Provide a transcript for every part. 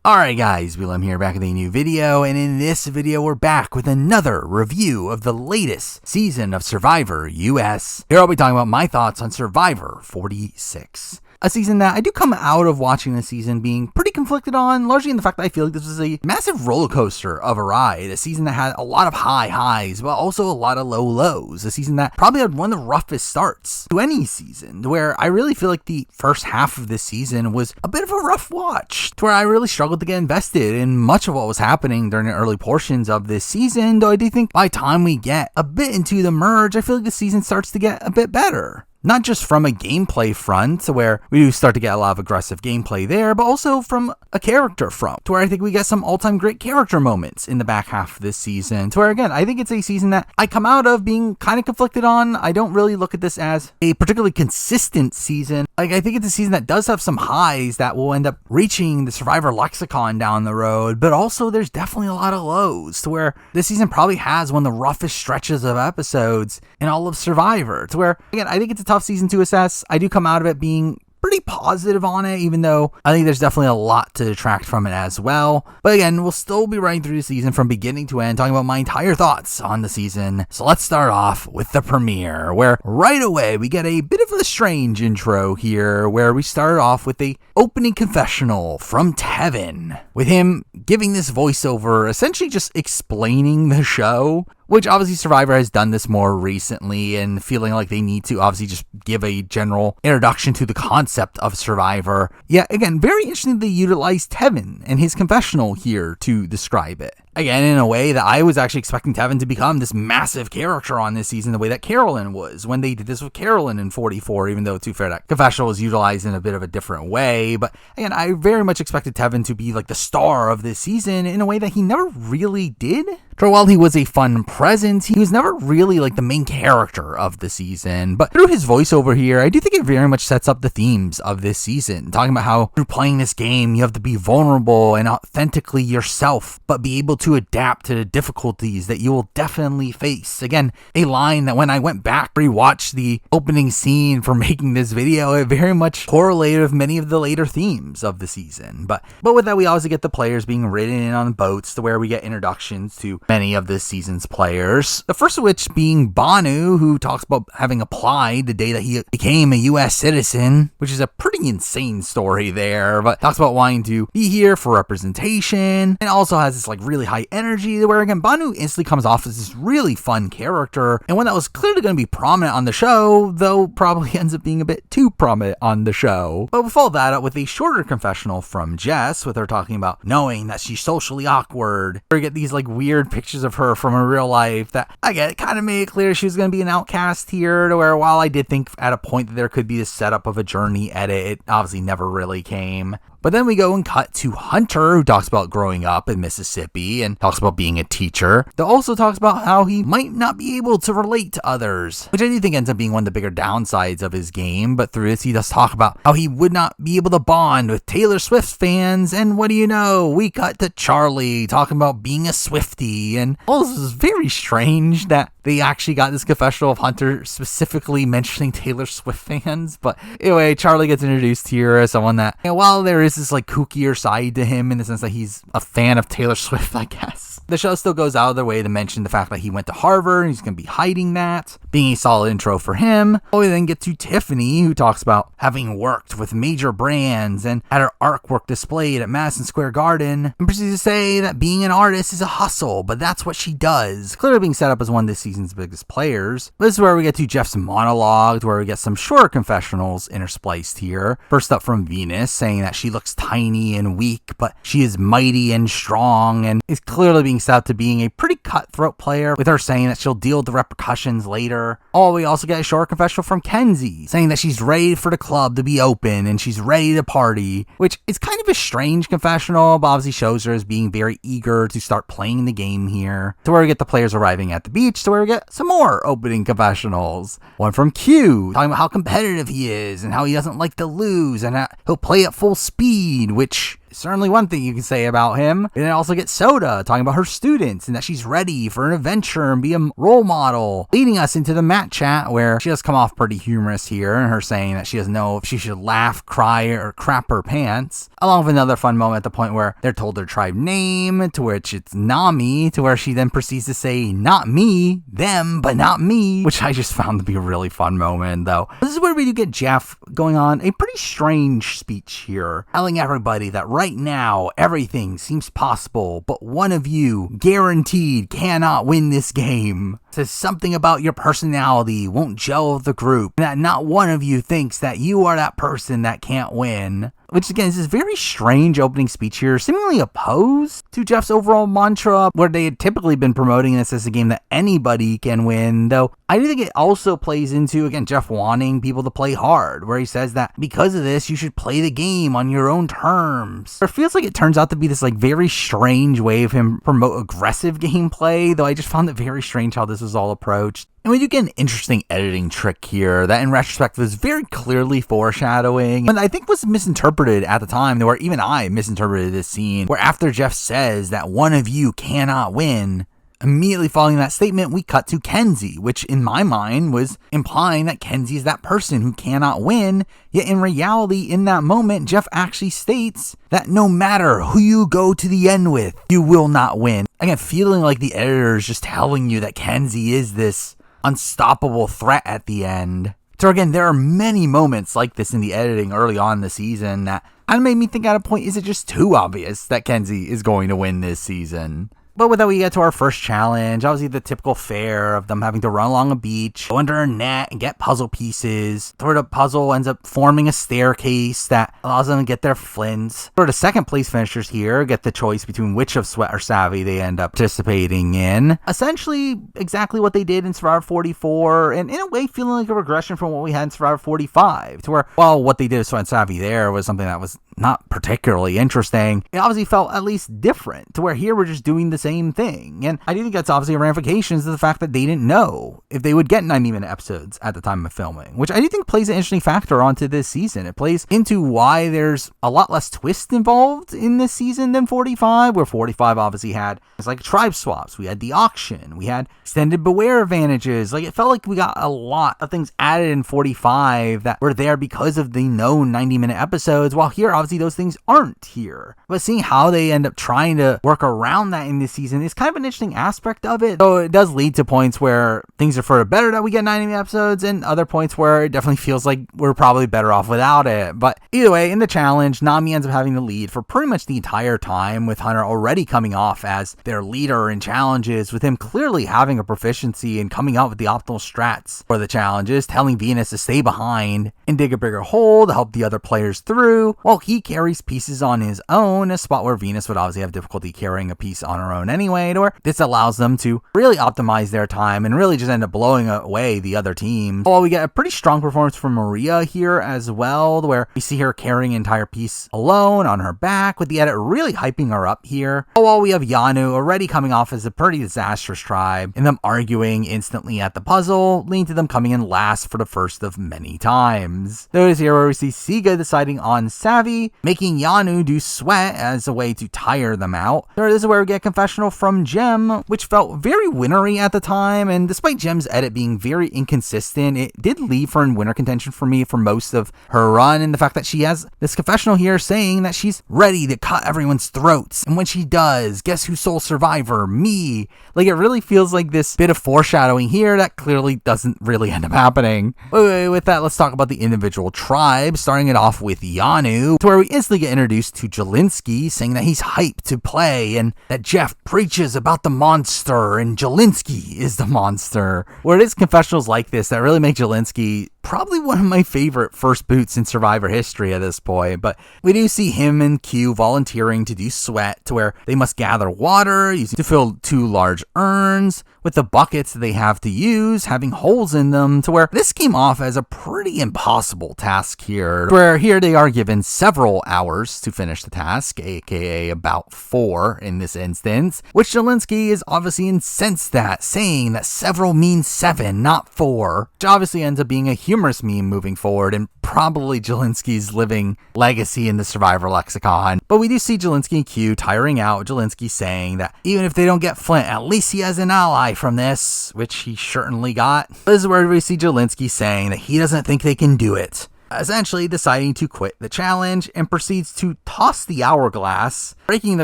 Alright guys, Willem here back with a new video, and in this video we're back with another review of the latest season of Survivor US. Here I'll be talking about my thoughts on Survivor 46. A season that I do come out of watching this season being pretty conflicted on, largely in the fact that I feel like this was a massive roller coaster of a ride. A season that had a lot of high highs, but also a lot of low lows. A season that probably had one of the roughest starts to any season, to where I really feel like the first half of this season was a bit of a rough watch, to where I really struggled to get invested in much of what was happening during the early portions of this season, though I do think by the time we get a bit into the merge, I feel like the season starts to get a bit better. Not just from a gameplay front, where we do start to get a lot of aggressive gameplay there, but also from a character front, to where I think we get some all-time great character moments in the back half of this season, to where, again, I think it's a season that I come out of being kind of conflicted on. I don't really look at this as a particularly consistent season. I think it's a season that does have some highs that will end up reaching the Survivor lexicon down the road, but also there's definitely a lot of lows, to where this season probably has one of the roughest stretches of episodes in all of Survivor, to where, again, I think it's a tough season to assess. I do come out of it being pretty positive on it, even though I think there's definitely a lot to detract from it as well. But again, we'll still be running through the season from beginning to end, talking about my entire thoughts on the season. So let's start off with the premiere, where right away we get a bit of a strange intro here, where we start off with the opening confessional from Tevin, with him giving this voiceover, essentially just explaining the show, which obviously Survivor has done this more recently, and feeling like they need to obviously just give a general introduction to the concept of Survivor. Yeah, again, very interesting they utilized Tevin and his confessional here to describe it. Again, in a way that I was actually expecting Tevin to become this massive character on this season, the way that Carolyn was when they did this with Carolyn in 44, even though, to be fair, that confessional was utilized in a bit of a different way. But again, I very much expected Tevin to be like the star of this season in a way that he never really did. For while he was a fun presence, he was never really like the main character of the season. But through his voiceover here, I do think it very much sets up the themes of this season, talking about how through playing this game, you have to be vulnerable and authentically yourself, but be able to adapt to the difficulties that you will definitely face. Again, a line that when I went back, rewatched the opening scene for making this video, it very much correlated with many of the later themes of the season. But with that, we also get the players being ridden in on boats, to where we get introductions to many of this season's players. The first of which being Banu, who talks about having applied the day that he became a US citizen, which is a pretty insane story there, but talks about wanting to be here for representation, and also has this like really high energy, where again, Banu instantly comes off as this really fun character, and one that was clearly going to be prominent on the show, though probably ends up being a bit too prominent on the show. But we'll follow that up with a shorter confessional from Jess, with her talking about knowing that she's socially awkward. We get these like weird pictures of her from her real life that, again, it kind of made it clear she was going to be an outcast here, to where while I did think at a point that there could be this setup of a journey edit, it obviously never really came. But then we go and cut to Hunter, who talks about growing up in Mississippi and talks about being a teacher. That also talks about how he might not be able to relate to others, which I do think ends up being one of the bigger downsides of his game. But through this, he does talk about how he would not be able to bond with Taylor Swift fans. And what do you know? We cut to Charlie talking about being a Swiftie. And all this is very strange that they actually got this confessional of Hunter specifically mentioning Taylor Swift fans. But anyway, Charlie gets introduced here as someone that, you know, while there is this like kookier side to him in the sense that he's a fan of Taylor Swift, I guess, the show still goes out of their way to mention the fact that he went to Harvard and he's going to be hiding that, being a solid intro for him. We then get to Tiffany, who talks about having worked with major brands and had her artwork displayed at Madison Square Garden, and proceeds to say that being an artist is a hustle, but that's what she does, clearly being set up as one of this season's biggest players. This is where we get to Jeff's monologue, where we get some shorter confessionals interspliced here. First up from Venus, saying that she looks tiny and weak, but she is mighty and strong, and is clearly being set up to being a pretty cutthroat player, with her saying that she'll deal with the repercussions later. Oh, we also get a short confessional from Kenzie, saying that she's ready for the club to be open and she's ready to party, which is kind of a strange confessional, but obviously shows her as being very eager to start playing the game here. To where we get the players arriving at the beach, to where we get some more opening confessionals. One from Q, talking about how competitive he is and how he doesn't like to lose and how he'll play at full speed, which certainly one thing you can say about him. And then also get Soda talking about her students and that she's ready for an adventure and be a role model, leading us into the Matt chat where she does come off pretty humorous here and her saying that she doesn't know if she should laugh, cry, or crap her pants, along with another fun moment at the point where they're told their tribe name, to which it's Nami, to where she then proceeds to say, not me, them, but not me, which I just found to be a really fun moment, though. This is where we do get Jeff going on a pretty strange speech here, telling everybody that right now everything seems possible, but one of you guaranteed cannot win this game. Says something about your personality won't gel with the group, and that not one of you thinks that you are that person that can't win. Which again is this very strange opening speech here, seemingly opposed to Jeff's overall mantra, where they had typically been promoting this as a game that anybody can win, though I do think it also plays into, again, Jeff wanting people to play hard, where he says that because of this, you should play the game on your own terms. It feels like it turns out to be this like very strange way of him promote aggressive gameplay, though I just found it very strange how this was all approached. And we do get an interesting editing trick here that in retrospect was very clearly foreshadowing, and I think was misinterpreted at the time, where even I misinterpreted this scene, where after Jeff says that one of you cannot win, immediately following that statement, we cut to Kenzie, which in my mind was implying that Kenzie is that person who cannot win, yet in reality, in that moment, Jeff actually states that no matter who you go to the end with, you will not win. Again, feeling like the editor is just telling you that Kenzie is this unstoppable threat at the end. So again, there are many moments like this in the editing early on in the season that kind of made me think at a point, is it just too obvious that Kenzie is going to win this season? But with that, we get to our first challenge. Obviously, the typical fare of them having to run along a beach, go under a net, and get puzzle pieces. Sort of puzzle ends up forming a staircase that allows them to get their flints. Sort of second place finishers here get the choice between which of Sweat or Savvy they end up participating in. Essentially, exactly what they did in Survivor 44, and in a way, feeling like a regression from what we had in Survivor 45, to where, while what they did with Sweat and Savvy there was something that was not particularly interesting, it obviously felt at least different, to where here we're just doing the same thing. And I do think that's obviously ramifications of the fact that they didn't know if they would get 90-minute episodes at the time of filming, which I do think plays an interesting factor onto this season. It plays into why there's a lot less twist involved in this season than 45, where 45 obviously had, it's like tribe swaps, we had the auction, we had extended beware advantages. Like, it felt like we got a lot of things added in 45 that were there because of the known 90-minute episodes, while here obviously those things aren't here. But seeing how they end up trying to work around that in this season is kind of an interesting aspect of it. So it does lead to points where things are for the better that we get 90 episodes, and other points where it definitely feels like we're probably better off without it. But either way, in the challenge, Nami ends up having the lead for pretty much the entire time, with Hunter already coming off as their leader in challenges, with him clearly having a proficiency and coming up with the optimal strats for the challenges, telling Venus to stay behind and dig a bigger hole to help the other players through, while he carries pieces on his own, a spot where Venus would obviously have difficulty carrying a piece on her own anyway, to where this allows them to really optimize their time and really just end up blowing away the other team. While we get a pretty strong performance from Maria here as well, where we see her carrying an entire piece alone on her back, with the edit really hyping her up here. While we have Yanu already coming off as a pretty disastrous tribe, and them arguing instantly at the puzzle, leading to them coming in last for the first of many times. Notice here where we see Siga deciding on Savvy, making Yanu do Sweat as a way to tire them out. This is where we get a confessional from Jem, which felt very winnery at the time, and despite Jem's edit being very inconsistent, it did leave her in winner contention for me for most of her run, and the fact that she has this confessional here saying that she's ready to cut everyone's throats, and when she does, guess who's sole survivor? Me. Like, it really feels like this bit of foreshadowing here that clearly doesn't really end up happening. Wait, with that, let's talk about the individual tribes, starting it off with Yanu, to where we instantly get introduced to Jelinski, saying that he's hyped to play, and that Jeff preaches about the monster, and Jelinski is the monster. Where it is confessionals like this that really make Jelinski probably one of my favorite first boots in Survivor history at this point, but we do see him and Q volunteering to do Sweat, to where they must gather water using to fill 2 large urns, with the buckets that they have to use having holes in them, to where this came off as a pretty impossible task here, where here they are given several hours to finish the task, aka about 4 in this instance, which Jelinski is obviously incensed at, saying that several means 7, not 4, which obviously ends up being a humor humorous meme moving forward, and probably Jelinsky's living legacy in the Survivor lexicon. But we do see Jelinsky and Q tiring out, Jelinsky saying that even if they don't get Flint, at least he has an ally from this, which he certainly got. This is where we see Jelinsky saying that he doesn't think they can do it, essentially deciding to quit the challenge, and proceeds to toss the hourglass, breaking the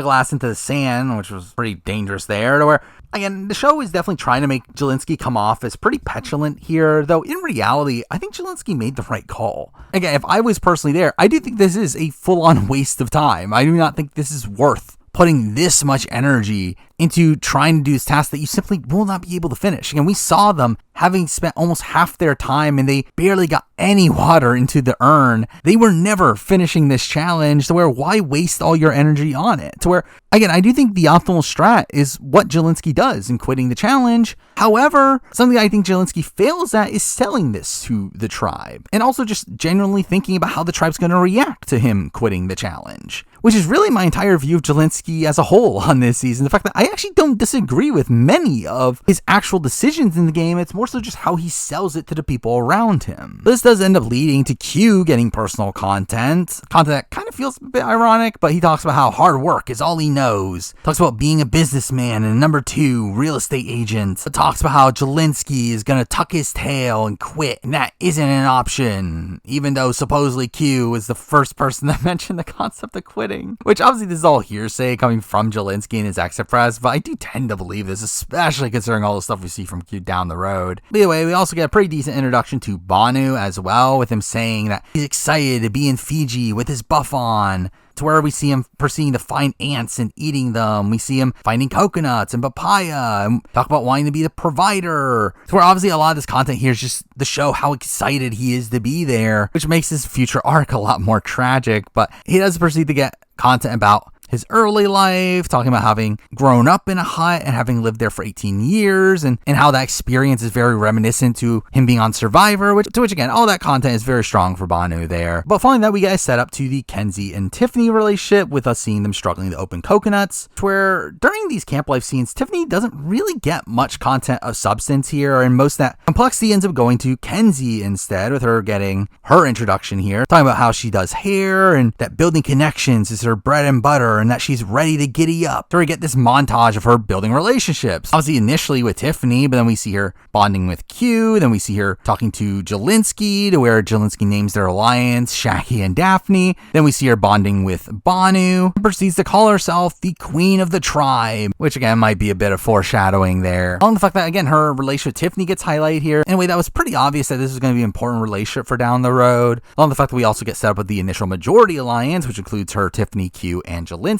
glass into the sand, which was pretty dangerous there, to where, again, the show is definitely trying to make Jelinsky come off as pretty petulant here, though in reality, I think Jelinsky made the right call. Again, if I was personally there, I do think this is a full-on waste of time. I do not think this is worth putting this much energy into trying to do this task that you simply will not be able to finish. And we saw them having spent almost half their time and they barely got any water into the urn. They were never finishing this challenge, to where why waste all your energy on it? To where, again, I do think the optimal strat is what Jelinsky does in quitting the challenge. However, something I think Jelinsky fails at is selling this to the tribe, and also just genuinely thinking about how the tribe's going to react to him quitting the challenge, which is really my entire view of Jelinsky as a whole on this season. The fact that I actually don't disagree with many of his actual decisions in the game. It's more so just how he sells it to the people around him. This does end up leading to Q getting personal content that kind of feels a bit ironic, but he talks about how hard work is all he knows. Talks about being a businessman and number 2, real estate agent. But talks about how Jelinsky is going to tuck his tail and quit, and that isn't an option, even though supposedly Q was the first person that mentioned the concept of quitting. Which obviously this is all hearsay coming from Jelinsky and his exit press, but I do tend to believe this, especially considering all the stuff we see from Q down the road. By the way, we also get a pretty decent introduction to Banu as well, with him saying that he's excited to be in Fiji with his buff on, to where we see him proceeding to find ants and eating them. We see him finding coconuts and papaya, and talk about wanting to be the provider. To where obviously a lot of this content here is just to show how excited he is to be there, which makes his future arc a lot more tragic. But he does proceed to get content about his early life, talking about having grown up in a hut and having lived there for 18 years, and how that experience is very reminiscent to him being on Survivor, which again, all that content is very strong for Banu there. But following that, we get a set up to the Kenzie and Tiffany relationship, with us seeing them struggling to open coconuts, where during these camp life scenes, Tiffany doesn't really get much content of substance here, and most of that complexity ends up going to Kenzie instead, with her getting her introduction here, talking about how she does hair, and that building connections is her bread and butter, and that she's ready to giddy up. So we get this montage of her building relationships. Obviously initially with Tiffany, but then we see her bonding with Q, then we see her talking to Jelinsky, to where Jelinsky names their alliance Shaggy and Daphne. Then we see her bonding with Banu, and proceeds to call herself the Queen of the Tribe, which again might be a bit of foreshadowing there. Along the fact that, again, her relationship with Tiffany gets highlighted here in a way that was pretty obvious that this is going to be an important relationship for down the road. Along the fact that we also get set up with the initial majority alliance, which includes her, Tiffany, Q, and Jelinsky.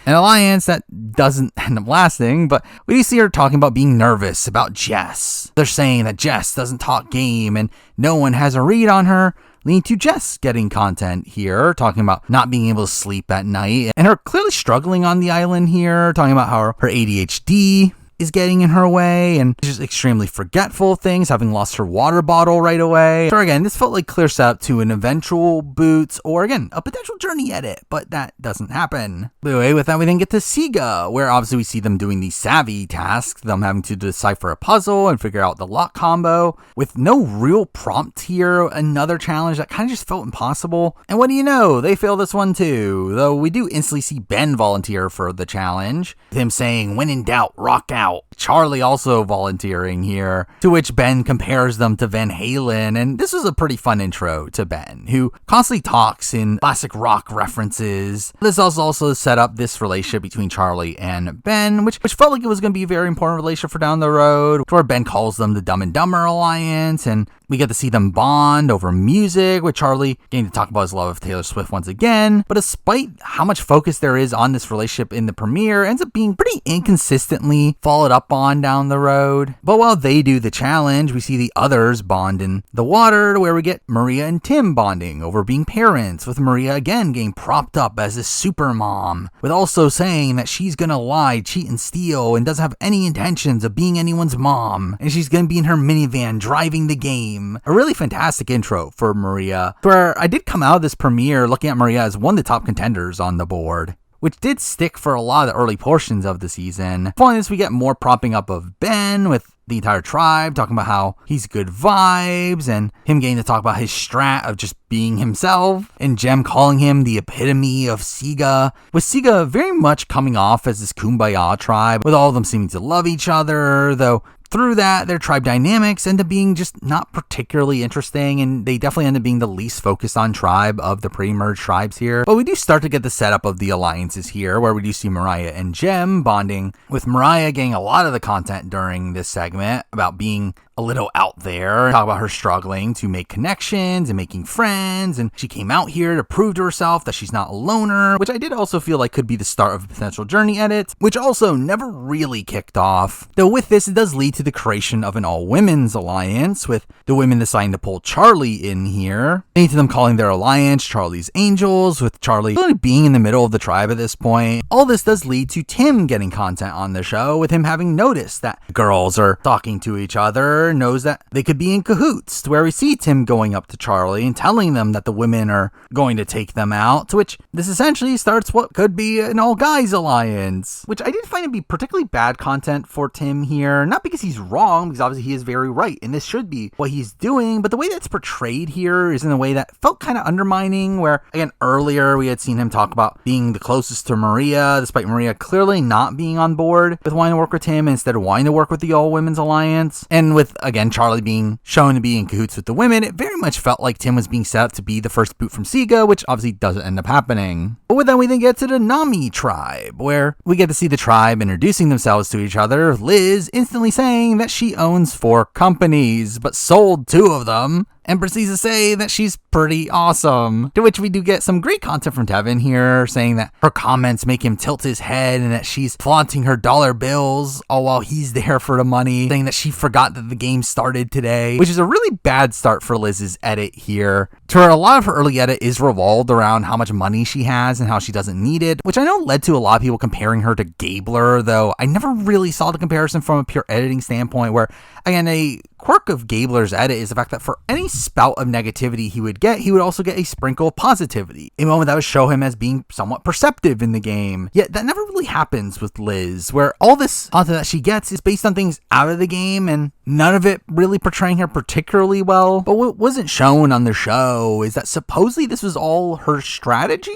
An alliance that doesn't end up lasting, but we do see her talking about being nervous about Jess. They're saying that Jess doesn't talk game and no one has a read on her, leading to Jess getting content here, talking about not being able to sleep at night, and her clearly struggling on the island here, talking about how her ADHD is getting in her way, and just extremely forgetful things, having lost her water bottle right away. So again, this felt like clear setup to an eventual boot, or again, a potential journey edit, but that doesn't happen. Anyway, with that, we then get to Siga, where obviously we see them doing the savvy task, them having to decipher a puzzle and figure out the lock combo, with no real prompt here, another challenge that kind of just felt impossible. And what do you know, they fail this one too, though we do instantly see Ben volunteer for the challenge, with him saying, when in doubt, rock out. Charlie also volunteering here, to which Ben compares them to Van Halen, and this was a pretty fun intro to Ben, who constantly talks in classic rock references. This also set up this relationship between Charlie and Ben, which felt like it was going to be a very important relationship for down the road, where Ben calls them the Dumb and Dumber Alliance, and we get to see them bond over music, with Charlie getting to talk about his love of Taylor Swift once again. But despite how much focus there is on this relationship in the premiere, it ends up being pretty inconsistently followed up on down the road. But while they do the challenge, we see the others bond in the water, where we get Maria and Tim bonding over being parents, with Maria again getting propped up as a super mom, with also saying that she's gonna lie, cheat, and steal, and doesn't have any intentions of being anyone's mom, and she's gonna be in her minivan driving the game. A really fantastic intro for Maria, where I did come out of this premiere looking at Maria as one of the top contenders on the board, which did stick for a lot of the early portions of the season. Following this, we get more propping up of Ben with the entire tribe talking about how he's good vibes and him getting to talk about his strat of just being himself, and Jem calling him the epitome of Siga, with Siga very much coming off as this kumbaya tribe with all of them seeming to love each other, though through that, their tribe dynamics end up being just not particularly interesting, and they definitely end up being the least focused on tribe of the pre-merged tribes here. But we do start to get the setup of the alliances here, where we do see Mariah and Jem bonding, with Mariah getting a lot of the content during this segment about being a little out there, talk about her struggling to make connections and making friends, and she came out here to prove to herself that she's not a loner, which I did also feel like could be the start of a potential journey edit, which also never really kicked off. Though with this, it does lead to the creation of an all-women's alliance, with the women deciding to pull Charlie in here, leading to them calling their alliance Charlie's Angels, with Charlie really being in the middle of the tribe at this point. All this does lead to Tim getting content on the show, with him having noticed that girls are talking to each other, knows that they could be in cahoots, to where we see Tim going up to Charlie and telling them that the women are going to take them out, to which this essentially starts what could be an all-guys alliance, which I did find to be particularly bad content for Tim here, not because he's wrong, because obviously he is very right, and this should be what he's doing, but the way that's portrayed here is in a way that felt kind of undermining, where, again, earlier we had seen him talk about being the closest to Maria, despite Maria clearly not being on board with wanting to work with him, instead of wanting to work with the all-women's alliance, and with, again, Charlie being shown to be in cahoots with the women, it very much felt like Tim was being set up to be the first boot from Siga, which obviously doesn't end up happening. But then we then get to the Nami tribe, where we get to see the tribe introducing themselves to each other, Liz instantly saying that she owns 4 companies, but sold 2 of them, and proceeds to say that she's pretty awesome. To which we do get some great content from Tevin here, saying that her comments make him tilt his head and that she's flaunting her dollar bills all while he's there for the money, saying that she forgot that the game started today, which is a really bad start for Liz's edit here, to where a lot of her early edit is revolved around how much money she has and how she doesn't need it, which I know led to a lot of people comparing her to Gabler, though I never really saw the comparison from a pure editing standpoint, where, again, a quirk of Gabler's edit is the fact that for any spout of negativity he would get, he would also get a sprinkle of positivity, a moment that would show him as being somewhat perceptive in the game. Yet that never really happens with Liz, where all this content that she gets is based on things out of the game, and none of it really portraying her particularly well. But what wasn't shown on the show is that supposedly this was all her strategy,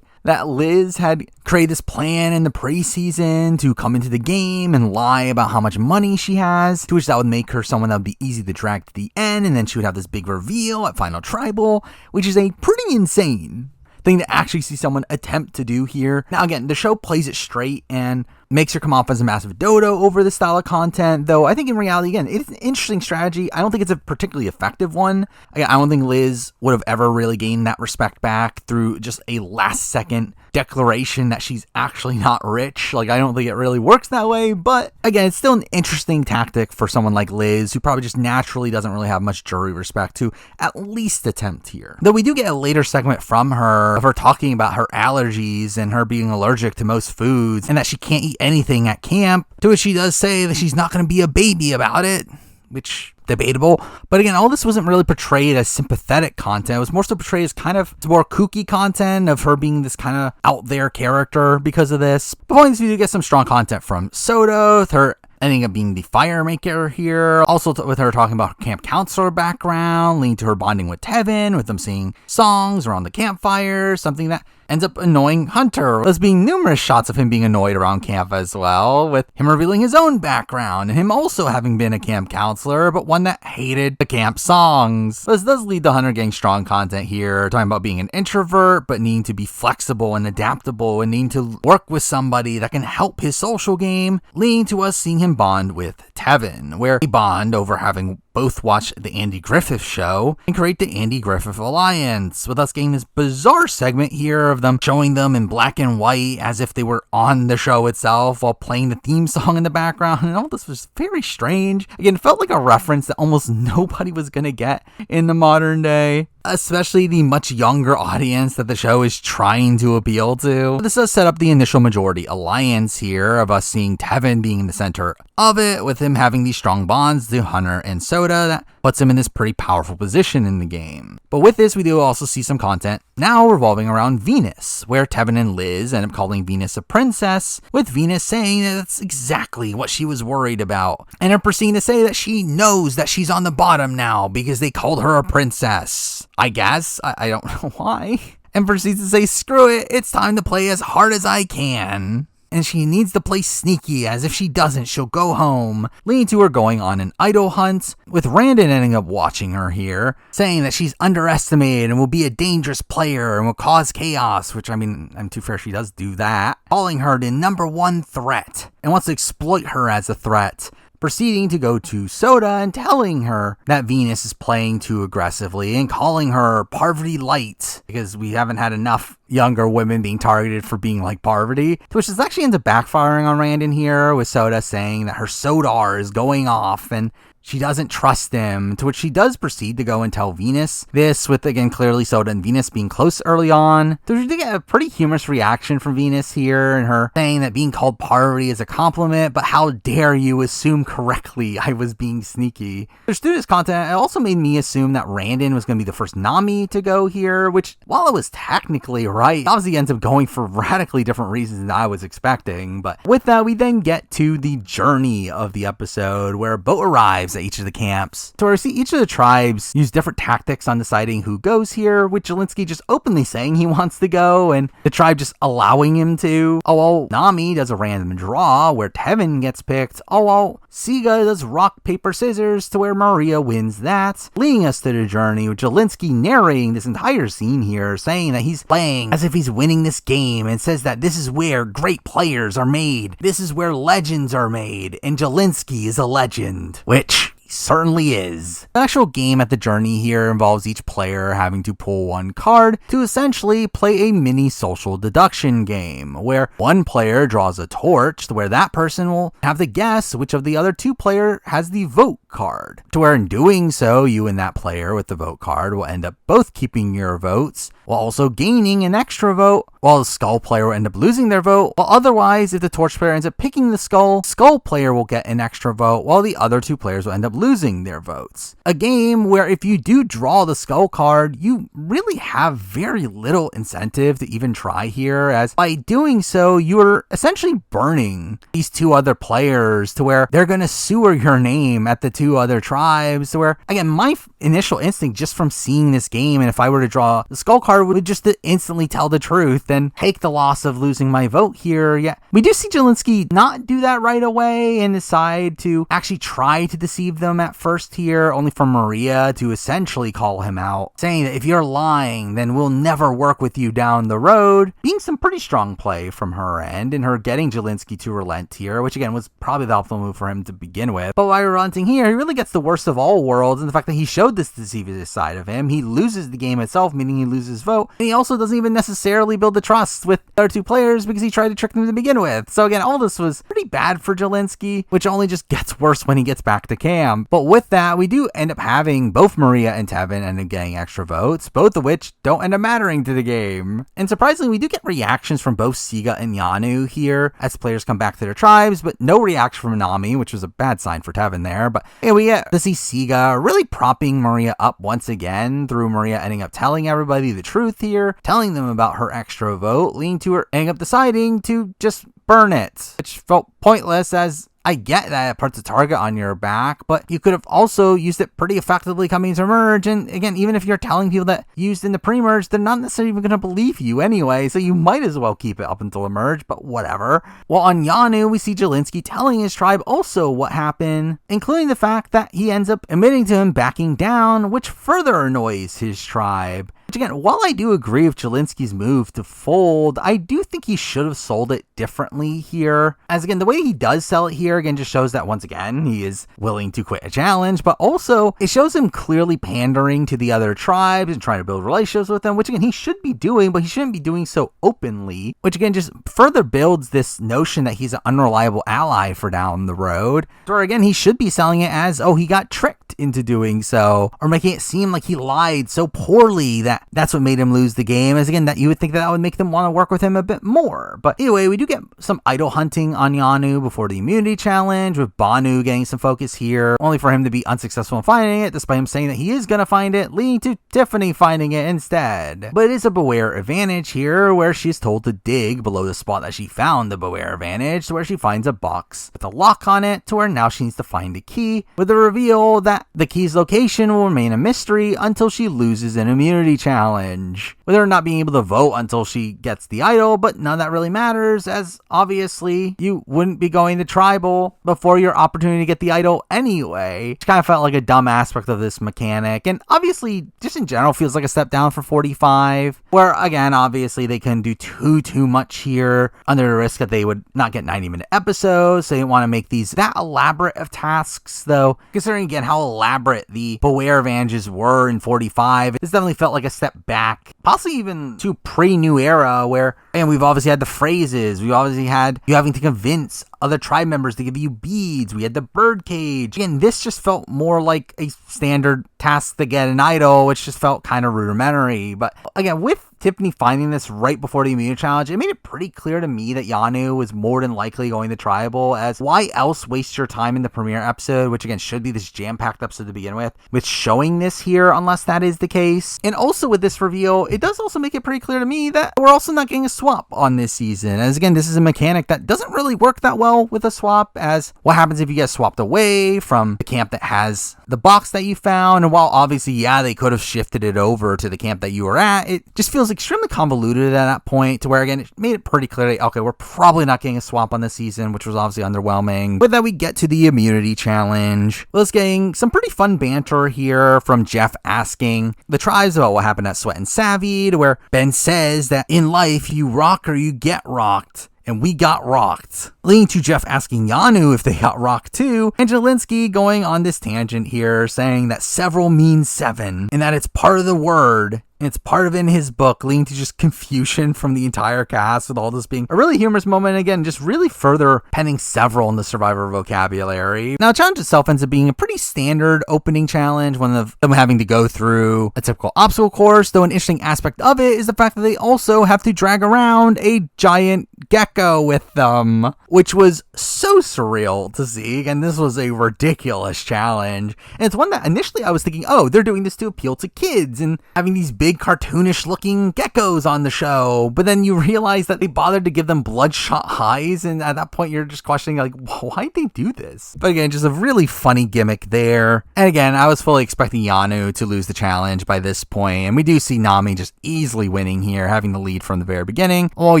that Liz had created this plan in the preseason to come into the game and lie about how much money she has, to which that would make her someone that would be easy to drag to the end, and then she would have this big reveal at Final Tribal, which is a pretty insane thing to actually see someone attempt to do here. Now, again, the show plays it straight and makes her come off as a massive dodo over this style of content, though I think in reality, again, it's an interesting strategy. I don't think it's a particularly effective one. Again, I don't think Liz would have ever really gained that respect back through just a last-second declaration that she's actually not rich. Like, I don't think it really works that way, but again, it's still an interesting tactic for someone like Liz, who probably just naturally doesn't really have much jury respect, to at least attempt here. Though we do get a later segment from her, of her talking about her allergies and her being allergic to most foods, and that she can't eat anything at camp, to which she does say that she's not going to be a baby about it, which, debatable. But again, all this wasn't really portrayed as sympathetic content. It was more so portrayed as kind of more kooky content of her being this kind of out there character because of this. But points, we do get some strong content from Soda, with her ending up being the fire maker here. Also with her talking about her camp counselor background, leading to her bonding with Tevin, with them singing songs around the campfire, something that ends up annoying Hunter. There's being numerous shots of him being annoyed around camp as well, with him revealing his own background, and him also having been a camp counselor, but one that hated the camp songs. This does lead to Hunter getting strong content here, talking about being an introvert, but needing to be flexible and adaptable, and needing to work with somebody that can help his social game, leading to us seeing him bond with Tevin, where they bond over having both watch the Andy Griffith Show and create the Andy Griffith Alliance, with us getting this bizarre segment here of them showing them in black and white as if they were on the show itself while playing the theme song in the background, and all this was very strange. Again, it felt like a reference that almost nobody was going to get in the modern day, especially the much younger audience that the show is trying to appeal to. This does set up the initial majority alliance here, of us seeing Tevin being in the center of it, with him having these strong bonds to Hunter and Soda that puts him in this pretty powerful position in the game. But with this, we do also see some content now revolving around Venus, where Tevin and Liz end up calling Venus a princess, with Venus saying that that's exactly what she was worried about, and her proceeding to say that she knows that she's on the bottom now because they called her a princess. I guess. I don't know why. And proceeds to say, screw it, it's time to play as hard as I can. And she needs to play sneaky, as if she doesn't, she'll go home, leading to her going on an idol hunt, with Randon ending up watching her here, saying that she's underestimated and will be a dangerous player and will cause chaos, which, I mean, I'm too fair she does do that, calling her the #1 threat, and wants to exploit her as a threat. Proceeding to go to Soda and telling her that Venus is playing too aggressively and calling her Parvati Light, because we haven't had enough younger women being targeted for being like Parvati, to which this actually ends up backfiring on Randon here, with Soda saying that her Sodar is going off and she doesn't trust him, to which she does proceed to go and tell Venus this, with, again, clearly Soda and Venus being close early on. So we did get a pretty humorous reaction from Venus here, and her saying that being called Parvati is a compliment, but how dare you assume correctly I was being sneaky. Through this content, it also made me assume that Randon was going to be the first Nami to go here, which, while it was technically right, obviously ends up going for radically different reasons than I was expecting. But with that, we then get to the journey of the episode, where a boat arrives at each of the camps. So we see each of the tribes use different tactics on deciding who goes here, with Jelinsky just openly saying he wants to go, and the tribe just allowing him to. Oh, well, Nami does a random draw, where Tevin gets picked. Oh, well, Siga does rock, paper, scissors, to where Maria wins that, leading us to the journey, with Jelinsky narrating this entire scene here, saying that he's playing as if he's winning this game, and says that this is where great players are made. This is where legends are made, and Jelinsky is a legend, which certainly is. The actual game at the journey here involves each player having to pull one card to essentially play a mini social deduction game, where one player draws a torch, to where that person will have to guess which of the other two players has the vote card, to where in doing so, you and that player with the vote card will end up both keeping your votes, while also gaining an extra vote, while the skull player will end up losing their vote, while otherwise, if the torch player ends up picking the skull player will get an extra vote, while the other two players will end up losing their votes. A game where if you do draw the skull card, you really have very little incentive to even try here, as by doing so, you're essentially burning these two other players, to where they're going to sewer your name at the two other tribes, to where, again, my initial instinct just from seeing this game, and if I were to draw the skull card, would just to instantly tell the truth and take the loss of losing my vote here. Yeah, we do see Jelinsky not do that right away and decide to actually try to deceive them at first here, only for Maria to essentially call him out, saying that if you're lying, then we'll never work with you down the road, being some pretty strong play from her end, and her getting Jelinsky to relent here, which again was probably the optimal move for him to begin with. But by relenting here, he really gets the worst of all worlds, and the fact that he showed this deceivious side of him. He loses the game itself, meaning he loses vote, and he also doesn't even necessarily build the trust with the other two players because he tried to trick them to begin with. So again, all this was pretty bad for Jelinsky, which only just gets worse when he gets back to camp. But with that, we do end up having both Maria and Tevin end up getting extra votes, both of which don't end up mattering to the game. And surprisingly, we do get reactions from both Siga and Yanu here as players come back to their tribes, but no reaction from Nami, which was a bad sign for Tevin there. But yeah, we get to see Siga really propping Maria up once again, through Maria ending up telling everybody the truth here, telling them about her extra vote, leading to her ending up deciding to just burn it, which felt pointless, as I get that it puts a target on your back, but you could have also used it pretty effectively coming to merge. And again, even if you're telling people that used in the pre-merge, they're not necessarily even going to believe you anyway, so you might as well keep it up until the merge, but whatever. While on Yanu, we see Jelinsky telling his tribe also what happened, including the fact that he ends up admitting to him backing down, which further annoys his tribe. Which again, while I do agree with Jelinsky's move to fold, I do think he should have sold it differently here. As again, the way he does sell it here, again, just shows that once again, he is willing to quit a challenge, but also it shows him clearly pandering to the other tribes and trying to build relationships with them, which again, he should be doing, but he shouldn't be doing so openly, which again, just further builds this notion that he's an unreliable ally for down the road. Or again, he should be selling it as, oh, he got tricked into doing so, or making it seem like he lied so poorly that that's what made him lose the game. As again, that you would think that would make them want to work with him a bit more. But anyway, we do get some idol hunting on Yanu before the immunity challenge, with Banu getting some focus here, only for him to be unsuccessful in finding it, despite him saying that he is going to find it, leading to Tiffany finding it instead. But it is a Beware advantage here, where she's told to dig below the spot that she found the Beware advantage, to where she finds a box with a lock on it, to where now she needs to find a key, with the reveal that the key's location will remain a mystery until she loses an immunity challenge, with her not being able to vote until she gets the idol. But none of that really matters, as obviously you wouldn't be going to tribal before your opportunity to get the idol anyway, which kind of felt like a dumb aspect of this mechanic, and obviously just in general feels like a step down for 45, where again obviously they couldn't do too much here under the risk that they would not get 90-minute episodes. So they didn't want to make these that elaborate of tasks, though considering again how elaborate the Beware advantages were in 45, this definitely felt like a step back, possibly even to pre-New Era, where, and we've obviously had the phrases, we obviously had you having to convince other tribe members to give you beads, we had the birdcage. Again, this just felt more like a standard task to get an idol, which just felt kind of rudimentary. But again, with Tiffany finding this right before the immunity challenge, it made it pretty clear to me that Yanu was more than likely going to tribal, as why else waste your time in the premiere episode, which again should be this jam-packed episode to begin with showing this here, unless that is the case. And also with this reveal, it does also make it pretty clear to me that we're also not getting a swap on this season, as again, this is a mechanic that doesn't really work that well with a swap, as what happens if you get swapped away from the camp that has the box that you found, and while obviously, yeah, they could have shifted it over to the camp that you were at, it just feels extremely convoluted at that point, to where again it made it pretty clear that, okay, we're probably not getting a swap on this season, which was obviously underwhelming. With that, we get to the immunity challenge. Let's getting some pretty fun banter here from Jeff asking the tribes about what happened at Sweat and Savvy, to where Ben says that in life you rock or you get rocked, and we got rocked, leading to Jeff asking Yanu if they got rocked too, and Jelinsky going on this tangent here, saying that several means 7, and that it's part of the word, and it's part of in his book, leading to just confusion from the entire cast, with all this being a really humorous moment. Again, just really further penning several in the Survivor vocabulary. Now, the challenge itself ends up being a pretty standard opening challenge, one of them having to go through a typical obstacle course, though an interesting aspect of it is the fact that they also have to drag around a giant gecko with them, which was so surreal to see. Again, this was a ridiculous challenge, and it's one that initially I was thinking, oh, they're doing this to appeal to kids and having these big cartoonish looking geckos on the show, but then you realize that they bothered to give them bloodshot eyes, and at that point you're just questioning, like, why'd they do this? But again, just a really funny gimmick there. And again, I was fully expecting Yanu to lose the challenge by this point, and we do see Nami just easily winning here, having the lead from the very beginning, while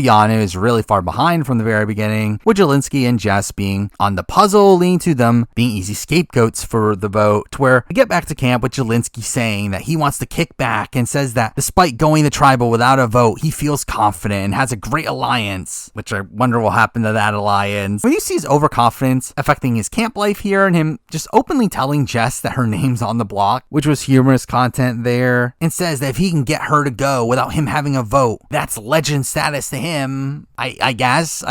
Yanu is really far behind from the very beginning, with Jelinsky and Jess being on the puzzle, leading to them being easy scapegoats for the vote, to where we get back to camp with Jelinsky saying that he wants to kick back, and says that despite going to tribal without a vote, he feels confident and has a great alliance, which I wonder will happen to that alliance. When you see his overconfidence affecting his camp life here, and him just openly telling Jess that her name's on the block, which was humorous content there, and says that if he can get her to go without him having a vote, that's legend status to him. I guess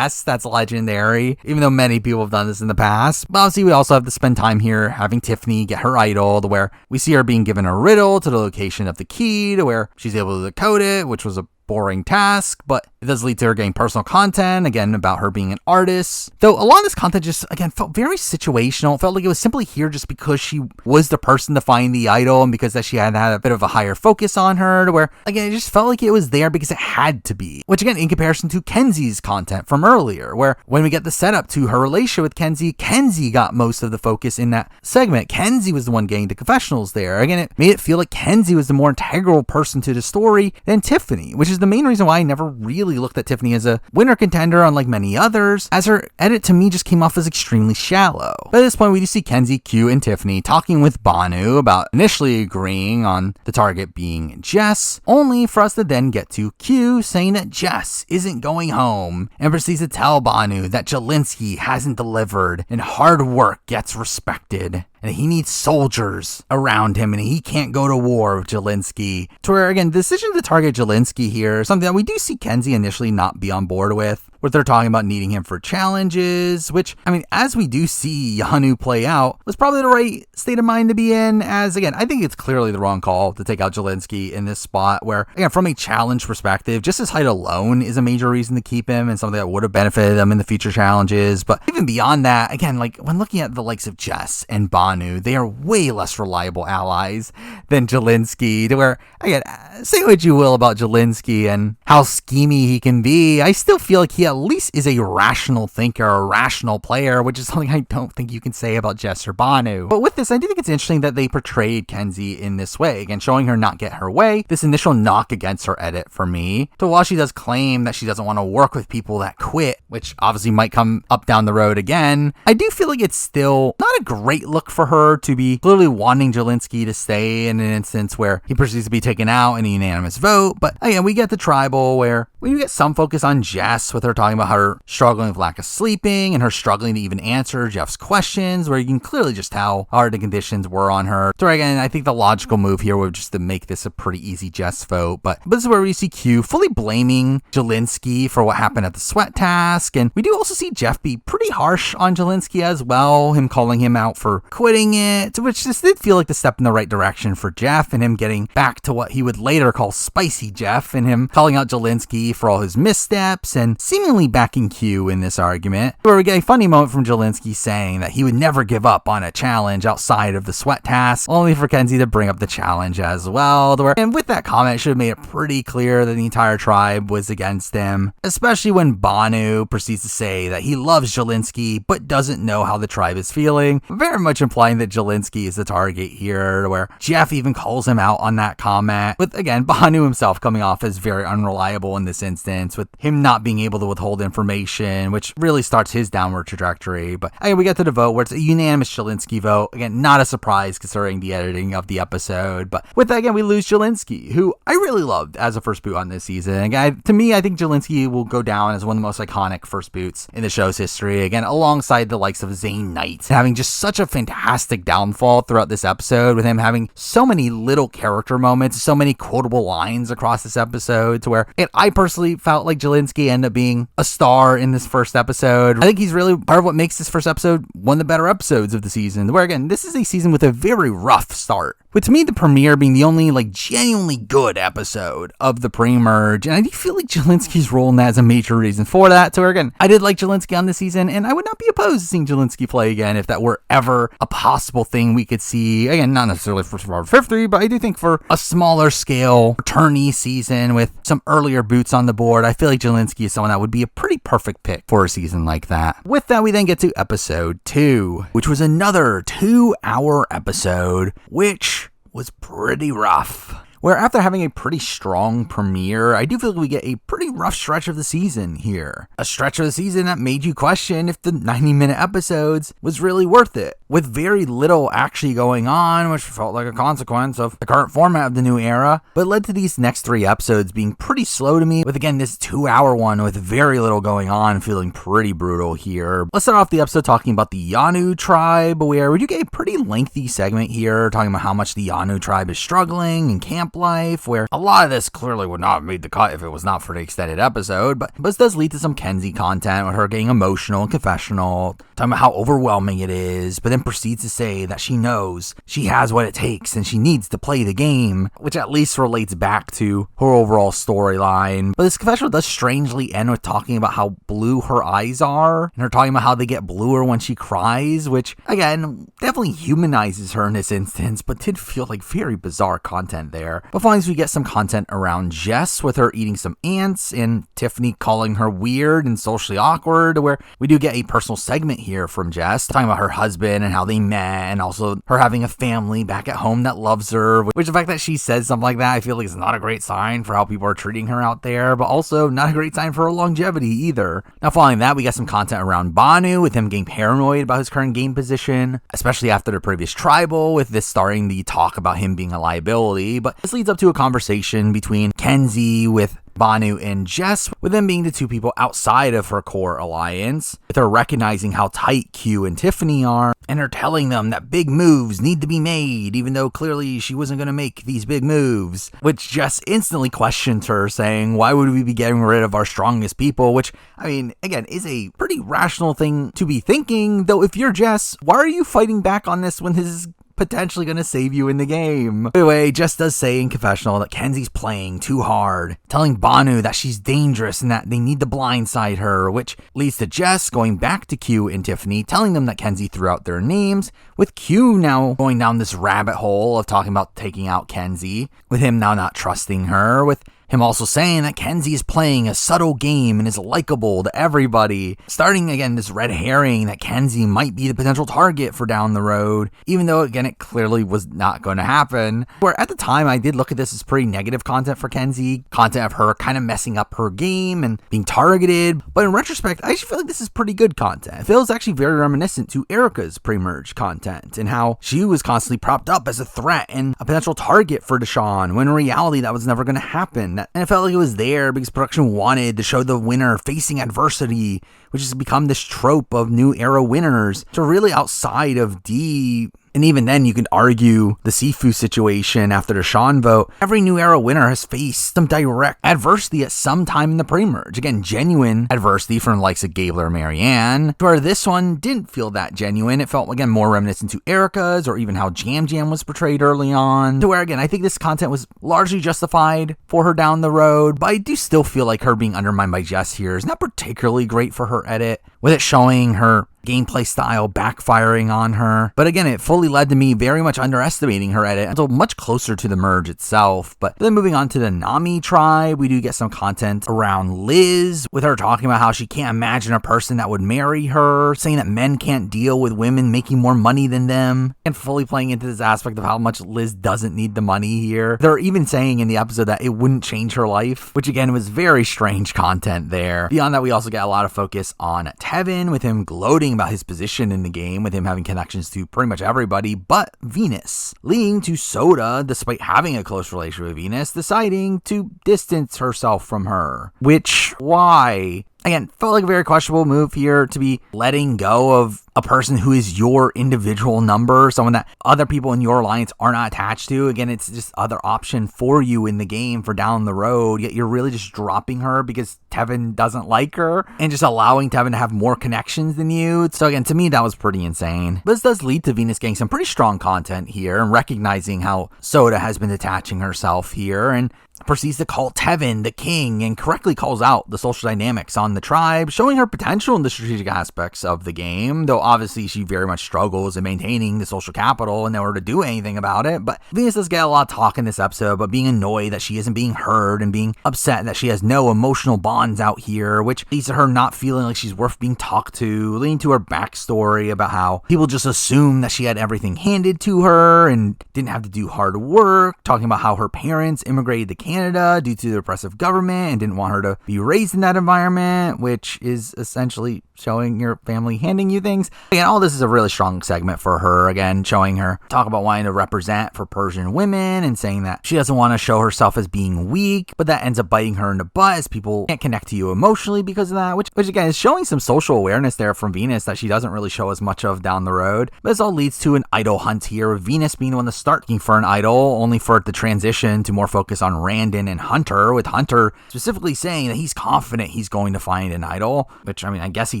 that's legendary, even though many people have done this in the past. But obviously we also have to spend time here having Tiffany get her idol, to where we see her being given a riddle to the location of the key, to where she's able to decode it, which was a boring task, but it does lead to her getting personal content, again, about her being an artist. Though a lot of this content just, again, felt very situational. It felt like it was simply here just because she was the person to find the idol, and because that she had a bit of a higher focus on her, to where, again, it just felt like it was there because it had to be. Which, again, in comparison to Kenzie's content from earlier, where when we get the setup to her relationship with Kenzie, Kenzie got most of the focus in that segment. Kenzie was the one getting the confessionals there. Again, it made it feel like Kenzie was the more integral person to the story than Tiffany, which is the main reason why I never really looked at Tiffany as a winner contender, unlike many others, as her edit to me just came off as extremely shallow. But at this point, we do see Kenzie, Q, and Tiffany talking with Banu about initially agreeing on the target being Jess, only for us to then get to Q saying that Jess isn't going home, and proceeds to tell Banu that Jelinsky hasn't delivered and hard work gets respected, and he needs soldiers around him, and he can't go to war with Jelinsky. To where, again, the decision to target Jelinsky here is something that we do see Kenzie initially not be on board with. where they're talking about needing him for challenges, which, I mean, as we do see Yanu play out, was probably the right state of mind to be in, as, again, I think it's clearly the wrong call to take out Jelinsky in this spot, where, again, from a challenge perspective, just his height alone is a major reason to keep him and something that would have benefited them in the future challenges. But even beyond that, again, like, when looking at the likes of Jess and Banu, they are way less reliable allies than Jelinsky, to where, again, say what you will about Jelinsky and how schemy he can be, I still feel like he at least is a rational thinker, a rational player, which is something I don't think you can say about Jess or Banu. But with this, I do think it's interesting that they portrayed Kenzie in this way, again, showing her not get her way, this initial knock against her edit for me. So while she does claim that she doesn't want to work with people that quit, which obviously might come up down the road again, I do feel like it's still not a great look for her to be clearly wanting Jelinsky to stay in an instance where he proceeds to be taken out in a unanimous vote. But again, we get the tribal where we get some focus on Jess with her talking about her struggling with lack of sleeping and her struggling to even answer Jeff's questions, where you can clearly just tell how hard the conditions were on her. So again, I think the logical move here would just to make this a pretty easy Jess vote. But this is where we see Q fully blaming Jelinsky for what happened at the sweat task. And we do also see Jeff be pretty harsh on Jelinsky as well, him calling him out for quitting it, which just did feel like the step in the right direction for Jeff, and him getting back to what he would later call spicy Jeff, and him calling out Jelinsky for all his missteps and seemingly backing Q in this argument, where we get a funny moment from Jelinsky saying that he would never give up on a challenge outside of the sweat task, only for Kenzie to bring up the challenge as well. And with that comment, it should have made it pretty clear that the entire tribe was against him, especially when Banu proceeds to say that he loves Jelinsky but doesn't know how the tribe is feeling, very much implying that Jelinsky is the target here, where Jeff even calls him out on that comment, with, again, Banu himself coming off as very unreliable in this instance, with him not being able to withhold information, which really starts his downward trajectory. But again, we get to the vote where it's a unanimous Jelinsky vote. Again, not a surprise considering the editing of the episode. But with that, again, we lose Jelinsky, who I really loved as a first boot on this season. Again, to me, I think Jelinsky will go down as one of the most iconic first boots in the show's history. Again, alongside the likes of Zane Knight, having just such a fantastic downfall throughout this episode, with him having so many little character moments, so many quotable lines across this episode, to where I personally felt like Jelinsky ended up being a star in this first episode. I think he's really part of what makes this first episode one of the better episodes of the season, where, again, this is a season with a very rough start, with, to me, the premiere being the only, like, genuinely good episode of the pre-merge, and I do feel like Jelinsky's role in that is a major reason for that. So, again, I did like Jelinsky on this season, and I would not be opposed to seeing Jelinsky play again if that were ever a possible thing we could see. Again, not necessarily for Survivor 50, but I do think for a smaller scale returnee season with some earlier boots on the board, I feel like Jelinsky is someone that would be a pretty perfect pick for a season like that. With that, we then get to episode 2, which was another 2-hour episode, which was pretty rough. Where after having a pretty strong premiere, I do feel like we get a pretty rough stretch of the season here. A stretch of the season that made you question if the 90-minute episodes was really worth it, with very little actually going on, which felt like a consequence of the current format of the new era, but led to these next 3 episodes being pretty slow to me, with, again, this 2-hour one with very little going on feeling pretty brutal here. Let's start off the episode talking about the Yanu tribe, where we do get a pretty lengthy segment here talking about how much the Yanu tribe is struggling and camp life, where a lot of this clearly would not have made the cut if it was not for the extended episode, but this does lead to some Kenzie content with her getting emotional and confessional, talking about how overwhelming it is, but then proceeds to say that she knows she has what it takes and she needs to play the game, which at least relates back to her overall storyline. But this confessional does strangely end with talking about how blue her eyes are, and her talking about how they get bluer when she cries, which, again, definitely humanizes her in this instance, but did feel like very bizarre content there. But finally, we get some content around Jess, with her eating some ants, and Tiffany calling her weird and socially awkward, where we do get a personal segment here from Jess, talking about her husband and how they met, and also her having a family back at home that loves her, which the fact that she says something like that, I feel like is not a great sign for how people are treating her out there, but also not a great sign for her longevity either. Now, following that, we got some content around Banu, with him getting paranoid about his current game position, especially after the previous tribal, with this starting the talk about him being a liability. But This leads up to a conversation between Kenzie with Banu and Jess, with them being the two people outside of her core alliance, with her recognizing how tight Q and Tiffany are, and her telling them that big moves need to be made, even though clearly she wasn't going to make these big moves, which Jess instantly questions her, saying, why would we be getting rid of our strongest people? Which, I mean, again, is a pretty rational thing to be thinking, though if you're Jess, why are you fighting back on this when this is potentially going to save you in the game? Anyway, Jess does say in confessional that Kenzie's playing too hard, telling Banu that she's dangerous and that they need to blindside her, which leads to Jess going back to Q and Tiffany, telling them that Kenzie threw out their names, with Q now going down this rabbit hole of talking about taking out Kenzie, with him now not trusting her, with him also saying that Kenzie is playing a subtle game and is likable to everybody, starting again this red herring that Kenzie might be the potential target for down the road, even though again it clearly was not going to happen. Where at the time I did look at this as pretty negative content for Kenzie, content of her kind of messing up her game and being targeted, but in retrospect I actually feel like this is pretty good content. It feels actually very reminiscent to Erica's pre-merge content and how she was constantly propped up as a threat and a potential target for Deshawn, when in reality that was never going to happen. And it felt like it was there because production wanted to show the winner facing adversity, which has become this trope of new era winners. So really outside of D, and even then you could argue the Sifu situation after the Deshawn vote, every new era winner has faced some direct adversity at some time in the pre-merge. Again, genuine adversity from the likes of Gabler or Marianne, where this one didn't feel that genuine. It felt, again, more reminiscent to Erica's or even how Jam Jam was portrayed early on, to where, again, I think this content was largely justified for her down the road, but I do still feel like her being undermined by Jess here is not particularly great for her edit, with it showing her gameplay style backfiring on her. But again, it fully led to me very much underestimating her edit until much closer to the merge itself. But then moving on to the Nami tribe, we do get some content around Liz, with her talking about how she can't imagine a person that would marry her, saying that men can't deal with women making more money than them, and fully playing into this aspect of how much Liz doesn't need the money here. They're even saying in the episode that it wouldn't change her life, which again was very strange content there. Beyond that, we also get a lot of focus on Tevin, with him gloating about his position in the game, with him having connections to pretty much everybody but Venus, leading to Soda, despite having a close relationship with Venus, deciding to distance herself from her. Which, why? Again, felt like a very questionable move here to be letting go of a person who is your individual number, someone that other people in your alliance are not attached to. Again, it's just other option for you in the game for down the road, yet you're really just dropping her because Tevin doesn't like her and just allowing Tevin to have more connections than you. So again, to me, that was pretty insane. But this does lead to Venus getting some pretty strong content here and recognizing how Soda has been detaching herself here and proceeds to call Tevin the king and correctly calls out the social dynamics on the tribe, showing her potential in the strategic aspects of the game, though obviously she very much struggles in maintaining the social capital in order to do anything about it. But Venus does get a lot of talk in this episode about being annoyed that she isn't being heard and being upset that she has no emotional bonds out here, which leads to her not feeling like she's worth being talked to, leading to her backstory about how people just assumed that she had everything handed to her and didn't have to do hard work, talking about how her parents immigrated to Canada due to the oppressive government and didn't want her to be raised in that environment, which is essentially showing your family handing you things. Again, all this is a really strong segment for her, again, showing her talk about wanting to represent for Persian women and saying that she doesn't want to show herself as being weak, but that ends up biting her in the butt as people can't connect to you emotionally because of that, which again is showing some social awareness there from Venus that she doesn't really show as much of down the road. But this all leads to an idol hunt here, with Venus being the one to start looking for an idol, only for it to transition to more focus on Randon and Hunter, with Hunter specifically saying that he's confident he's going to find an idol, which I mean I guess he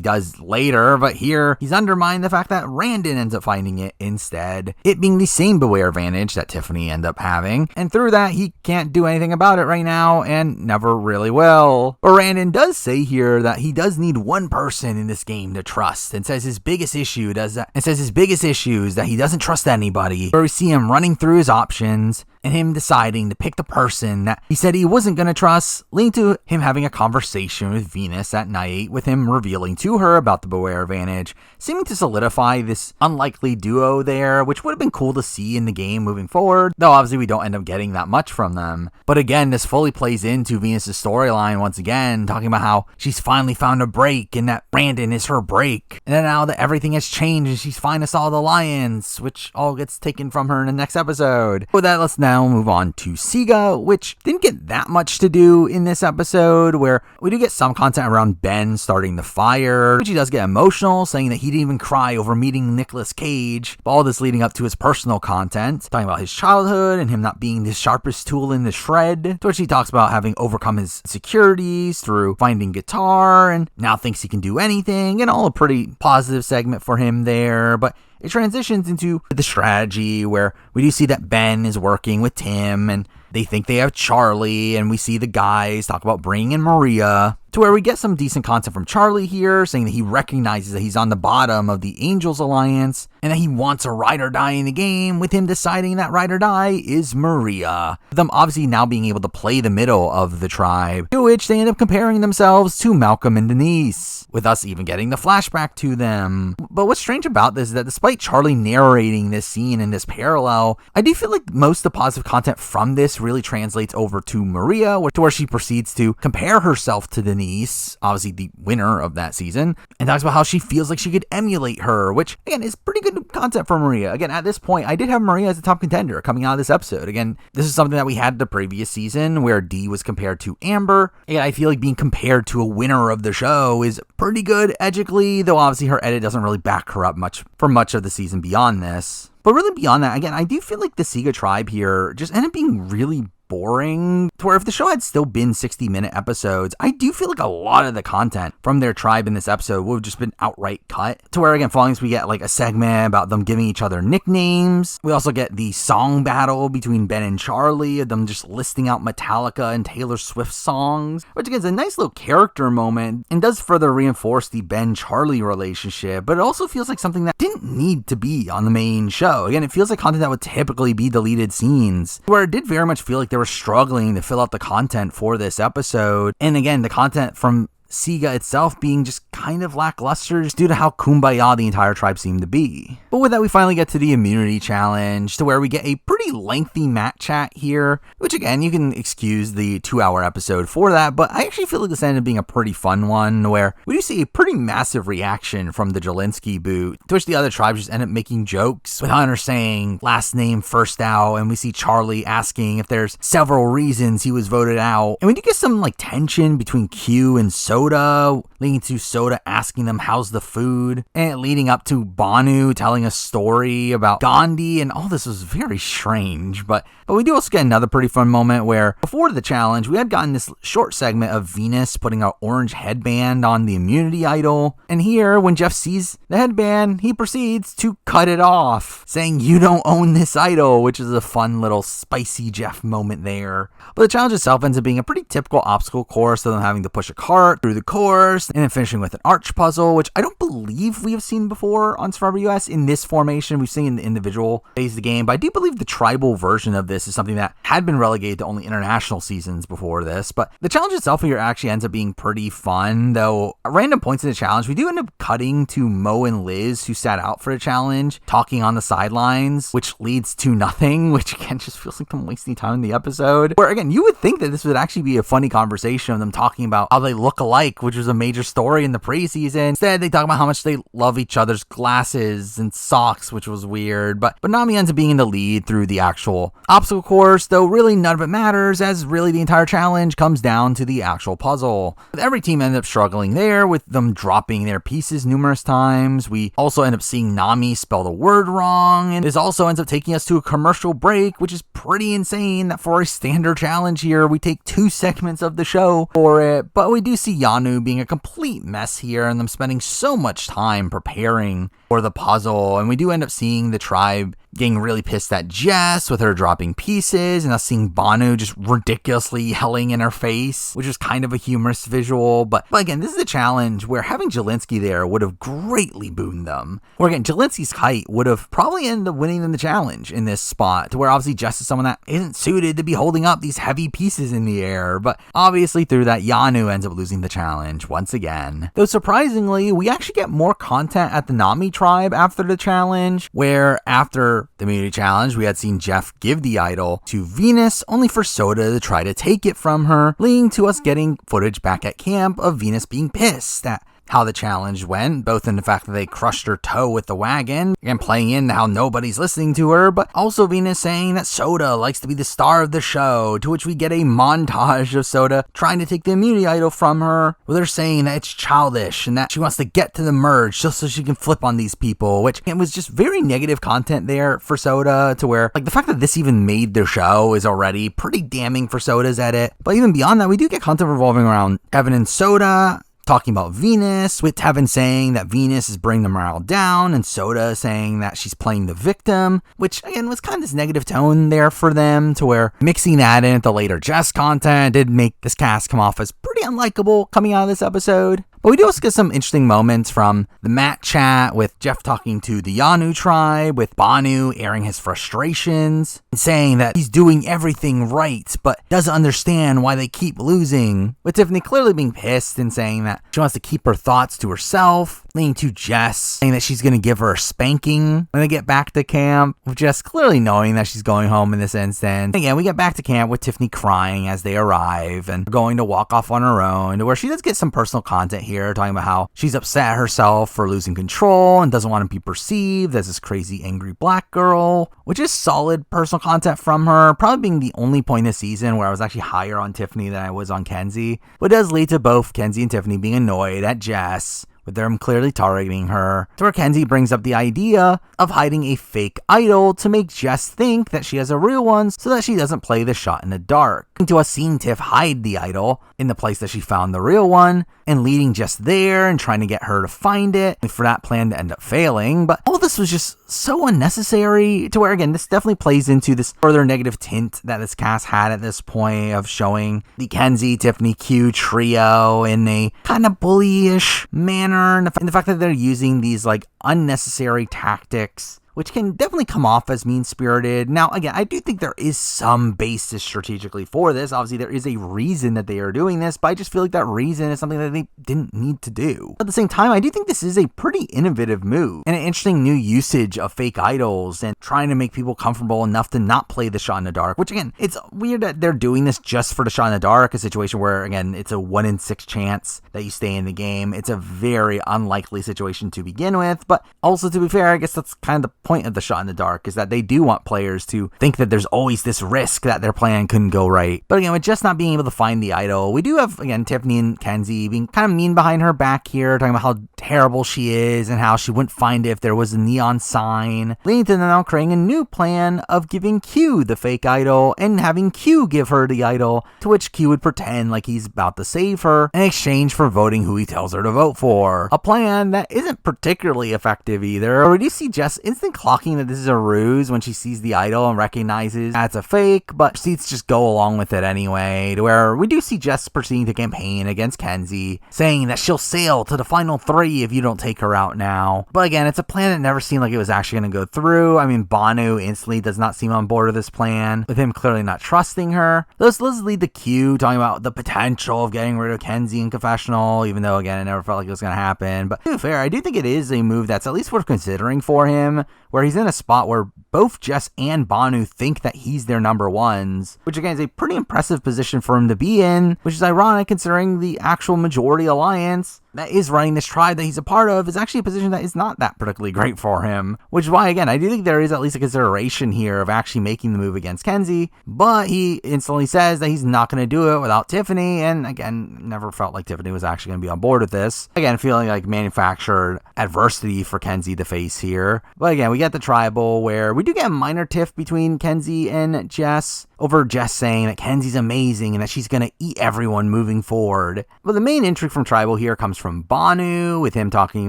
does later, but here he's undermined the fact that Randon ends up finding it instead, it being the same Beware Vantage that Tiffany ended up having, and through that he can't do anything about it right now and never really will. But Randon does say here that he does need one person in this game to trust, and says his biggest issue is that he doesn't trust anybody, where we see him running through his options and him deciding to pick the person that he said he wasn't going to trust, leading to him having a conversation with Venus at night, with him revealing to her about the Beware Vantage, seeming to solidify this unlikely duo there, which would have been cool to see in the game moving forward, though obviously we don't end up getting that much from them. But again, this fully plays into Venus' storyline once again, talking about how she's finally found a break and that Brandon is her break, and then now that everything has changed and she's finally saw the Lions, which all gets taken from her in the next episode. With that, let's now now we'll move on to Siga, which didn't get that much to do in this episode, where we do get some content around Ben starting the fire, which he does get emotional, saying that he didn't even cry over meeting Nicolas Cage, but all this leading up to his personal content, talking about his childhood and him not being the sharpest tool in the shred, to which he talks about having overcome his insecurities through finding guitar, and now thinks he can do anything, and all a pretty positive segment for him there, but it transitions into the strategy where we do see that Ben is working with Tim and they think they have Charlie, and we see the guys talk about bringing in Maria, to where we get some decent content from Charlie here, saying that he recognizes that he's on the bottom of the Angels Alliance and that he wants a ride or die in the game, with him deciding that ride or die is Maria. Them obviously now being able to play the middle of the tribe, to which they end up comparing themselves to Malcolm and Denise, with us even getting the flashback to them. But what's strange about this is that despite Charlie narrating this scene in this parallel, I do feel like most of the positive content from this really translates over to Maria, to where she proceeds to compare herself to Denise, obviously the winner of that season, and talks about how she feels like she could emulate her, which again is pretty good content for Maria. Again, at this point, I did have Maria as a top contender coming out of this episode. Again, this is something that we had the previous season where Dee was compared to Amber, and I feel like being compared to a winner of the show is pretty good edgically, though obviously her edit doesn't really back her up much for much of the season beyond this. But really beyond that, again, I do feel like the Siga tribe here just ended up being really boring, to where if the show had still been 60-minute episodes, I do feel like a lot of the content from their tribe in this episode would have just been outright cut, to where again, following this, we get like a segment about them giving each other nicknames. We also get the song battle between Ben and Charlie, of them just listing out Metallica and Taylor Swift songs, which again is a nice little character moment and does further reinforce the Ben-Charlie relationship, but it also feels like something that didn't need to be on the main show. Again, it feels like content that would typically be deleted scenes, where it did very much feel like they were struggling to fill out the content for this episode. And again, the content from Siga itself being just kind of lackluster just due to how kumbaya the entire tribe seemed to be. But with that, we finally get to the immunity challenge, to where we get a pretty lengthy mat chat here, which again, you can excuse the 2-hour episode for that, but I actually feel like this ended up being a pretty fun one, where we do see a pretty massive reaction from the Jelinsky boot, to which the other tribes just end up making jokes, with Hunter saying last name first out, and we see Charlie asking if there's several reasons he was voted out, and we do get some like tension between Q and Soda, leading to Soda asking them how's the food, and leading up to Banu telling a story about Gandhi, and all this was very strange, but we do also get another pretty fun moment where before the challenge we had gotten this short segment of Venus putting an orange headband on the immunity idol, and here when Jeff sees the headband, he proceeds to cut it off, saying you don't own this idol, which is a fun little spicy Jeff moment there. But the challenge itself ends up being a pretty typical obstacle course, of them having to push a cart through the course and then finishing with an arch puzzle, which I don't believe we have seen before on Survivor US in this formation. We've seen in the individual phase of the game, but I do believe the tribal version of this is something that had been relegated to only international seasons before this. But the challenge itself here actually ends up being pretty fun, though at random points in the challenge we do end up cutting to Mo and Liz, who sat out for the challenge, talking on the sidelines, which leads to nothing, which again just feels like I'm wasting time in the episode, where again you would think that this would actually be a funny conversation of them talking about how they look alike, which was a major story in the preseason. Instead, they talk about how much they love each other's glasses and socks, which was weird. But Nami ends up being in the lead through the actual obstacle course, though really none of it matters, as really the entire challenge comes down to the actual puzzle. With every team ended up struggling there, with them dropping their pieces numerous times. We also end up seeing Nami spell the word wrong, and this also ends up taking us to a commercial break, which is pretty insane that for a standard challenge here, we take 2 segments of the show for it. But we do see Yanu being a complete mess here, and them spending so much time preparing for the puzzle, and we do end up seeing the tribe getting really pissed at Jess with her dropping pieces, and us seeing Banu just ridiculously yelling in her face, which was kind of a humorous visual. But again, this is a challenge where having Jelinsky there would have greatly booned them. Where again, Jelinsky's height would have probably ended up winning them the challenge in this spot, to where obviously Jess is someone that isn't suited to be holding up these heavy pieces in the air. But obviously through that, Yanu ends up losing the challenge once again. Though surprisingly, we actually get more content at the Nami tribe after the challenge, where after the immunity challenge, we had seen Jeff give the idol to Venus, only for Soda to try to take it from her, leading to us getting footage back at camp of Venus being pissed that how the challenge went, both in the fact that they crushed her toe with the wagon, and playing in how nobody's listening to her, but also Venus saying that Soda likes to be the star of the show, to which we get a montage of Soda trying to take the immunity idol from her, where they're saying that it's childish and that she wants to get to the merge just so she can flip on these people, which it was just very negative content there for Soda, to where like the fact that this even made their show is already pretty damning for Soda's edit. But even beyond that, we do get content revolving around Kevin and Soda talking about Venus, with Kevin saying that Venus is bringing the morale down, and Soda saying that she's playing the victim, which again was kind of this negative tone there for them, to where mixing that in with the later Jess content did make this cast come off as pretty unlikable coming out of this episode. But we do also get some interesting moments from the Matt chat, with Jeff talking to the Yanu tribe, with Banu airing his frustrations and saying that he's doing everything right but doesn't understand why they keep losing, with Tiffany clearly being pissed and saying that she wants to keep her thoughts to herself, leaning to Jess, saying that she's going to give her a spanking when they get back to camp, with Jess clearly knowing that she's going home in this instance. Again, we get back to camp with Tiffany crying as they arrive and going to walk off on her own, to where she does get some personal content here, talking about how she's upset herself for losing control and doesn't want to be perceived as this crazy angry black girl, which is solid personal content from her, probably being the only point this season where I was actually higher on Tiffany than I was on Kenzie. But it does lead to both Kenzie and Tiffany being annoyed at Jess, with them clearly targeting her, to where Kenzie brings up the idea of hiding a fake idol to make Jess think that she has a real one so that she doesn't play the shot in the dark. To us seeing Tiff hide the idol in the place that she found the real one, and leading Jess there and trying to get her to find it, and for that plan to end up failing. But all this was just so unnecessary, to where again, this definitely plays into this further negative tint that this cast had at this point of showing the Kenzie, Tiffany, Q trio in a kind of bullyish manner, and the fact that they're using these like unnecessary tactics, which can definitely come off as mean-spirited. Now, again, I do think there is some basis strategically for this. Obviously, there is a reason that they are doing this, but I just feel like that reason is something that they didn't need to do. At the same time, I do think this is a pretty innovative move and an interesting new usage of fake idols and trying to make people comfortable enough to not play the shot in the dark, which, again, it's weird that they're doing this just for the shot in the dark, a situation where, again, it's a 1 in 6 chance that you stay in the game. It's a very unlikely situation to begin with, but also, to be fair, I guess that's kind of the point of the shot in the dark, is that they do want players to think that there's always this risk that their plan couldn't go right. But again, with just not being able to find the idol, we do have, again, Tiffany and Kenzie being kind of mean behind her back here, talking about how terrible she is and how she wouldn't find it if there was a neon sign, leading to them now creating a new plan of giving Q the fake idol and having Q give her the idol, to which Q would pretend like he's about to save her in exchange for voting who he tells her to vote for. A plan that isn't particularly effective either. We do see Jess instant clocking that this is a ruse when she sees the idol and recognizes that's a fake, but proceeds to just go along with it anyway, to where we do see Jess proceeding to campaign against Kenzie, saying that she'll sail to the final 3 if you don't take her out now. But again, it's a plan that never seemed like it was actually going to go through. I mean, Banu instantly does not seem on board with this plan, with him clearly not trusting her. Let's lead to Q talking about the potential of getting rid of Kenzie in confessional, even though, again, it never felt like it was going to happen. But to be fair, I do think it is a move that's at least worth considering for him, where he's in a spot where both Jess and Banu think that he's their number ones, which again is a pretty impressive position for him to be in, which is ironic considering the actual majority alliance that is running this tribe that he's a part of is actually a position that is not that particularly great for him, which is why, again, I do think there is at least a consideration here of actually making the move against Kenzie, but he instantly says that he's not going to do it without Tiffany, and again, never felt like Tiffany was actually going to be on board with this. Again, feeling like manufactured adversity for Kenzie to face here. But again, we get the tribal where we do get a minor tiff between Kenzie and Jess, over Jess saying that Kenzie's amazing and that she's going to eat everyone moving forward. But the main intrigue from tribal here comes from Banu, with him talking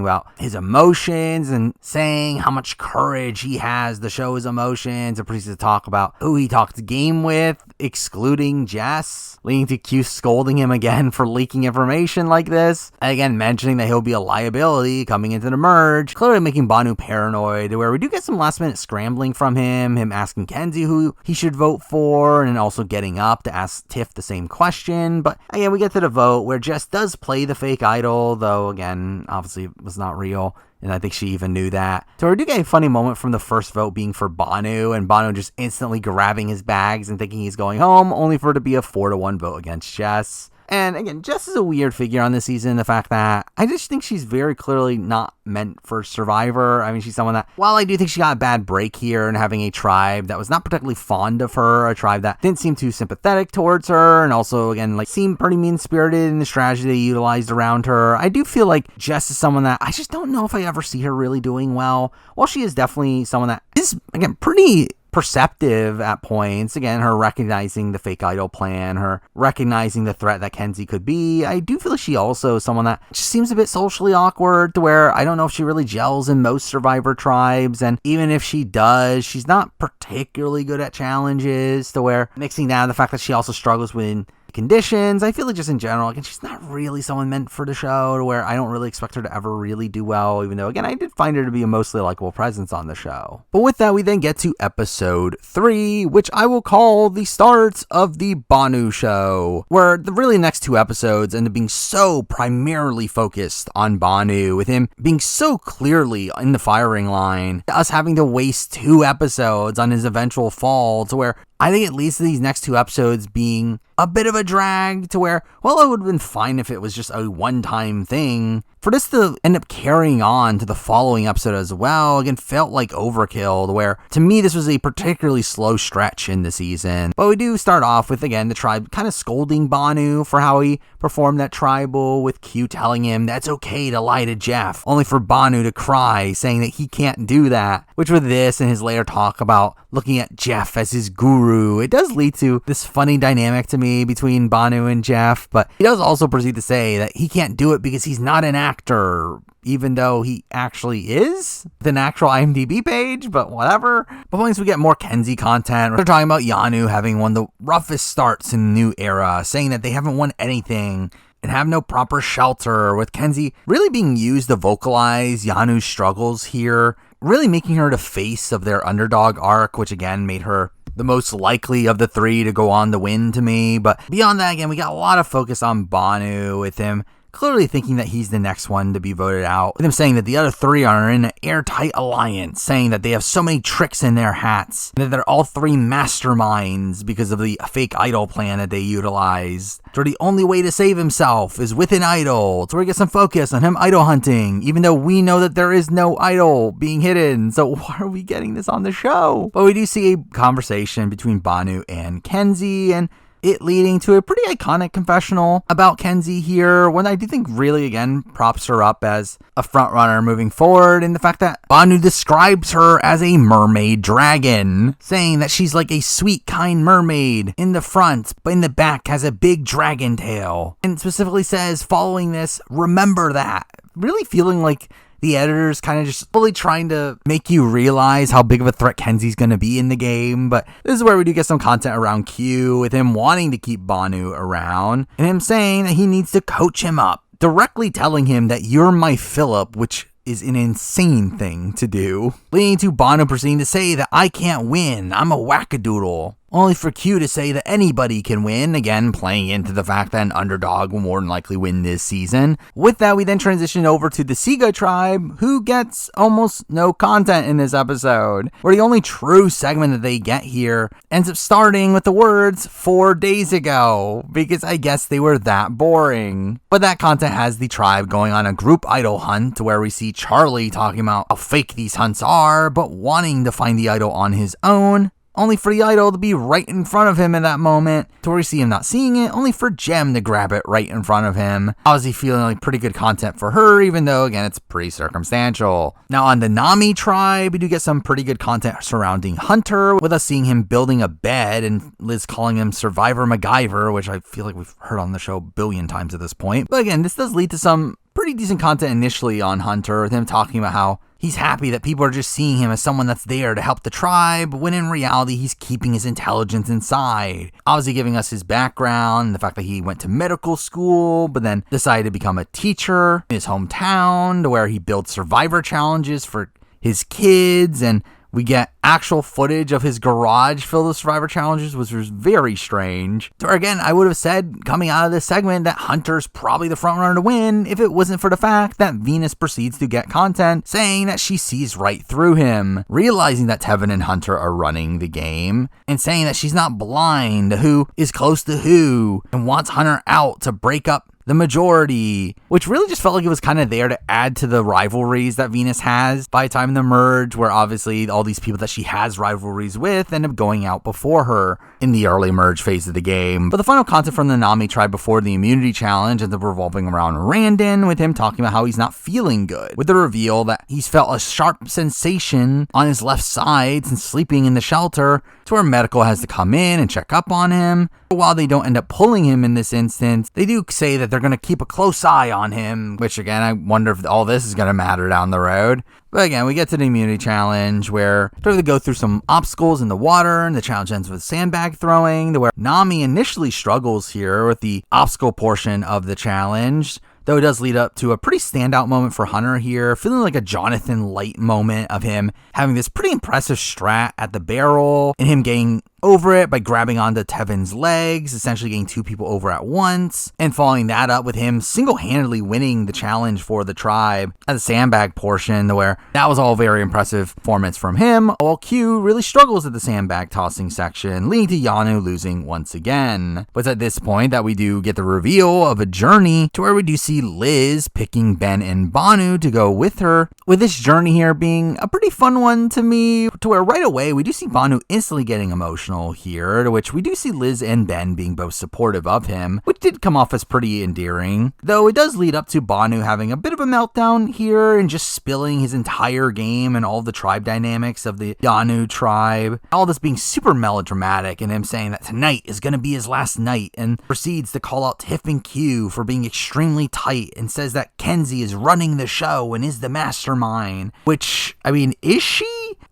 about his emotions and saying how much courage he has to show his emotions, and proceeds to talk about who he talked game with, excluding Jess, leading to Q scolding him again for leaking information like this, again mentioning that he'll be a liability coming into the merge, clearly making Banu paranoid, where we do get some last minute scrambling from him asking Kenzie who he should vote for, and also getting up to ask Tiff the same question. But again, we get to the vote where Jess does play the fake idol, though again, obviously it was not real, and I think she even knew that. So we do get a funny moment from the first vote being for Banu, and Banu just instantly grabbing his bags and thinking he's going home, only for it to be a 4-1 vote against Jess. And again, Jess is a weird figure on this season. The fact that I just think she's very clearly not meant for Survivor. I mean, she's someone that, while I do think she got a bad break here and having a tribe that was not particularly fond of her, a tribe that didn't seem too sympathetic towards her, and also, again, like seemed pretty mean-spirited in the strategy they utilized around her, I do feel like Jess is someone that I just don't know if I ever see her really doing well. While she is definitely someone that is, again, pretty perceptive at points, again, her recognizing the fake idol plan, her recognizing the threat that Kenzie could be, I do feel like she also is someone that just seems a bit socially awkward, to where I don't know if she really gels in most Survivor tribes, and even if she does, she's not particularly good at challenges, to where mixing down the fact that she also struggles with conditions, I feel like just in general, again, she's not really someone meant for the show, to where I don't really expect her to ever really do well, even though, again, I did find her to be a mostly likable presence on the show. But with that, we then get to episode 3, which I will call the start of the Bhanu show, where the really next 2 episodes end up being so primarily focused on Bhanu, with him being so clearly in the firing line, us having to waste 2 episodes on his eventual fall, to where I think it leads to these next 2 episodes being a bit of a drag, to where, well, it would have been fine if it was just a one-time thing. For this to end up carrying on to the following episode as well, again, felt like overkill, to where, to me, this was a particularly slow stretch in the season. But we do start off with, again, the tribe kind of scolding Bhanu for how he performed that tribal, with Q telling him that's okay to lie to Jeff, only for Bhanu to cry, saying that he can't do that. Which, with this and his later talk about looking at Jeff as his guru, it does lead to this funny dynamic to me between Bhanu and Jeff. But he does also proceed to say that he can't do it because he's not an actor, even though he actually is, with an actual IMDb page, but whatever. But once we get more Kenzie content, they're talking about Yanu having one of the roughest starts in the new era, saying that they haven't won anything and have no proper shelter, with Kenzie really being used to vocalize Yanu's struggles here, really making her the face of their underdog arc, which again made her the most likely of the 3 to go on to win to me. But beyond that, again, we got a lot of focus on Bhanu, with him clearly thinking that he's the next one to be voted out, with him saying that the other 3 are in an airtight alliance, saying that they have so many tricks in their hats, that they're all 3 masterminds because of the fake idol plan that they utilized. So the only way to save himself is with an idol, so we get some focus on him idol hunting, even though we know that there is no idol being hidden, so why are we getting this on the show? But we do see a conversation between Bhanu and Kenzie, and it leading to a pretty iconic confessional about Kenzie here, one I do think really, again, props her up as a frontrunner moving forward, and the fact that Bhanu describes her as a mermaid dragon, saying that she's like a sweet, kind mermaid in the front, but in the back has a big dragon tail, and specifically says, following this, remember that. Really feeling like the editor's kind of just fully trying to make you realize how big of a threat Kenzie's going to be in the game. But this is where we do get some content around Q, with him wanting to keep Bhanu around, and him saying that he needs to coach him up, directly telling him that you're my Philip, which is an insane thing to do, leading to Bhanu proceeding to say that I can't win, I'm a wackadoodle, only for Q to say that anybody can win, again playing into the fact that an underdog will more than likely win this season. With that, we then transition over to the Siga tribe, who gets almost no content in this episode, where the only true segment that they get here ends up starting with the words 4 days ago, because I guess they were that boring. But that content has the tribe going on a group idol hunt, where we see Charlie talking about how fake these hunts are, but wanting to find the idol on his own, only for the idol to be right in front of him in that moment, to where we see him not seeing it, only for Jem to grab it right in front of him. Obviously feeling like pretty good content for her, even though, again, it's pretty circumstantial. Now on the Nami tribe, we do get some pretty good content surrounding Hunter, with us seeing him building a bed, and Liz calling him Survivor MacGyver, which I feel like we've heard on the show a billion times at this point. But again, this does lead to some pretty decent content initially on Hunter, with him talking about how he's happy that people are just seeing him as someone that's there to help the tribe, when in reality he's keeping his intelligence inside. Obviously giving us his background, the fact that he went to medical school, but then decided to become a teacher in his hometown, to where he builds survivor challenges for his kids, and We get actual footage of his garage filled with survivor challenges, which was very strange. So again, I would have said coming out of this segment that Hunter's probably the front runner to win if it wasn't for the fact that Venus proceeds to get content saying that she sees right through him, realizing that Tevin and Hunter are running the game, and saying that she's not blind to who is close to who, and wants Hunter out to break up the majority, which really just felt like it was kind of there to add to the rivalries that Venus has by the time of the merge, where obviously all these people that she has rivalries with end up going out before her in the early merge phase of the game. But the final content from the Nami tribe before the immunity challenge ends up revolving around Randon, with him talking about how he's not feeling good, with the reveal that he's felt a sharp sensation on his left side since sleeping in the shelter, to where medical has to come in and check up on him. But while they don't end up pulling him in this instance, they do say that they're going to keep a close eye on him, which again, I wonder if all this is going to matter down the road. But again, we get to the immunity challenge where they go through some obstacles in the water, and the challenge ends with sandbag throwing, where Nami initially struggles here with the obstacle portion of the challenge, though it does lead up to a pretty standout moment for Hunter here, feeling like a Jonathan Light moment of him having this pretty impressive strat at the barrel, and him getting over it by grabbing onto Tevin's legs, essentially getting two people over at once, and following that up with him single-handedly winning the challenge for the tribe at the sandbag portion, where that was all very impressive performance from him, while Q really struggles at the sandbag tossing section, leading to Yanu losing once again. But it's at this point that we do get the reveal of a journey to where we do see Liz picking Ben and Banu to go with her, with this journey here being a pretty fun one to me, to where right away we do see Banu instantly getting emotional here, to which we do see Liz and Ben being both supportive of him, which did come off as pretty endearing, though it does lead up to Banu having a bit of a meltdown here and just spilling his entire game and all the tribe dynamics of the Yanu tribe, all this being super melodramatic, and him saying that tonight is going to be his last night, and proceeds to call out Tiff and Q for being extremely tight, and says that Kenzie is running the show and is the mastermind, which, I mean, is she?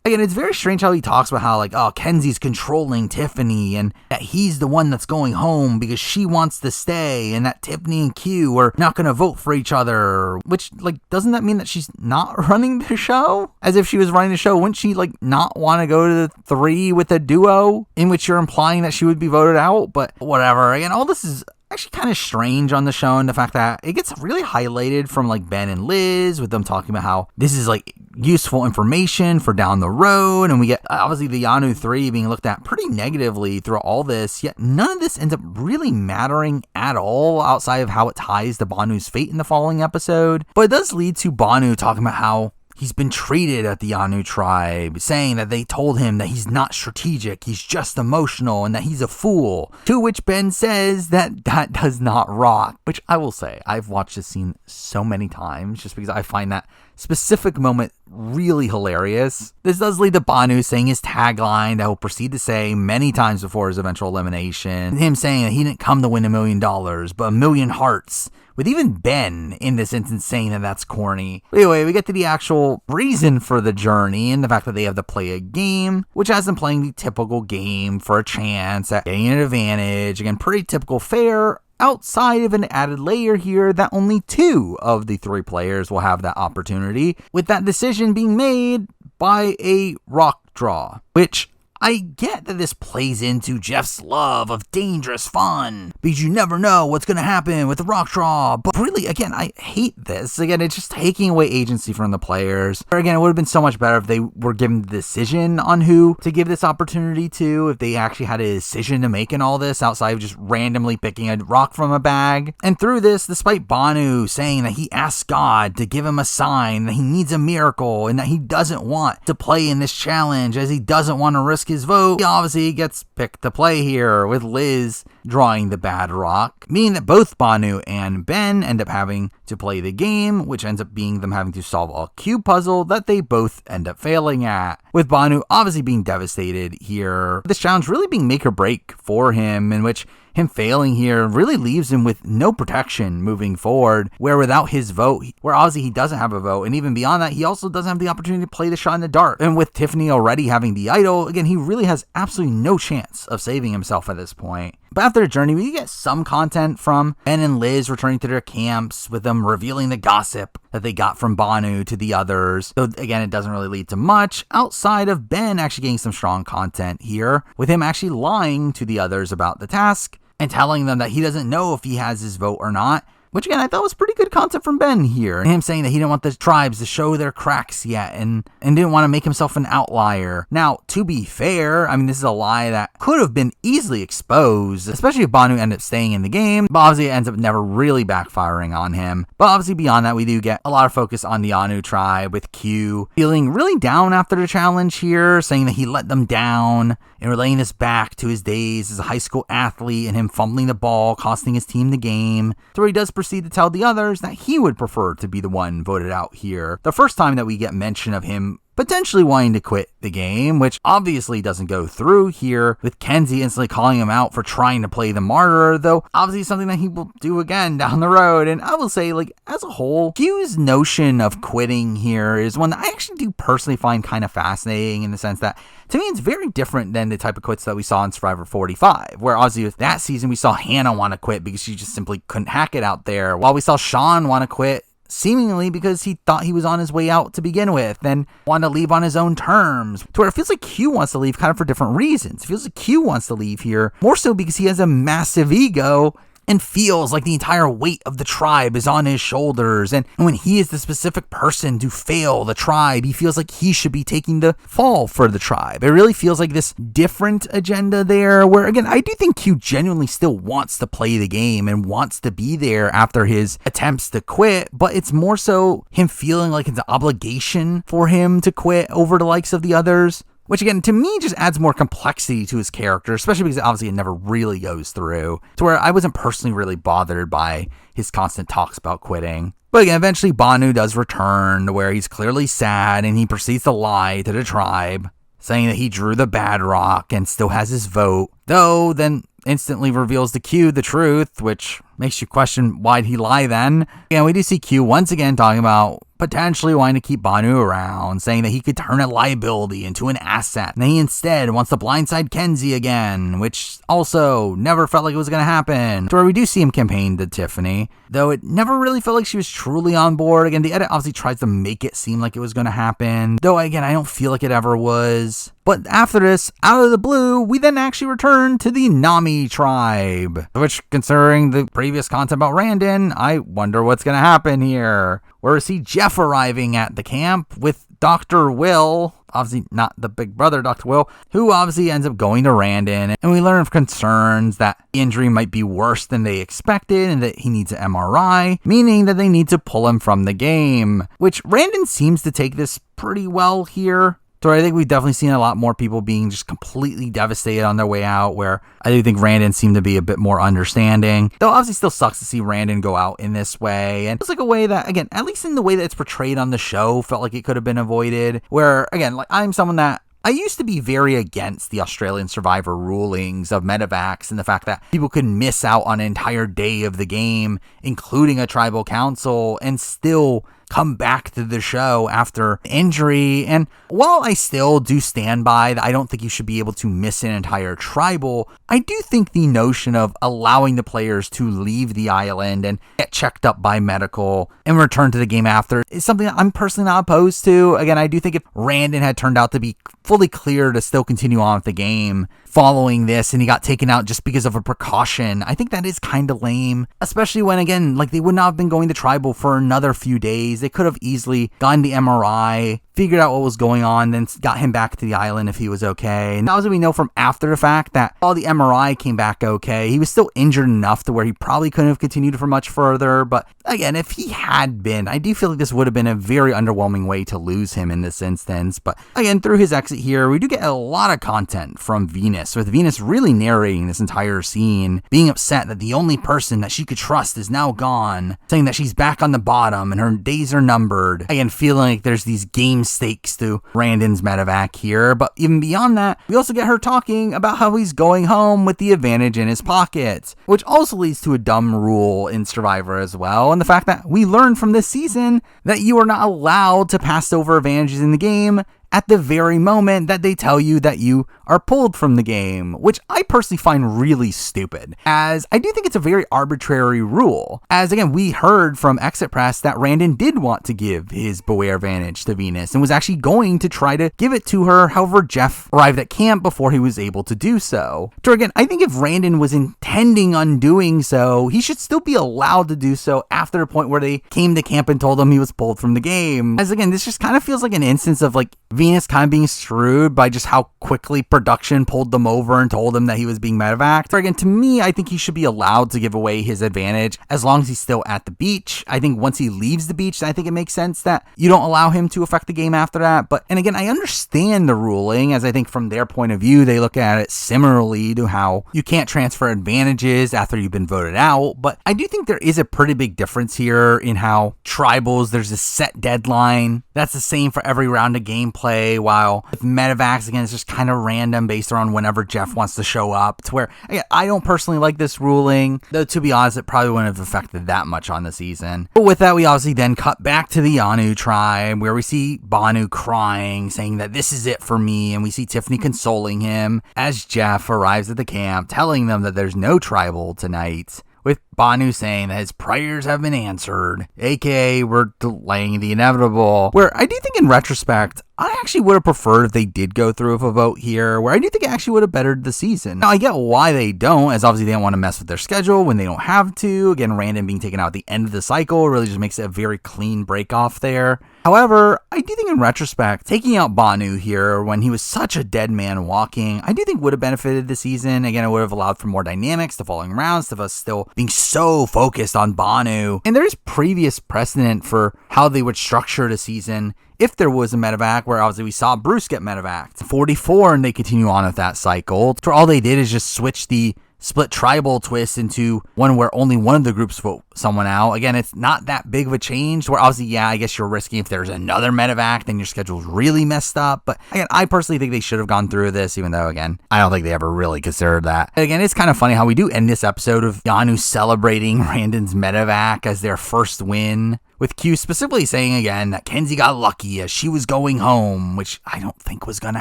Again, it's very strange how he talks about how, like, oh, Kenzie's controlling Tiffany, and that he's the one that's going home because she wants to stay, and that Tiffany and Q are not going to vote for each other, which, like, doesn't that mean that she's not running the show? As if she was running the show, wouldn't she, like, not want to go to the 3 with a duo, in which you're implying that she would be voted out? But whatever. Again, all this is actually kind of strange on the show, and the fact that it gets really highlighted from like Ben and Liz, with them talking about how this is like useful information for down the road, and we get obviously the Yanu 3 being looked at pretty negatively through all this, yet none of this ends up really mattering at all outside of how it ties to Banu's fate in the following episode. But it does lead to Banu talking about how he's been treated at the Yanu tribe, saying that they told him that he's not strategic, he's just emotional, and that he's a fool. To which Ben says that that does not rock. Which I will say, I've watched this scene so many times just because I find that specific moment really hilarious. This does lead to Banu saying his tagline that he'll proceed to say many times before his eventual elimination. Him saying that he didn't come to win $1 million, but 1,000,000 hearts. With even Ben in this instance saying that that's corny. But anyway, we get to the actual reason for the journey, and the fact that they have to play a game, which has them playing the typical game for a chance at getting an advantage. Again, pretty typical fare, outside of an added layer here that only 2 of the 3 players will have that opportunity, with that decision being made by a rock draw, which I get that this plays into Jeff's love of dangerous fun, because you never know what's going to happen with the rock draw, but really, again, I hate this. Again, it's just taking away agency from the players. Or again, it would have been so much better if they were given the decision on who to give this opportunity to, if they actually had a decision to make in all this, outside of just randomly picking a rock from a bag. And through this, despite Banu saying that he asked God to give him a sign, that he needs a miracle, and that he doesn't want to play in this challenge, as he doesn't want to risk his vote, he obviously gets picked to play here, with Liz drawing the bad rock, meaning that both Banu and Ben end up having to play the game, which ends up being them having to solve a cube puzzle that they both end up failing at, with Banu obviously being devastated here. This challenge really being make or break for him, in which him failing here really leaves him with no protection moving forward, where without his vote, where obviously he doesn't have a vote, and even beyond that, he also doesn't have the opportunity to play the shot in the dark. And with Tiffany already having the idol, again, he really has absolutely no chance of saving himself at this point. But after the journey, we get some content from Ben and Liz returning to their camps, with them revealing the gossip that they got from Banu to the others. So again, it doesn't really lead to much outside of Ben actually getting some strong content here, with him actually lying to the others about the task and telling them that he doesn't know if he has his vote or not. Which again, I thought was pretty good content from Ben here. And him saying that he didn't want the tribes to show their cracks yet and didn't want to make himself an outlier. Now, to be fair, I mean, this is a lie that could have been easily exposed, especially if Banu ended up staying in the game. But obviously, it ends up never really backfiring on him. But obviously, beyond that, we do get a lot of focus on the Anu tribe, with Q feeling really down after the challenge here, saying that he let them down and relaying this back to his days as a high school athlete and him fumbling the ball, costing his team the game. So he does proceed to tell the others that he would prefer to be the one voted out here. The first time that we get mention of him potentially wanting to quit the game, which obviously doesn't go through here, with Kenzie instantly calling him out for trying to play the martyr, though obviously something that he will do again down the road. And I will say, like, as a whole, Q's notion of quitting here is one that I actually do personally find kind of fascinating, in the sense that, to me, it's very different than the type of quits that we saw in Survivor 45, where obviously with that season we saw Hannah want to quit because she just simply couldn't hack it out there, while we saw Sean want to quit seemingly because he thought he was on his way out to begin with and wanted to leave on his own terms, to where it feels like Q wants to leave kind of for different reasons. It feels like Q wants to leave here more so because he has a massive ego and feels like the entire weight of the tribe is on his shoulders. And when he is the specific person to fail the tribe, he feels like he should be taking the fall for the tribe. It really feels like this different agenda there, where again, I do think Q genuinely still wants to play the game and wants to be there after his attempts to quit, but it's more so him feeling like it's an obligation for him to quit over the likes of the others. Which again, to me, just adds more complexity to his character, especially because obviously it never really goes through, to where I wasn't personally really bothered by his constant talks about quitting. But again, eventually Banu does return, to where he's clearly sad and he proceeds to lie to the tribe, saying that he drew the bad rock and still has his vote, though then instantly reveals to Q the truth, which makes you question why'd he lie then. And we do see Q once again talking about potentially wanting to keep Banu around, saying that he could turn a liability into an asset, and he instead wants to blindside Kenzie again, which also never felt like it was going to happen. To where we do see him campaign to Tiffany, though it never really felt like she was truly on board. Again, the edit obviously tries to make it seem like it was going to happen, though again, I don't feel like it ever was. But after this, out of the blue, we then actually return to the Nami tribe, which, considering the previous content about Randon, I wonder what's going to happen here. Where we see Jeff arriving at the camp with Dr. Will, obviously not the big brother Dr. Will, who obviously ends up going to Randon, and we learn of concerns that the injury might be worse than they expected and that he needs an MRI, meaning that they need to pull him from the game, which Randon seems to take this pretty well here. So I think we've definitely seen a lot more people being just completely devastated on their way out, where I do think Randon seemed to be a bit more understanding. Though obviously still sucks to see Randon go out in this way. And it's like a way that, again, at least in the way that it's portrayed on the show, felt like it could have been avoided. Where, again, like, I'm someone that I used to be very against the Australian Survivor rulings of medevacs and the fact that people could miss out on an entire day of the game, including a tribal council, and still come back to the show after injury. And while I still do stand by that I don't think you should be able to miss an entire tribal, I do think the notion of allowing the players to leave the island and get checked up by medical and return to the game after is something that I'm personally not opposed to. Again, I do think if Randon had turned out to be fully clear to still continue on with the game following this and he got taken out just because of a precaution, I think that is kind of lame, especially when, again, like, they would not have been going to tribal for another few days. They could have easily gotten the MRI, figured out what was going on, then got him back to the island if he was okay. And obviously we know from after the fact that while the MRI came back okay, he was still injured enough to where he probably couldn't have continued for much further. But again, if he had been, I do feel like this would have been a very underwhelming way to lose him in this instance. But again, through his exit here, we do get a lot of content from Venus, with Venus really narrating this entire scene, being upset that the only person that she could trust is now gone, saying that she's back on the bottom and her days are numbered. Again, feeling like there's these game stakes to Randon's medevac here. But even beyond that, we also get her talking about how he's going home with the advantage in his pocket, which also leads to a dumb rule in Survivor as well, and the fact that we learned from this season that you are not allowed to pass over advantages in the game at the very moment that they tell you that you are pulled from the game, which I personally find really stupid, as I do think it's a very arbitrary rule. As again, we heard from Exit Press that Randon did want to give his Beware Vantage to Venus and was actually going to try to give it to her. However, Jeff arrived at camp before he was able to do so. So again, I think if Randon was intending on doing so, he should still be allowed to do so after the point where they came to camp and told him he was pulled from the game. As again, this just kind of feels like an instance of like Venus kind of being screwed by just how quickly production pulled them over and told him that he was being medevaced. Or again, to me, I think he should be allowed to give away his advantage as long as he's still at the beach. I think once he leaves the beach, I think it makes sense that you don't allow him to affect the game after that. But, and again, I understand the ruling, as I think from their point of view, they look at it similarly to how you can't transfer advantages after you've been voted out. But I do think there is a pretty big difference here in how tribals, there's a set deadline. That's the same for every round of gameplay, while with medevacs, again, it's just kind of random based on whenever Jeff wants to show up, to where, again, I don't personally like this ruling, though to be honest, it probably wouldn't have affected that much on the season. But with that, we obviously then cut back to the Yanu tribe, where we see Banu crying, saying that this is it for me, and we see Tiffany consoling him as Jeff arrives at the camp, telling them that there's no tribal tonight, with Banu saying that his prayers have been answered, aka we're delaying the inevitable, where I do think in retrospect, I actually would have preferred if they did go through with a vote here, where I do think it actually would have bettered the season. Now, I get why they don't, as obviously they don't want to mess with their schedule when they don't have to. Again, Randon being taken out at the end of the cycle really just makes it a very clean break off there. However, I do think in retrospect, taking out Banu here when he was such a dead man walking, I do think would have benefited the season. Again, it would have allowed for more dynamics the following rounds, of us still being so focused on Banu. And there is previous precedent for how they would structure the season if there was a medevac, where obviously we saw Bruce get medevaced 44, and they continue on with that cycle. So all they did is just switch the split tribal twist into one where only one of the groups vote someone out. Again, it's not that big of a change, where obviously, yeah, I guess you're risking if there's another medevac, then your schedule's really messed up. But again, I personally think they should have gone through this, even though, again, I don't think they ever really considered that. And again, it's kind of funny how we do end this episode of Yanu celebrating Randon's medevac as their first win, with Q specifically saying again that Kenzie got lucky as she was going home, which I don't think was going to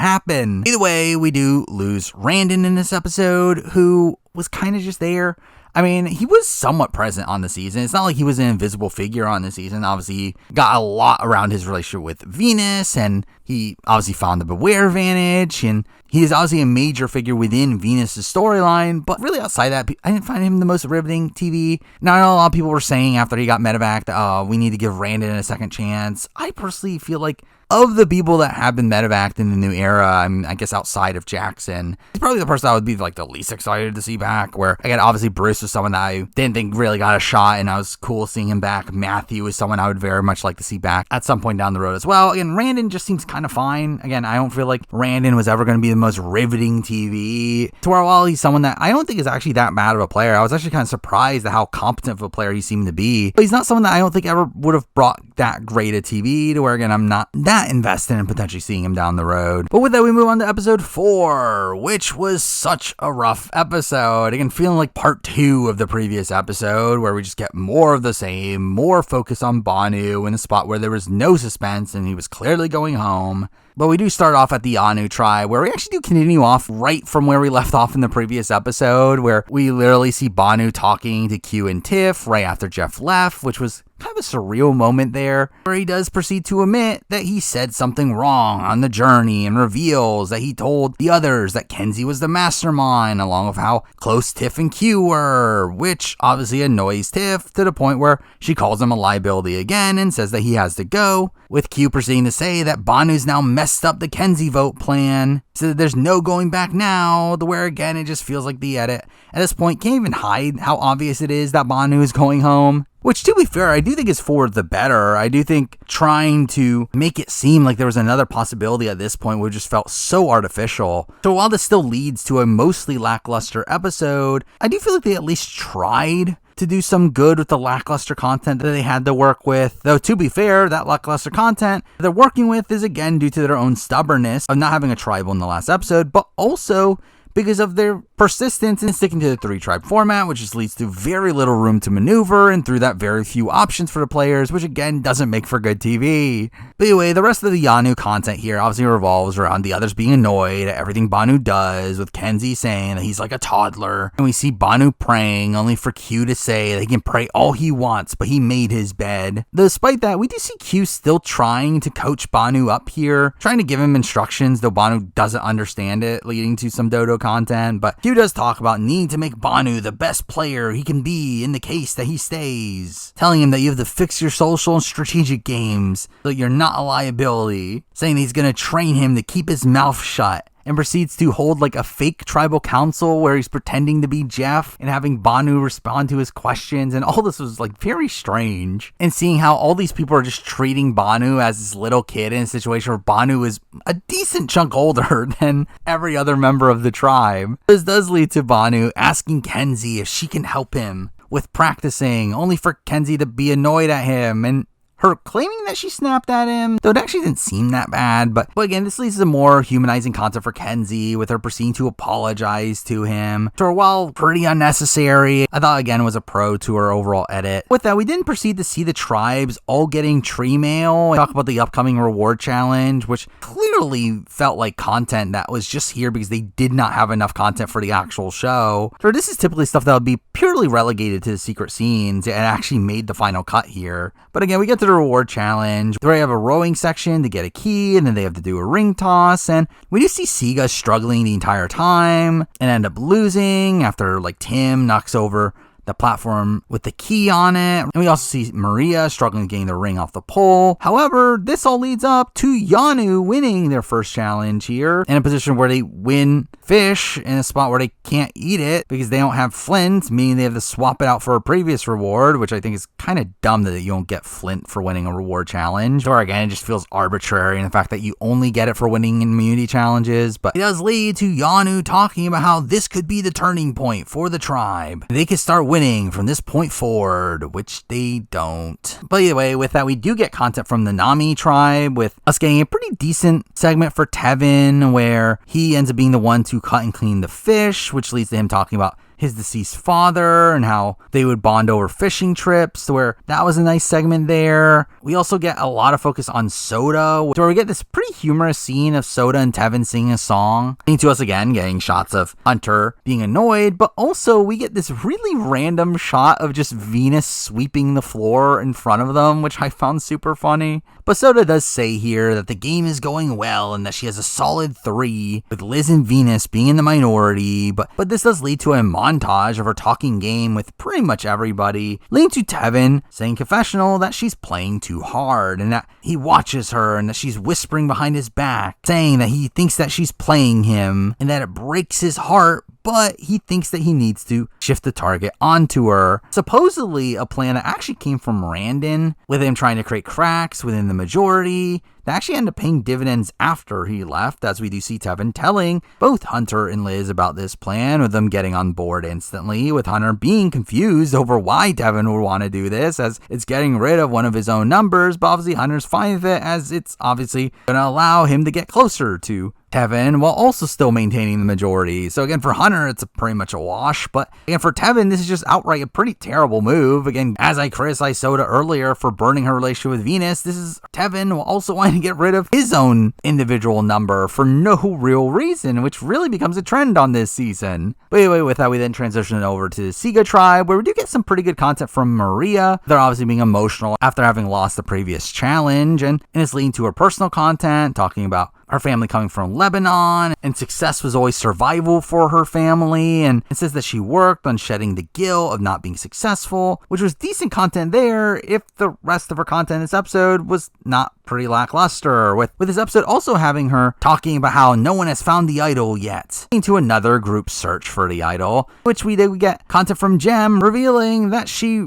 happen. Either way, we do lose Randon in this episode, who was kind of just there. I mean, he was somewhat present on the season. It's not like he was an invisible figure on the season. Obviously, he got a lot around his relationship with Venus, and he obviously found the Beware Vantage, and he is obviously a major figure within Venus's storyline. But really outside that, I didn't find him the most riveting TV. Now, I know a lot of people were saying after he got medevaced that, oh, we need to give Randon a second chance. I personally feel like of the people that have been medevaced in the new era, I mean, I guess outside of Jackson, he's probably the person I would be like the least excited to see back. Where, again, obviously Bruce was someone that I didn't think really got a shot, and I was cool seeing him back. Matthew is someone I would very much like to see back at some point down the road as well. Again, Randon just seems kind of fine. Again, I don't feel like Randon was ever going to be the most riveting TV, to where while he's someone that I don't think is actually that bad of a player, I was actually kind of surprised at how competent of a player he seemed to be. But he's not someone that I don't think ever would have brought that great a TV, to where, again, I'm not that invested in potentially seeing him down the road. But with that, we move on to episode 4, which was such a rough episode. Again, feeling like part 2 of the previous episode, where we just get more of the same, more focus on Banu in a spot where there was no suspense and he was clearly going home. But we do start off at the Yanu tribe, where we actually do continue off right from where we left off in the previous episode, where we literally see Banu talking to Q and Tiff right after Jeff left, which was kind of a surreal moment there, where he does proceed to admit that he said something wrong on the journey and reveals that he told the others that Kenzie was the mastermind, along with how close Tiff and Q were, which obviously annoys Tiff to the point where she calls him a liability again and says that he has to go, with Q proceeding to say that Banu's now messed up the Kenzie vote plan, so that there's no going back now, to where again it just feels like the edit at this point can't even hide how obvious it is that Banu is going home. Which, to be fair, I do think is for the better. I do think trying to make it seem like there was another possibility at this point would just felt so artificial. So while this still leads to a mostly lackluster episode, I do feel like they at least tried to do some good with the lackluster content that they had to work with. Though, to be fair, that lackluster content they're working with is again due to their own stubbornness of not having a tribal in the last episode, but also because of their persistence in sticking to the 3-tribe format, which just leads to very little room to maneuver, and through that very few options for the players, which again doesn't make for good TV. But anyway, the rest of the Yanu content here obviously revolves around the others being annoyed at everything Banu does, with Kenzie saying that he's like a toddler, and we see Banu praying, only for Q to say that he can pray all he wants, but he made his bed. Despite that, we do see Q still trying to coach Banu up here, trying to give him instructions, though Banu doesn't understand it, leading to some Dodo content. But Q does talk about needing to make Banu the best player he can be in the case that he stays, telling him that you have to fix your social and strategic games so you're not a liability, saying that he's going to train him to keep his mouth shut, and proceeds to hold like a fake tribal council where he's pretending to be Jeff and having Banu respond to his questions. And all this was like very strange. And seeing how all these people are just treating Banu as this little kid in a situation where Banu is a decent chunk older than every other member of the tribe. This does lead to Banu asking Kenzie if she can help him with practicing, only for Kenzie to be annoyed at him and her claiming that she snapped at him, though it actually didn't seem that bad. But again, this leads to more humanizing content for Kenzie, with her proceeding to apologize to him. So while pretty unnecessary, I thought again was a pro to her overall edit. With that, we then proceed to see the tribes all getting tree mail and talk about the upcoming reward challenge, which clearly felt like content that was just here because they did not have enough content for the actual show. So this is typically stuff that would be purely relegated to the secret scenes and actually made the final cut here. But again, we get to the reward challenge where they have a rowing section to get a key, and then they have to do a ring toss, and we do see Siga struggling the entire time and end up losing after like Tim knocks over the platform with the key on it. And we also see Maria struggling getting the ring off the pole. However, this all leads up to Yanu winning their first challenge here in a position where they win fish in a spot where they can't eat it because they don't have flint, meaning they have to swap it out for a previous reward, which I think is kind of dumb that you don't get flint for winning a reward challenge. Or again, it just feels arbitrary in the fact that you only get it for winning immunity challenges. But it does lead to Yanu talking about how this could be the turning point for the tribe. They could start winning from this point forward, which they don't. But anyway, with that, we do get content from the Nami tribe, with us getting a pretty decent segment for Tevin, where he ends up being the one to cut and clean the fish, which leads to him talking about his deceased father and how they would bond over fishing trips, where that was a nice segment there. We also get a lot of focus on Soda, where we get this pretty humorous scene of Soda and Tevin singing a song, leading to us again getting shots of Hunter being annoyed, but also we get this really random shot of just Venus sweeping the floor in front of them, which I found super funny. But Soda does say here that the game is going well and that she has a solid 3, with Liz and Venus being in the minority, but this does lead to a montage of her talking game with pretty much everybody, leading to Tevin saying confessional that she's playing too hard and that he watches her and that she's whispering behind his back, saying that he thinks that she's playing him and that it breaks his heart, but he thinks that he needs to shift the target onto her. Supposedly a plan that actually came from Randon, with him trying to create cracks within the majority, that actually ended up paying dividends after he left, as we do see Tevin telling both Hunter and Liz about this plan, with them getting on board instantly, with Hunter being confused over why Tevin would want to do this, as it's getting rid of one of his own numbers, but obviously Hunter's fine with it, as it's obviously going to allow him to get closer to Tevin while also still maintaining the majority. So again, for Hunter, it's pretty much a wash, but again, for Tevin, this is just outright a pretty terrible move. Again, as I criticized Soda earlier for burning her relationship with Venus, this is Tevin while also wanting to get rid of his own individual number for no real reason, which really becomes a trend on this season. But anyway, with that, we then transition over to the Siga tribe, where we do get some pretty good content from Maria. They're obviously being emotional after having lost the previous challenge, and it's leading to her personal content, talking about her family coming from Lebanon, and success was always survival for her family, and it says that she worked on shedding the guilt of not being successful, which was decent content there if the rest of her content in this episode was not pretty lackluster, with this episode also having her talking about how no one has found the idol yet, leading to another group search for the idol, which we get content from Jem revealing that she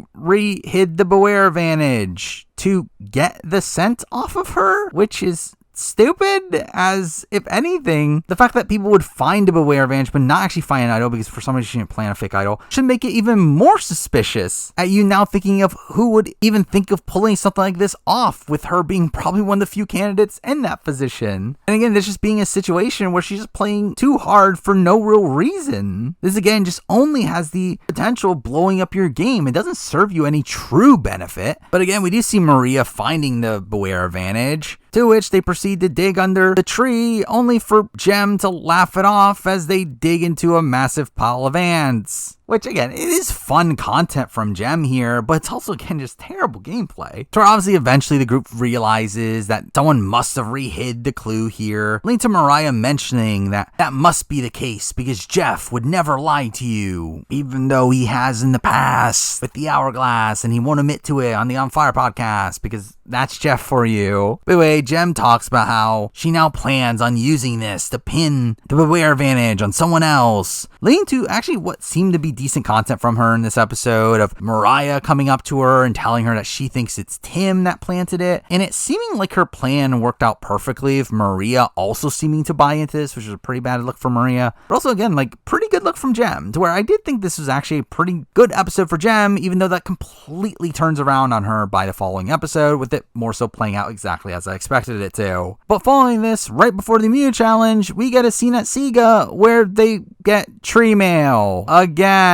hid the Beware Vantage to get the scent off of her, which is stupid, as if anything, the fact that people would find a Beware Advantage but not actually find an idol because for some reason she didn't plant a fake idol should make it even more suspicious at you now thinking of who would even think of pulling something like this off, with her being probably one of the few candidates in that position. And again, this just being a situation where she's just playing too hard for no real reason. This again just only has the potential of blowing up your game. It doesn't serve you any true benefit. But again, we do see Maria finding the Beware Advantage, to which they proceed to dig under the tree, only for Jem to laugh it off as they dig into a massive pile of ants. Which, again, it is fun content from Jem here, but it's also, again, just terrible gameplay. So obviously, eventually, the group realizes that someone must have re-hid the clue here, leading to Mariah mentioning that that must be the case because Jeff would never lie to you, even though he has in the past with the hourglass, and he won't admit to it on the On Fire podcast because that's Jeff for you. By the way, Jem talks about how she now plans on using this to pin the Beware Advantage on someone else, leading to actually what seemed to be decent content from her in this episode of Mariah coming up to her and telling her that she thinks it's Tim that planted it, and it seeming like her plan worked out perfectly with Maria also seeming to buy into this, which was a pretty bad look for Maria, but also again like pretty good look from Jem, to where I did think this was actually a pretty good episode for Jem, even though that completely turns around on her by the following episode, with it more so playing out exactly as I expected it to. But following this, right before the Mew Challenge, we get a scene at Sega where they get tree mail again.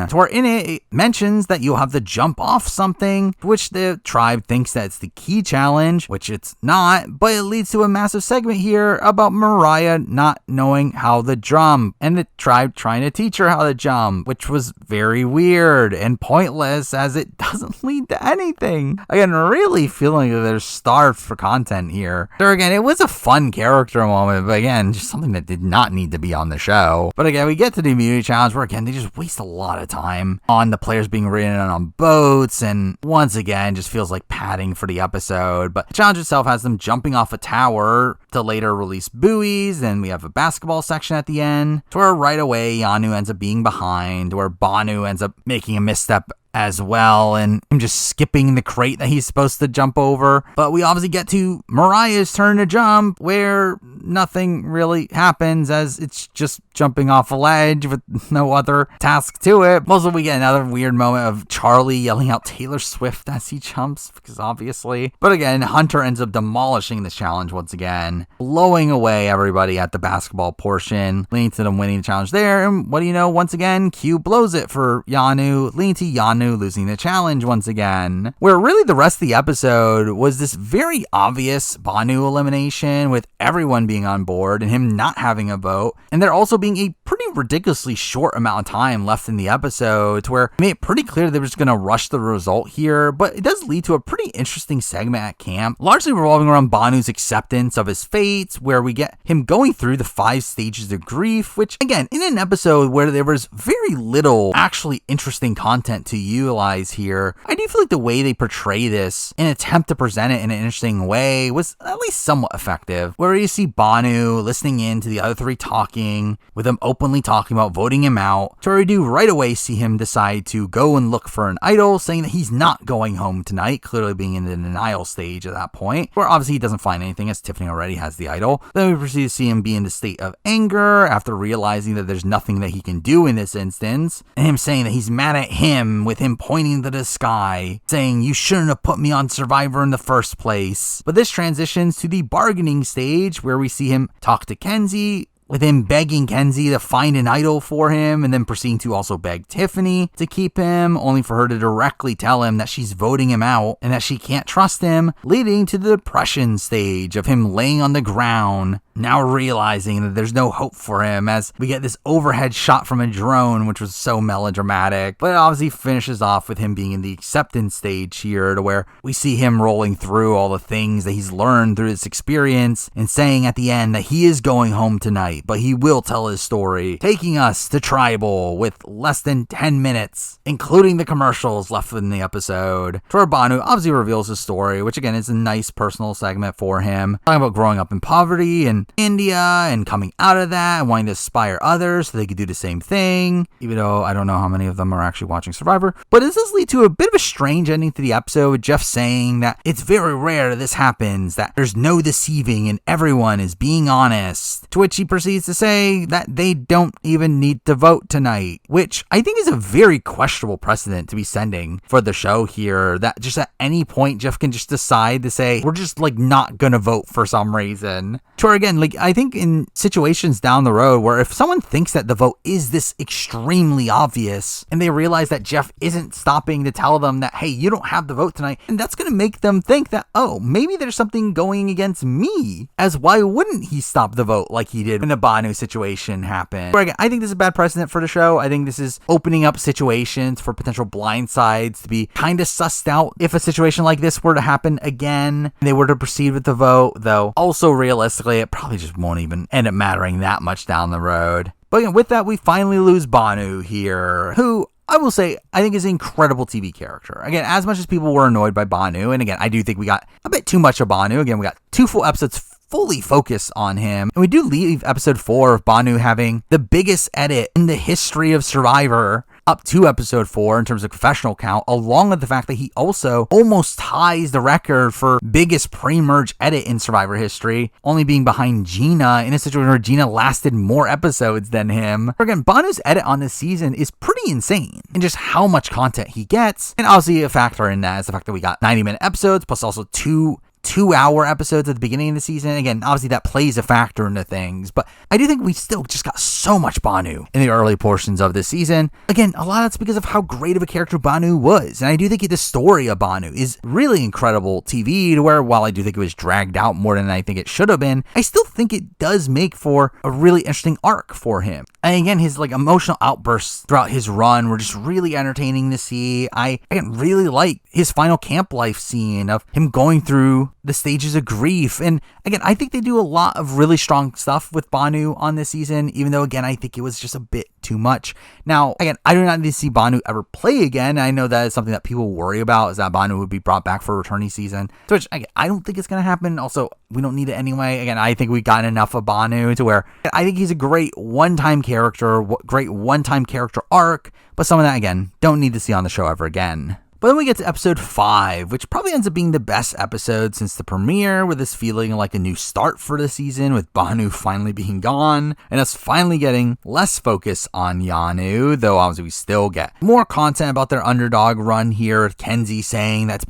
So where in it mentions that you'll have to jump off something, which the tribe thinks that it's the key challenge, which it's not, but it leads to a massive segment here about Mariah not knowing how to jump, and the tribe trying to teach her how to jump, which was very weird and pointless as it doesn't lead to anything. Again, really feeling that they're starved for content here. There again, it was a fun character moment, but again, just something that did not need to be on the show. But again, we get to the immunity challenge where again, they just waste a lot of time on the players being ridden on boats, and once again, just feels like padding for the episode. But the challenge itself has them jumping off a tower to later release buoys, and we have a basketball section at the end, to where right away, Yanu ends up being behind, where Banu ends up making a misstep as well, and him just skipping the crate that he's supposed to jump over. But we obviously get to Mariah's turn to jump, where nothing really happens, as it's just jumping off a ledge with no other task to it. Also, we get another weird moment of Charlie yelling out Taylor Swift as he jumps, because obviously. But again, Hunter ends up demolishing this challenge once again, blowing away everybody at the basketball portion, leading to them winning the challenge there. And what do you know, once again, Q blows it for Yanu, leading to Yanu losing the challenge once again. Where really the rest of the episode was this very obvious Banu elimination, with everyone being on board and him not having a vote, and there also being a pretty ridiculously short amount of time left in the episode, to where it made it pretty clear they were just going to rush the result here. But it does lead to a pretty interesting segment at camp, largely revolving around Banu's acceptance of his fate, where we get him going through the 5 stages of grief, which again, in an episode where there was very little actually interesting content to utilize here, I do feel like the way they portray this and attempt to present it in an interesting way was at least somewhat effective, where you see Banu listening in to the other 3 talking, with them openly talking about voting him out, to where we do right away see him decide to go and look for an idol, saying that he's not going home tonight, clearly being in the denial stage at that point, where obviously he doesn't find anything as Tiffany already has the idol. Then we proceed to see him be in the state of anger after realizing that there's nothing that he can do in this instance, and him saying that he's mad at him, with him pointing to the sky, saying, "You shouldn't have put me on Survivor in the first place." But this transitions to the bargaining stage, where we see him talk to Kenzie, with him begging Kenzie to find an idol for him, and then proceeding to also beg Tiffany to keep him, only for her to directly tell him that she's voting him out and that she can't trust him, leading to the depression stage of him laying on the ground, now realizing that there's no hope for him, as we get this overhead shot from a drone, which was so melodramatic. But it obviously finishes off with him being in the acceptance stage here, to where we see him rolling through all the things that he's learned through this experience, and saying at the end that he is going home tonight, but he will tell his story, taking us to Tribal with less than 10 minutes, including the commercials left in the episode. Tor Banu obviously reveals his story, which again is a nice personal segment for him, talking about growing up in poverty and in India and coming out of that and wanting to inspire others so they could do the same thing, even though I don't know how many of them are actually watching Survivor. But does this lead to a bit of a strange ending to the episode, with Jeff saying that it's very rare that this happens, that there's no deceiving and everyone is being honest, to which he proceeds to say that they don't even need to vote tonight, which I think is a very questionable precedent to be sending for the show here, that just at any point Jeff can just decide to say, we're just like not gonna vote for some reason. Sure, again, like I think in situations down the road where if someone thinks that the vote is this extremely obvious and they realize that Jeff isn't stopping to tell them that, hey, you don't have the vote tonight, and that's gonna make them think that, oh, maybe there's something going against me, as why wouldn't he stop the vote like he did when the Banu situation happened? But again, I think this is a bad precedent for the show. I think this is opening up situations for potential blindsides to be kind of sussed out if a situation like this were to happen again and they were to proceed with the vote, though also realistically it probably just won't even end up mattering that much down the road. But again, with that, we finally lose Banu here, who I will say, I think is an incredible TV character. Again, as much as people were annoyed by Banu, and again, I do think we got a bit too much of Banu. Again, we got 2 full episodes fully focused on him. And we do leave episode 4 of Banu having the biggest edit in the history of Survivor up to episode 4 in terms of confessional count, along with the fact that he also almost ties the record for biggest pre-merge edit in Survivor history, only being behind Gina in a situation where Gina lasted more episodes than him. Again, Banu's edit on this season is pretty insane in just how much content he gets. And obviously a factor in that is the fact that we got 90-minute episodes plus also 2-hour episodes at the beginning of the season. Again, obviously that plays a factor into things, but I do think we still just got so much Banu in the early portions of this season. Again, a lot of that's because of how great of a character Banu was, and I do think the story of Banu is really incredible TV, to where while I do think it was dragged out more than I think it should have been, I still think it does make for a really interesting arc for him. And again, his like emotional outbursts throughout his run were just really entertaining to see. I really like his final camp life scene of him going through the stages of grief. And again, I think they do a lot of really strong stuff with Banu on this season, even though again, I think it was just a bit too much. Now, again, I do not need to see Banu ever play again. I know that is something that people worry about, is that Banu would be brought back for a returning season, to which again, I don't think it's going to happen. Also, we don't need it anyway. Again, I think we've gotten enough of Banu to where I think he's a great one-time character, great one-time character arc, but some of that, again, don't need to see on the show ever again. But then we get to episode 5, which probably ends up being the best episode since the premiere, with this feeling like a new start for the season, with Banu finally being gone, and us finally getting less focus on Yanu, though obviously we still get more content about their underdog run here, with Kenzie saying that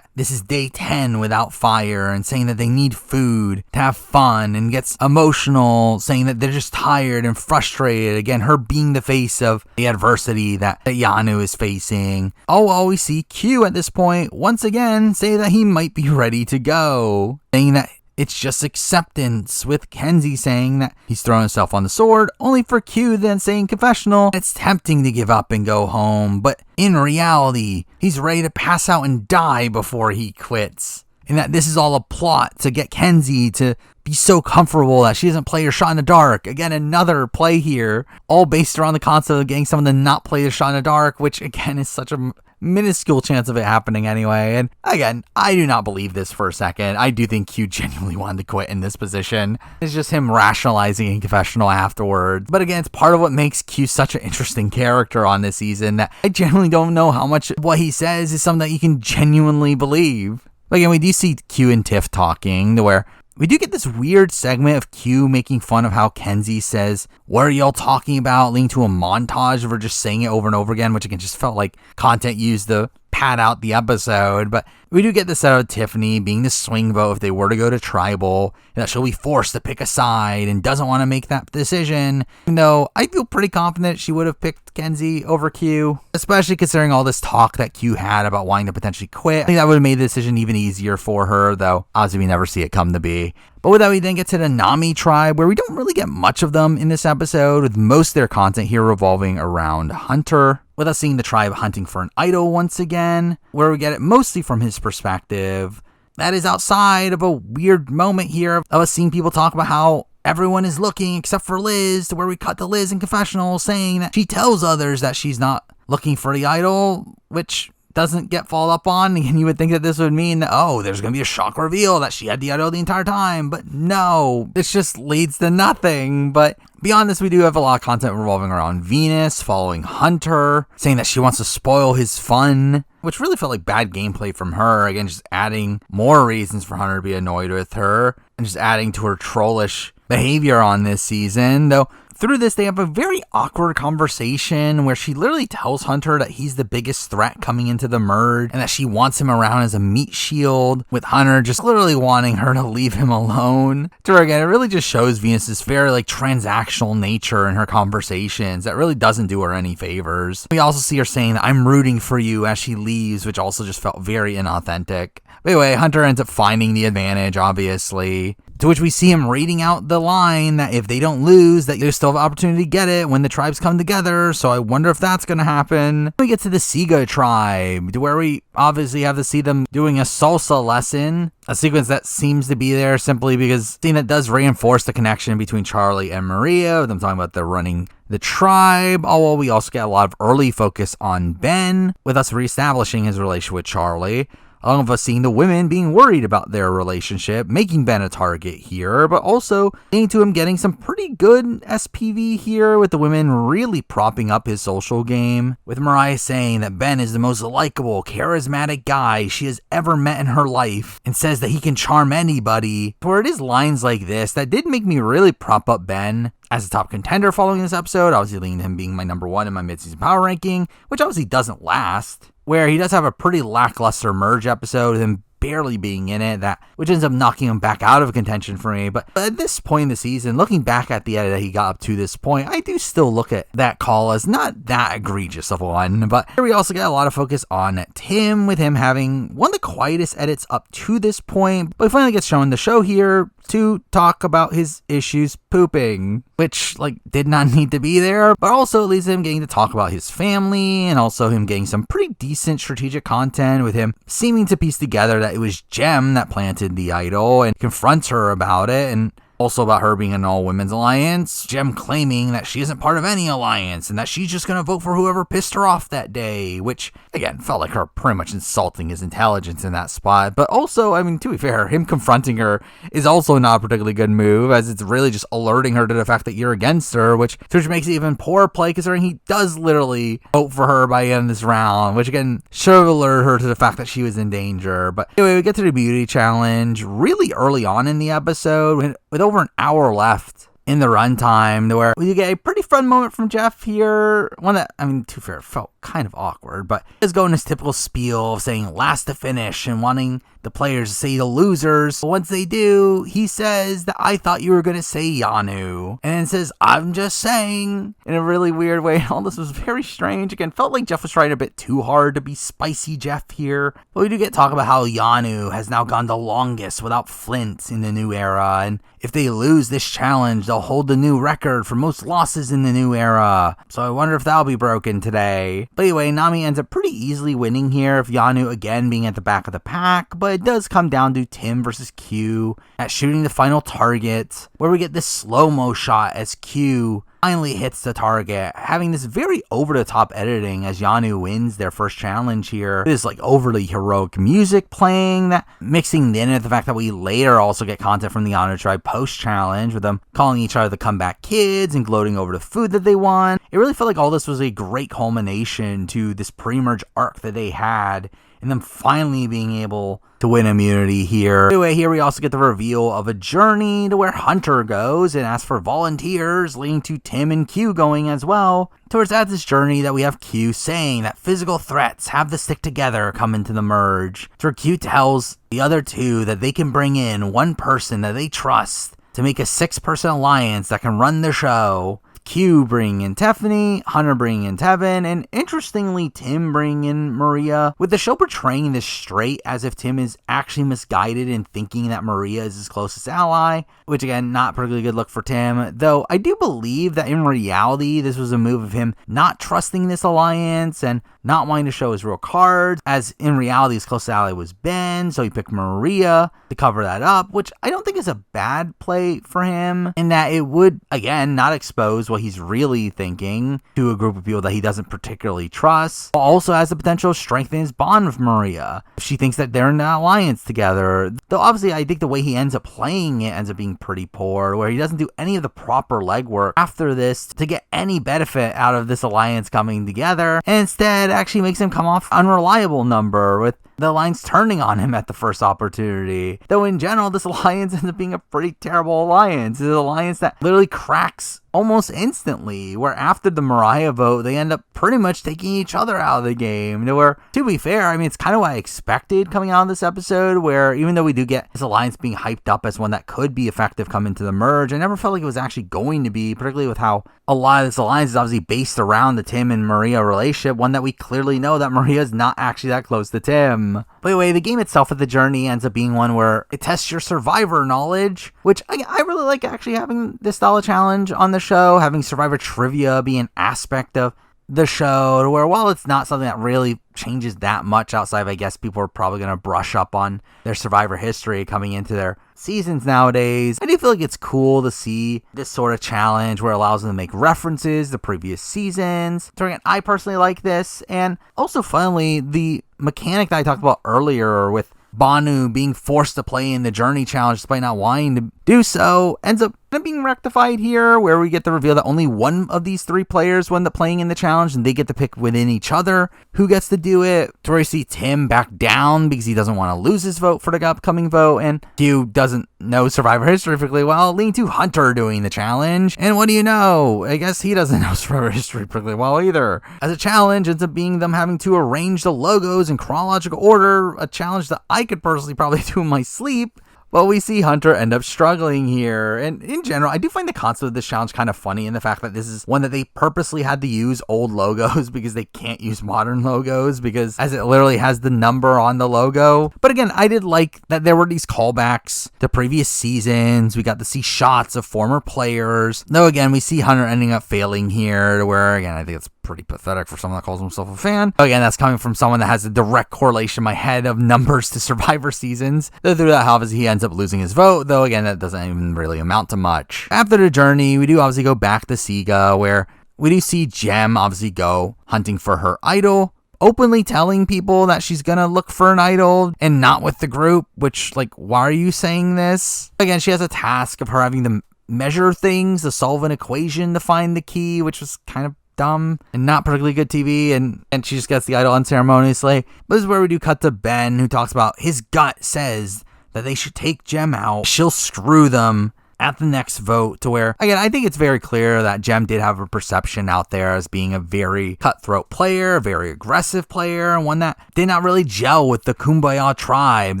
this is day 10 without fire, and saying that they need food to have fun, and gets emotional, saying that they're just tired and frustrated. Again, her being the face of the adversity that Yanu is facing. Oh, we see Q at this point once again say that he might be ready to go, saying that it's just acceptance, with Kenzie saying that he's throwing himself on the sword, only for Q then saying confessional, it's tempting to give up and go home, but in reality, he's ready to pass out and die before he quits. And that this is all a plot to get Kenzie to be so comfortable that she doesn't play her shot in the dark. Again, another play here, all based around the concept of getting someone to not play the shot in the dark, which again is such a minuscule chance of it happening anyway. And again, I do not believe this for a second. I do think Q genuinely wanted to quit in this position. It's just him rationalizing in confessional afterwards. But again, it's part of what makes Q such an interesting character on this season, that I genuinely don't know how much of what he says is something that you can genuinely believe. But again, we do see Q and Tiff talking, to where we do get this weird segment of Q making fun of how Kenzie says, "What are y'all talking about?" leading to a montage of her just saying it over and over again, which again just felt like content used to pad out the episode. But we do get this out of Tiffany being the swing vote if they were to go to tribal, and that she'll be forced to pick a side and doesn't want to make that decision. Even though I feel pretty confident she would have picked Kenzie over Q, especially considering all this talk that Q had about wanting to potentially quit. I think that would have made the decision even easier for her, though obviously we never see it come to be. But with that, we then get to the Nami tribe, where we don't really get much of them in this episode, with most of their content here revolving around Hunter, with us seeing the tribe hunting for an idol once again, where we get it mostly from his perspective. That is outside of a weird moment here of us seeing people talk about how everyone is looking except for Liz, to where we cut to Liz in confessional saying that she tells others that she's not looking for the idol, which doesn't get followed up on, and you would think that this would mean, oh, there's going to be a shock reveal that she had the idol the entire time, but no, this just leads to nothing. But beyond this, we do have a lot of content revolving around Venus following Hunter, saying that she wants to spoil his fun, which really felt like bad gameplay from her. Again, just adding more reasons for Hunter to be annoyed with her, and just adding to her trollish behavior on this season. Though through this, they have a very awkward conversation where she literally tells Hunter that he's the biggest threat coming into the merge and that she wants him around as a meat shield, with Hunter just literally wanting her to leave him alone. To her, again, it really just shows Venus's very transactional nature in her conversations that really doesn't do her any favors. We also see her saying that I'm rooting for you as she leaves, which also just felt very inauthentic. But anyway, Hunter ends up finding the advantage, obviously. To which we see him reading out the line that if they don't lose, that they still have an opportunity to get it when the tribes come together. So I wonder if that's going to happen. We get to the Siga tribe, where we obviously have to see them doing a salsa lesson. A sequence that seems to be there simply because that does reinforce the connection between Charlie and Maria, with them talking about they're running the tribe. While we also get a lot of early focus on Ben, with us reestablishing his relationship with Charlie. Along with us seeing the women being worried about their relationship, making Ben a target here, but also leading to him getting some pretty good SPV here, with the women really propping up his social game, with Mariah saying that Ben is the most likable, charismatic guy she has ever met in her life, and says that he can charm anybody. For it is lines like this that did make me really prop up Ben as a top contender following this episode, obviously leading to him being my number one in my midseason power ranking, which obviously doesn't last. Where he does have a pretty lackluster merge episode, him barely being in it, which ends up knocking him back out of contention for me. But at this point in the season, looking back at the edit that he got up to this point, I do still look at that call as not that egregious of one. But here we also get a lot of focus on Tim, with him having one of the quietest edits up to this point. But he finally gets shown the show here to talk about his issues pooping, which did not need to be there, but also it leads to him getting to talk about his family, and also him getting some pretty decent strategic content, with him seeming to piece together that it was Jem that planted the idol and confronts her about it, and also about her being an all-women's alliance. Jem claiming that she isn't part of any alliance and that she's just going to vote for whoever pissed her off that day, which, again, felt like her pretty much insulting his intelligence in that spot. But also, to be fair, him confronting her is also not a particularly good move, as it's really just alerting her to the fact that you're against her, which makes it even poor play considering he does literally vote for her by the end of this round, which, again, should have alerted her to the fact that she was in danger. But anyway, we get to the beauty challenge really early on in the episode, with over an hour left in the runtime, where we get a pretty fun moment from Jeff here. One that, to be fair, felt kind of awkward, but is going his typical spiel of saying last to finish and wanting the players to say the losers. But once they do, he says that I thought you were going to say Yanu, and then says I'm just saying, in a really weird way. All this was very strange. Again, felt like Jeff was trying a bit too hard to be spicy Jeff here. But we do get talk about how Yanu has now gone the longest without Flint in the new era, and if they lose this challenge, they'll hold the new record for most losses in the new era. So I wonder if that'll be broken today. But anyway, Nami ends up pretty easily winning here, with Yanu again being at the back of the pack, but it does come down to Tim versus Q at shooting the final target, where we get this slow-mo shot as Q finally hits the target, having this very over-the-top editing as Yanu wins their first challenge here. This overly heroic music playing, that mixing in with the fact that we later also get content from the Yanu tribe post-challenge, with them calling each other the comeback kids and gloating over the food that they won. It really felt like all this was a great culmination to this pre-merge arc that they had, and them finally being able to win immunity here. Anyway, here we also get the reveal of a journey to where Hunter goes and asks for volunteers, leading to Tim and Q going as well. Towards at this journey that we have Q saying that physical threats have to stick together come into the merge. Where Q tells the other two that they can bring in one person that they trust to make a 6-person alliance that can run the show. Q bringing in Tiffany, Hunter bringing in Tevin, and interestingly Tim bringing in Maria, with the show portraying this straight as if Tim is actually misguided in thinking that Maria is his closest ally, which again, not particularly good look for Tim, though I do believe that in reality this was a move of him not trusting this alliance and not wanting to show his real cards, as in reality his closest ally was Ben, so he picked Maria to cover that up, which I don't think is a bad play for him, in that it would, again, not expose what he's really thinking to a group of people that he doesn't particularly trust, but also has the potential of strengthening his bond with Maria if she thinks that they're in an alliance together. Though obviously I think the way he ends up playing it ends up being pretty poor, where he doesn't do any of the proper legwork after this to get any benefit out of this alliance coming together, and instead actually makes him come off unreliable number, with the alliance turning on him at the first opportunity. Though in general, this alliance ends up being a pretty terrible alliance. It's an alliance that literally cracks almost instantly, where after the Mariah vote, they end up pretty much taking each other out of the game. Where, to be fair, I mean, it's kind of what I expected coming out of this episode, where even though we do get this alliance being hyped up as one that could be effective coming to the merge, I never felt like it was actually going to be, particularly with how a lot of this alliance is obviously based around the Tim and Maria relationship, one that we clearly know that Maria is not actually that close to Tim. But anyway, the game itself at the journey ends up being one where it tests your survivor knowledge, which I really like actually having this style of challenge on the show, having survivor trivia be an aspect of the show, where while it's not something that really changes that much outside of, I guess, people are probably going to brush up on their survivor history coming into their seasons nowadays, I do feel like it's cool to see this sort of challenge where it allows them to make references to previous seasons. So again, I personally like this, and also finally, the mechanic that I talked about earlier with Banu being forced to play in the Journey Challenge despite not wanting to do so ends up being rectified here, where we get the reveal that only one of these three players will end up playing in the challenge, and they get to pick within each other who gets to do it. To where you see Tim back down because he doesn't want to lose his vote for the upcoming vote, and Hugh doesn't know Survivor history particularly well, leading to Hunter doing the challenge. And what do you know? I guess he doesn't know Survivor history particularly well either, as a challenge ends up being them having to arrange the logos in chronological order, a challenge that I could personally probably do in my sleep. Well, we see Hunter end up struggling here, and in general, I do find the concept of this challenge kind of funny in the fact that this is one that they purposely had to use old logos because they can't use modern logos, because as it literally has the number on the logo. But again, I did like that there were these callbacks to previous seasons. We got to see shots of former players, though again, we see Hunter ending up failing here, to where, again, I think it's pretty pathetic for someone that calls himself a fan. Again, that's coming from someone that has a direct correlation in my head of numbers to Survivor seasons. Though through that, obviously, he ends up losing his vote, though again, that doesn't even really amount to much. After the journey, we do obviously go back to Siga, where we do see Jem obviously go hunting for her idol, openly telling people that she's gonna look for an idol and not with the group, which, like, why are you saying this? Again, she has a task of her having to measure things, to solve an equation to find the key, which was kind of dumb and not particularly good TV, and she just gets the idol unceremoniously. But this is where we do cut to Ben, who talks about his gut says that they should take Jem out. She'll screw them at the next vote, to where, again, I think it's very clear that Jem did have a perception out there as being a very cutthroat player, a very aggressive player, and one that did not really gel with the Kumbaya tribe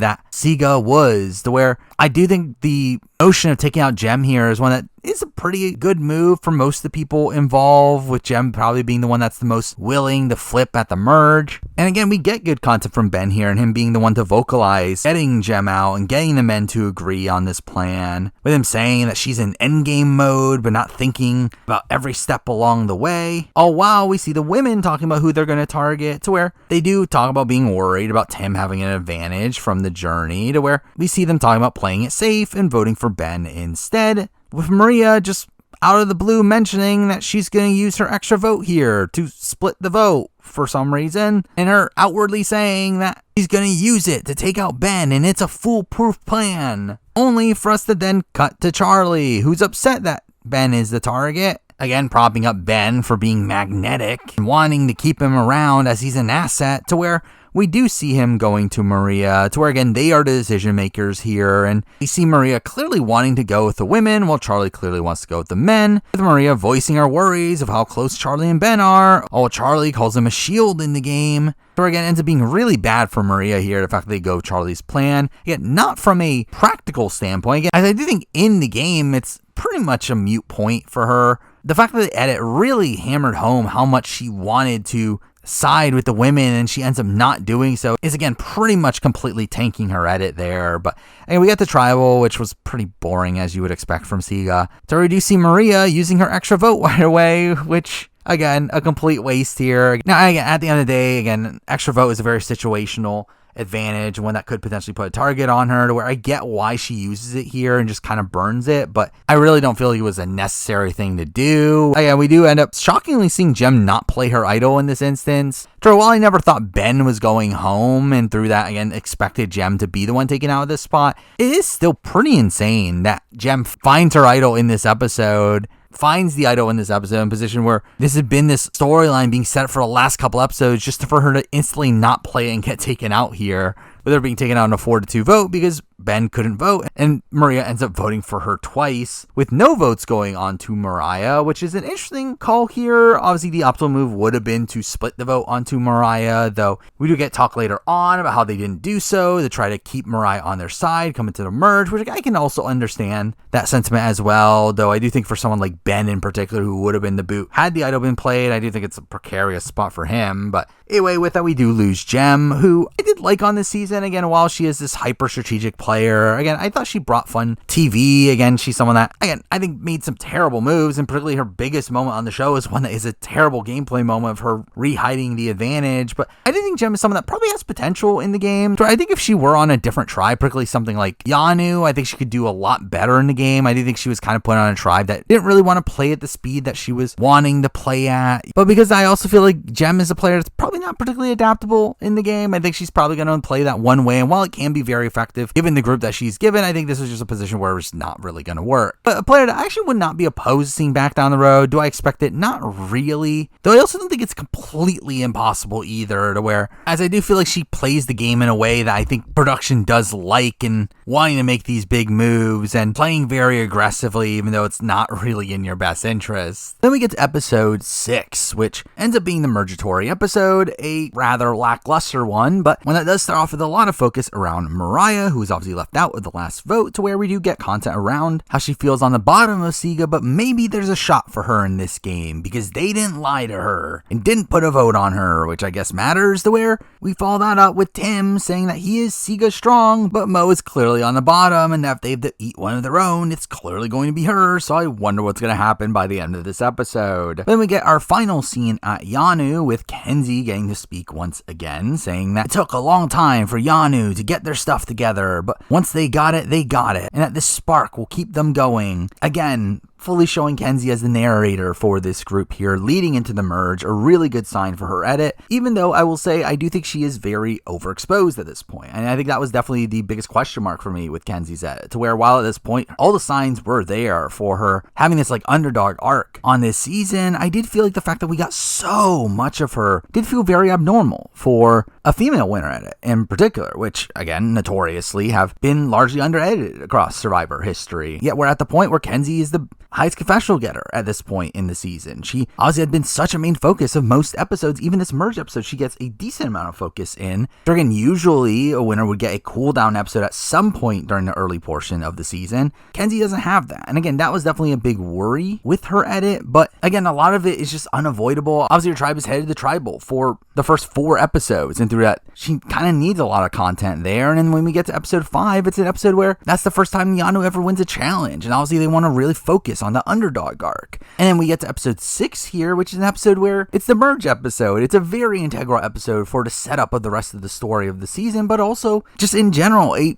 that Siga was, to where I do think the notion of taking out Jem here is one that is a pretty good move for most of the people involved, with Jem probably being the one that's the most willing to flip at the merge. And again, we get good content from Ben here, and him being the one to vocalize getting Jem out and getting the men to agree on this plan, with him saying that she's in endgame mode but not thinking about every step along the way. All while we see the women talking about who they're going to target, to where they do talk about being worried about Tim having an advantage from the journey, to where we see them talking about playing it safe and voting for Ben instead, with Maria just out of the blue mentioning that she's going to use her extra vote here to split the vote for some reason, and her outwardly saying that she's going to use it to take out Ben and it's a foolproof plan, only for us to then cut to Charlie, who's upset that Ben is the target, again propping up Ben for being magnetic and wanting to keep him around as he's an asset, to where we do see him going to Maria, to where again they are the decision makers here, and we see Maria clearly wanting to go with the women while Charlie clearly wants to go with the men, with Maria voicing her worries of how close Charlie and Ben are, while Charlie calls him a shield in the game. So again, it ends up being really bad for Maria here, the fact that they go Charlie's plan, yet not from a practical standpoint. Again, as I do think in the game it's pretty much a moot point for her. The fact that the edit really hammered home how much she wanted to side with the women and she ends up not doing so is again pretty much completely tanking her edit there. But anyway, we got the tribal, which was pretty boring as you would expect from Siga. So we do see Maria using her extra vote right away, which again, a complete waste here. Now, again, at the end of the day, again, extra vote is a very situational advantage, one that could potentially put a target on her, to where I get why she uses it here and just kind of burns it, but I really don't feel like it was a necessary thing to do. Again, we do end up shockingly seeing Jem not play her idol in this instance. For while I never thought Ben was going home, and through that, again, expected Jem to be the one taken out of this spot, it is still pretty insane that Jem finds her idol in this episode, finds the idol in this episode in a position where this has been this storyline being set for the last couple episodes, just for her to instantly not play and get taken out here, with her being taken out in a 4-2 vote because Ben couldn't vote, and Maria ends up voting for her twice, with no votes going on to Mariah, which is an interesting call here. Obviously, the optimal move would have been to split the vote onto Mariah, though we do get talk later on about how they didn't do so to try to keep Mariah on their side coming to the merge, which I can also understand that sentiment as well, though I do think for someone like Ben in particular, who would have been the boot had the idol been played, I do think it's a precarious spot for him. But anyway, with that, we do lose Jem, who I did like on this season. Again, while she is this hyper strategic player, again, I thought she brought fun TV. Again, she's someone that, again, I think made some terrible moves, and particularly her biggest moment on the show is one that is a terrible gameplay moment of her re-hiding the advantage. But I do think Jem is someone that probably has potential in the game. So I think if she were on a different tribe, particularly something like Yanu, I think she could do a lot better in the game. I do think she was kind of put on a tribe that didn't really want to play at the speed that she was wanting to play at. But because I also feel like Jem is a player that's probably not particularly adaptable in the game, I think she's probably going to play that one way. And while it can be very effective, given the group that she's given, I think this was just a position where it's not really going to work. But a player that I actually would not be opposed to seeing back down the road. Do I expect it? Not really. Though I also don't think it's completely impossible either, to where, as I do feel like she plays the game in a way that I think production does like, and wanting to make these big moves and playing very aggressively, even though it's not really in your best interest. Then we get to episode 6, which ends up being the Mergatory episode, a rather lackluster one, but one that does start off with a lot of focus around Mariah, who is obviously left out with the last vote, to where we do get content around how she feels on the bottom of SIGA, but maybe there's a shot for her in this game because they didn't lie to her and didn't put a vote on her, which I guess matters, to where we follow that up with Tim saying that he is SIGA strong, but Mo is clearly on the bottom, and that if they have to eat one of their own, it's clearly going to be her, so I wonder what's going to happen by the end of this episode. Then we get our final scene at Yanu, with Kenzie getting to speak once again, saying that it took a long time for Yanu to get their stuff together, but once they got it, and that this spark will keep them going. Again, fully showing Kenzie as the narrator for this group here, leading into the merge, a really good sign for her edit, even though I will say I do think she is very overexposed at this point, and I think that was definitely the biggest question mark for me with Kenzie's edit, to where while at this point all the signs were there for her having this like underdog arc on this season, I did feel like the fact that we got so much of her did feel very abnormal for a female winner edit in particular, which again notoriously have been largely under-edited across Survivor history. Yet we're at the point where Kenzie is the highest confessional getter at this point in the season. She obviously had been such a main focus of most episodes. Even this merge episode, she gets a decent amount of focus in. Again, usually a winner would get a cooldown episode at some point during the early portion of the season. Kenzie doesn't have that. And again, that was definitely a big worry with her edit. But again, a lot of it is just unavoidable. Obviously, your tribe is headed to tribal for the first 4 episodes. And through that, she kind of needs a lot of content there. And then when we get to episode 5, it's an episode where that's the first time Yanu ever wins a challenge. And obviously, they want to really focus on the underdog arc. And then we get to episode 6 here, which is an episode where it's the merge episode. It's a very integral episode for the setup of the rest of the story of the season, but also just in general, an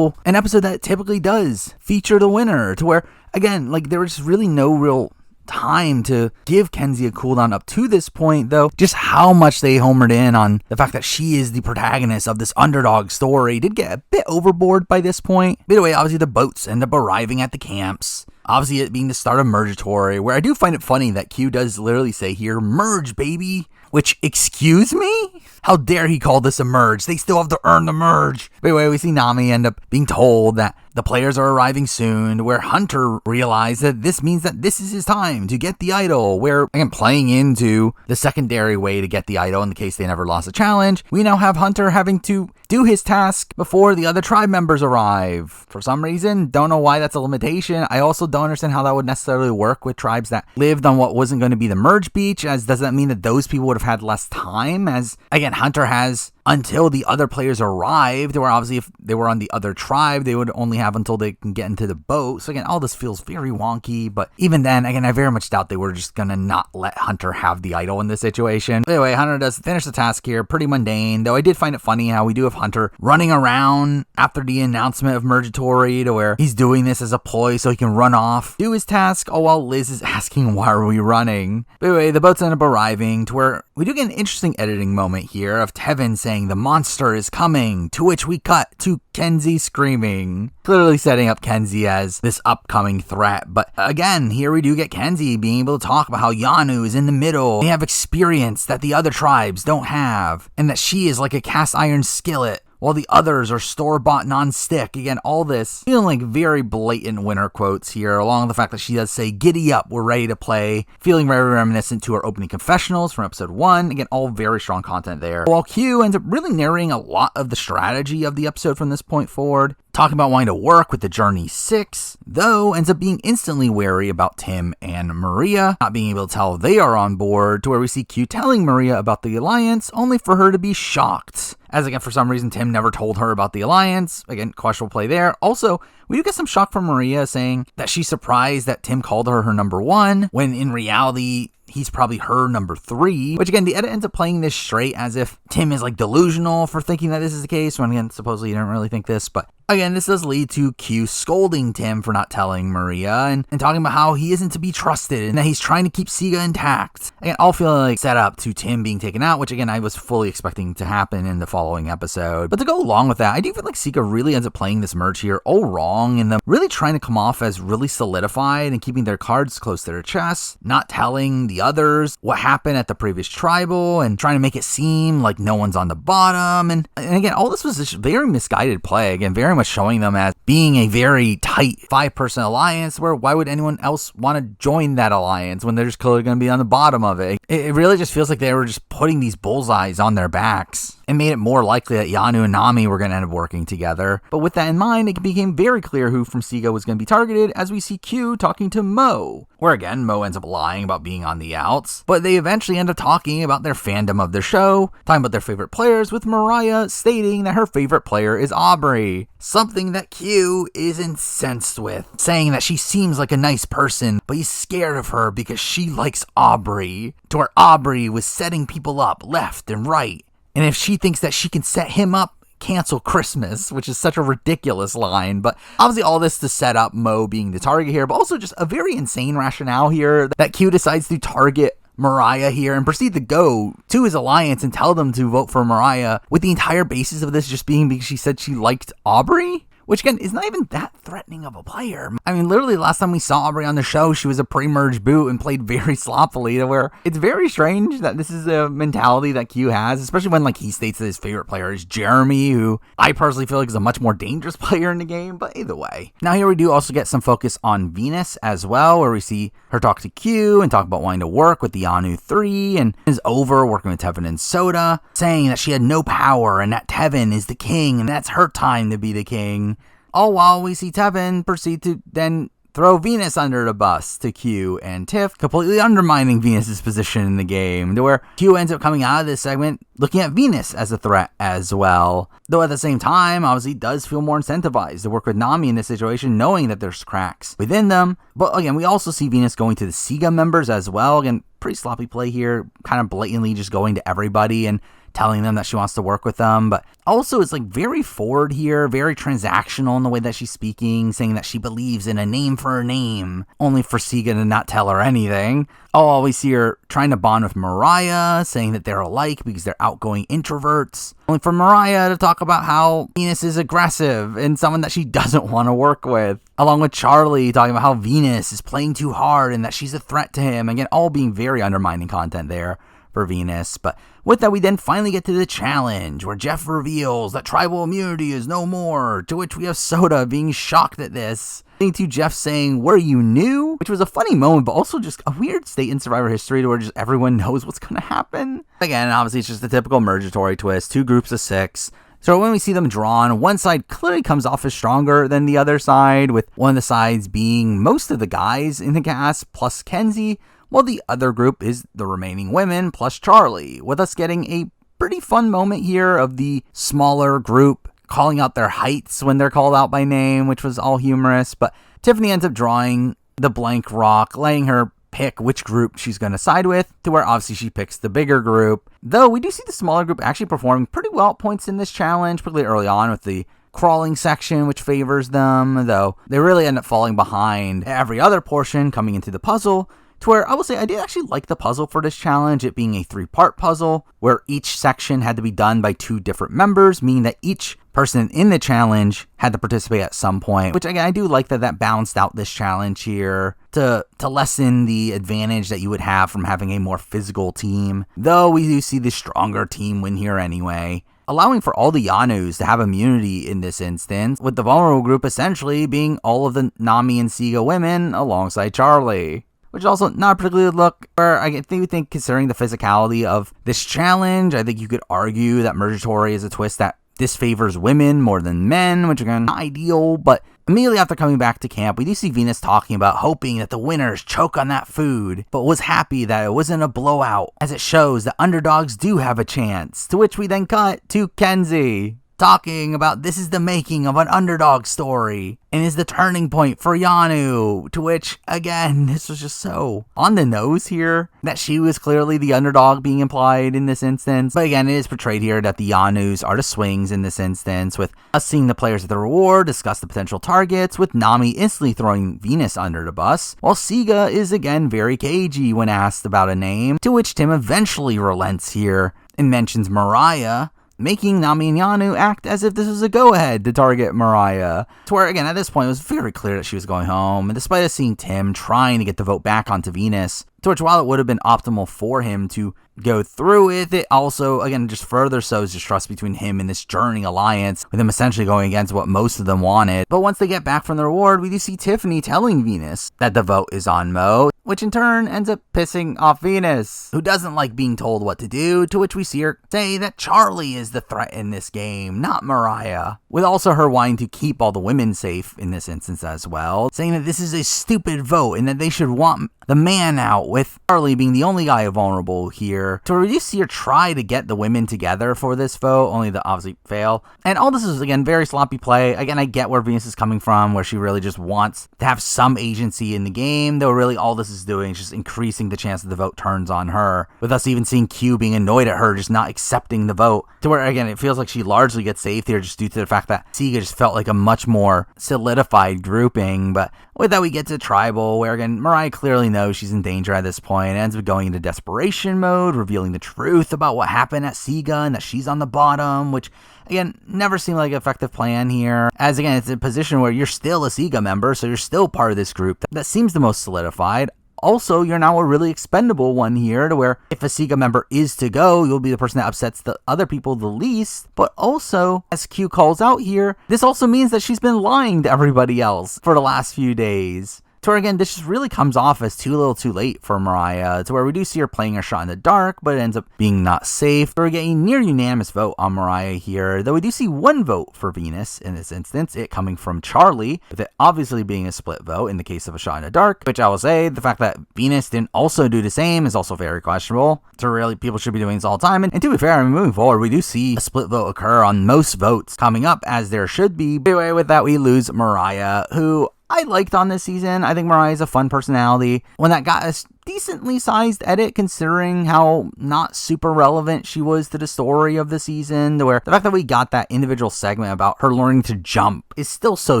episode that typically does feature the winner, to where, again, like there was really no real time to give Kenzie a cooldown up to this point, though just how much they homered in on the fact that she is the protagonist of this underdog story did get a bit overboard by this point. By the way, obviously the boats end up arriving at the camps. Obviously, it being the start of Mergatory, where I do find it funny that Q does literally say here, "Merge, baby." Which, excuse me? How dare he call this a merge? They still have to earn the merge. But anyway, we see Nami end up being told that the players are arriving soon, where Hunter realized that this means that this is his time to get the idol, where, again, playing into the secondary way to get the idol in the case they never lost a challenge, we now have Hunter having to do his task before the other tribe members arrive. For some reason, don't know why that's a limitation. I also don't understand how that would necessarily work with tribes that lived on what wasn't going to be the merge beach, as does that mean that those people would have had less time, as, again, Hunter has until the other players arrived, where obviously if they were on the other tribe, they would only have until they can get into the boat. So again, all this feels very wonky, but even then, again, I very much doubt they were just gonna not let Hunter have the idol in this situation. Anyway, Hunter does finish the task here, pretty mundane, though I did find it funny how we do have Hunter running around after the announcement of Murgatory, to where he's doing this as a ploy so he can run off, do his task, all while Liz is asking why are we running. But anyway, the boats end up arriving, to where we do get an interesting editing moment here of Tevin saying the monster is coming, to which we cut to Kenzie screaming, clearly setting up Kenzie as this upcoming threat. But again, here we do get Kenzie being able to talk about how Yanu is in the middle. They have experience that the other tribes don't have, and that she is like a cast iron skillet, while the others are store-bought non-stick. Again, all this feeling like very blatant winner quotes here, along with the fact that she does say, "Giddy up, we're ready to play," feeling very reminiscent to her opening confessionals from episode 1. Again, all very strong content there. While Q ends up really narrating a lot of the strategy of the episode from this point forward, talking about wanting to work with the Journey 6, though ends up being instantly wary about Tim and Maria, not being able to tell they are on board, to where we see Q telling Maria about the Alliance, only for her to be shocked. As again, for some reason, Tim never told her about the Alliance. Again, questionable play there. Also, we do get some shock from Maria saying that she's surprised that Tim called her number 1, when in reality, he's probably her number 3, which again, the edit ends up playing this straight as if Tim is like delusional for thinking that this is the case, when again, supposedly he didn't really think this, but again, this does lead to Q scolding Tim for not telling Maria and talking about how he isn't to be trusted and that he's trying to keep Siga intact. Again, all feeling like set up to Tim being taken out, which again, I was fully expecting to happen in the following episode. But to go along with that, I do feel like Siga really ends up playing this merge here all wrong, and them really trying to come off as really solidified and keeping their cards close to their chests, not telling the others what happened at the previous tribal and trying to make it seem like no one's on the bottom. And again, all this was just very misguided play. Again, very much showing them as being a very tight 5-person alliance, where why would anyone else want to join that alliance when they're just clearly going to be on the bottom of it? It really just feels like they were just putting these bullseyes on their backs and made it more likely that Yanu and Nami were going to end up working together. But with that in mind, it became very clear who from Siga was going to be targeted, as we see Q talking to Mo, where again, Mo ends up lying about being on the outs, but they eventually end up talking about their fandom of the show, talking about their favorite players, with Mariah stating that her favorite player is Aubrey, something that Q is incensed with, saying that she seems like a nice person, but he's scared of her because she likes Aubrey, to where Aubrey was setting people up left and right. And if she thinks that she can set him up, cancel Christmas, which is such a ridiculous line. But obviously all this to set up Mo being the target here, but also just a very insane rationale here that Q decides to target Mariah here and proceed to go to his alliance and tell them to vote for Mariah, with the entire basis of this just being because she said she liked Aubrey. Which again, is not even that threatening of a player. I mean, literally last time we saw Aubrey on the show, she was a pre-merge boot and played very sloppily, to where it's very strange that this is a mentality that Q has, especially when like he states that his favorite player is Jeremy, who I personally feel like is a much more dangerous player in the game, but either way. Now here we do also get some focus on Venus as well, where we see her talk to Q and talk about wanting to work with the Yanu 3 and is over working with Tevin and Soda, saying that she had no power and that Tevin is the king and that's her time to be the king. All while we see Tevin proceed to then throw Venus under the bus to Q and Tiff, completely undermining Venus's position in the game, to where Q ends up coming out of this segment looking at Venus as a threat as well. Though at the same time, obviously does feel more incentivized to work with Nami in this situation, knowing that there's cracks within them. But again, we also see Venus going to the Siga members as well. Again, pretty sloppy play here, kind of blatantly just going to everybody and telling them that she wants to work with them. But also it's like very forward here, very transactional in the way that she's speaking, saying that she believes in a name for a name, only for Siga to not tell her anything. I'll always see her trying to bond with Mariah, saying that they're alike because they're outgoing introverts, only for Mariah to talk about how Venus is aggressive and someone that she doesn't want to work with, along with Charlie talking about how Venus is playing too hard and that she's a threat to him. Again, all being very undermining content there for Venus. But with that, we then finally get to the challenge, where Jeff reveals that tribal immunity is no more, to which we have Soda being shocked at this, leading to Jeff saying, "Were you new?" Which was a funny moment, but also just a weird state in Survivor history to where just everyone knows what's going to happen. Again, obviously it's just a typical Murgatory twist, 2 groups of 6. So when we see them drawn, one side clearly comes off as stronger than the other side, with one of the sides being most of the guys in the cast plus Kenzie, while the other group is the remaining women plus Charlie, with us getting a pretty fun moment here of the smaller group calling out their heights when they're called out by name, which was all humorous. But Tiffany ends up drawing the blank rock, letting her pick which group she's going to side with, to where obviously she picks the bigger group. Though we do see the smaller group actually performing pretty well at points in this challenge, particularly early on with the crawling section, which favors them, though they really end up falling behind every other portion coming into the puzzle. To where I will say I did actually like the puzzle for this challenge, it being a 3-part puzzle where each section had to be done by 2 different members, meaning that each person in the challenge had to participate at some point, which again I do like that balanced out this challenge here to lessen the advantage that you would have from having a more physical team, though we do see the stronger team win here anyway, allowing for all the Yanus to have immunity in this instance, with the vulnerable group essentially being all of the Nami and Siga women alongside Charlie. Which is also not a particularly good look, where I think considering the physicality of this challenge, I think you could argue that Murgatory is a twist that disfavors women more than men, which again, not ideal, but immediately after coming back to camp, we do see Venus talking about hoping that the winners choke on that food, but was happy that it wasn't a blowout, as it shows that underdogs do have a chance, to which we then cut to Kenzie talking about this is the making of an underdog story and is the turning point for Yanu, to which, again, this was just so on the nose here that she was clearly the underdog being implied in this instance. But again, it is portrayed here that the Yanus are the swings in this instance, with us seeing the players at the reward, discuss the potential targets, with Nami instantly throwing Venus under the bus, while Siga is again very cagey when asked about a name, to which Tim eventually relents here and mentions Mariah, making Nami and Yanu act as if this was a go-ahead to target Mariah. To where, again, at this point, it was very clear that she was going home, and despite us seeing Tim trying to get the vote back onto Venus, to which while it would have been optimal for him to go through with it, also, again, just further sows distrust between him and this journeying alliance, with him essentially going against what most of them wanted. But once they get back from the reward, we do see Tiffany telling Venus that the vote is on Mo, which in turn ends up pissing off Venus, who doesn't like being told what to do, to which we see her say that Charlie is the threat in this game, not Mariah, with also her wanting to keep all the women safe in this instance as well, saying that this is a stupid vote and that they should want the man out, with Charlie being the only guy vulnerable here. So we do see her try to get the women together for this vote, only to obviously fail. And all this is, again, very sloppy play. Again, I get where Venus is coming from, where she really just wants to have some agency in the game, though really all this is doing is just increasing the chance that the vote turns on her, with us even seeing Q being annoyed at her just not accepting the vote, to where, again, it feels like she largely gets saved here just due to the fact that Siga just felt like a much more solidified grouping. But with that, we get to Tribal, where, again, Mariah clearly knows she's in danger at this point, and ends up going into desperation mode, revealing the truth about what happened at Siga and that she's on the bottom, which, again, never seemed like an effective plan here, as, again, it's a position where you're still a Siga member, so you're still part of this group that seems the most solidified. Also, you're now a really expendable one here, to where if a Siga member is to go, you'll be the person that upsets the other people the least. But also, as Q calls out here, this also means that she's been lying to everybody else for the last few days. To where, again, this just really comes off as too little too late for Mariah, to where we do see her playing her shot in the dark, but it ends up being not safe. We're getting a near unanimous vote on Mariah here, though we do see one vote for Venus in this instance, it coming from Charlie, with it obviously being a split vote in the case of a shot in the dark, which I will say, the fact that Venus didn't also do the same is also very questionable. So really, people should be doing this all the time, and to be fair, moving forward, we do see a split vote occur on most votes coming up, as there should be. Anyway, with that, we lose Mariah, who I liked on this season. I think Mariah's a fun personality. When that got a decently sized edit, considering how not super relevant she was to the story of the season, to where the fact that we got that individual segment about her learning to jump is still so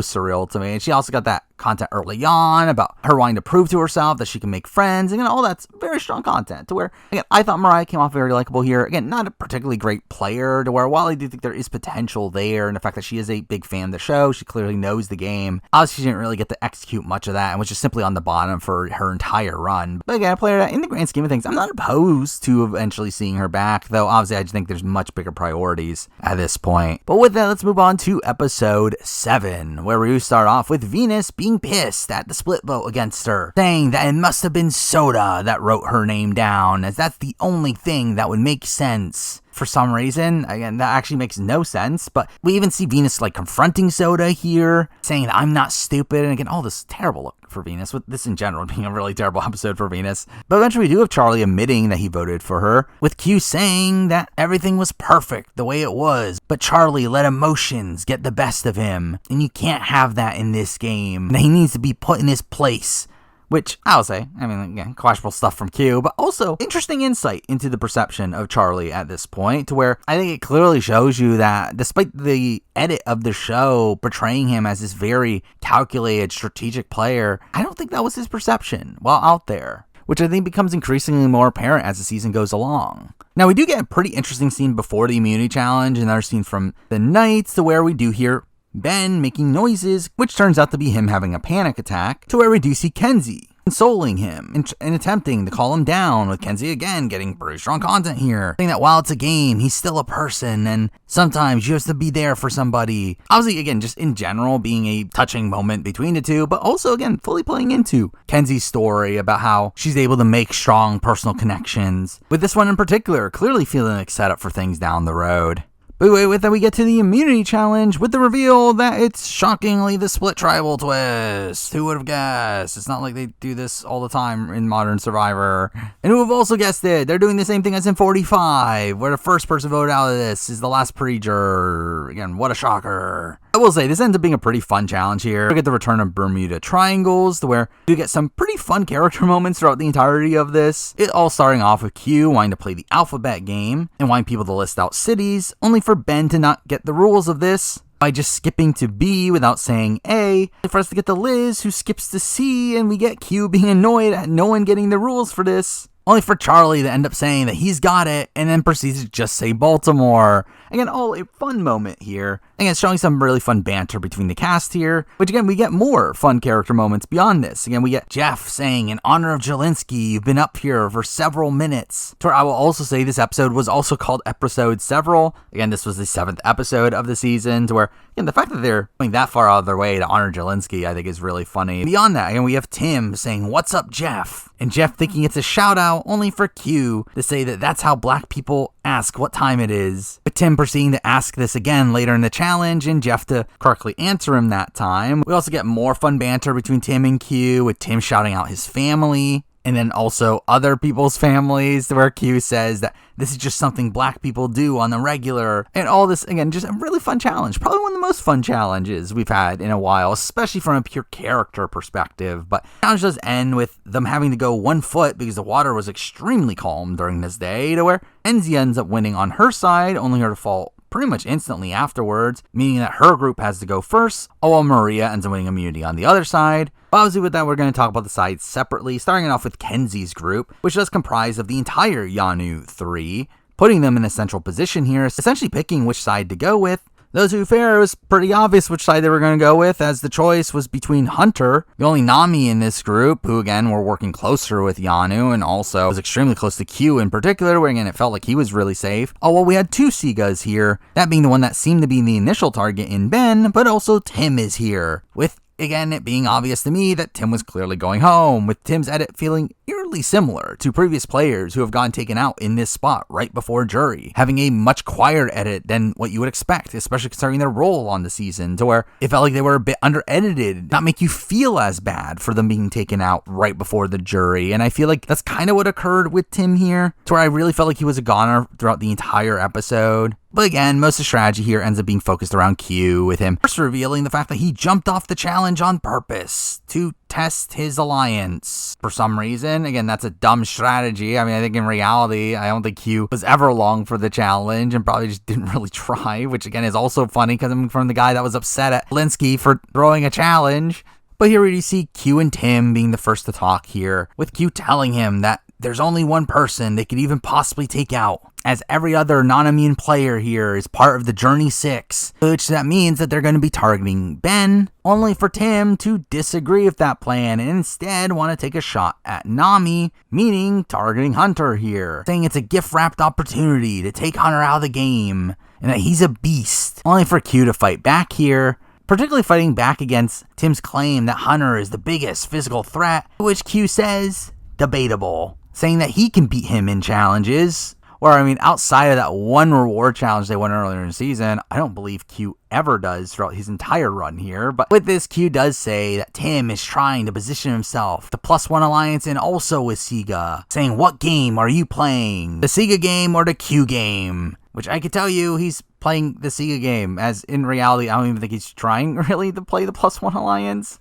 surreal to me. And she also got that content early on about her wanting to prove to herself that she can make friends, and all that's very strong content, to where, again, I thought Mariah came off very likable here. Again, not a particularly great player, to where while I do think there is potential there, and the fact that she is a big fan of the show, she clearly knows the game, obviously she didn't really get to execute much of that and was just simply on the bottom for her entire run. But again, a player that, in the grand scheme of things, I'm not opposed to eventually seeing her back, though obviously I just think there's much bigger priorities at this point. But with that, let's move on to episode 7, where we start off with Venus being pissed at the split vote against her, saying that it must have been Soda that wrote her name down, as that's the only thing that would make sense. for some reason. Again, that actually makes no sense, but we even see Venus like confronting Soda here, saying that I'm not stupid, and again, all this terrible look for Venus, with this in general being a really terrible episode for Venus. But eventually we do have Charlie admitting that he voted for her, with Q saying that everything was perfect the way it was, but Charlie let emotions get the best of him, and you can't have that in this game, and he needs to be put in his place. Which, I'll say, I mean, again, questionable stuff from Q, but also interesting insight into the perception of Charlie at this point, to where I think it clearly shows you that despite the edit of the show portraying him as this very calculated, strategic player, I don't think that was his perception while out there, which I think becomes increasingly more apparent as the season goes along. Now, we do get a pretty interesting scene before the immunity challenge, another scene from the Knights, to where we do hear Ben making noises, which turns out to be him having a panic attack, to where we do see Kenzie consoling him and attempting to calm him down, with Kenzie again getting pretty strong content here, saying that while it's a game, he's still a person, and sometimes you have to be there for somebody. Obviously, again, just in general being a touching moment between the two, but also, again, fully playing into Kenzie's story about how she's able to make strong personal connections, with this one in particular clearly feeling like set up for things down the road. But with that, we get to the immunity challenge with the reveal that it's shockingly the split tribal twist. Who would have guessed? It's not like they do this all the time in modern Survivor. And who have also guessed it? They're doing the same thing as in 45, where the first person voted out of this is the last pre-juror. Again, what a shocker. I will say, this ends up being a pretty fun challenge here. We get the return of Bermuda Triangles, to where you get some pretty fun character moments throughout the entirety of this. It all starting off with Q wanting to play the alphabet game and wanting people to list out cities, only for Ben to not get the rules of this by just skipping to B without saying A, and for us to get to Liz, who skips to C, and we get Q being annoyed at no one getting the rules for this, only for Charlie to end up saying that he's got it, and then proceeds to just say Baltimore. Again, all a fun moment here. Again, showing some really fun banter between the cast here, which again, we get more fun character moments beyond this. Again, we get Jeff saying, in honor of Jelinski, you've been up here for several minutes. To where I will also say this episode was also called Episode Several. Again, this was the 7th episode of the season, to where, again, the fact that they're going that far out of their way to honor Jelinski, I think is really funny. Beyond that, again, we have Tim saying, what's up, Jeff? And Jeff thinking it's a shout out only for Q to say that that's how black people ask what time it is. With Tim proceeding to ask this again later in the challenge, and Jeff to correctly answer him that time. We also get more fun banter between Tim and Q, with Tim shouting out his family, and then also other people's families, where Q says that this is just something black people do on the regular. And all this, again, just a really fun challenge. Probably one of the most fun challenges we've had in a while, especially from a pure character perspective. But the challenge does end with them having to go 1 foot because the water was extremely calm during this day, to where Enzi ends up winning on her side, only her to fall pretty much instantly afterwards, meaning that her group has to go first, while Maria ends up winning immunity on the other side. But obviously with that, we're going to talk about the sides separately, starting off with Kenzie's group, which does comprise of the entire Yanu 3, putting them in a central position here, essentially picking which side to go with. Those who fair, it was pretty obvious which side they were going to go with, as the choice was between Hunter, the only Nami in this group, who again were working closer with Yanu, and also was extremely close to Q in particular, where again it felt like he was really safe. Oh, well, we had 2 Sigas here, that being the one that seemed to be the initial target in Ben, but also Tim is here, with again, it being obvious to me that Tim was clearly going home, with Tim's edit feeling eerily similar to previous players who have gotten taken out in this spot right before jury, having a much quieter edit than what you would expect, especially considering their role on the season, to where it felt like they were a bit under-edited, not make you feel as bad for them being taken out right before the jury. And I feel like that's kind of what occurred with Tim here, to where I really felt like he was a goner throughout the entire episode. But again, most of the strategy here ends up being focused around Q, with him first revealing the fact that he jumped off the challenge on purpose to test his alliance. For some reason, again, that's a dumb strategy. I mean, I think in reality, I don't think Q was ever long for the challenge and probably just didn't really try, which again is also funny because I'm from the guy that was upset at Linsky for throwing a challenge. But here we see Q and Tim being the first to talk here, with Q telling him that there's only one person they could even possibly take out, as every other non-immune player here is part of the Journey 6, which that means that they're going to be targeting Ben, only for Tim to disagree with that plan and instead want to take a shot at Nami, meaning targeting Hunter here, saying it's a gift-wrapped opportunity to take Hunter out of the game, and that he's a beast, only for Q to fight back here, particularly fighting back against Tim's claim that Hunter is the biggest physical threat, which Q says, debatable, saying that he can beat him in challenges, Or, I mean, outside of that one reward challenge they won earlier in the season, I don't believe Q ever does throughout his entire run here. But with this, Q does say that Tim is trying to position himself, the +1 alliance, and also with Sega, saying, what game are you playing? The Sega game or the Q game? Which I could tell you he's playing the Sega game, as in reality, I don't even think he's trying really to play the +1 alliance.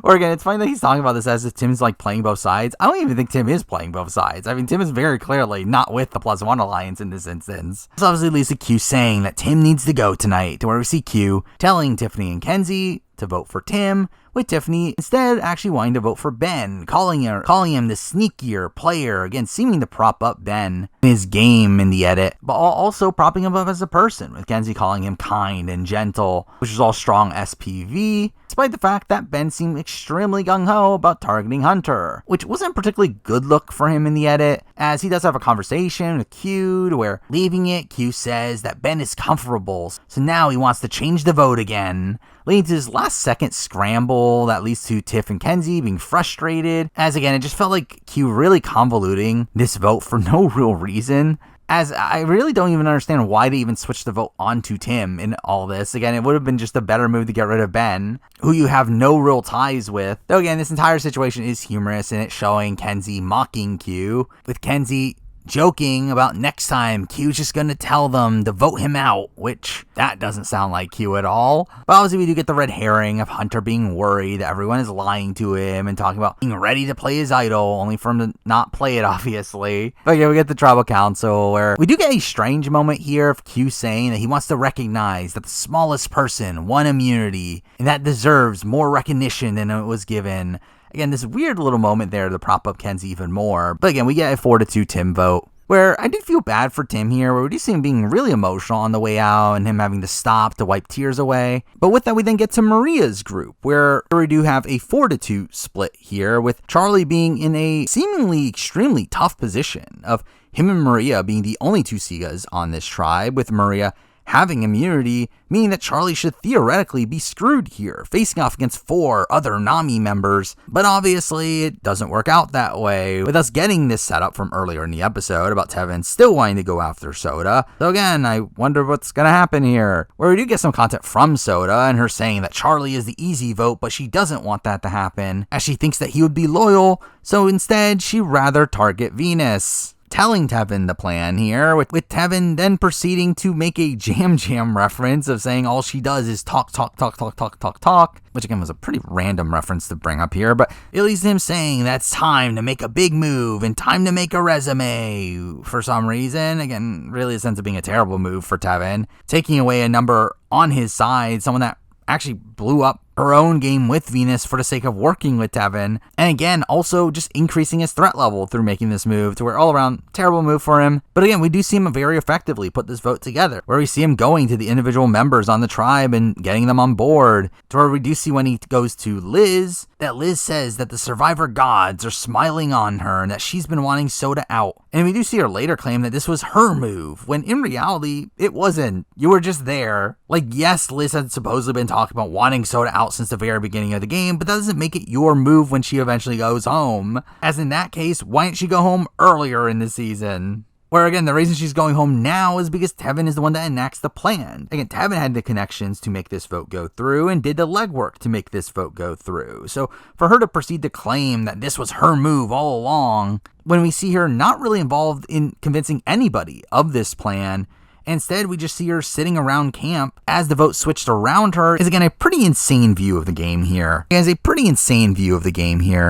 Or again, it's funny that he's talking about this as if Tim's like playing both sides. I don't even think Tim is playing both sides. I mean, Tim is very clearly not with the +1 alliance in this instance. This obviously leads to Q saying that Tim needs to go tonight, to where we see Q telling Tiffany and Kenzie to vote for Tim, with Tiffany instead actually wanting to vote for Ben, calling him the sneakier player, again seeming to prop up Ben in his game in the edit, but also propping him up as a person, with Kenzie calling him kind and gentle, which is all strong SPV, despite the fact that Ben seemed extremely gung-ho about targeting Hunter, which wasn't a particularly good look for him in the edit, as he does have a conversation with Q, to where, leaving it, Q says that Ben is comfortable, so now he wants to change the vote again, leading to his last-second scramble that leads to Tiff and Kenzie being frustrated, as again, it just felt like Q really convoluting this vote for no real reason, as I really don't even understand why they even switched the vote onto Tim in all this. Again, it would have been just a better move to get rid of Ben, who you have no real ties with. Though again, this entire situation is humorous, and it's showing Kenzie mocking Q, with Kenzie joking about next time Q's just gonna tell them to vote him out, which that doesn't sound like Q at all. But obviously we do get the red herring of Hunter being worried that everyone is lying to him and talking about being ready to play his idol, only for him to not play it, obviously. But yeah, we get the tribal council, where we do get a strange moment here of Q saying that he wants to recognize that the smallest person won immunity, and that deserves more recognition than it was given. Again, this weird little moment there to prop up Kenzie even more. But again, we get a 4-2 Tim vote, where I did feel bad for Tim here, where we do see him being really emotional on the way out and him having to stop to wipe tears away. But with that, we then get to Maria's group, where we do have a 4-2 split here, with Charlie being in a seemingly extremely tough position of him and Maria being the only two Segas on this tribe, with Maria having immunity, meaning that Charlie should theoretically be screwed here, facing off against 4 other Nami members. But obviously, it doesn't work out that way, with us getting this setup from earlier in the episode about Tevin still wanting to go after Soda. So again, I wonder what's gonna happen here, where we do get some content from Soda, and her saying that Charlie is the easy vote, but she doesn't want that to happen, as she thinks that he would be loyal, so instead, she'd rather target Venus. Telling Tevin the plan here, with Tevin then proceeding to make a Jam Jam reference of saying all she does is talk, which again was a pretty random reference to bring up here, but it leads to him saying that it's time to make a big move and time to make a resume for some reason. Again, really a sense of being a terrible move for Tevin, taking away a number on his side, someone that actually blew up her own game with Venus for the sake of working with Tevin, and again, also just increasing his threat level through making this move, to where all around, terrible move for him. But again, we do see him very effectively put this vote together, where we see him going to the individual members on the tribe and getting them on board, to where we do see when he goes to Liz, that Liz says that the survivor gods are smiling on her and that she's been wanting Soda out. And we do see her later claim that this was her move, when in reality, it wasn't. You were just there. Like, yes, Liz had supposedly been talking about wanting Soda out since the very beginning of the game, but that doesn't make it your move when she eventually goes home. As in that case, why didn't she go home earlier in the season? Where again, the reason she's going home now is because Tevin is the one that enacts the plan. Again, Tevin had the connections to make this vote go through and did the legwork to make this vote go through. So for her to proceed to claim that this was her move all along, when we see her not really involved in convincing anybody of this plan, instead, we just see her sitting around camp as the vote switched around her, is again a pretty insane view of the game here. This is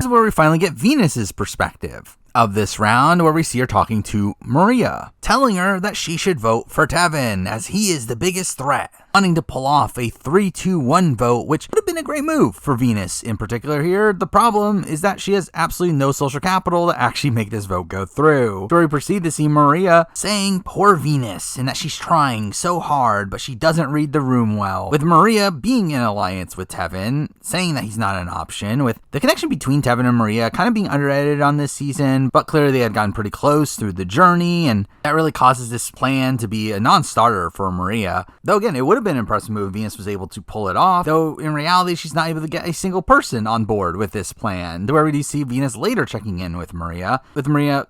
where we finally get Venus's perspective of this round, where we see her talking to Maria, telling her that she should vote for Tevin, as he is the biggest threat, wanting to pull off a 3-2-1 vote, which would have been a great move for Venus in particular here. The problem is that she has absolutely no social capital to actually make this vote go through. So we proceed to see Maria saying poor Venus, and that she's trying so hard, but she doesn't read the room well, with Maria being in alliance with Tevin, saying that he's not an option, with the connection between Tevin and Maria kind of being underrated on this season, but clearly they had gotten pretty close through the journey, and that really causes this plan to be a non-starter for Maria. Though again, it would have been an impressive move if Venus was able to pull it off, though in reality she's not able to get a single person on board with this plan, to where we do see Venus later checking in with Maria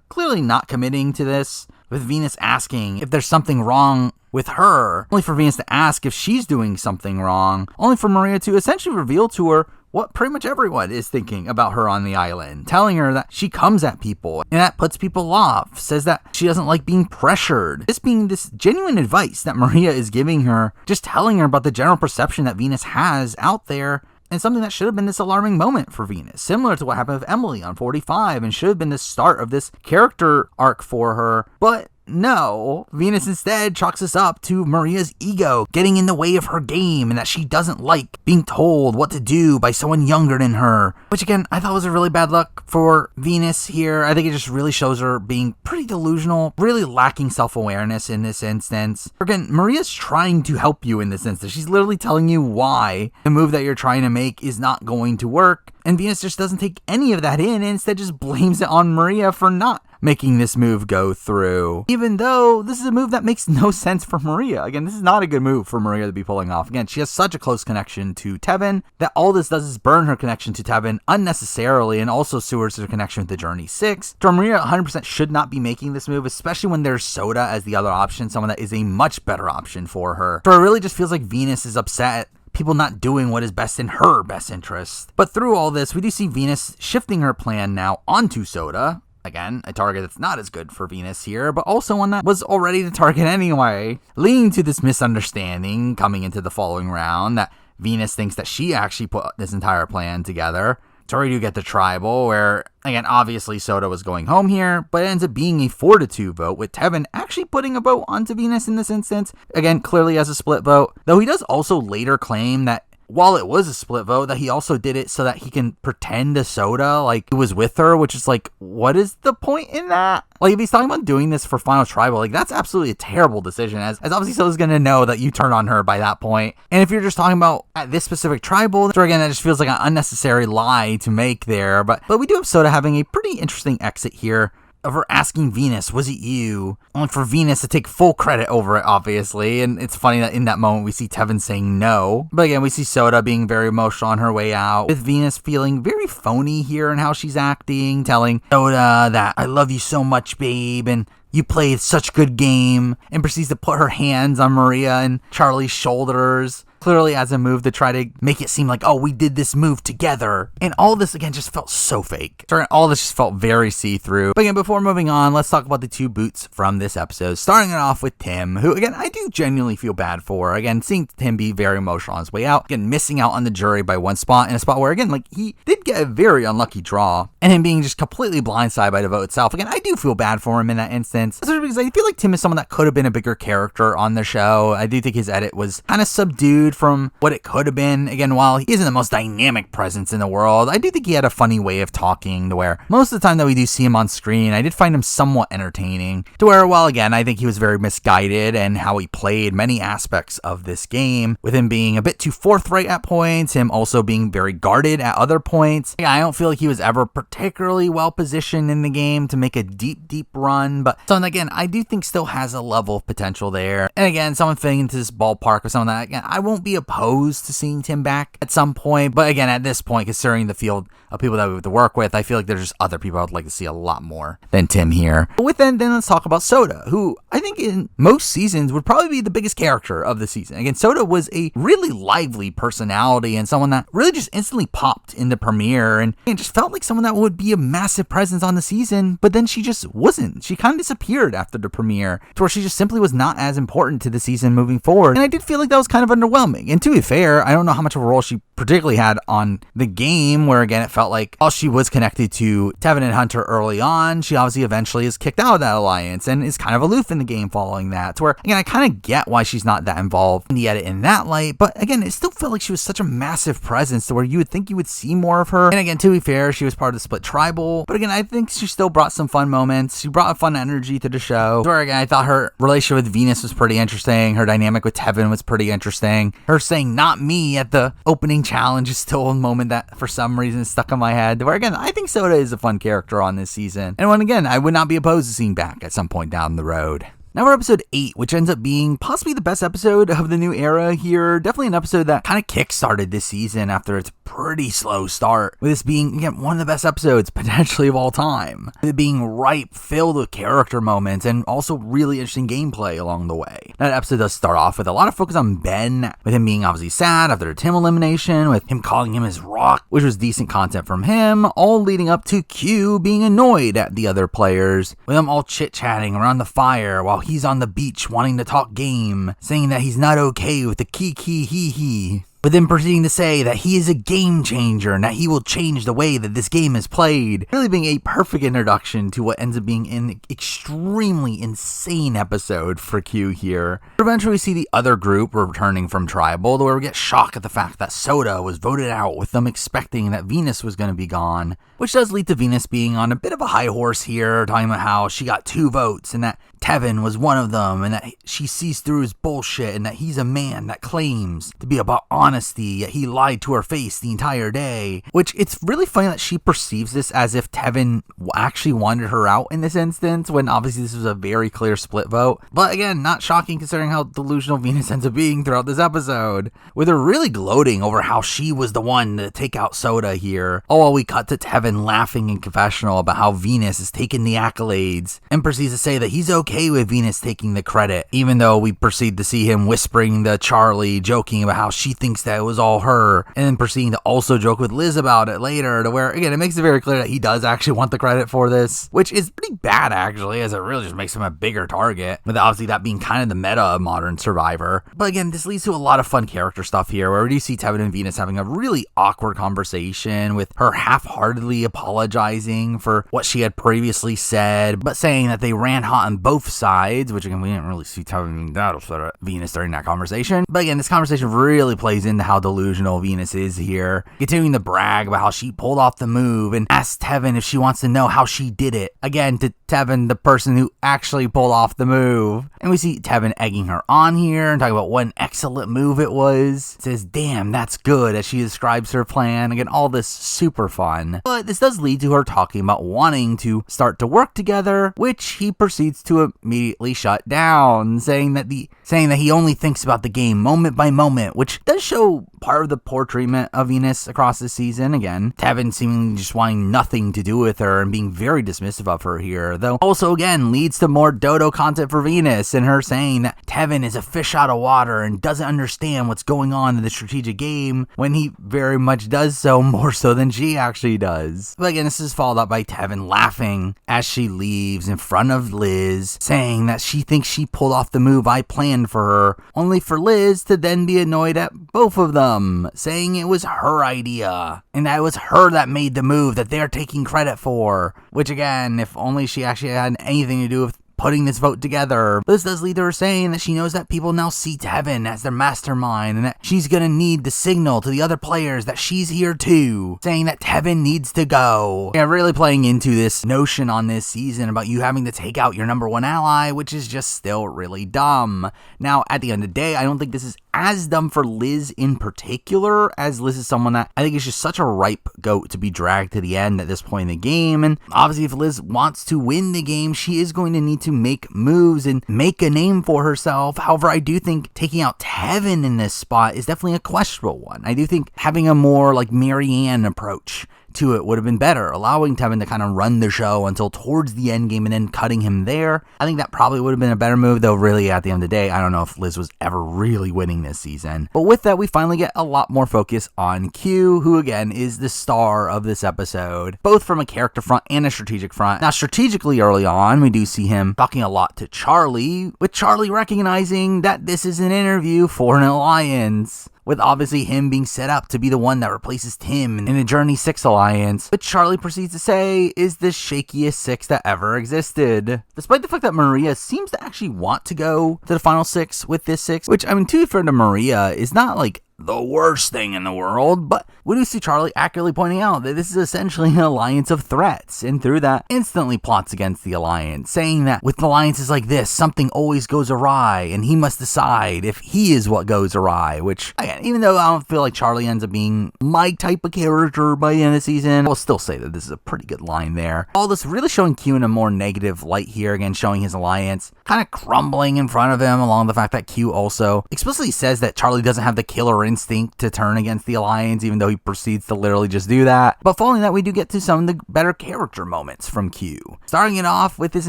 clearly not committing to this, with Venus asking if there's something wrong with her, only for Venus to ask if she's doing something wrong, only for Maria to essentially reveal to her what pretty much everyone is thinking about her on the island, telling her that she comes at people and that puts people off, says that she doesn't like being pressured. This being this genuine advice that Maria is giving her, just telling her about the general perception that Venus has out there, and something that should have been this alarming moment for Venus, similar to what happened with Emily on 45, and should have been the start of this character arc for her. But no, Venus instead chalks this up to Maria's ego getting in the way of her game, and that she doesn't like being told what to do by someone younger than her. Which again, I thought was a really bad look for Venus here. I think it just really shows her being pretty delusional, really lacking self-awareness in this instance. Again, Maria's trying to help you in this instance. She's literally telling you why the move that you're trying to make is not going to work. And Venus just doesn't take any of that in and instead just blames it on Maria for not making this move go through. Even though this is a move that makes no sense for Maria. Again, this is not a good move for Maria to be pulling off. Again, she has such a close connection to Tevin that all this does is burn her connection to Tevin unnecessarily and also sewers her connection with the Journey 6. So Maria 100% should not be making this move, especially when there's Soda as the other option, someone that is a much better option for her. So it really just feels like Venus is upset people not doing what is best in her best interest. But through all this, we do see Venus shifting her plan now onto Soda. Again, a target that's not as good for Venus here, but also one that was already the target anyway, leading to this misunderstanding coming into the following round that Venus thinks that she actually put this entire plan together. So we do get the tribal, where, again, obviously Soda was going home here, but it ends up being a 4-2 vote, with Tevin actually putting a vote onto Venus in this instance. Again, clearly as a split vote, though he does also later claim that while it was a split vote, that he also did it so that he can pretend to Soda like he was with her, which is like, what is the point in that? Like, if he's talking about doing this for Final Tribal, like, that's absolutely a terrible decision, as obviously Soda's gonna know that you turn on her by that point. And if you're just talking about at this specific tribal, so again, that just feels like an unnecessary lie to make there. But we do have Soda having a pretty interesting exit here of her asking Venus, was it you? Only for Venus to take full credit over it, obviously. And it's funny that in that moment we see Tevin saying no. But again, we see Soda being very emotional on her way out, with Venus feeling very phony here in how she's acting, telling Soda that, I love you so much, babe, and you played such good game, and proceeds to put her hands on Maria and Charlie's shoulders, clearly as a move to try to make it seem like, oh, we did this move together. And all this, again, just felt so fake. All this just felt very see-through. But again, before moving on, let's talk about the two boots from this episode. Starting it off with Tim, who, again, I do genuinely feel bad for. Again, seeing Tim be very emotional on his way out. Again, missing out on the jury by one spot, in a spot where, again, like, he did get a very unlucky draw. And him being just completely blindsided by the vote itself. Again, I do feel bad for him in that instance, especially because I feel like Tim is someone that could have been a bigger character on the show. I do think his edit was kind of subdued from what it could have been. Again, while he isn't the most dynamic presence in the world, I do think he had a funny way of talking, to where most of the time that we do see him on screen, I did find him somewhat entertaining, to where, while again, I think he was very misguided in how he played many aspects of this game, with him being a bit too forthright at points, him also being very guarded at other points. I don't feel like he was ever particularly well positioned in the game to make a deep run, but someone, again, I do think still has a level of potential there. And again, someone fitting into this ballpark with someone that, again, I won't be opposed to seeing Tim back at some point. But again, at this point, considering the field of people that we have to work with, I feel like there's just other people I would like to see a lot more than Tim here. But with that, then let's talk about Soda, who I think in most seasons would probably be the biggest character of the season. Again, Soda was a really lively personality and someone that really just instantly popped in the premiere, and just felt like someone that would be a massive presence on the season, but then she just wasn't. She kind of disappeared after the premiere, to where she just simply was not as important to the season moving forward. And I did feel like that was kind of underwhelming. And to be fair, I don't know how much of a role she particularly had on the game, where again, it felt like while she was connected to Tevin and Hunter early on, she obviously eventually is kicked out of that alliance and is kind of aloof in the game following that, to where, again, I kind of get why she's not that involved in the edit in that light, but again, it still felt like she was such a massive presence to where you would think you would see more of her. And again, to be fair, she was part of the split tribal, but again, I think she still brought some fun moments. She brought a fun energy to the show, where again, I thought her relationship with Venus was pretty interesting. Her dynamic with Tevin was pretty interesting. Her saying "not me" at the opening challenge is still a moment that for some reason stuck in my head, where again, I think Soda is a fun character on this season, and one, again, I would not be opposed to seeing back at some point down the road. Now we're episode 8, which ends up being possibly the best episode of the new era here. Definitely an episode that kind of kick-started this season after its pretty slow start, with this being, again, one of the best episodes potentially of all time. With it being ripe, filled with character moments, and also really interesting gameplay along the way. That episode does start off with a lot of focus on Ben, with him being obviously sad after the Tim elimination, with him calling him his rock, which was decent content from him, all leading up to Q being annoyed at the other players, with them all chit-chatting around the fire while he's on the beach wanting to talk game, saying that he's not okay with the kiki hee hee. With him proceeding to say that he is a game changer and that he will change the way that this game is played. Really being a perfect introduction to what ends up being an extremely insane episode for Q here. Eventually we see the other group returning from Tribal, where we get shocked at the fact that Soda was voted out, with them expecting that Venus was going to be gone. Which does lead to Venus being on a bit of a high horse here, talking about how she got 2 votes and that Tevin was one of them, and that she sees through his bullshit, and that he's a man that claims to be about honesty, yet he lied to her face the entire day. Which, it's really funny that she perceives this as if Tevin actually wanted her out in this instance, when obviously this was a very clear split vote. But again, not shocking considering how delusional Venus ends up being throughout this episode, with her really gloating over how she was the one to take out Soda here. All while we cut to Tevin laughing in confessional about how Venus is taking the accolades, and proceeds to say that he's okay with Venus taking the credit, even though we proceed to see him whispering to Charlie, joking about how she thinks that it was all her, and then proceeding to also joke with Liz about it later, to where, again, it makes it very clear that he does actually want the credit for this, which is pretty bad actually, as it really just makes him a bigger target, with obviously that being kind of the meta of modern Survivor. But again, this leads to a lot of fun character stuff here, where we do see Tevin and Venus having a really awkward conversation, with her half-heartedly apologizing for what she had previously said, but saying that they ran hot on both sides, which again, we didn't really see Tevin being that upset at Venus during that conversation. But again, this conversation really plays into how delusional Venus is here, continuing to brag about how she pulled off the move and asked Tevin if she wants to know how she did it. Again, to Tevin, the person who actually pulled off the move. And we see Tevin egging her on here and talking about what an excellent move it was. Says, damn, that's good, as she describes her plan. Again, all this super fun. But this does lead to her talking about wanting to start to work together, which he proceeds to immediately shut down, saying that he only thinks about the game moment by moment, which does show part of the poor treatment of Venus across this season. Again, Tevin seemingly just wanting nothing to do with her and being very dismissive of her here, though also again leads to more Dodo content for Venus, and her saying that Tevin is a fish out of water and doesn't understand what's going on in the strategic game, when he very much does so, more so than she actually does. But again, this is followed up by Tevin laughing as she leaves in front of Liz, saying that she thinks she pulled off the move I planned for her, only for Liz to then be annoyed at both of them, saying it was her idea, and that it was her that made the move that they're taking credit for, which again, if only she actually had anything to do with putting this vote together. But this does lead to her saying that she knows that people now see Tevin as their mastermind, and that she's gonna need to signal to the other players that she's here too, saying that Tevin needs to go. Yeah, really playing into this notion on this season about you having to take out your number one ally, which is just still really dumb. Now, at the end of the day, I don't think this is as dumb for Liz in particular, as Liz is someone that I think is just such a ripe goat to be dragged to the end at this point in the game. And obviously, if Liz wants to win the game, she is going to need to make moves and make a name for herself. However, I do think taking out Tevin in this spot is definitely a questionable one. I do think having a more like Marianne approach to it would have been better, allowing Tevin to kind of run the show until towards the end game and then cutting him there. I think that probably would have been a better move, though really at the end of the day, I don't know if Liz was ever really winning this season. But with that, we finally get a lot more focus on Q, who again is the star of this episode, both from a character front and a strategic front. Now, strategically early on, we do see him talking a lot to Charlie, with Charlie recognizing that this is an interview for an alliance, with obviously him being set up to be the one that replaces Tim in the Journey 6 alliance, which Charlie proceeds to say is the shakiest 6 that ever existed. Despite the fact that Maria seems to actually want to go to the final 6 with this 6, which, I mean, to be fair to Maria, is not like the worst thing in the world, but we do see Charlie accurately pointing out that this is essentially an alliance of threats, and through that, instantly plots against the alliance, saying that with alliances like this, something always goes awry, and he must decide if he is what goes awry, which, again, even though I don't feel like Charlie ends up being my type of character by the end of the season, I'll still say that this is a pretty good line there. All this really showing Q in a more negative light here, again, showing his alliance kind of crumbling in front of him, along the fact that Q also explicitly says that Charlie doesn't have the killer instinct to turn against the Alliance, even though he proceeds to literally just do that. But following that, we do get to some of the better character moments from Q. Starting it off with this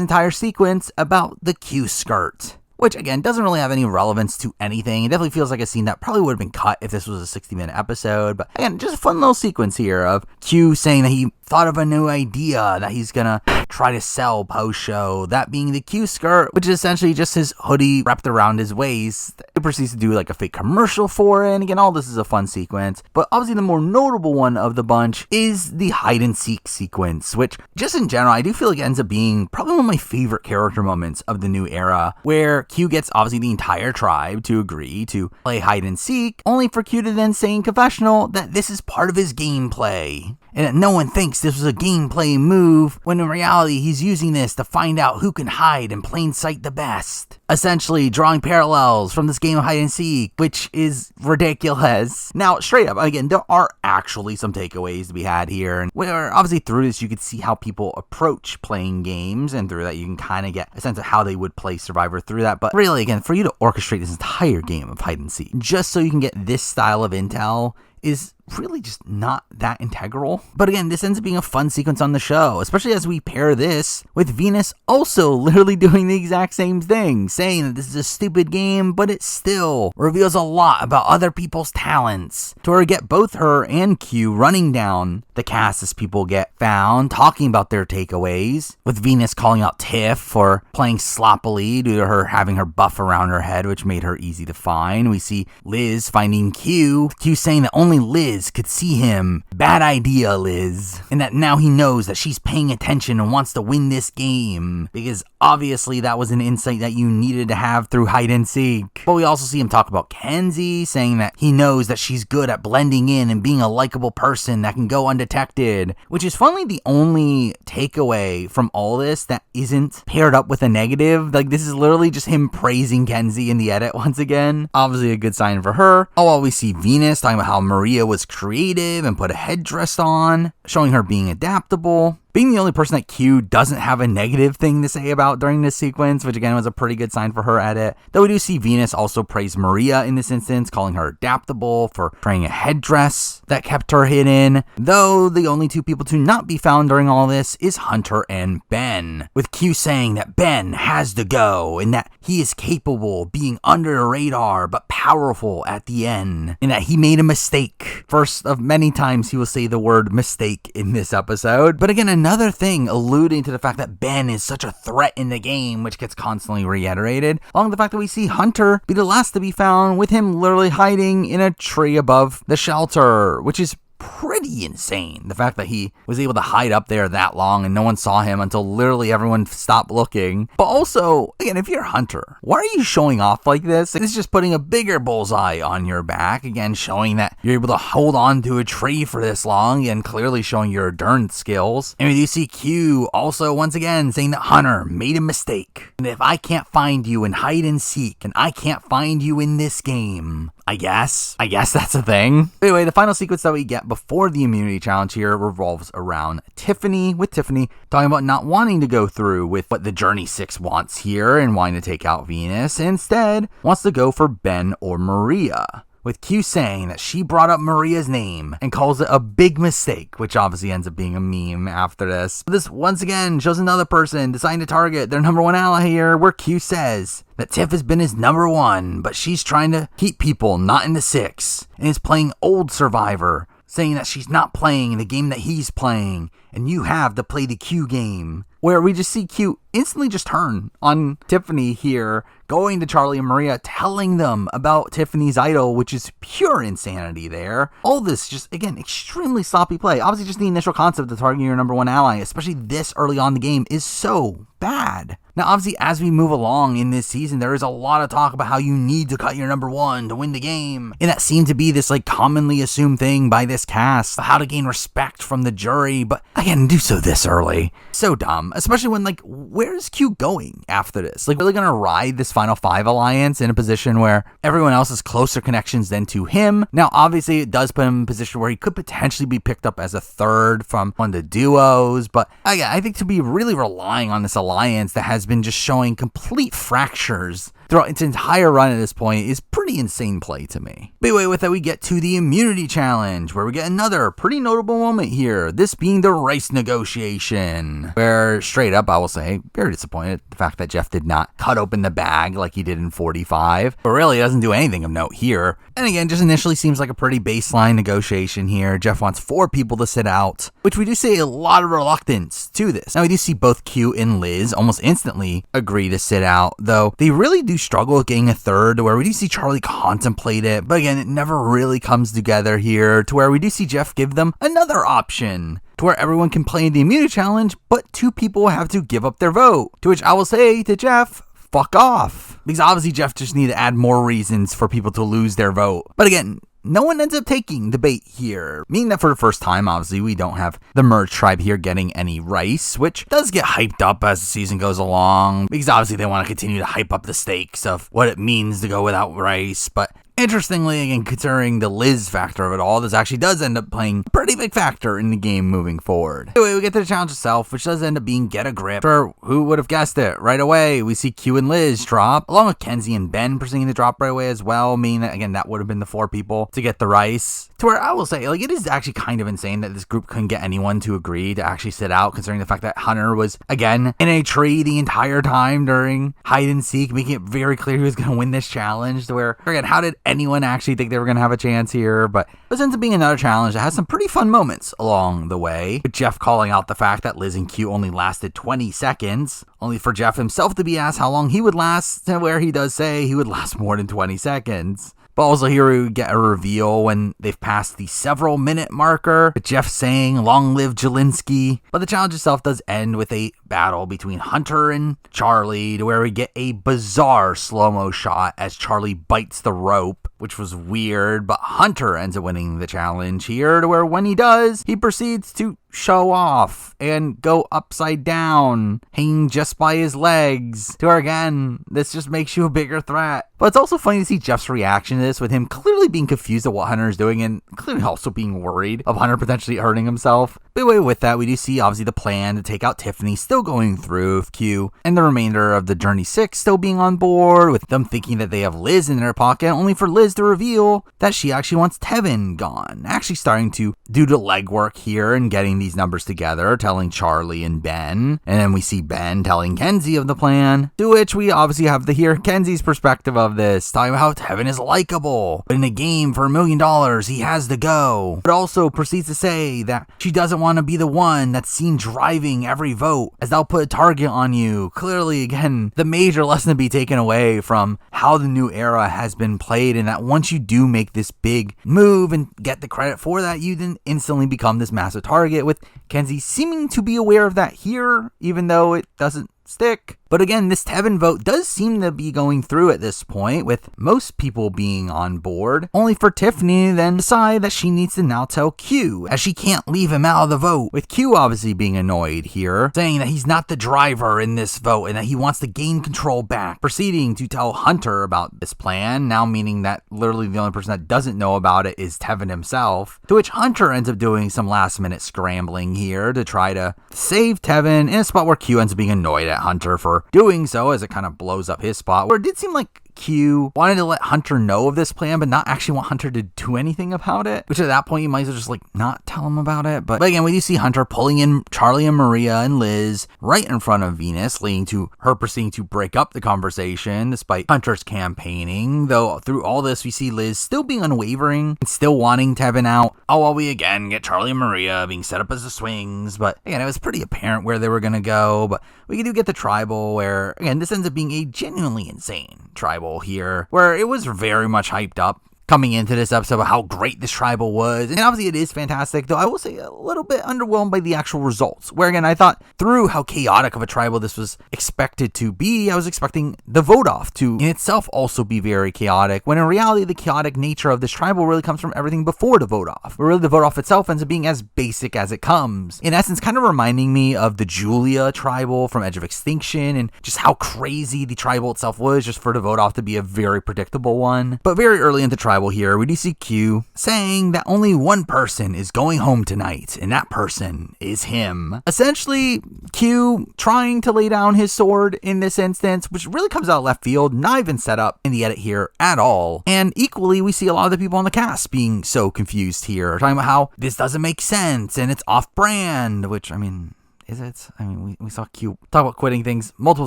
entire sequence about the Q skirt, which again doesn't really have any relevance to anything. It definitely feels like a scene that probably would have been cut if this was a 60-minute episode. But again, just a fun little sequence here of Q saying that he thought of a new idea that he's gonna try to sell post-show, that being the Q skirt, which is essentially just his hoodie wrapped around his waist. He proceeds to do like a fake commercial for it, and again, all this is a fun sequence. But obviously the more notable one of the bunch is the hide and seek sequence, which just in general, I do feel like it ends up being probably one of my favorite character moments of the new era, where Q gets obviously the entire tribe to agree to play hide and seek, only for Q to then say in confessional that this is part of his gameplay, and that no one thinks this was a gameplay move, when in reality he's using this to find out who can hide in plain sight the best. Essentially drawing parallels from this game of hide and seek, which is ridiculous. Now, straight up, again, there are actually some takeaways to be had here, and where obviously through this you could see how people approach playing games, and through that you can kind of get a sense of how they would play Survivor through that. But really, again, for you to orchestrate this entire game of hide and seek just so you can get this style of intel is really just not that integral. But again, this ends up being a fun sequence on the show, especially as we pair this with Venus also literally doing the exact same thing, saying that this is a stupid game, but it still reveals a lot about other people's talents, to where we get both her and Q running down the cast as people get found, talking about their takeaways, with Venus calling out Tiff for playing sloppily due to her having her buff around her head, which made her easy to find. We see Liz finding Q saying that only Liz could see him. Bad idea, Liz. And that now he knows that she's paying attention and wants to win this game, because obviously that was an insight that you needed to have through hide and seek. But we also see him talk about Kenzie, saying that he knows that she's good at blending in and being a likable person that can go undetected, which is funnily the only takeaway from all this that isn't paired up with a negative. Like, this is literally just him praising Kenzie in the edit once again. Obviously a good sign for her. Oh, while we see Venus talking about how Maria was creative and put a headdress on, showing her being adaptable, being the only person that Q doesn't have a negative thing to say about during this sequence, which again was a pretty good sign for her edit. Though we do see Venus also praise Maria in this instance, calling her adaptable for wearing a headdress that kept her hidden. Though the only two people to not be found during all this is Hunter and Ben, with Q saying that Ben has to go and that he is capable of being under the radar but powerful at the end, and that he made a mistake. First of many times he will say the word mistake in this episode. But again, another thing alluding to the fact that Ben is such a threat in the game, which gets constantly reiterated, along with the fact that we see Hunter be the last to be found, with him literally hiding in a tree above the shelter, which is pretty insane. The fact that he was able to hide up there that long and no one saw him until literally everyone stopped looking. But also, again, if you're Hunter, why are you showing off like this? It's just putting a bigger bullseye on your back, again, showing that you're able to hold on to a tree for this long and clearly showing your endurance skills. And we do see Q also once again saying that Hunter made a mistake, and if I can't find you in hide and seek, and I can't find you in this game, I guess that's a thing. Anyway, the final sequence that we get before the immunity challenge here revolves around Tiffany, with Tiffany talking about not wanting to go through with what the Journey 6 wants here and wanting to take out Venus. Instead, wants to go for Ben or Maria, with Q saying that she brought up Maria's name and calls it a big mistake, which obviously ends up being a meme after this. But this once again shows another person deciding to target their number one ally here, where Q says that Tiff has been his number one, but she's trying to keep people not in the 6 and is playing old Survivor, saying that she's not playing the game that he's playing and you have to play the Q game. Where we just see Q instantly just turn on Tiffany here, going to Charlie and Maria, telling them about Tiffany's idol, which is pure insanity there. All this just, again, extremely sloppy play. Obviously, just the initial concept of targeting your number one ally, especially this early on in the game, is so bad. Now, obviously, as we move along in this season, there is a lot of talk about how you need to cut your number one to win the game. And that seemed to be this, commonly assumed thing by this cast, how to gain respect from the jury. But, again, do so this early. So dumb. Especially when, where's Q going after this? Really gonna ride this Final 5 alliance in a position where everyone else has closer connections than to him? Now, obviously, it does put him in a position where he could potentially be picked up as a third from one of the duos. But, again, I think to be really relying on this alliance that has been just showing complete fractures throughout its entire run at this point is pretty insane play to me. But anyway, with that, we get to the immunity challenge, where we get another pretty notable moment here, this being the rice negotiation, where straight up, I will say, very disappointed the fact that Jeff did not cut open the bag like he did in 45, but really doesn't do anything of note here. And again, just initially seems like a pretty baseline negotiation here. Jeff wants 4 people to sit out, which we do see a lot of reluctance to this. Now, we do see both Q and Liz almost instantly agree to sit out, though they really do struggle with getting a third, where we do see Charlie contemplate it, but again, it never really comes together here, to where we do see Jeff give them another option, to where everyone can play in the immunity challenge, but 2 people have to give up their vote, to which I will say to Jeff, fuck off. Because obviously Jeff just need to add more reasons for people to lose their vote. But again, no one ends up taking the bait here, meaning that for the first time, obviously, we don't have the Merge Tribe here getting any rice, which does get hyped up as the season goes along, because obviously they want to continue to hype up the stakes of what it means to go without rice. But interestingly, again, considering the Liz factor of it all, this actually does end up playing a pretty big factor in the game moving forward. Anyway, we get to the challenge itself, which does end up being Get a Grip. Sure, who would have guessed it? Right away, we see Q and Liz drop, along with Kenzie and Ben proceeding to drop right away as well, meaning that, again, that would have been the 4 people to get the rice. To where I will say, like, it is actually kind of insane that this group couldn't get anyone to agree to actually sit out, considering the fact that Hunter was, again, in a tree the entire time during hide and seek, making it very clear he was going to win this challenge, to where, again, how did anyone actually think they were going to have a chance here? But this ends up being another challenge that has some pretty fun moments along the way, with Jeff calling out the fact that Liz and Q only lasted 20 seconds, only for Jeff himself to be asked how long he would last, to where he does say he would last more than 20 seconds. But also here we get a reveal when they've passed the several minute marker, with Jeff saying, "Long live Jelinski." But the challenge itself does end with a battle between Hunter and Charlie, to where we get a bizarre slow-mo shot as Charlie bites the rope, which was weird, but Hunter ends up winning the challenge here, to where when he does, he proceeds to show off and go upside down, hanging just by his legs, to where, again, this just makes you a bigger threat. But it's also funny to see Jeff's reaction to this, with him clearly being confused at what Hunter is doing, and clearly also being worried of Hunter potentially hurting himself. But anyway, with that, we do see obviously the plan to take out Tiffany still going through, with Q and the remainder of the Journey 6 still being on board, with them thinking that they have Liz in their pocket, only for Liz to reveal that she actually wants Tevin gone. Actually starting to do the legwork here and getting these numbers together, telling Charlie and Ben, and then we see Ben telling Kenzie of the plan, to which we obviously have to hear Kenzie's perspective of this, talking about how Tevin is likable, but in a game for $1 million, he has to go. But also proceeds to say that she doesn't want to be the one that's seen driving every vote, as they'll put a target on you. Clearly, again, the major lesson to be taken away from how the new era has been played, and that once you do make this big move and get the credit for that, you then instantly become this massive target, with Kenzie seeming to be aware of that here, even though it doesn't stick. But again, this Tevin vote does seem to be going through at this point, with most people being on board, only for Tiffany to then decide that she needs to now tell Q, as she can't leave him out of the vote, with Q obviously being annoyed here, saying that he's not the driver in this vote and that he wants to gain control back, proceeding to tell Hunter about this plan, now meaning that literally the only person that doesn't know about it is Tevin himself, to which Hunter ends up doing some last minute scrambling here to try to save Tevin, in a spot where Q ends up being annoyed at Hunter for doing so, as it kind of blows up his spot, where it did seem like Q wanted to let Hunter know of this plan, but not actually want Hunter to do anything about it, which at that point you might as well just like not tell him about it. But again, we do see Hunter pulling in Charlie and Maria and Liz right in front of Venus, leading to her proceeding to break up the conversation despite Hunter's campaigning, though through all this we see Liz still being unwavering and still wanting Tevin out, all while we again get Charlie and Maria being set up as the swings. But again, it was pretty apparent where they were going to go, but we do get the tribal, where again this ends up being a genuinely insane tribal here, where it was very much hyped up coming into this episode about how great this tribal was, and obviously it is fantastic, though I will say a little bit underwhelmed by the actual results, where again I thought through how chaotic of a tribal this was expected to be, I was expecting the vote off to in itself also be very chaotic, when in reality the chaotic nature of this tribal really comes from everything before the vote off, where really the vote off itself ends up being as basic as it comes, in essence kind of reminding me of the Julia tribal from Edge of Extinction, and just how crazy the tribal itself was, just for the vote off to be a very predictable one. But very early into tribal, tribal here, we do see Q saying that only one person is going home tonight, and that person is him. Essentially, Q trying to lay down his sword in this instance, which really comes out of left field, not even set up in the edit here at all. And equally, we see a lot of the people on the cast being so confused here, talking about how this doesn't make sense and it's off-brand, which, I mean, is it? I mean, we saw Q talk about quitting things multiple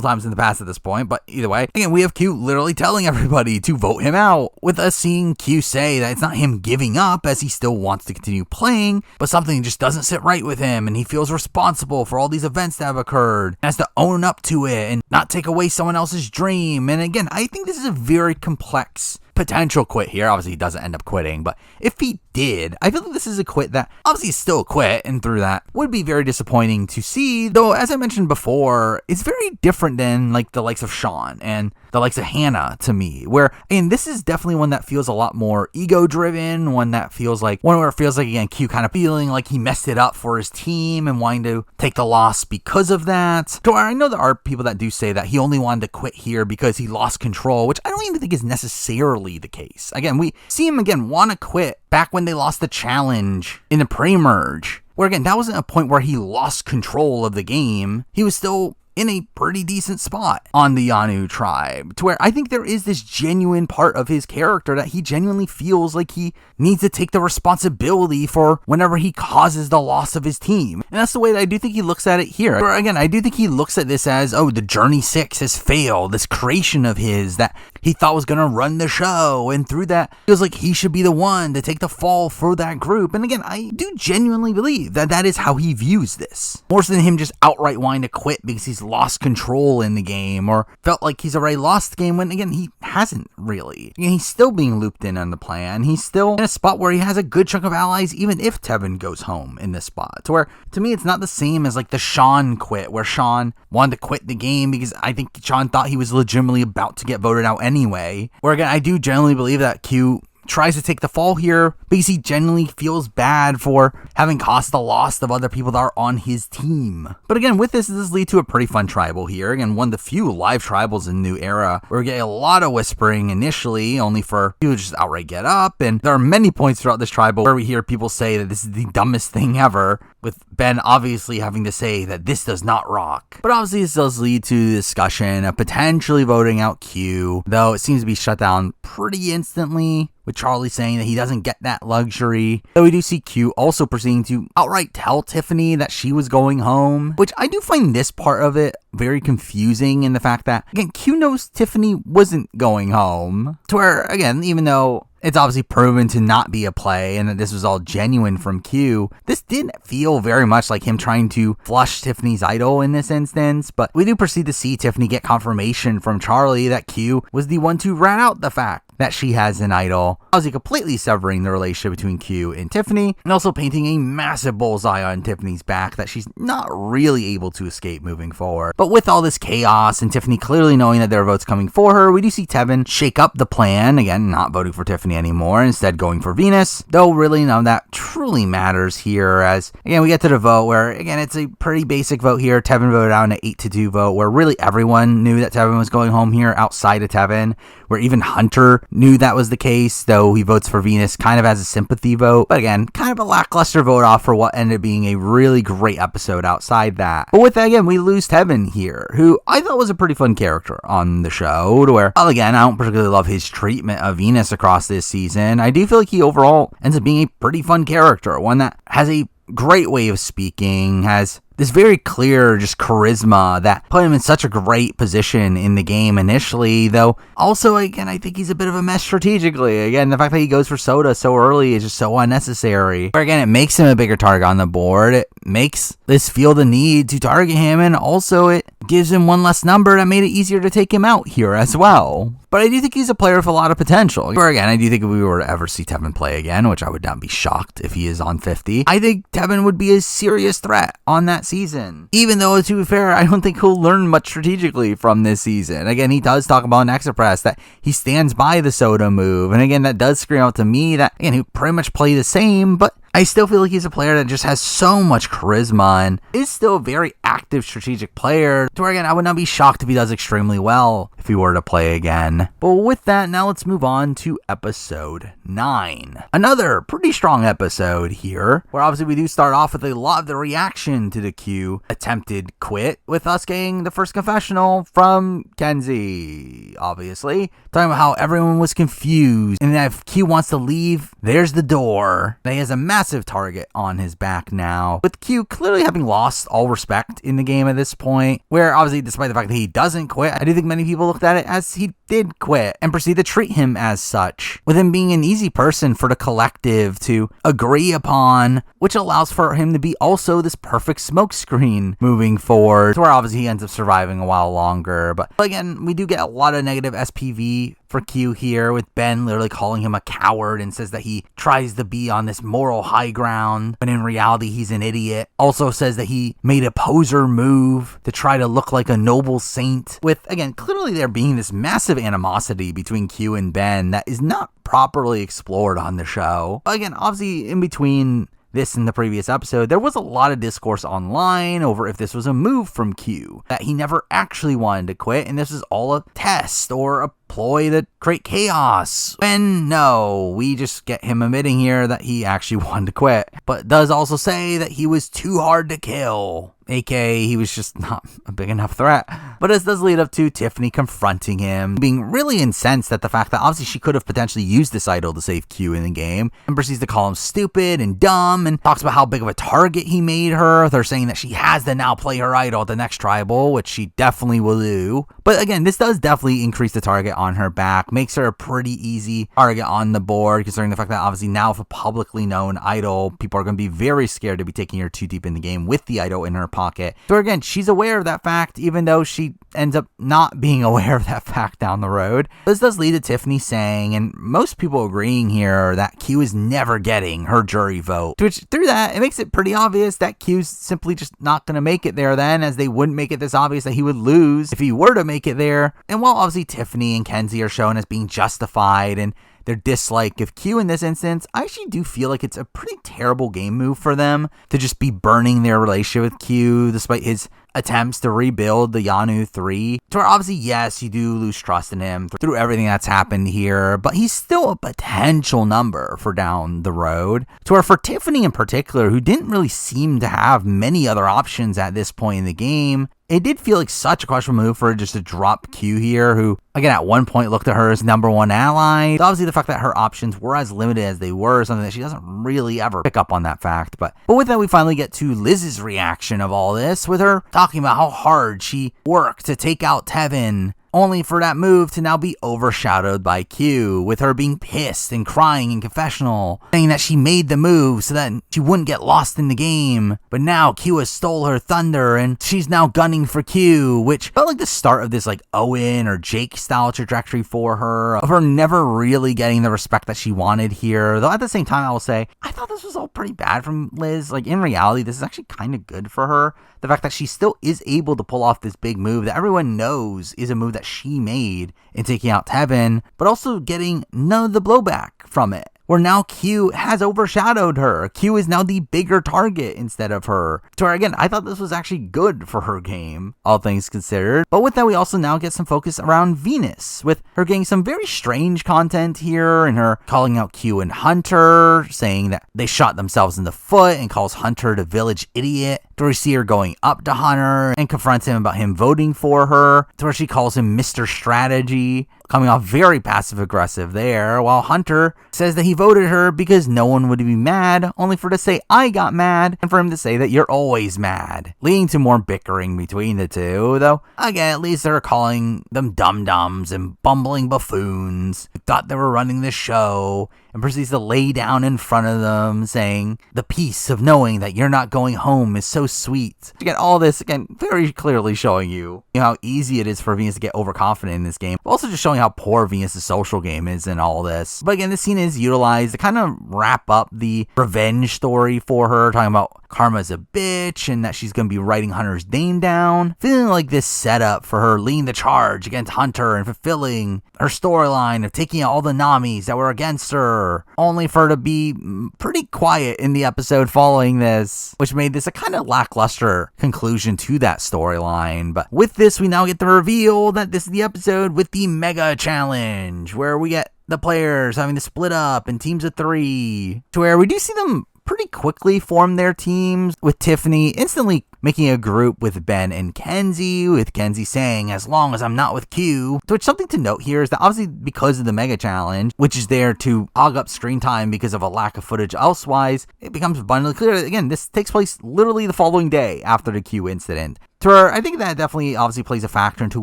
times in the past at this point, but either way, again, we have Q literally telling everybody to vote him out, with us seeing Q say that it's not him giving up as he still wants to continue playing, but something just doesn't sit right with him, and he feels responsible for all these events that have occurred, and has to own up to it and not take away someone else's dream. And again, I think this is a very complex potential quit here. Obviously, he doesn't end up quitting, but if he did, I feel like this is a quit that obviously is still a quit, and through that would be very disappointing to see. Though, as I mentioned before, it's very different than like the likes of Sean and the likes of Hannah to me, where, and this is definitely one that feels a lot more ego driven, one that feels like, one where it feels like, again, Q kind of feeling like he messed it up for his team and wanting to take the loss because of that. So I know there are people that do say that he only wanted to quit here because he lost control, which I don't even think is necessarily the case. Again, we see him again want to quit back when they lost the challenge in the pre-merge, where again, that wasn't a point where he lost control of the game. He was still in a pretty decent spot on the Yanu tribe, to where I think there is this genuine part of his character that he genuinely feels like he needs to take the responsibility for whenever he causes the loss of his team. And that's the way that I do think he looks at it here. Where again, I do think he looks at this as, oh, the Journey 6 has failed, this creation of his that he thought was going to run the show, and through that, feels like he should be the one to take the fall for that group. And again, I do genuinely believe that that is how he views this, more so than him just outright wanting to quit because he's lost control in the game, or felt like he's already lost the game, when again, he hasn't really. Again, he's still being looped in on the plan. He's still in a spot where he has a good chunk of allies, even if Tevin goes home in this spot, to where, to me, it's not the same as like the Sean quit, where Sean wanted to quit the game because I think Sean thought he was legitimately about to get voted out anyway. Where again, I do generally believe that Q tries to take the fall here because he genuinely feels bad for having cost the loss of other people that are on his team. But again, with this does lead to a pretty fun tribal here. Again, one of the few live tribals in New Era where we get a lot of whispering initially, only for people to just outright get up. And there are many points throughout this tribal where we hear people say that this is the dumbest thing ever, with Ben obviously having to say that this does not rock. But obviously this does lead to the discussion of potentially voting out Q, though it seems to be shut down pretty instantly, with Charlie saying that he doesn't get that luxury. Though we do see Q also proceeding to outright tell Tiffany that she was going home, which I do find this part of it very confusing, in the fact that, again, Q knows Tiffany wasn't going home, to where, again, even though it's obviously proven to not be a play and that this was all genuine from Q, this didn't feel very much like him trying to flush Tiffany's idol in this instance. But we do proceed to see Tiffany get confirmation from Charlie that Q was the one to rat out the fact that she has an idol, obviously completely severing the relationship between Q and Tiffany, and also painting a massive bullseye on Tiffany's back that she's not really able to escape moving forward. But with all this chaos and Tiffany clearly knowing that there are votes coming for her, we do see Tevin shake up the plan, again, not voting for Tiffany anymore, instead going for Venus, though really none of that truly matters here, as, again, we get to the vote where, again, it's a pretty basic vote here. Tevin voted out an 8-2 vote, where really everyone knew that Tevin was going home here outside of Tevin, where even Hunter knew that was the case, though he votes for Venus kind of as a sympathy vote. But again, kind of a lackluster vote off for what ended up being a really great episode outside that. But with that, again, we lose Tevin here, who I thought was a pretty fun character on the show, to where, well, again, I don't particularly love his treatment of Venus across this season. I do feel like he overall ends up being a pretty fun character, one that has a great way of speaking, has this very clear just charisma that put him in such a great position in the game initially, though also, again, I think he's a bit of a mess strategically. Again, the fact that he goes for Soda so early is just so unnecessary. Where again, it makes him a bigger target on the board. It makes this feel the need to target him, and also it gives him one less number that made it easier to take him out here as well. But I do think he's a player with a lot of potential. Where again, I do think if we were to ever see Tevin play again, which I would not be shocked if he is on 50, I think Tevin would be a serious threat on that season. Even though, to be fair, I don't think he'll learn much strategically from this season. Again, he does talk about in Exapress that he stands by the Soda move. And again, that does scream out to me that, again, he pretty much play the same, but I still feel like he's a player that just has so much charisma and is still a very active strategic player, So again, I would not be shocked if he does extremely well if he were to play again. But with that, now let's move on to episode 9. Another pretty strong episode here, where obviously we do start off with a lot of the reaction to the Q attempted quit, with us getting the first confessional from Kenzie, obviously, talking about how everyone was confused, and that if Q wants to leave, there's the door. That he has a massive target on his back now, with Q clearly having lost all respect in the game at this point, where obviously, despite the fact that he doesn't quit, I do think many people looked at it as he did quit and proceed to treat him as such, with him being an easy person for the collective to agree upon, which allows for him to be also this perfect smokescreen moving forward, to where obviously he ends up surviving a while longer. But again, we do get a lot of negative SPV for Q here, with Ben literally calling him a coward and says that he tries to be on this moral high ground, but in reality he's an idiot. Also says that he made a poser move to try to look like a noble saint, with again clearly there being this massive animosity between Q and Ben that is not properly explored on the show. Again, obviously in between this and the previous episode, there was a lot of discourse online over if this was a move from Q, that he never actually wanted to quit, and this is all a test or a ploy to create chaos. When no, we just get him admitting here that he actually wanted to quit, but does also say that he was too hard to kill, aka he was just not a big enough threat. But this does lead up to Tiffany confronting him, being really incensed at the fact that obviously she could have potentially used this idol to save Q in the game, and proceeds to call him stupid and dumb, and talks about how big of a target he made her. They're saying that she has to now play her idol at the next tribal, which she definitely will do. But again, this does definitely increase the target on her back, makes her a pretty easy target on the board, considering the fact that obviously now, if a publicly known idol, people are going to be very scared to be taking her too deep in the game with the idol in her pocket. So again, she's aware of that fact, even though she ends up not being aware of that fact down the road. This does lead to Tiffany saying, and most people agreeing here, that Q is never getting her jury vote. Which, through that, it makes it pretty obvious that Q's simply just not going to make it there then, as they wouldn't make it this obvious that he would lose if he were to make it there. And while obviously Tiffany and Kenzie are shown as being justified and their dislike of Q in this instance, I actually do feel like it's a pretty terrible game move for them to just be burning their relationship with Q, despite his attempts to rebuild the Yanu 3. So obviously, yes, you do lose trust in him through everything that's happened here, but he's still a potential number for down the road. To where for Tiffany in particular, who didn't really seem to have many other options at this point in the game, it did feel like such a questionable move for her just to drop Q here, who, again, at one point looked at her as number one ally. So obviously, the fact that her options were as limited as they were, something that she doesn't really ever pick up on that fact. But with that, we finally get to Liz's reaction of all this, with her talking about how hard she worked to take out Tevin, only for that move to now be overshadowed by Q, with her being pissed and crying in confessional, saying that she made the move so that she wouldn't get lost in the game, but now Q has stole her thunder and she's now gunning for Q, which felt like the start of this like Owen or Jake style trajectory for her, of her never really getting the respect that she wanted here. Though at the same time, I will say, I thought this was all pretty bad from Liz. Like, in reality, this is actually kind of good for her. The fact that she still is able to pull off this big move that everyone knows is a move that she made in taking out Tevin, but also getting none of the blowback from it, where now Q has overshadowed her. Q is now the bigger target instead of her. So again, I thought this was actually good for her game, all things considered. But with that, we also now get some focus around Venus, with her getting some very strange content here, and her calling out Q and Hunter, saying that they shot themselves in the foot, and calls Hunter the village idiot. To where we see her going up to Hunter and confronts him about him voting for her, to where she calls him Mr. Strategy, coming off very passive-aggressive there, while Hunter says that he voted her because no one would be mad, only for her to say, I got mad, and for him to say that you're always mad, leading to more bickering between the two, though, again, at least they're calling them dum-dums and bumbling buffoons who thought they were running the show, and proceeds to lay down in front of them, saying, the peace of knowing that you're not going home is so sweet. Again, all this, again, very clearly showing you how easy it is for Venus to get overconfident in this game, but also just showing how poor Venus' social game is in all this. But again, this scene is utilized to kind of wrap up the revenge story for her, talking about Karma's a bitch and that she's going to be writing Hunter's name down. Feeling like this setup for her leading the charge against Hunter and fulfilling her storyline of taking out all the Namis that were against her, only for her to be pretty quiet in the episode following this, which made this a kind of lackluster conclusion to that storyline. But with this, we now get the reveal that this is the episode with the Mega Challenge, where we get the players having to split up in teams of 3, to where we do see them pretty quickly form their teams, with Tiffany instantly making a group with Ben and Kenzie, with Kenzie saying, "As long as I'm not with Q." To which something to note here is that obviously because of the Mega Challenge, which is there to hog up screen time because of a lack of footage elsewise, it becomes abundantly clear that, again, this takes place literally the following day after the Q incident. To her, I think that definitely obviously plays a factor into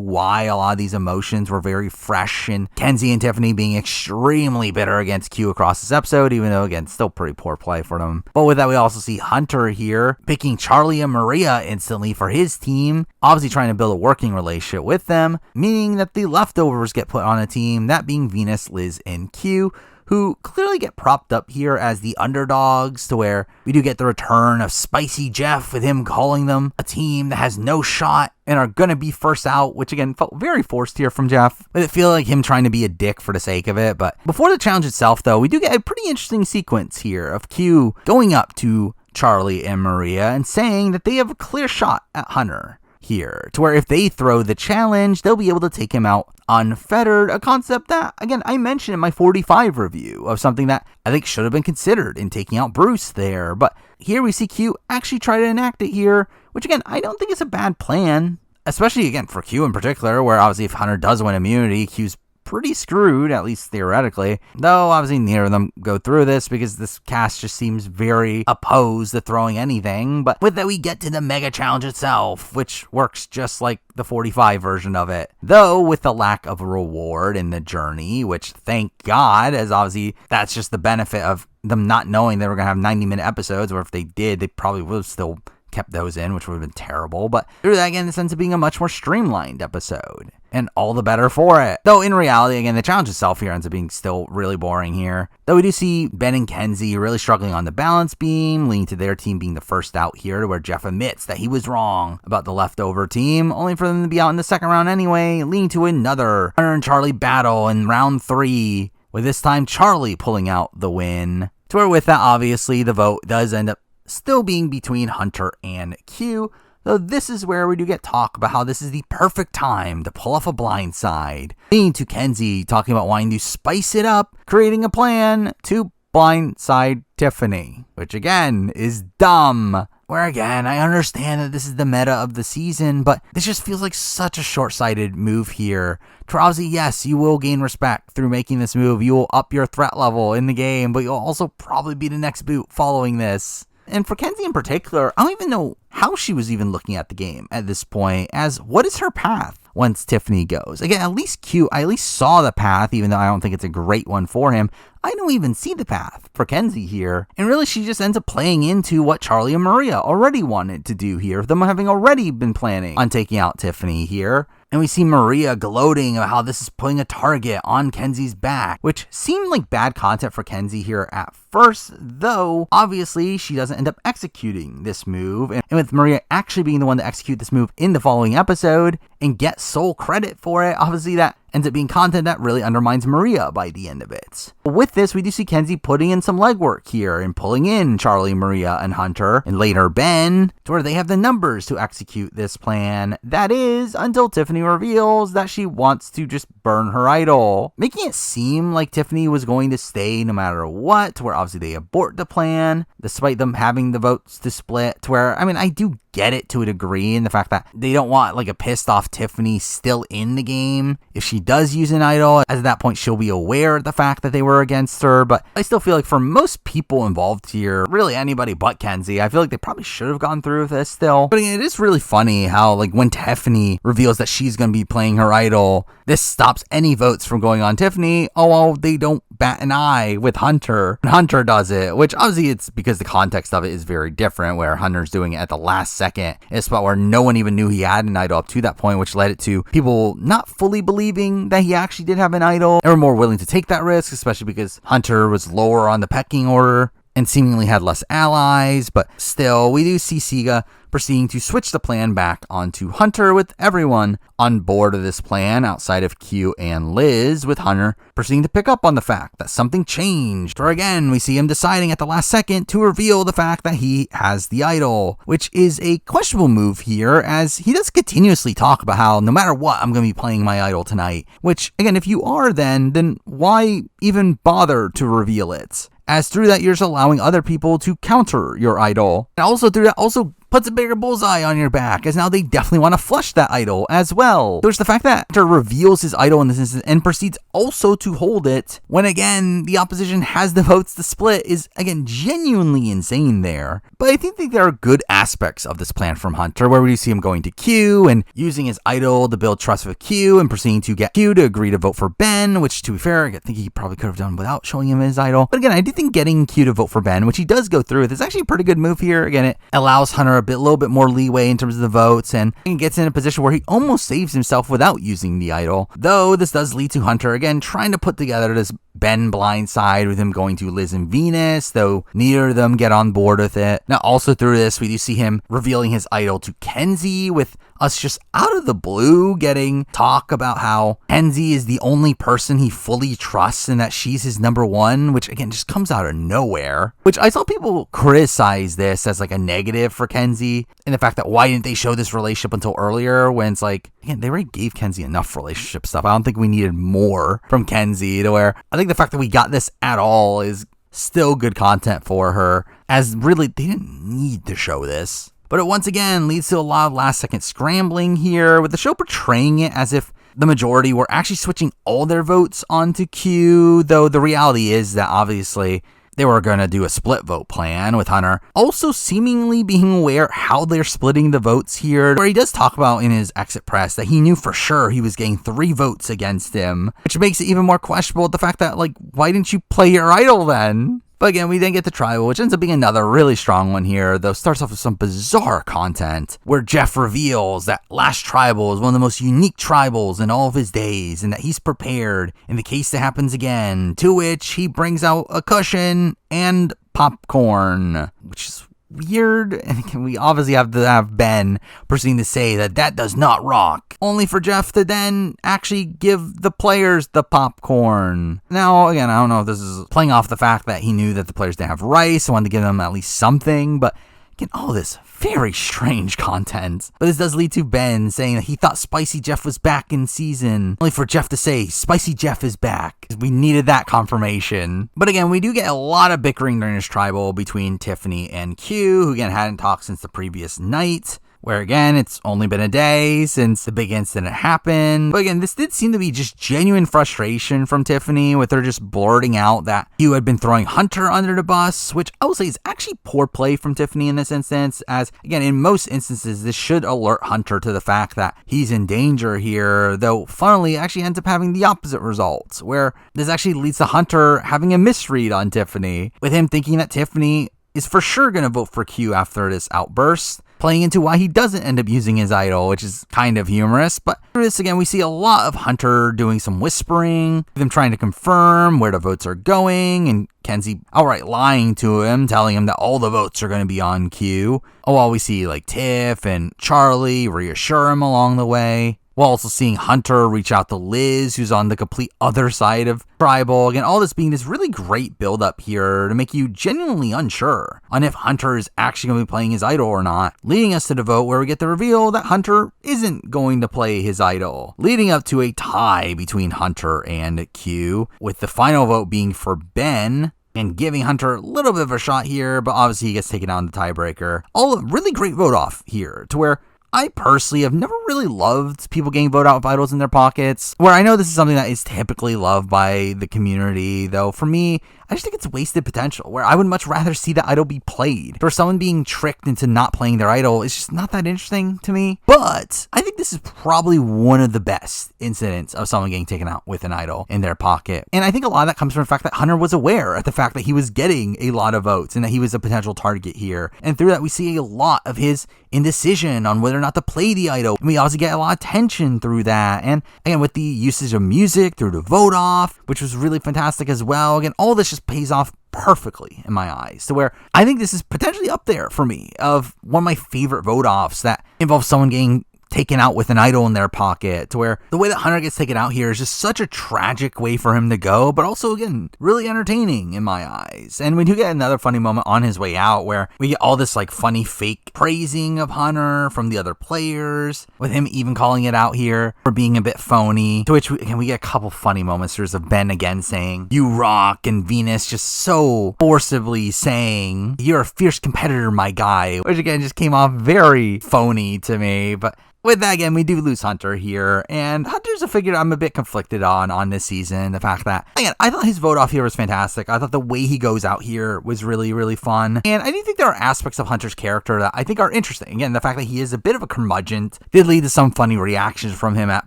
why a lot of these emotions were very fresh, and Kenzie and Tiffany being extremely bitter against Q across this episode, even though, again, still pretty poor play for them. But with that, we also see Hunter here picking Charlie and Maria instantly for his team, obviously trying to build a working relationship with them, meaning that the leftovers get put on a team, that being Venus, Liz, and Q, who clearly get propped up here as the underdogs, to where we do get the return of Spicy Jeff, with him calling them a team that has no shot and are going to be first out, which again felt very forced here from Jeff, with it feeling like him trying to be a dick for the sake of it. But before the challenge itself, though, we do get a pretty interesting sequence here of Q going up to Charlie and Maria and saying that they have a clear shot at Hunter here, to where if they throw the challenge, they'll be able to take him out unfettered, a concept that, again, I mentioned in my 45 review of something that I think should have been considered in taking out Bruce there. But here we see Q actually try to enact it here, which again, I don't think is a bad plan, especially again for Q in particular, where obviously if Hunter does win immunity, Q's pretty screwed, at least theoretically. Though obviously neither of them go through this because this cast just seems very opposed to throwing anything. But with that, we get to the Mega Challenge itself, which works just like the 45 version of it, though with the lack of reward in the journey, which thank God, as obviously that's just the benefit of them not knowing they were going to have 90-minute episodes, or if they did, they probably would have still kept those in, which would have been terrible. But through that, again, this ends up being a much more streamlined episode, and all the better for it. Though in reality, again, the challenge itself here ends up being still really boring here. Though we do see Ben and Kenzie really struggling on the balance beam, leading to their team being the first out here, to where Jeff admits that he was wrong about the leftover team, only for them to be out in the second round anyway, leading to another Hunter and Charlie battle in round 3, with this time Charlie pulling out the win. To where with that, obviously, the vote does end up still being between Hunter and Q, though this is where we do get talk about how this is the perfect time to pull off a blindside, leading to Kenzie talking about wanting to spice it up, creating a plan to blindside Tiffany, which again is dumb. Where again, I understand that this is the meta of the season, but this just feels like such a short-sighted move here. Obviously, yes, you will gain respect through making this move. You will up your threat level in the game, but you'll also probably be the next boot following this. And for Kenzie in particular, I don't even know how she was even looking at the game at this point, as what is her path once Tiffany goes? Again, at least Q, I at least saw the path, even though I don't think it's a great one for him. I don't even see the path for Kenzie here. And really, she just ends up playing into what Charlie and Maria already wanted to do here, them having already been planning on taking out Tiffany here. And we see Maria gloating about how this is putting a target on Kenzie's back, which seemed like bad content for Kenzie here at first, though obviously she doesn't end up executing this move. And with Maria actually being the one to execute this move in the following episode and get sole credit for it, obviously that ends up being content that really undermines Maria by the end of it. With this, we do see Kenzie putting in some legwork here and pulling in Charlie, Maria, and Hunter, and later Ben, to where they have the numbers to execute this plan. That is, until Tiffany reveals that she wants to just burn her idol, making it seem like Tiffany was going to stay no matter what, to where obviously they abort the plan, despite them having the votes to split, to where, I mean, I do get it to a degree in the fact that they don't want like a pissed off Tiffany still in the game. If she does use an idol, at that point she'll be aware of the fact that they were against her, but I still feel like for most people involved here, really anybody but Kenzie, I feel like they probably should have gone through with this still. But it is really funny how like when Tiffany reveals that she's going to be playing her idol, this stops any votes from going on Tiffany. Oh, well, they don't bat an eye with Hunter, and Hunter does it, which obviously it's because the context of it is very different, where Hunter's doing it at the last second in a spot where no one even knew he had an idol up to that point, which led it to people not fully believing that he actually did have an idol and were more willing to take that risk, especially because Hunter was lower on the pecking order. and seemingly had less allies, but still, we do see Sega proceeding to switch the plan back onto Hunter, with everyone on board of this plan outside of Q and Liz, with Hunter proceeding to pick up on the fact that something changed. For again, we see him deciding at the last second to reveal the fact that he has the idol, which is a questionable move here, as he does continuously talk about how no matter what, I'm going to be playing my idol tonight. Which, again, if you are then why even bother to reveal it? As through that, you're just allowing other people to counter your idol. And also through that, also puts a bigger bullseye on your back, as now they definitely want to flush that idol as well. There's the fact that Hunter reveals his idol in this instance and proceeds also to hold it when, again, the opposition has the votes to split is, again, genuinely insane there. But I think that there are good aspects of this plan from Hunter, where we see him going to Q and using his idol to build trust with Q and proceeding to get Q to agree to vote for Ben, which, to be fair, I think he probably could have done without showing him his idol. But again, I do think getting Q to vote for Ben, which he does go through with, is actually a pretty good move here. Again, it allows Hunter a little bit more leeway in terms of the votes, and he gets in a position where he almost saves himself without using the idol. Though this does lead to Hunter, again, trying to put together this Ben blindside with him going to Liz and Venus, though neither of them get on board with it. Now, also through this, we do see him revealing his idol to Kenzie, with us just out of the blue getting talk about how Kenzie is the only person he fully trusts and that she's his number one, which again just comes out of nowhere. Which I saw people criticize this as like a negative for Kenzie, and the fact that why didn't they show this relationship until earlier, when it's like, again, they already gave Kenzie enough relationship stuff. I don't think we needed more from Kenzie, to where I think the fact that we got this at all is still good content for her, as really they didn't need to show this. But it once again leads to a lot of last second scrambling here, with the show portraying it as if the majority were actually switching all their votes onto Q, though the reality is that obviously they were going to do a split vote plan, with Hunter also seemingly being aware how they're splitting the votes here, where he does talk about in his exit press that he knew for sure he was getting 3 votes against him, which makes it even more questionable, the fact that, like, why didn't you play your idol then? But again, we then get the tribal, which ends up being another really strong one here, though starts off with some bizarre content, where Jeff reveals that last tribal is one of the most unique tribals in all of his days, and that he's prepared in the case that happens again, to which he brings out a cushion and popcorn, which is weird, and we obviously have to have Ben proceeding to say that does not rock, only for Jeff to then actually give the players the popcorn. Now, again, I don't know if this is playing off the fact that he knew that the players didn't have rice, and wanted to give them at least something, but again, all this very strange content. But this does lead to Ben saying that he thought Spicy Jeff was back in season, only for Jeff to say, Spicy Jeff is back. We needed that confirmation. But again, we do get a lot of bickering during this tribal between Tiffany and Q, who again hadn't talked since the previous night, where again, it's only been a day since the big incident happened. But again, this did seem to be just genuine frustration from Tiffany, with her just blurting out that Q had been throwing Hunter under the bus, which I will say is actually poor play from Tiffany in this instance, as again, in most instances, this should alert Hunter to the fact that he's in danger here, though funnily it actually ends up having the opposite result, where this actually leads to Hunter having a misread on Tiffany, with him thinking that Tiffany is for sure going to vote for Q after this outburst, playing into why he doesn't end up using his idol, which is kind of humorous. But through this, again, we see a lot of Hunter doing some whispering, them trying to confirm where the votes are going, and Kenzie outright lying to him, telling him that all the votes are going to be on Q. While we see like Tiff and Charlie reassure him along the way. While also seeing Hunter reach out to Liz, who's on the complete other side of Tribal. Again, all this being this really great build-up here to make you genuinely unsure on if Hunter is actually going to be playing his idol or not, leading us to the vote where we get the reveal that Hunter isn't going to play his idol, leading up to a tie between Hunter and Q, with the final vote being for Ben, and giving Hunter a little bit of a shot here, but obviously he gets taken out in the tiebreaker. All a really great vote off here, to where I personally have never really loved people getting vote out with idols in their pockets, where I know this is something that is typically loved by the community, though for me, I just think it's wasted potential, where I would much rather see the idol be played. For someone being tricked into not playing their idol, it's just not that interesting to me. But I think this is probably one of the best incidents of someone getting taken out with an idol in their pocket. And I think a lot of that comes from the fact that Hunter was aware of the fact that he was getting a lot of votes and that he was a potential target here. And through that, we see a lot of his indecision on whether or not to play the idol. And we also get a lot of tension through that. And again, with the usage of music through the vote off, which was really fantastic as well. Again, all this just pays off perfectly in my eyes, to where I think this is potentially up there for me of one of my favorite vote offs that involves someone getting taken out with an idol in their pocket, to where the way that Hunter gets taken out here is just such a tragic way for him to go, but also, again, really entertaining in my eyes. And we do get another funny moment on his way out where we get all this like funny fake praising of Hunter from the other players, with him even calling it out here for being a bit phony, to which we get a couple funny moments. There's of Ben again saying, "You rock," and Venus just so forcibly saying, "You're a fierce competitor, my guy," which again just came off very phony to me. But with that, again, we do lose Hunter here, and Hunter's a figure I'm a bit conflicted on this season. The fact that, again, I thought his vote off here was fantastic. I thought the way he goes out here was really, really fun, and I do think there are aspects of Hunter's character that I think are interesting. Again, the fact that he is a bit of a curmudgeon did lead to some funny reactions from him at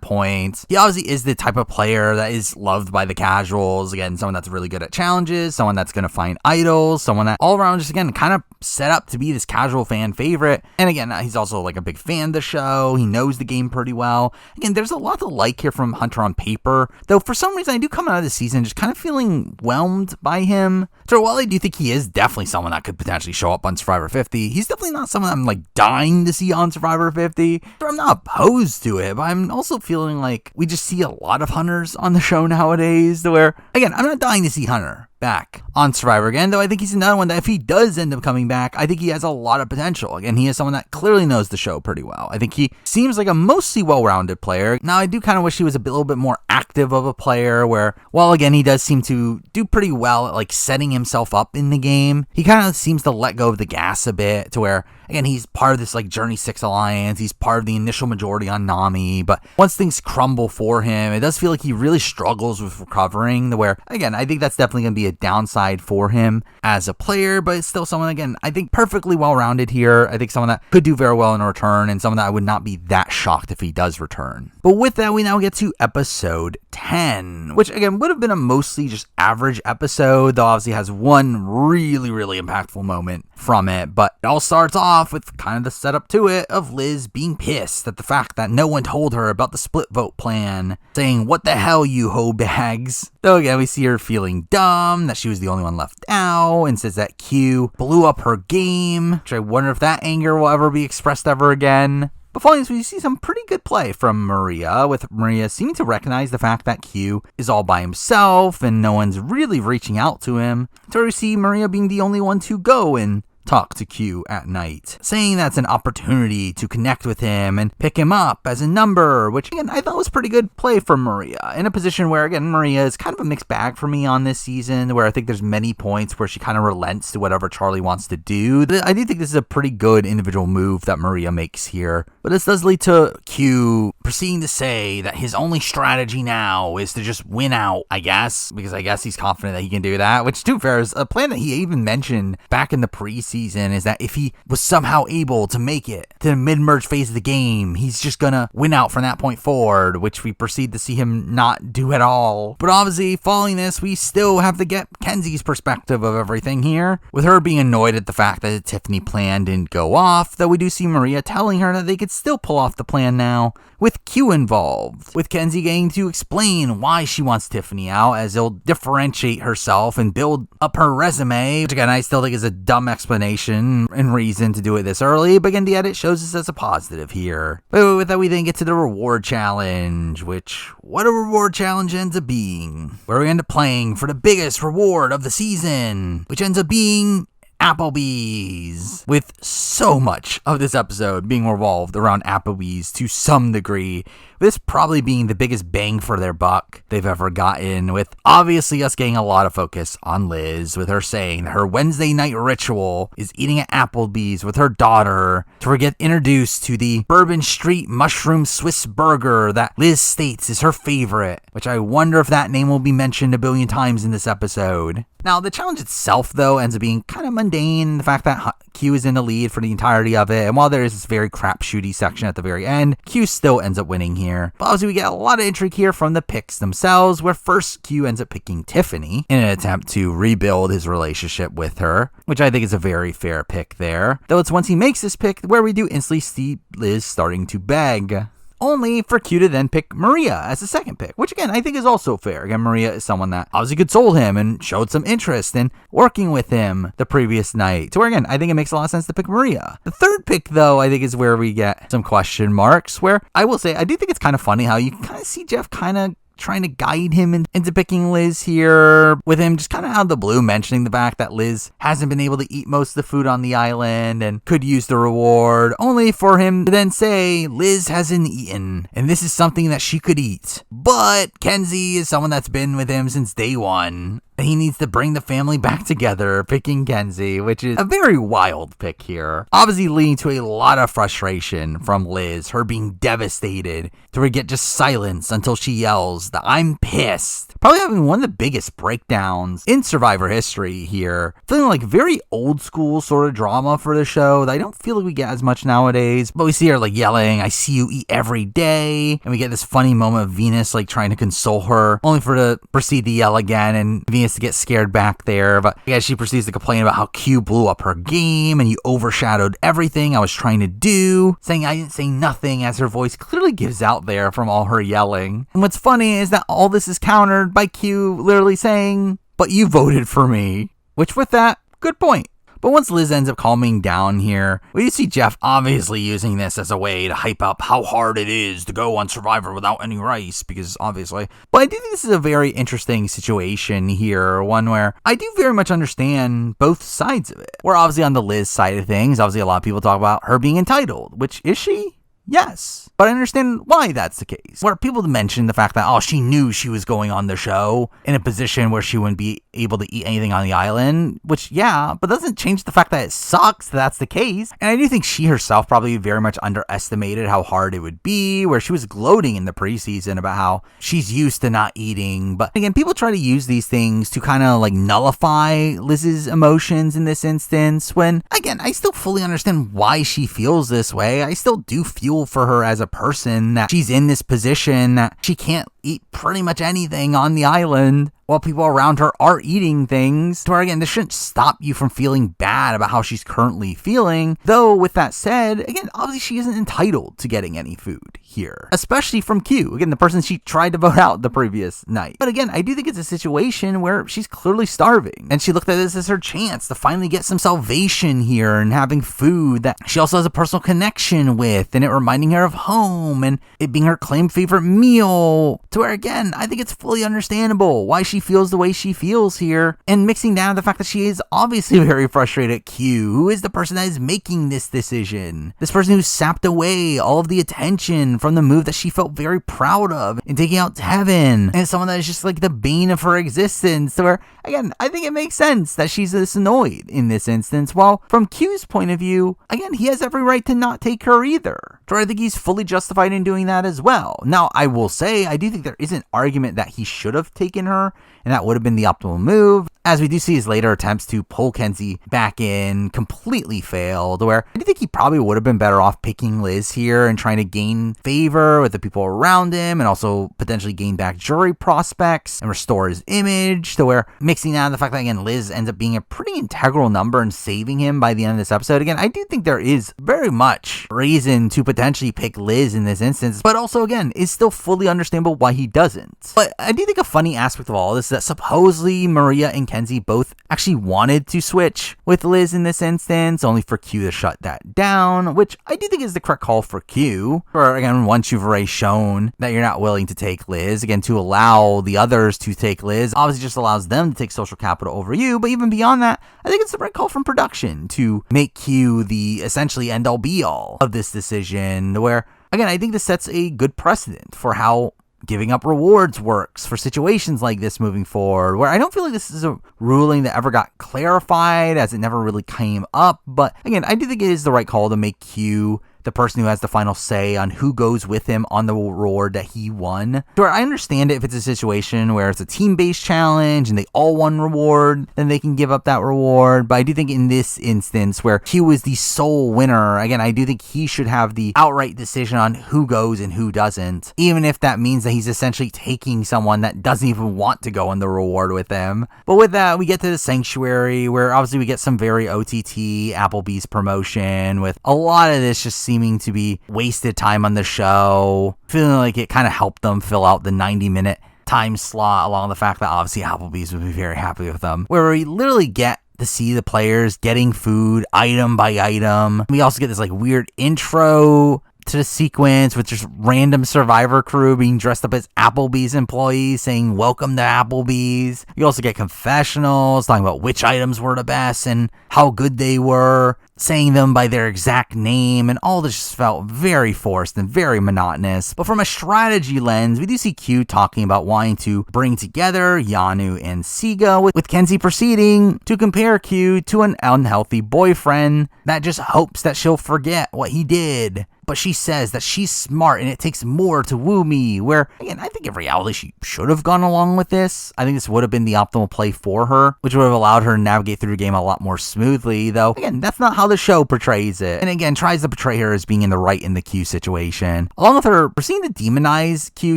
points. He obviously is the type of player that is loved by the casuals. Again, someone that's really good at challenges, someone that's going to find idols, someone that all around just, again, kind of set up to be this casual fan favorite. And again, he's also like a big fan of the show. He knows the game pretty well. Again, there's a lot to like here from Hunter on paper, though for some reason I do come out of the season just kind of feeling whelmed by him. So while I do think he is definitely someone that could potentially show up on Survivor 50, he's definitely not someone I'm like dying to see on Survivor 50. So I'm not opposed to it, but I'm also feeling like we just see a lot of Hunters on the show nowadays, to where, again, I'm not dying to see Hunter back on Survivor again, though I think he's another one that if he does end up coming back, I think he has a lot of potential. Again, he is someone that clearly knows the show pretty well. I think he seems like a mostly well-rounded player. Now, I do kind of wish he was a little bit more active of a player, where, while again, he does seem to do pretty well at like setting himself up in the game, he kind of seems to let go of the gas a bit, to where, again, he's part of this like Journey 6 alliance, he's part of the initial majority on Nami, but once things crumble for him, it does feel like he really struggles with recovering, to where, again, I think that's definitely going to be a downside for him as a player, but it's still someone, again, I think perfectly well-rounded here. I think someone that could do very well in a return, and someone that I would not be that shocked if he does return. But with that, we now get to episode 10, which again would have been a mostly just average episode, though obviously has one really, really impactful moment from it. But it all starts off with kind of the setup to it of Liz being pissed at the fact that no one told her about the split vote plan, saying, "What the hell, you hoe bags?" Though again, we see her feeling dumb, that she was the only one left out, and says that Q blew up her game, which I wonder if that anger will ever be expressed ever again. But following this, we see some pretty good play from Maria, with Maria seeming to recognize the fact that Q is all by himself and no one's really reaching out to him. So we see Maria being the only one to go and talk to Q at night, saying that's an opportunity to connect with him and pick him up as a number, which again I thought was pretty good play from Maria, in a position where again Maria is kind of a mixed bag for me on this season, where I think there's many points where she kind of relents to whatever Charlie wants to do. I do think this is a pretty good individual move that Maria makes here, but this does lead to Q proceeding to say that his only strategy now is to just win out, I guess, because I guess he's confident that he can do that, which, to be fair, is a plan that he even mentioned back in the preseason, is that if he was somehow able to make it to the mid-merge phase of the game, he's just gonna win out from that point forward, which we proceed to see him not do at all. But obviously, following this, we still have to get Kenzie's perspective of everything here, with her being annoyed at the fact that the Tiffany plan didn't go off, though we do see Maria telling her that they could still pull off the plan now, with Q involved, with Kenzie getting to explain why she wants Tiffany out, as it'll differentiate herself and build up her resume, which again I still think is a dumb explanation and reason to do it this early, but again the edit shows us as a positive here. But with that, we then get to the reward challenge, which, what a reward challenge ends up being, where we end up playing for the biggest reward of the season, which ends up being Applebee's, with so much of this episode being revolved around Applebee's to some degree, this probably being the biggest bang for their buck they've ever gotten, with obviously us getting a lot of focus on Liz, with her saying that her Wednesday night ritual is eating at Applebee's with her daughter, to get introduced to the Bourbon Street Mushroom Swiss Burger that Liz states is her favorite, which I wonder if that name will be mentioned a billion times in this episode. Now, the challenge itself, though, ends up being kind of mundane. The fact that Q is in the lead for the entirety of it, and while there is this very crapshooty section at the very end, Q still ends up winning here. But obviously, we get a lot of intrigue here from the picks themselves, where first Q ends up picking Tiffany in an attempt to rebuild his relationship with her, which I think is a very fair pick there. Though it's once he makes this pick where we do instantly see Liz starting to beg, only for Q to then pick Maria as the second pick, which again, I think is also fair. Again, Maria is someone that obviously consoled him and showed some interest in working with him the previous night. So where again, I think it makes a lot of sense to pick Maria. The third pick, though, I think is where we get some question marks, where I will say, I do think it's kind of funny how you can kind of see Jeff kind of trying to guide him into picking Liz here, with him just kind of out of the blue mentioning the fact that Liz hasn't been able to eat most of the food on the island and could use the reward, only for him to then say Liz hasn't eaten and this is something that she could eat. But Kenzie is someone that's been with him since day one. He needs to bring the family back together, picking Kenzie, which is a very wild pick here. Obviously leading to a lot of frustration from Liz, her being devastated, to where we get just silence until she yells that I'm pissed. Probably having one of the biggest breakdowns in Survivor history here. Feeling like very old school sort of drama for the show that I don't feel like we get as much nowadays. But we see her like yelling, I see you eat every day. And we get this funny moment of Venus like trying to console her, only for her to proceed to yell again and Venus to get scared back there. But yeah, she proceeds to complain about how Q blew up her game and you overshadowed everything I was trying to do, saying I didn't say nothing, as her voice clearly gives out there from all her yelling. And what's funny is that all this is countered by Q literally saying, but you voted for me. Which with that, good point. But once Liz ends up calming down here, we see Jeff obviously using this as a way to hype up how hard it is to go on Survivor without any rice, because obviously. But I do think this is a very interesting situation here, one where I do very much understand both sides of it. We're obviously on the Liz side of things. Obviously a lot of people talk about her being entitled, which is she? Yes, but I understand why that's the case. Where people mention the fact that, oh, she knew she was going on the show in a position where she wouldn't be able to eat anything on the island, which, yeah, but doesn't change the fact that it sucks that that's the case. And I do think she herself probably very much underestimated how hard it would be, where she was gloating in the preseason about how she's used to not eating. But again, people try to use these things to kind of like nullify Liz's emotions in this instance, when, again, I still fully understand why she feels this way. I still do feel for her as a person, that she's in this position that she can't eat pretty much anything on the island while people around her are eating things. To where again, this shouldn't stop you from feeling bad about how she's currently feeling. Though with that said, again, obviously she isn't entitled to getting any food here, especially from Q, again, the person she tried to vote out the previous night. But again, I do think it's a situation where she's clearly starving, and she looked at this as her chance to finally get some salvation here and having food that she also has a personal connection with, and it reminding her of home and it being her claimed favorite meal. To where again, I think it's fully understandable why she feels the way she feels here, and mixing down the fact that she is obviously very frustrated at Q, who is the person that is making this decision. This person who sapped away all of the attention from the move that she felt very proud of in taking out Tevin, and someone that is just like the bane of her existence. So where, again, I think it makes sense that she's this annoyed in this instance, while from Q's point of view, again, he has every right to not take her either. So I think he's fully justified in doing that as well. Now, I will say, I do think there is an argument that he should have taken her, and that would have been the optimal move, as we do see his later attempts to pull Kenzie back in completely failed, where I do think he probably would have been better off picking Liz here and trying to gain favor with the people around him, and also potentially gain back jury prospects and restore his image, to where mixing out the fact that, again, Liz ends up being a pretty integral number in saving him by the end of this episode. Again, I do think there is very much reason to potentially pick Liz in this instance, but also, again, is still fully understandable why he doesn't. But I do think a funny aspect of all this is that supposedly Maria and Kenzie both actually wanted to switch with Liz in this instance, only for Q to shut that down, which I do think is the correct call for Q. Or again, once you've already shown that you're not willing to take Liz, again, to allow the others to take Liz obviously just allows them to take social capital over you. But even beyond that, I think it's the right call from production to make Q the essentially end all be all of this decision, where again, I think this sets a good precedent for how giving up rewards works for situations like this moving forward, where I don't feel like this is a ruling that ever got clarified, as it never really came up. But again, I do think it is the right call to make Q the person who has the final say on who goes with him on the reward that he won. Sure, I understand it if it's a situation where it's a team-based challenge and they all won reward, then they can give up that reward. But I do think in this instance where Q is the sole winner, again, I do think he should have the outright decision on who goes and who doesn't, even if that means that he's essentially taking someone that doesn't even want to go on the reward with them. But with that, we get to the Sanctuary, where obviously we get some very OTT Applebee's promotion, with a lot of this just seeming to be wasted time on the show, feeling like it kind of helped them fill out the 90-minute time slot, along the fact that obviously Applebee's would be very happy with them, where we literally get to see the players getting food item by item. We also get this like weird intro to the sequence with just random Survivor crew being dressed up as Applebee's employees saying welcome to Applebee's. You also get confessionals talking about which items were the best and how good they were, saying them by their exact name, and all this just felt very forced and very monotonous. But from a strategy lens, we do see Q talking about wanting to bring together Yanu and Siga, with Kenzie proceeding to compare Q to an unhealthy boyfriend that just hopes that she'll forget what he did. But she says that she's smart and it takes more to woo me, where, again, I think in reality she should have gone along with this. I think this would have been the optimal play for her, which would have allowed her to navigate through the game a lot more smoothly, though, again, that's not how the show portrays it. And again, tries to portray her as being in the right in the Q situation, along with her proceeding to demonize Q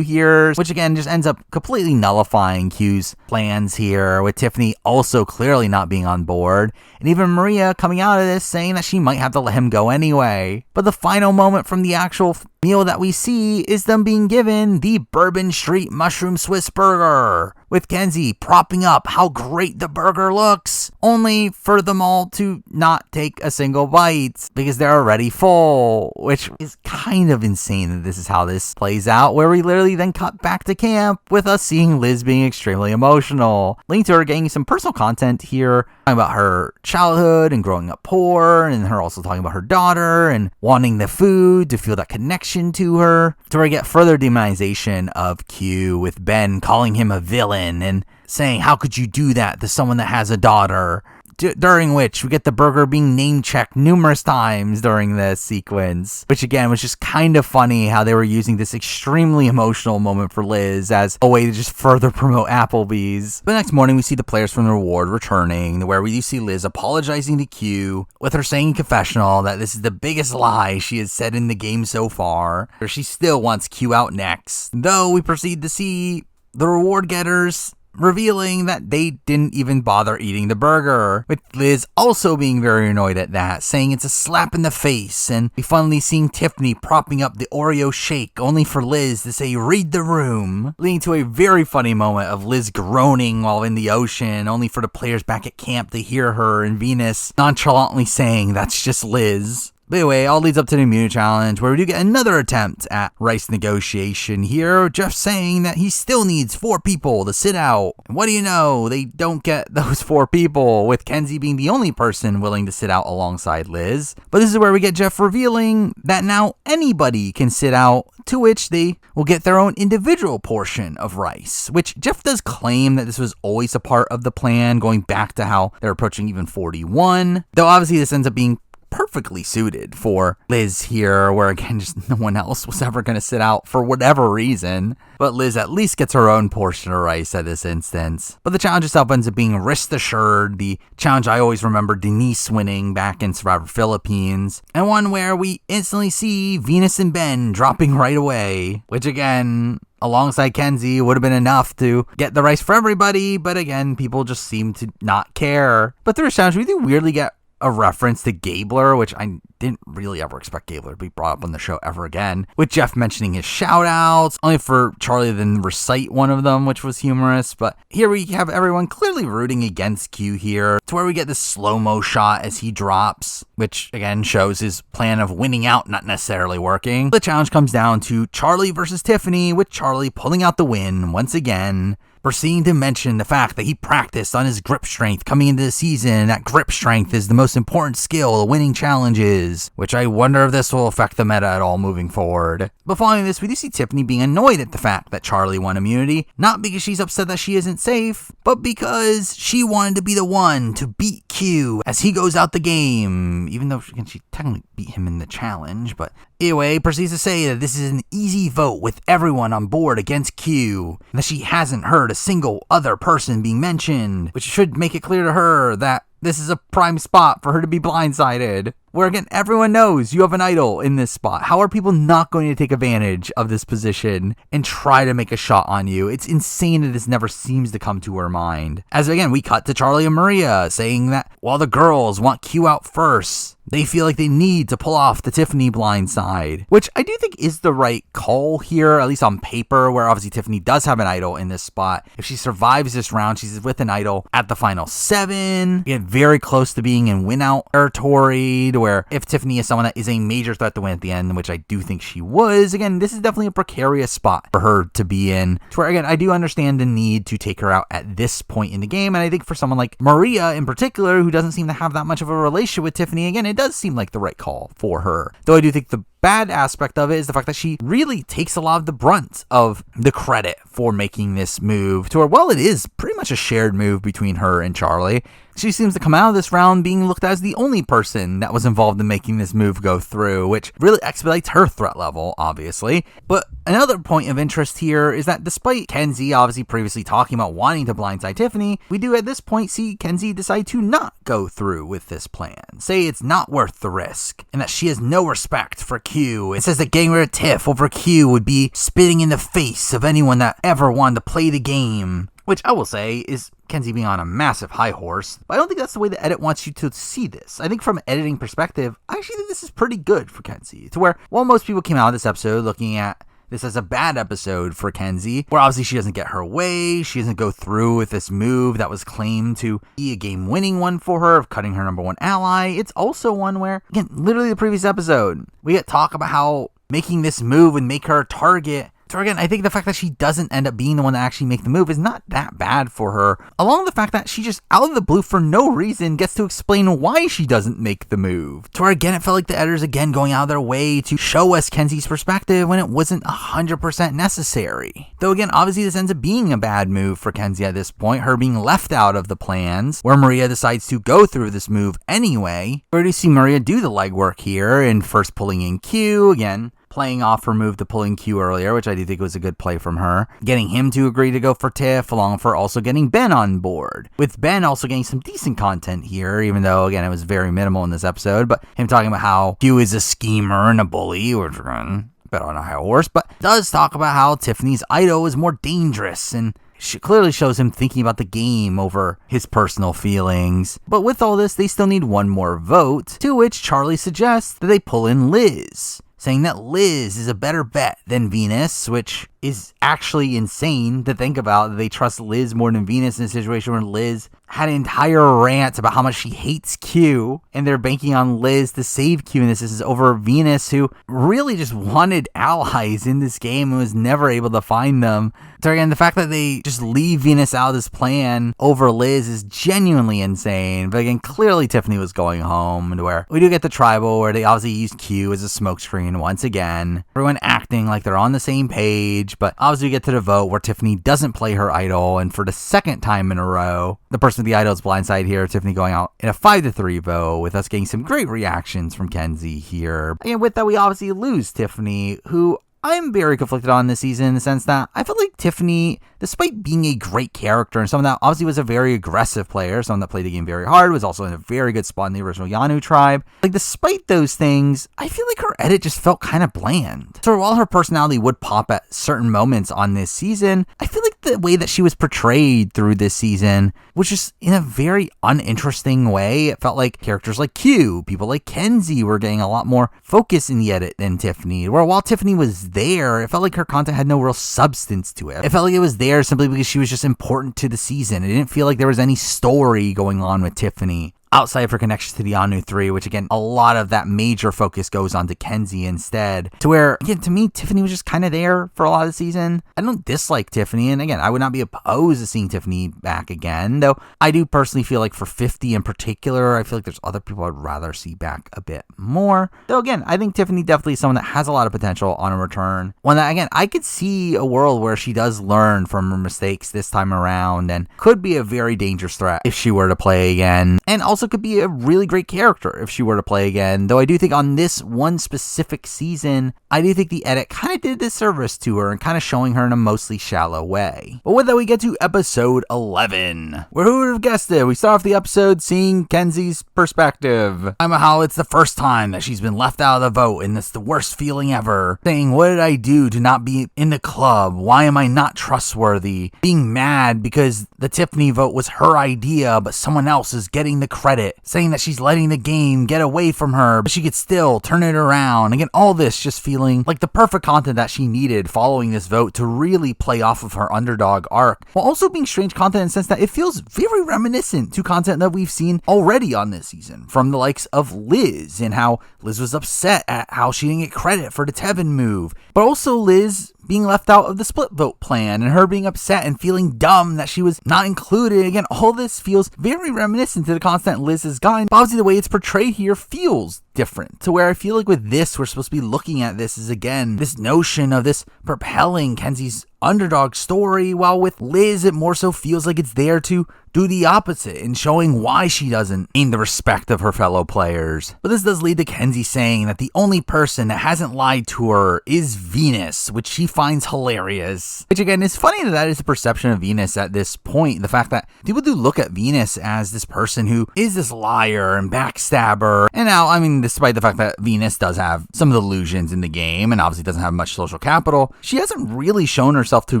here, which again just ends up completely nullifying Q's plans here, with Tiffany also clearly not being on board, and even Maria coming out of this saying that she might have to let him go anyway. But the final moment from the actual meal that we see is them being given the Bourbon Street Mushroom Swiss Burger, with Kenzie propping up how great the burger looks, only for them all to not take a single bite because they're already full, which is kind of insane that this is how this plays out, where we literally then cut back to camp with us seeing Liz being extremely emotional, linked to her getting some personal content here, talking about her childhood and growing up poor, and her also talking about her daughter and wanting the food to feel that connection to her, to where we get further demonization of Q, with Ben calling him a villain and saying, how could you do that to someone that has a daughter? During which we get the burger being name-checked numerous times during this sequence, which again was just kind of funny how they were using this extremely emotional moment for Liz as a way to just further promote Applebee's. The next morning we see the players from the reward returning, where we do see Liz apologizing to Q, with her saying in confessional that this is the biggest lie she has said in the game so far, where she still wants Q out next, though we proceed to see the reward getters revealing that they didn't even bother eating the burger, with Liz also being very annoyed at that, saying it's a slap in the face, and we finally seeing Tiffany propping up the Oreo shake, only for Liz to say, read the room, leading to a very funny moment of Liz groaning while in the ocean, only for the players back at camp to hear her and Venus nonchalantly saying, that's just Liz. But anyway, all leads up to the immunity challenge, where we do get another attempt at Rice negotiation here. Jeff saying that he still needs 4 people to sit out. And what do you know? They don't get those 4 people, with Kenzie being the only person willing to sit out alongside Liz. But this is where we get Jeff revealing that now anybody can sit out, to which they will get their own individual portion of rice, which Jeff does claim that this was always a part of the plan, going back to how they're approaching even 41. Though obviously this ends up being perfectly suited for Liz here, where again just no one else was ever going to sit out for whatever reason, but Liz at least gets her own portion of rice at this instance. But the challenge itself ends up being Rest Assured, the challenge I always remember Denise winning back in Survivor Philippines, and one where we instantly see Venus and Ben dropping right away, which again, alongside Kenzie, would have been enough to get the rice for everybody, but again, people just seem to not care. But through this challenge, we do weirdly get a reference to Gabler, which I didn't really ever expect Gabler to be brought up on the show ever again, with Jeff mentioning his shout outs, only for Charlie to then recite one of them, which was humorous. But here we have everyone clearly rooting against Q here, to where we get this slow-mo shot as he drops, which again shows his plan of winning out not necessarily working. The challenge comes down to Charlie versus Tiffany, with Charlie pulling out the win once again, proceeding to mention the fact that he practiced on his grip strength coming into the season, and that grip strength is the most important skill of winning challenges, which I wonder if this will affect the meta at all moving forward. But following this, we do see Tiffany being annoyed at the fact that Charlie won immunity, not because she's upset that she isn't safe, but because she wanted to be the one to beat Q as he goes out the game, even though she technically beat him in the challenge. But anyway, proceeds to say that this is an easy vote with everyone on board against Q, and that she hasn't heard a single other person being mentioned, which should make it clear to her that this is a prime spot for her to be blindsided. Where again, everyone knows you have an idol in this spot. How are people not going to take advantage of this position and try to make a shot on you? It's insane that this never seems to come to her mind. As again, we cut to Charlie and Maria saying that while the girls want Q out first, they feel like they need to pull off the Tiffany blindside, which I do think is the right call here, at least on paper, where obviously Tiffany does have an idol in this spot. If she survives this round, she's with an idol at the final 7. Get very close to being in win-out territory, to where if Tiffany is someone that is a major threat to win at the end, which I do think she was, again, this is definitely a precarious spot for her to be in. To where, again, I do understand the need to take her out at this point in the game, and I think for someone like Maria in particular, who doesn't seem to have that much of a relationship with Tiffany, again, it does seem like the right call for her. Though I do think the bad aspect of it is the fact that she really takes a lot of the brunt of the credit for making this move, to where, well, it is pretty much a shared move between her and Charlie. She seems to come out of this round being looked at as the only person that was involved in making this move go through, which really expedites her threat level, obviously. But another point of interest here is that despite Kenzie obviously previously talking about wanting to blindside Tiffany, we do at this point see Kenzie decide to not go through with this plan. Say it's not worth the risk, and that she has no respect for Q. It says that getting rid of Tiff over Q would be spitting in the face of anyone that ever wanted to play the game. Which I will say is Kenzie being on a massive high horse, but I don't think that's the way the edit wants you to see this. I think from an editing perspective, I actually think this is pretty good for Kenzie, to where, while most people came out of this episode looking at this as a bad episode for Kenzie, where obviously she doesn't get her way, she doesn't go through with this move that was claimed to be a game-winning one for her, of cutting her number 1 ally, it's also one where, again, literally the previous episode, we get talk about how making this move would make her a target. So again, I think the fact that she doesn't end up being the one to actually make the move is not that bad for her, along with the fact that she just out of the blue for no reason gets to explain why she doesn't make the move. To where again, it felt like the editors again going out of their way to show us Kenzie's perspective when it wasn't 100% necessary. Though again, obviously this ends up being a bad move for Kenzie at this point, her being left out of the plans, where Maria decides to go through this move anyway. We already see Maria do the legwork here and first pulling in Q, again, playing off her move to pulling Q earlier, which I do think was a good play from her. Getting him to agree to go for Tiff, along for also getting Ben on board. With Ben also getting some decent content here, even though, again, it was very minimal in this episode, but him talking about how Q is a schemer and a bully, which we're going to bet on a high horse, but does talk about how Tiffany's idol is more dangerous, and she clearly shows him thinking about the game over his personal feelings. But with all this, they still need one more vote, to which Charlie suggests that they pull in Liz, saying that Liz is a better bet than Venus, which is actually insane to think about. They trust Liz more than Venus in a situation where Liz had an entire rant about how much she hates Q, and they're banking on Liz to save Q in this. This is over Venus, who really just wanted allies in this game and was never able to find them. So again, the fact that they just leave Venus out of this plan over Liz is genuinely insane. But again, clearly Tiffany was going home, and where we do get the tribal, where they obviously use Q as a smokescreen once again. Everyone acting like they're on the same page, but obviously we get to the vote where Tiffany doesn't play her idol, and for the second time in a row, the person with the idol is blindside here, Tiffany going out in a 5-3 vote, with us getting some great reactions from Kenzie here. And with that, we obviously lose Tiffany, who I'm very conflicted on this season in the sense that I felt like Tiffany, despite being a great character and someone that obviously was a very aggressive player, someone that played the game very hard, was also in a very good spot in the original Yanu tribe, like despite those things, I feel like her edit just felt kind of bland. So while her personality would pop at certain moments on this season, I feel like the way that she was portrayed through this season was just in a very uninteresting way. It felt like characters like Q, people like Kenzie were getting a lot more focus in the edit than Tiffany, where while Tiffany was there, it felt like her content had no real substance to it. It felt like it was there simply because she was just important to the season. It didn't feel like there was any story going on with Tiffany outside of her connections to the Yanu 3, which again, a lot of that major focus goes on to Kenzie instead. To where, again, to me, Tiffany was just kind of there for a lot of the season. I don't dislike Tiffany, and again, I would not be opposed to seeing Tiffany back again, though I do personally feel like for 50 in particular, I feel like there's other people I'd rather see back a bit more. Though again, I think Tiffany definitely is someone that has a lot of potential on a return. One that, again, I could see a world where she does learn from her mistakes this time around and could be a very dangerous threat if she were to play again. And also also could be a really great character if she were to play again, though I do think on this one specific season, I do think the edit kind of did disservice to her and kind of showing her in a mostly shallow way. But with that, we get to episode 11, where who would have guessed it? We start off the episode seeing Kenzie's perspective. I'm how it's the first time that she's been left out of the vote, and it's the worst feeling ever. Saying, what did I do to not be in the club? Why am I not trustworthy? Being mad because the Tiffany vote was her idea, but someone else is getting the credit. Saying that she's letting the game get away from her, but she could still turn it around. Again, all this just feeling like the perfect content that she needed following this vote to really play off of her underdog arc, while also being strange content in the sense that it feels very reminiscent to content that we've seen already on this season, from the likes of Liz, and how Liz was upset at how she didn't get credit for the Tevin move, but also Liz being left out of the split vote plan and her being upset and feeling dumb that she was not included. Again, all this feels very reminiscent to the content Liz has gotten, but obviously the way it's portrayed here feels different, to where I feel like with this, we're supposed to be looking at this as, again, this notion of this propelling Kenzie's underdog story, while with Liz, it more so feels like it's there to do the opposite and showing why she doesn't gain the respect of her fellow players. But this does lead to Kenzie saying that the only person that hasn't lied to her is Venus, which she finds hilarious. Which again is funny that is the perception of Venus at this point. The fact that people do look at Venus as this person who is this liar and backstabber. And now, I mean, despite the fact that Venus does have some of the illusions in the game and obviously doesn't have much social capital, she hasn't really shown herself to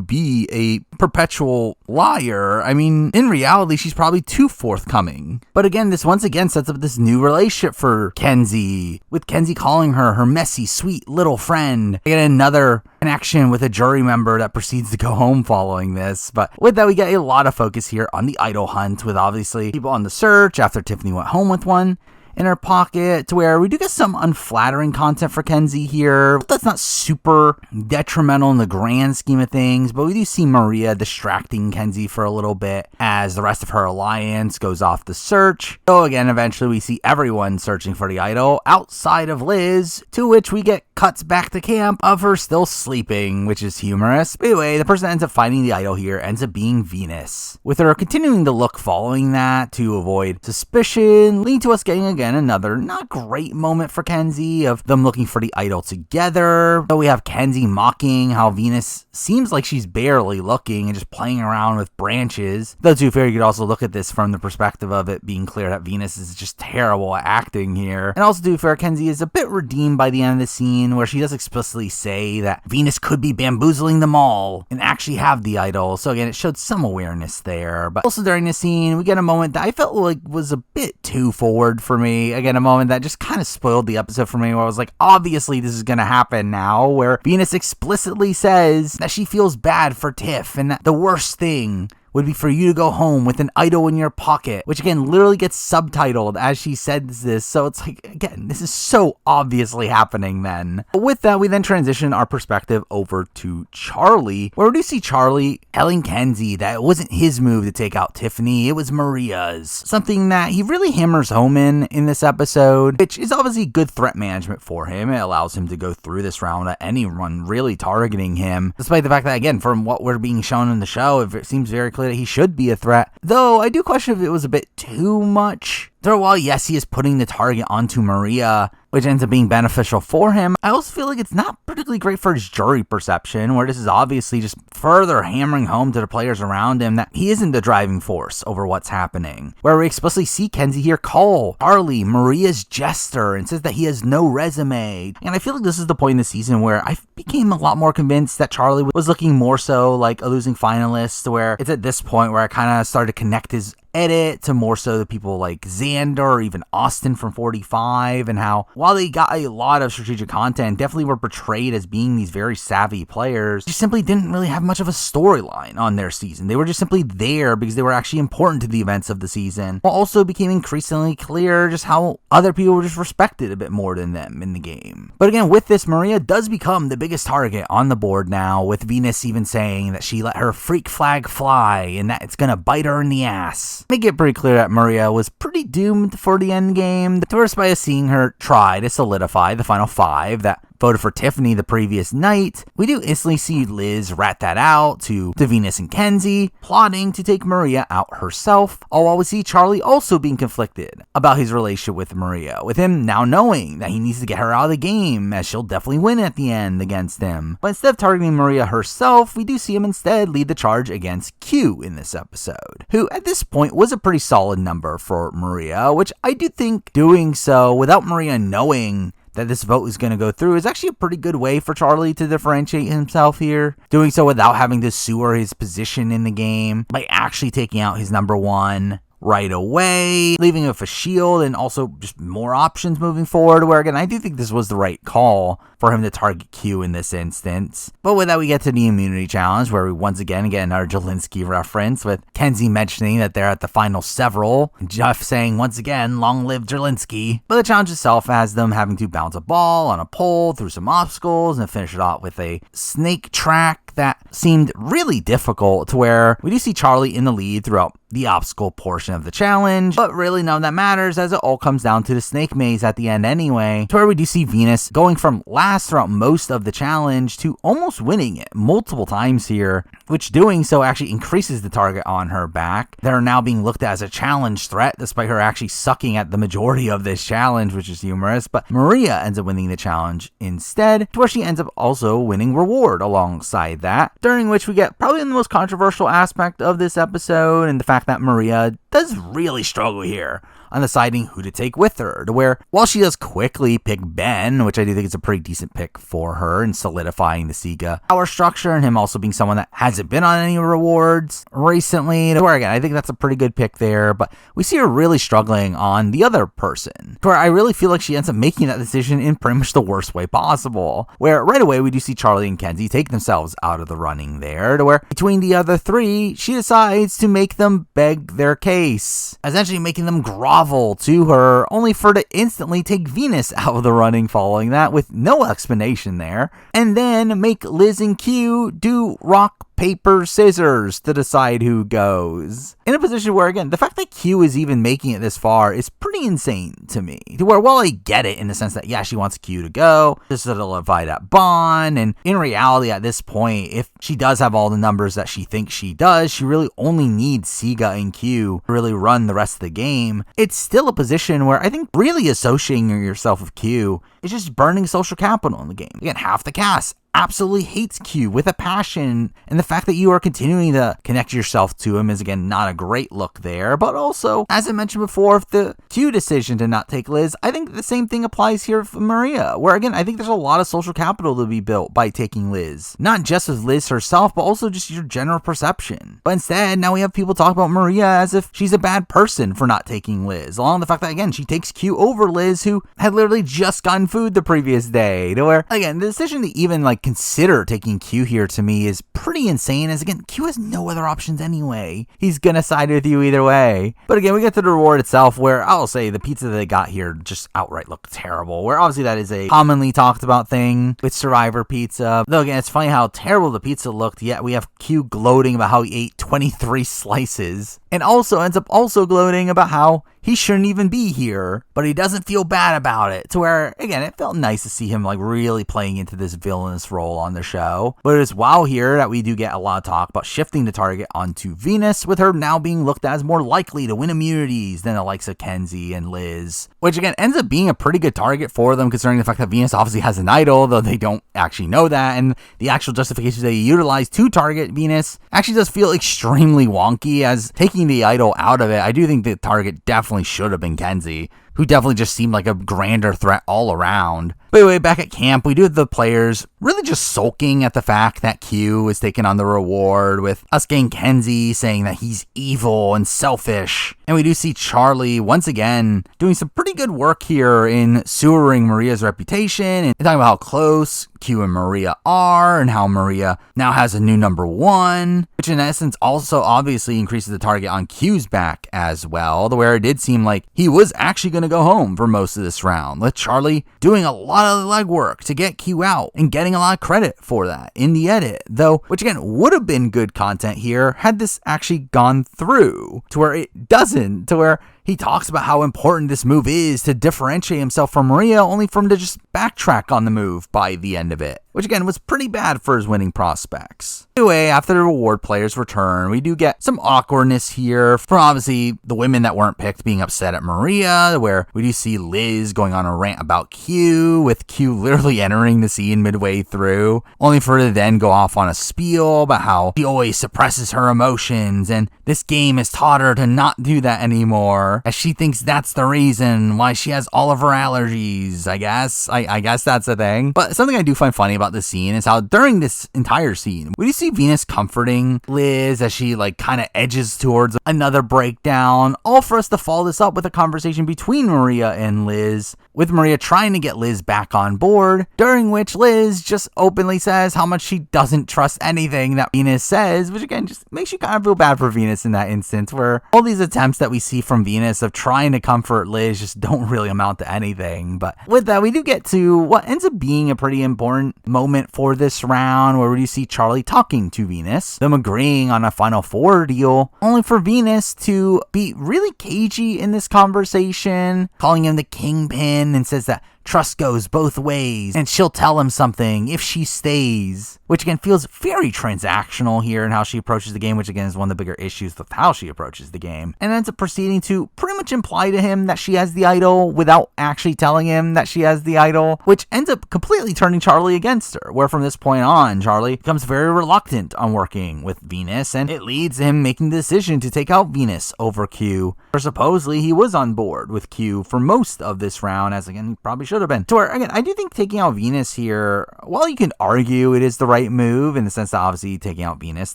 be a perpetual liar. I mean, in reality, she's probably too forthcoming. But again, this once again sets up this new relationship for Kenzie, with Kenzie calling her messy, sweet little friend. Again, another connection with a jury member that proceeds to go home following this. But with that, we get a lot of focus here on the idol hunt, with obviously people on the search after Tiffany went home with one in her pocket, to where we do get some unflattering content for Kenzie here. That's not super detrimental in the grand scheme of things, but we do see Maria distracting Kenzie for a little bit as the rest of her alliance goes off the search. So again, eventually we see everyone searching for the idol outside of Liz, to which we get cuts back to camp of her still sleeping, which is humorous. But anyway, the person that ends up finding the idol here ends up being Venus, with her continuing to look following that to avoid suspicion, leading to us getting again another not great moment for Kenzie of them looking for the idol together. So we have Kenzie mocking how Venus seems like she's barely looking and just playing around with branches. Though to be fair, you could also look at this from the perspective of it being clear that Venus is just terrible at acting here. And also to be fair, Kenzie is a bit redeemed by the end of the scene, where she does explicitly say that Venus could be bamboozling them all and actually have the idol. So again, it showed some awareness there. But also during this scene, we get a moment that I felt like was a bit too forward for me. Again, a moment that just kind of spoiled the episode for me, where I was like, obviously this is going to happen now, where Venus explicitly says that she feels bad for Tiff and that the worst thing would be for you to go home with an idol in your pocket, which again literally gets subtitled as she says this. So it's like, again, this is so obviously happening then. But with that, we then transition our perspective over to Charlie, where we do see Charlie telling Kenzie that it wasn't his move to take out Tiffany, it was Maria's. Something that he really hammers home in this episode, which is obviously good threat management for him. It allows him to go through this round without anyone really targeting him, despite the fact that, again, from what we're being shown in the show, it seems very clear that he should be a threat. Though I do question if it was a bit too much. So while yes, he is putting the target onto Maria, which ends up being beneficial for him, I also feel like it's not particularly great for his jury perception, where this is obviously just further hammering home to the players around him that he isn't the driving force over what's happening. Where we explicitly see Kenzie here call Charlie Maria's jester and says that he has no resume. And I feel like this is the point in the season where I became a lot more convinced that Charlie was looking more so like a losing finalist, where it's at this point where I kind of started to connect his edit to more so the people like Xander or even Austin from 45, and how while they got a lot of strategic content, definitely were portrayed as being these very savvy players, they simply didn't really have much of a storyline on their season. They were just simply there because they were actually important to the events of the season, while also became increasingly clear just how other people were just respected a bit more than them in the game. But again, with this, Maria does become the biggest target on the board now, with Venus even saying that she let her freak flag fly and that it's gonna bite her in the ass. Make it pretty clear that Maria was pretty doomed for the end game, to us by us seeing her try to solidify the final 5 that voted for Tiffany the previous night, we do instantly see Liz rat that out to Venus and Kenzie, plotting to take Maria out herself, all while we see Charlie also being conflicted about his relationship with Maria, with him now knowing that he needs to get her out of the game, as she'll definitely win at the end against him. But instead of targeting Maria herself, we do see him instead lead the charge against Q in this episode, who at this point was a pretty solid number for Maria, which I do think doing so without Maria knowing that this vote is going to go through is actually a pretty good way for Charlie to differentiate himself here. Doing so without having to sewer his position in the game by actually taking out his number one right away, leaving him with a shield and also just more options moving forward, where again, I do think this was the right call for him to target Q in this instance. But with that, we get to the immunity challenge, where we once again get another Jelinsky reference, with Kenzie mentioning that they're at the final several, and Jeff saying once again, long live Jelinsky. But the challenge itself has them having to bounce a ball on a pole through some obstacles and finish it off with a snake track that seemed really difficult, to where we do see Charlie in the lead throughout the obstacle portion of the challenge, but really none of that matters, as it all comes down to the snake maze at the end anyway, to where we do see Venus going from last throughout most of the challenge to almost winning it multiple times here, which doing so actually increases the target on her back. They're now being looked at as a challenge threat, despite her actually sucking at the majority of this challenge, which is humorous. But Maria ends up winning the challenge instead, to where she ends up also winning reward alongside that, during which we get probably the most controversial aspect of this episode, and the fact that Maria does really struggle here on deciding who to take with her, to where while she does quickly pick Ben, which I do think is a pretty decent pick for her in solidifying the Sega power structure, and him also being someone that hasn't been on any rewards recently, to where again, I think that's a pretty good pick there, but we see her really struggling on the other person, to where I really feel like she ends up making that decision in pretty much the worst way possible, where right away we do see Charlie and Kenzie take themselves out of the running there, to where between the other three, she decides to make them beg their case, essentially making them grovel to her, only for her to instantly take Venus out of the running following that, with no explanation there, and then make Liz and Q do rock, paper, scissors to decide who goes. In a position where, again, the fact that Q is even making it this far is pretty insane to me. To where, while I get it in the sense that, yeah, she wants Q to go, just to solidify that bond, and in reality, at this point, if she does have all the numbers that she thinks she does, she really only needs Sega and Q to really run the rest of the game. It's still a position where I think really associating yourself with Q is just burning social capital in the game. Again, half the cast absolutely hates Q with a passion, and the fact that you are continuing to connect yourself to him is again not a great look there. But also, as I mentioned before, if the Q decision to not take Liz, I think the same thing applies here for Maria, where again I think there's a lot of social capital to be built by taking Liz, not just with Liz herself, but also just your general perception. But instead, now we have people talk about Maria as if she's a bad person for not taking Liz, along with the fact that again she takes Q over Liz, who had literally just gotten food the previous day, to where again the decision to even consider taking Q here to me is pretty insane, as again Q has no other options anyway. He's gonna side with you either way. But again, we get to the reward itself, where I'll say the pizza that they got here just outright looked terrible, where obviously that is a commonly talked about thing with Survivor pizza, though again it's funny how terrible the pizza looked, yet we have Q gloating about how he ate 23 slices, and also ends up also gloating about how he shouldn't even be here, but he doesn't feel bad about it, to where, again, it felt nice to see him really playing into this villainous role on the show. But it is while here that we do get a lot of talk about shifting the target onto Venus, with her now being looked at as more likely to win immunities than the likes of Kenzie and Liz, which again ends up being a pretty good target for them, considering the fact that Venus obviously has an idol, though they don't actually know that, and the actual justifications they utilize to target Venus actually does feel extremely wonky, as taking the idol out of it, I do think the target definitely should have been Kenzie, who definitely just seemed like a grander threat all around. But anyway, back at camp, we do have the players really just sulking at the fact that Q is taking on the reward, with us getting Kenzie saying that he's evil and selfish. And we do see Charlie once again doing some pretty good work here in sewering Maria's reputation and talking about how close Q and Maria are, and how Maria now has a new number one, which in essence also obviously increases the target on Q's back as well, to where it did seem like he was actually going to go home for most of this round, with Charlie doing a lot of the legwork to get Q out and getting a lot of credit for that in the edit, though, which again would have been good content here had this actually gone through, to where it doesn't, to where he talks about how important this move is to differentiate himself from Maria, only for him to just backtrack on the move by the end of it, which again was pretty bad for his winning prospects. Anyway, after the reward players return, we do get some awkwardness here from obviously the women that weren't picked being upset at Maria, where we do see Liz going on a rant about Q, with Q literally entering the scene midway through, only for her to then go off on a spiel about how she always suppresses her emotions, and this game has taught her to not do that anymore, as she thinks that's the reason why she has all of her allergies, I guess. I guess that's a thing. But something I do find funny about this scene is how during this entire scene, we do see Venus comforting Liz as she kind of edges towards another breakdown, all for us to follow this up with a conversation between Maria and Liz, with Maria trying to get Liz back on board, during which Liz just openly says how much she doesn't trust anything that Venus says, which again just makes you kind of feel bad for Venus in that instance, where all these attempts that we see from Venus of trying to comfort Liz just don't really amount to anything. But with that, we do get to what ends up being a pretty important moment for this round, where we do see Charlie talking to Venus, them agreeing on a Final Four deal, only for Venus to be really cagey in this conversation, calling him the kingpin, and says that trust goes both ways, and she'll tell him something if she stays, which again feels very transactional here in how she approaches the game, which again is one of the bigger issues with how she approaches the game, and ends up proceeding to pretty much imply to him that she has the idol without actually telling him that she has the idol, which ends up completely turning Charlie against her, where from this point on, Charlie becomes very reluctant on working with Venus, and it leads to him making the decision to take out Venus over Q, where supposedly he was on board with Q for most of this round, as again, he probably should have been. To where, again, I do think taking out Venus here, while you can argue it is the right move, in the sense that obviously taking out Venus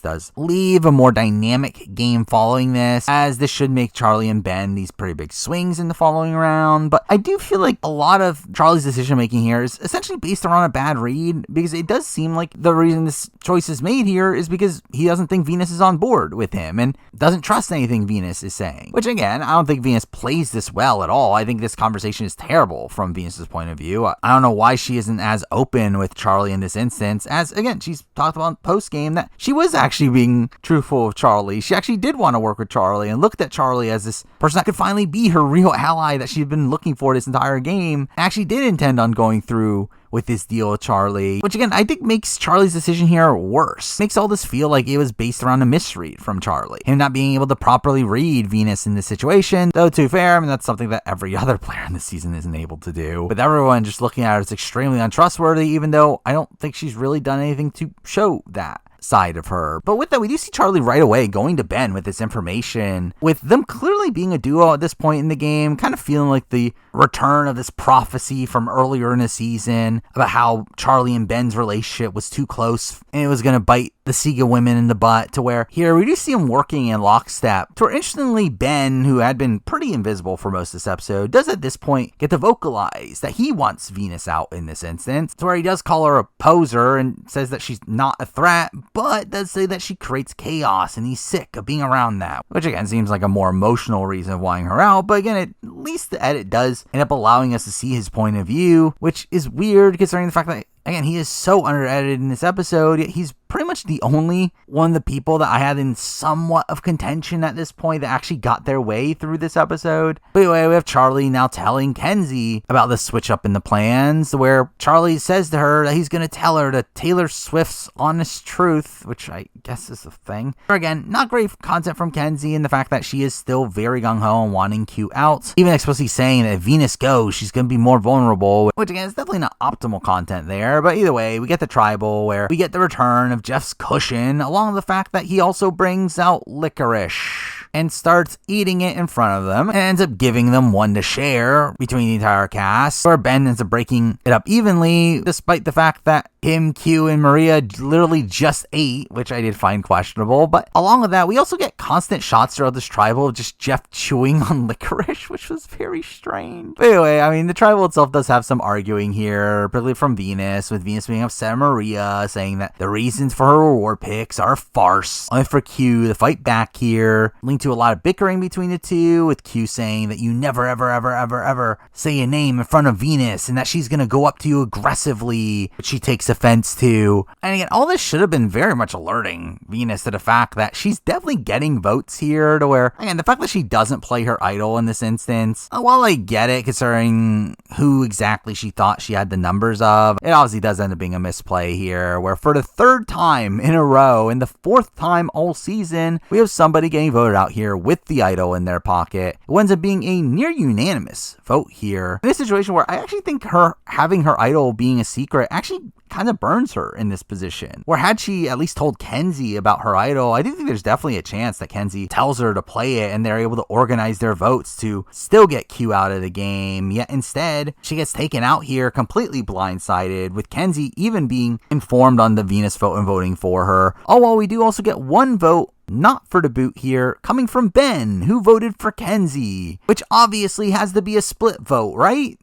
does leave a more dynamic game following this, as this should make Charlie and Ben these pretty big swings in the following round, but I do feel like a lot of Charlie's decision making here is essentially based around a bad read, because it does seem like the reason this choice is made here is because he doesn't think Venus is on board with him, and doesn't trust anything Venus is saying, which again, I don't think Venus plays this well at all. I think this conversation is terrible from Venus's point of view. I don't know why she isn't as open with Charlie in this instance, as again, she's talked about post game that she was actually being truthful with Charlie. She actually did want to work with Charlie and looked at Charlie as this person that could finally be her real ally that she'd been looking for this entire game, and actually did intend on going through with this deal with Charlie, which again, I think makes Charlie's decision here worse. Makes all this feel like it was based around a misread from Charlie. Him not being able to properly read Venus in this situation, though to be fair, I mean, that's something that every other player in this season isn't able to do. With everyone just looking at her as extremely untrustworthy, even though I don't think she's really done anything to show that side of her. But with that, we do see Charlie right away going to Ben with this information, with them clearly being a duo at this point in the game, kind of feeling like the return of this prophecy from earlier in the season about how Charlie and Ben's relationship was too close and it was going to bite the Sega women in the butt, to where here we do see him working in lockstep, to where interestingly Ben, who had been pretty invisible for most of this episode, does at this point get to vocalize that he wants Venus out in this instance, to where he does call her a poser and says that she's not a threat, but does say that she creates chaos and he's sick of being around that, which again seems like a more emotional reason of wanting her out, but again, at least the edit does end up allowing us to see his point of view, which is weird considering the fact that again, he is so under-edited in this episode, yet he's pretty much the only one of the people that I had in somewhat of contention at this point that actually got their way through this episode. But anyway, we have Charlie now telling Kenzie about the switch up in the plans, where Charlie says to her that he's going to tell her to Taylor Swift's Honest Truth, which I guess is a thing. Again, not great content from Kenzie, and the fact that she is still very gung-ho and wanting Q out, even explicitly saying that if Venus goes, she's going to be more vulnerable, which again is definitely not optimal content there. But either way, we get the tribal, where we get the return of Jeff's cushion, along with the fact that he also brings out licorice and starts eating it in front of them, and ends up giving them one to share between the entire cast, where Ben ends up breaking it up evenly, despite the fact that him, Q, and Maria literally just ate, which I did find questionable. But along with that, we also get constant shots throughout this tribal of just Jeff chewing on licorice, which was very strange. But anyway, I mean, the tribal itself does have some arguing here, particularly from Venus, with Venus being upset at Maria, saying that the reasons for her reward picks are a farce, only for Q to fight back here, linked to a lot of bickering between the two, with Q saying that you never ever say a name in front of Venus, and that she's gonna go up to you aggressively, which she takes offense to. And again, all this should have been very much alerting Venus to the fact that she's definitely getting votes here, to where, again, the fact that she doesn't play her idol in this instance, while I get it considering who exactly she thought she had the numbers of, it obviously does end up being a misplay here, where for the third time in a row, and the fourth time all season, we have somebody getting voted out here with the idol in their pocket. It ends up being a near unanimous vote here in a situation where I actually think her having her idol being a secret actually kind of burns her in this position. Where had she at least told Kenzie about her idol, I do think there's definitely a chance that Kenzie tells her to play it and they're able to organize their votes to still get Q out of the game. Yet instead, she gets taken out here completely blindsided, with Kenzie even being informed on the Venus vote and voting for her. Oh, well, we do also get one vote not for the boot here, coming from Ben, who voted for Kenzie, which obviously has to be a split vote, right?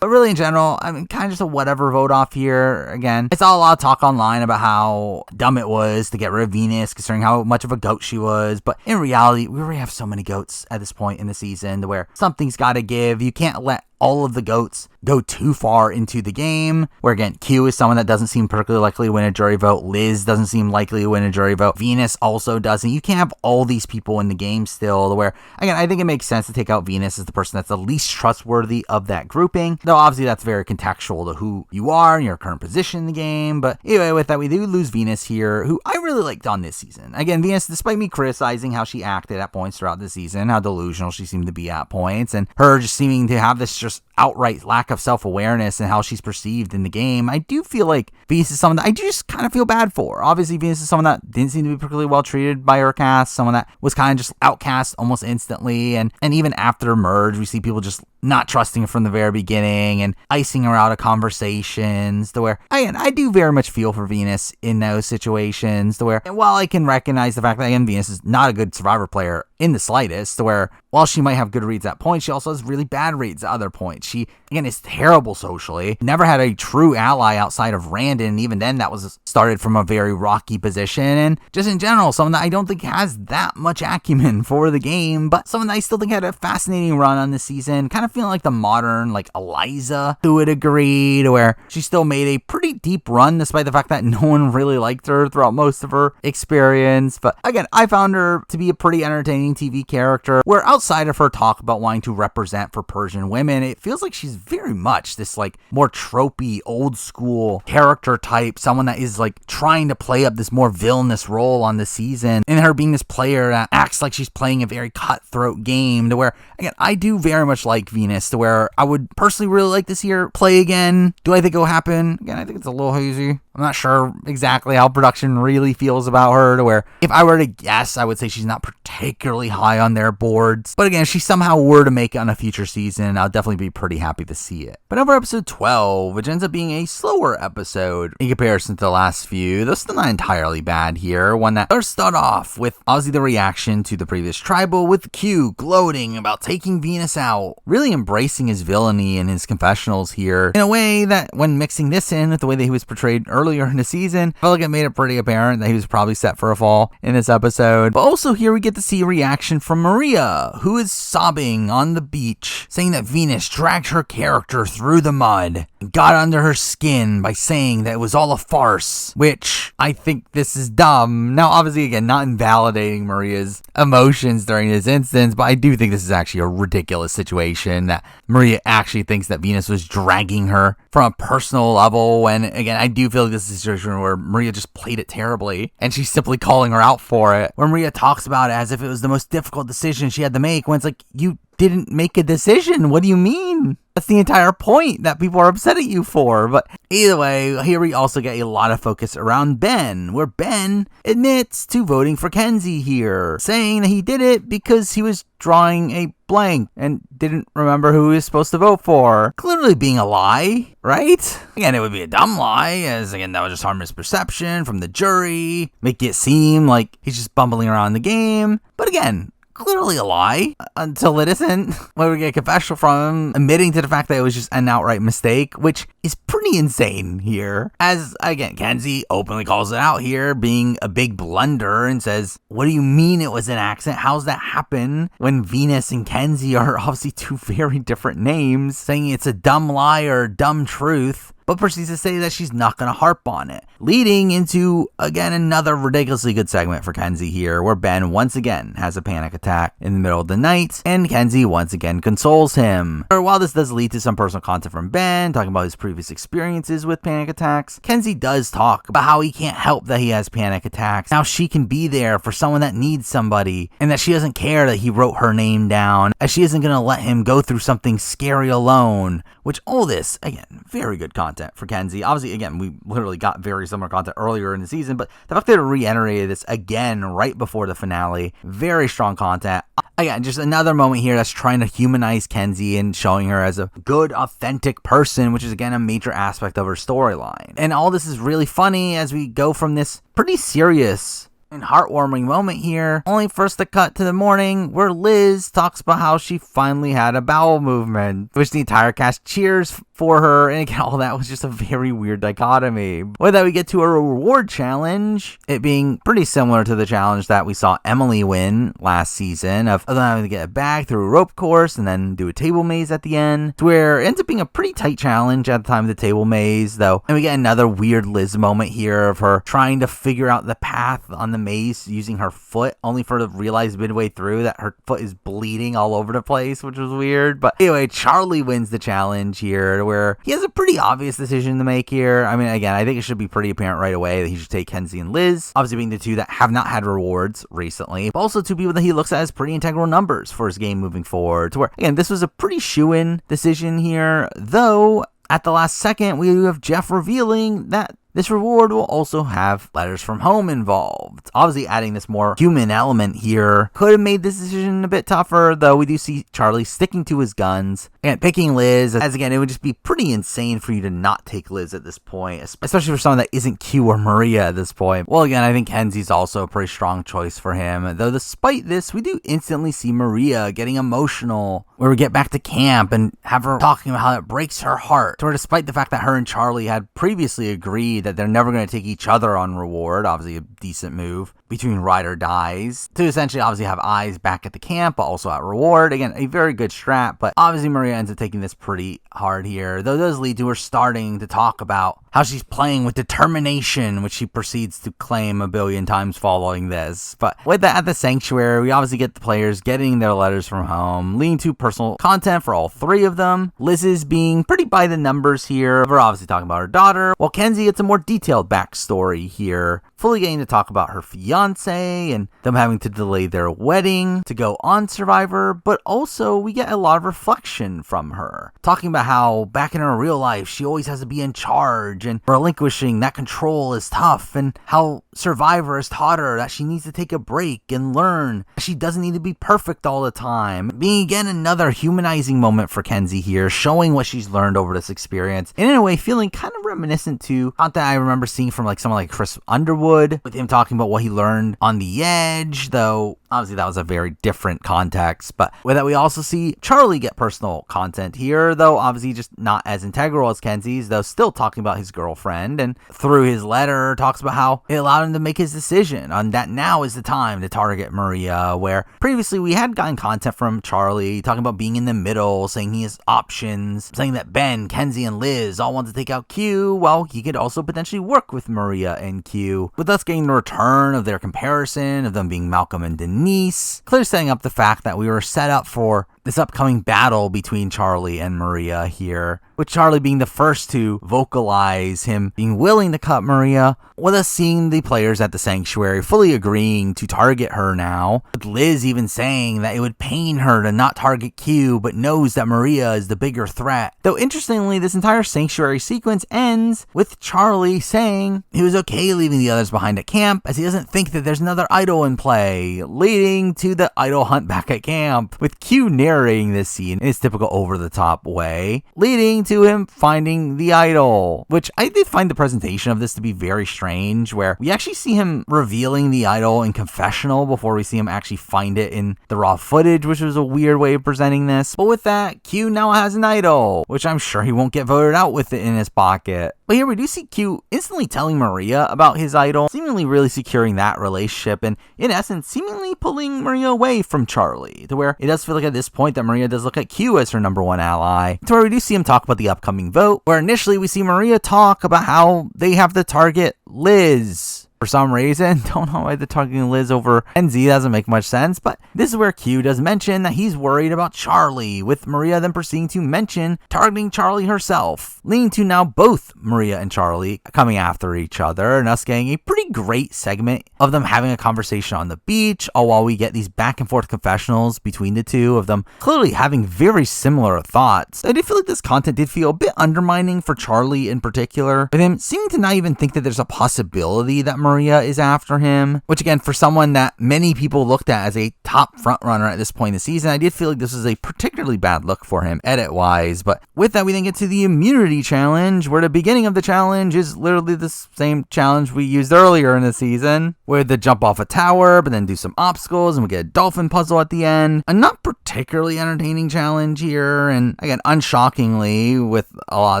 But really in general, I mean, kind of just a whatever vote off here. Again, it's all a lot of talk online about how dumb it was to get rid of Venus, considering how much of a goat she was. But in reality, we already have so many goats at this point in the season to where something's got to give. You can't let all of the goats go too far into the game, where again, Q is someone that doesn't seem particularly likely to win a jury vote. Liz doesn't seem likely to win a jury vote. Venus also doesn't. You can't have all these people in the game still, where, again, I think it makes sense to take out Venus as the person that's the least trustworthy of that grouping, though obviously that's very contextual to who you are and your current position in the game. But anyway, with that, we do lose Venus here, who I really liked on this season. Again, Venus, despite me criticizing how she acted at points throughout the season, how delusional she seemed to be at points, and her just seeming to have this just outright lack of self-awareness and how she's perceived in the game, I do feel like Venus is someone that I do just kind of feel bad for. Obviously, Venus is someone that didn't seem to be particularly well treated by her cast, someone that was kind of just outcast almost instantly, and even after merge, we see people just not trusting her from the very beginning and icing her out of conversations, to where, again, I do very much feel for Venus in those situations, to where, while I can recognize the fact that, again, Venus is not a good Survivor player in the slightest, to where, while she might have good reads at points, she also has really bad reads at other points. She, again, is terrible socially, never had a true ally outside of Randon, and even then that was started from a very rocky position, and just in general, someone that I don't think has that much acumen for the game, but someone that I still think had a fascinating run on this season, kind of feeling like the modern, like, Eliza, who would agree, to where she still made a pretty deep run, despite the fact that no one really liked her throughout most of her experience. But again, I found her to be a pretty entertaining TV character, where outside of her talk about wanting to represent for Persian women, it feels like she's very much this, like, more tropey, old school character type, someone that is, like, trying to play up this more villainous role on the season, and her being this player that acts like she's playing a very cutthroat game, to where, again, I do very much like Venus, to where I would personally really like to see her play again. Do I think it will happen? Again, I think it's a little hazy. I'm not sure exactly how production really feels about her, to where if I were to guess, I would say she's not particularly high on their boards. But again, if she somehow were to make it on a future season, I'll definitely be pretty happy to see it. But over episode 12, which ends up being a slower episode in comparison to the last few, though still not entirely bad here. One that does start off with obviously the reaction to the previous tribal, with Q gloating about taking Venus out, really embracing his villainy and his confessionals here in a way that, when mixing this in with the way that he was portrayed earlier in the season, I felt like it made it pretty apparent that he was probably set for a fall in this episode. But also here we get to see a reaction from Maria, who is sobbing on the beach, saying that Venus dragged her character through the mud and got under her skin by saying that it was all a farce, which I think this is dumb. Now, obviously, again, not invalidating Maria's emotions during this instance, but I do think this is actually a ridiculous situation that Maria actually thinks that Venus was dragging her from a personal level, when, again, I do feel like this is a situation where Maria just played it terribly, and she's simply calling her out for it, where Maria talks about it as if it was the most difficult decision she had to make, when it's like, you didn't make a decision. What do you mean? That's the entire point that people are upset at you for. But either way, here we also get a lot of focus around Ben, where Ben admits to voting for Kenzie here, saying that he did it because he was drawing a blank and didn't remember who he was supposed to vote for. Clearly being a lie, right? Again, it would be a dumb lie, as again, that would just harm his perception from the jury, make it seem like he's just bumbling around the game. But again, clearly a lie until it isn't, when we get a confessional from him admitting to the fact that it was just an outright mistake, which is pretty insane here, as again Kenzie openly calls it out here being a big blunder and says, what do you mean it was an accident? How's that happen when Venus and Kenzie are obviously two very different names, saying it's a dumb lie or a dumb truth. but proceeds to say that she's not going to harp on it, leading into, again, another ridiculously good segment for Kenzie here, where Ben once again has a panic attack in the middle of the night, and Kenzie once again consoles him. While this does lead to some personal content from Ben, talking about his previous experiences with panic attacks, Kenzie does talk about how he can't help that he has panic attacks, how she can be there for someone that needs somebody, and that she doesn't care that he wrote her name down, as she isn't going to let him go through something scary alone. Which, all this, again, very good content for Kenzie. Obviously, again, we literally got very similar content earlier in the season, but the fact that it reiterated this again right before the finale, very strong content. Again, just another moment here that's trying to humanize Kenzie and showing her as a good, authentic person, which is, again, a major aspect of her storyline. And all this is really funny as we go from this pretty serious and heartwarming moment here, only first to cut to the morning where Liz talks about how she finally had a bowel movement, which the entire cast cheers for her, and again, all that was just a very weird dichotomy. With that, we get to a reward challenge, it being pretty similar to the challenge that we saw Emily win last season, of them having to get a bag through a rope course and then do a table maze at the end, to where it ends up being a pretty tight challenge at the time of the table maze, though, and we get another weird Liz moment here of her trying to figure out the path on the maze using her foot, only for her to realize midway through that her foot is bleeding all over the place, which was weird. But anyway, Charlie wins the challenge here, where he has a pretty obvious decision to make here. I mean, again, I think it should be pretty apparent right away that he should take Kenzie and Liz, obviously being the two that have not had rewards recently, but also two people that he looks at as pretty integral numbers for his game moving forward, to where, again, this was a pretty shoo-in decision here, though at the last second, we have Jeff revealing that this reward will also have letters from home involved. Obviously, adding this more human element here could have made this decision a bit tougher, though we do see Charlie sticking to his guns and picking Liz, as again, it would just be pretty insane for you to not take Liz at this point, especially for someone that isn't Q or Maria at this point. Well, again, I think Kenzie's also a pretty strong choice for him, though despite this, we do instantly see Maria getting emotional, where we get back to camp and have her talking about how it breaks her heart, where despite the fact that her and Charlie had previously agreed that they're never going to take each other on reward, obviously a decent move between ride or dies, to essentially obviously have eyes back at the camp, but also at reward. Again, a very good strat, but obviously Maria ends up taking this pretty hard here, though it does lead to her starting to talk about how she's playing with determination, which she proceeds to claim a billion times following this. But with that, at the sanctuary, we obviously get the players getting their letters from home, leading to personal content for all three of them. Liz is being pretty by the numbers here. We're obviously talking about her daughter, while Kenzie gets a more detailed backstory here, fully getting to talk about her fiance and them having to delay their wedding to go on Survivor, but also we get a lot of reflection from her, talking about how back in her real life she always has to be in charge and relinquishing that control is tough, and how Survivor has taught her that she needs to take a break and learn she doesn't need to be perfect all the time, being again another humanizing moment for Kenzie here, showing what she's learned over this experience, and in a way feeling kind of reminiscent to content I remember seeing from like someone like Chris Underwood, with him talking about what he learned on The Edge, though obviously that was a very different context. But with that, we also see Charlie get personal content here, though obviously just not as integral as Kenzie's, though still talking about his girlfriend, and through his letter talks about how it allowed him to make his decision on that now is the time to target Maria, where previously we had gotten content from Charlie talking about being in the middle, saying he has options, saying that Ben, Kenzie, and Liz all want to take out Q, while he could also potentially work with Maria and Q, with us getting the return of their comparison of them being Malcolm and Denise, clearly setting up the fact that we were set up for this upcoming battle between Charlie and Maria here, with Charlie being the first to vocalize him being willing to cut Maria, with us seeing the players at the sanctuary fully agreeing to target her now, with Liz even saying that it would pain her to not target Q, but knows that Maria is the bigger threat. Though interestingly, this entire sanctuary sequence ends with Charlie saying he was okay leaving the others behind at camp, as he doesn't think that there's another idol in play, leading to the idol hunt back at camp, with Q narrating this scene in his typical over-the-top way, leading to him finding the idol, which I did find the presentation of this to be very strange, where we actually see him revealing the idol in confessional before we see him actually find it in the raw footage, which was a weird way of presenting this. But with that, Q now has an idol, which I'm sure he won't get voted out with it in his pocket. But here we do see Q instantly telling Maria about his idol, seemingly really securing that relationship, and in essence, seemingly pulling Maria away from Charlie, to where it does feel like at this point that Maria does look at Q as her number one ally, to where we do see him talk about the upcoming vote, where initially we see Maria talk about how they have to target Liz. For some reason, don't know why they're targeting Liz over NZ, doesn't make much sense, but this is where Q does mention that he's worried about Charlie, with Maria then proceeding to mention targeting Charlie herself, leading to now both Maria and Charlie coming after each other, and us getting a pretty great segment of them having a conversation on the beach, all while we get these back and forth confessionals between the two of them clearly having very similar thoughts. I did feel like this content did feel a bit undermining for Charlie in particular, with him seeming to not even think that there's a possibility that Maria is after him, which again, for someone that many people looked at as a top frontrunner at this point in the season, I did feel like this was a particularly bad look for him edit-wise. But with that, we then get to the immunity challenge, where the beginning of the challenge is literally the same challenge we used earlier in the season, where they jump off a tower, but then do some obstacles, and we get a dolphin puzzle at the end. A not particularly entertaining challenge here, and again, unshockingly, with a lot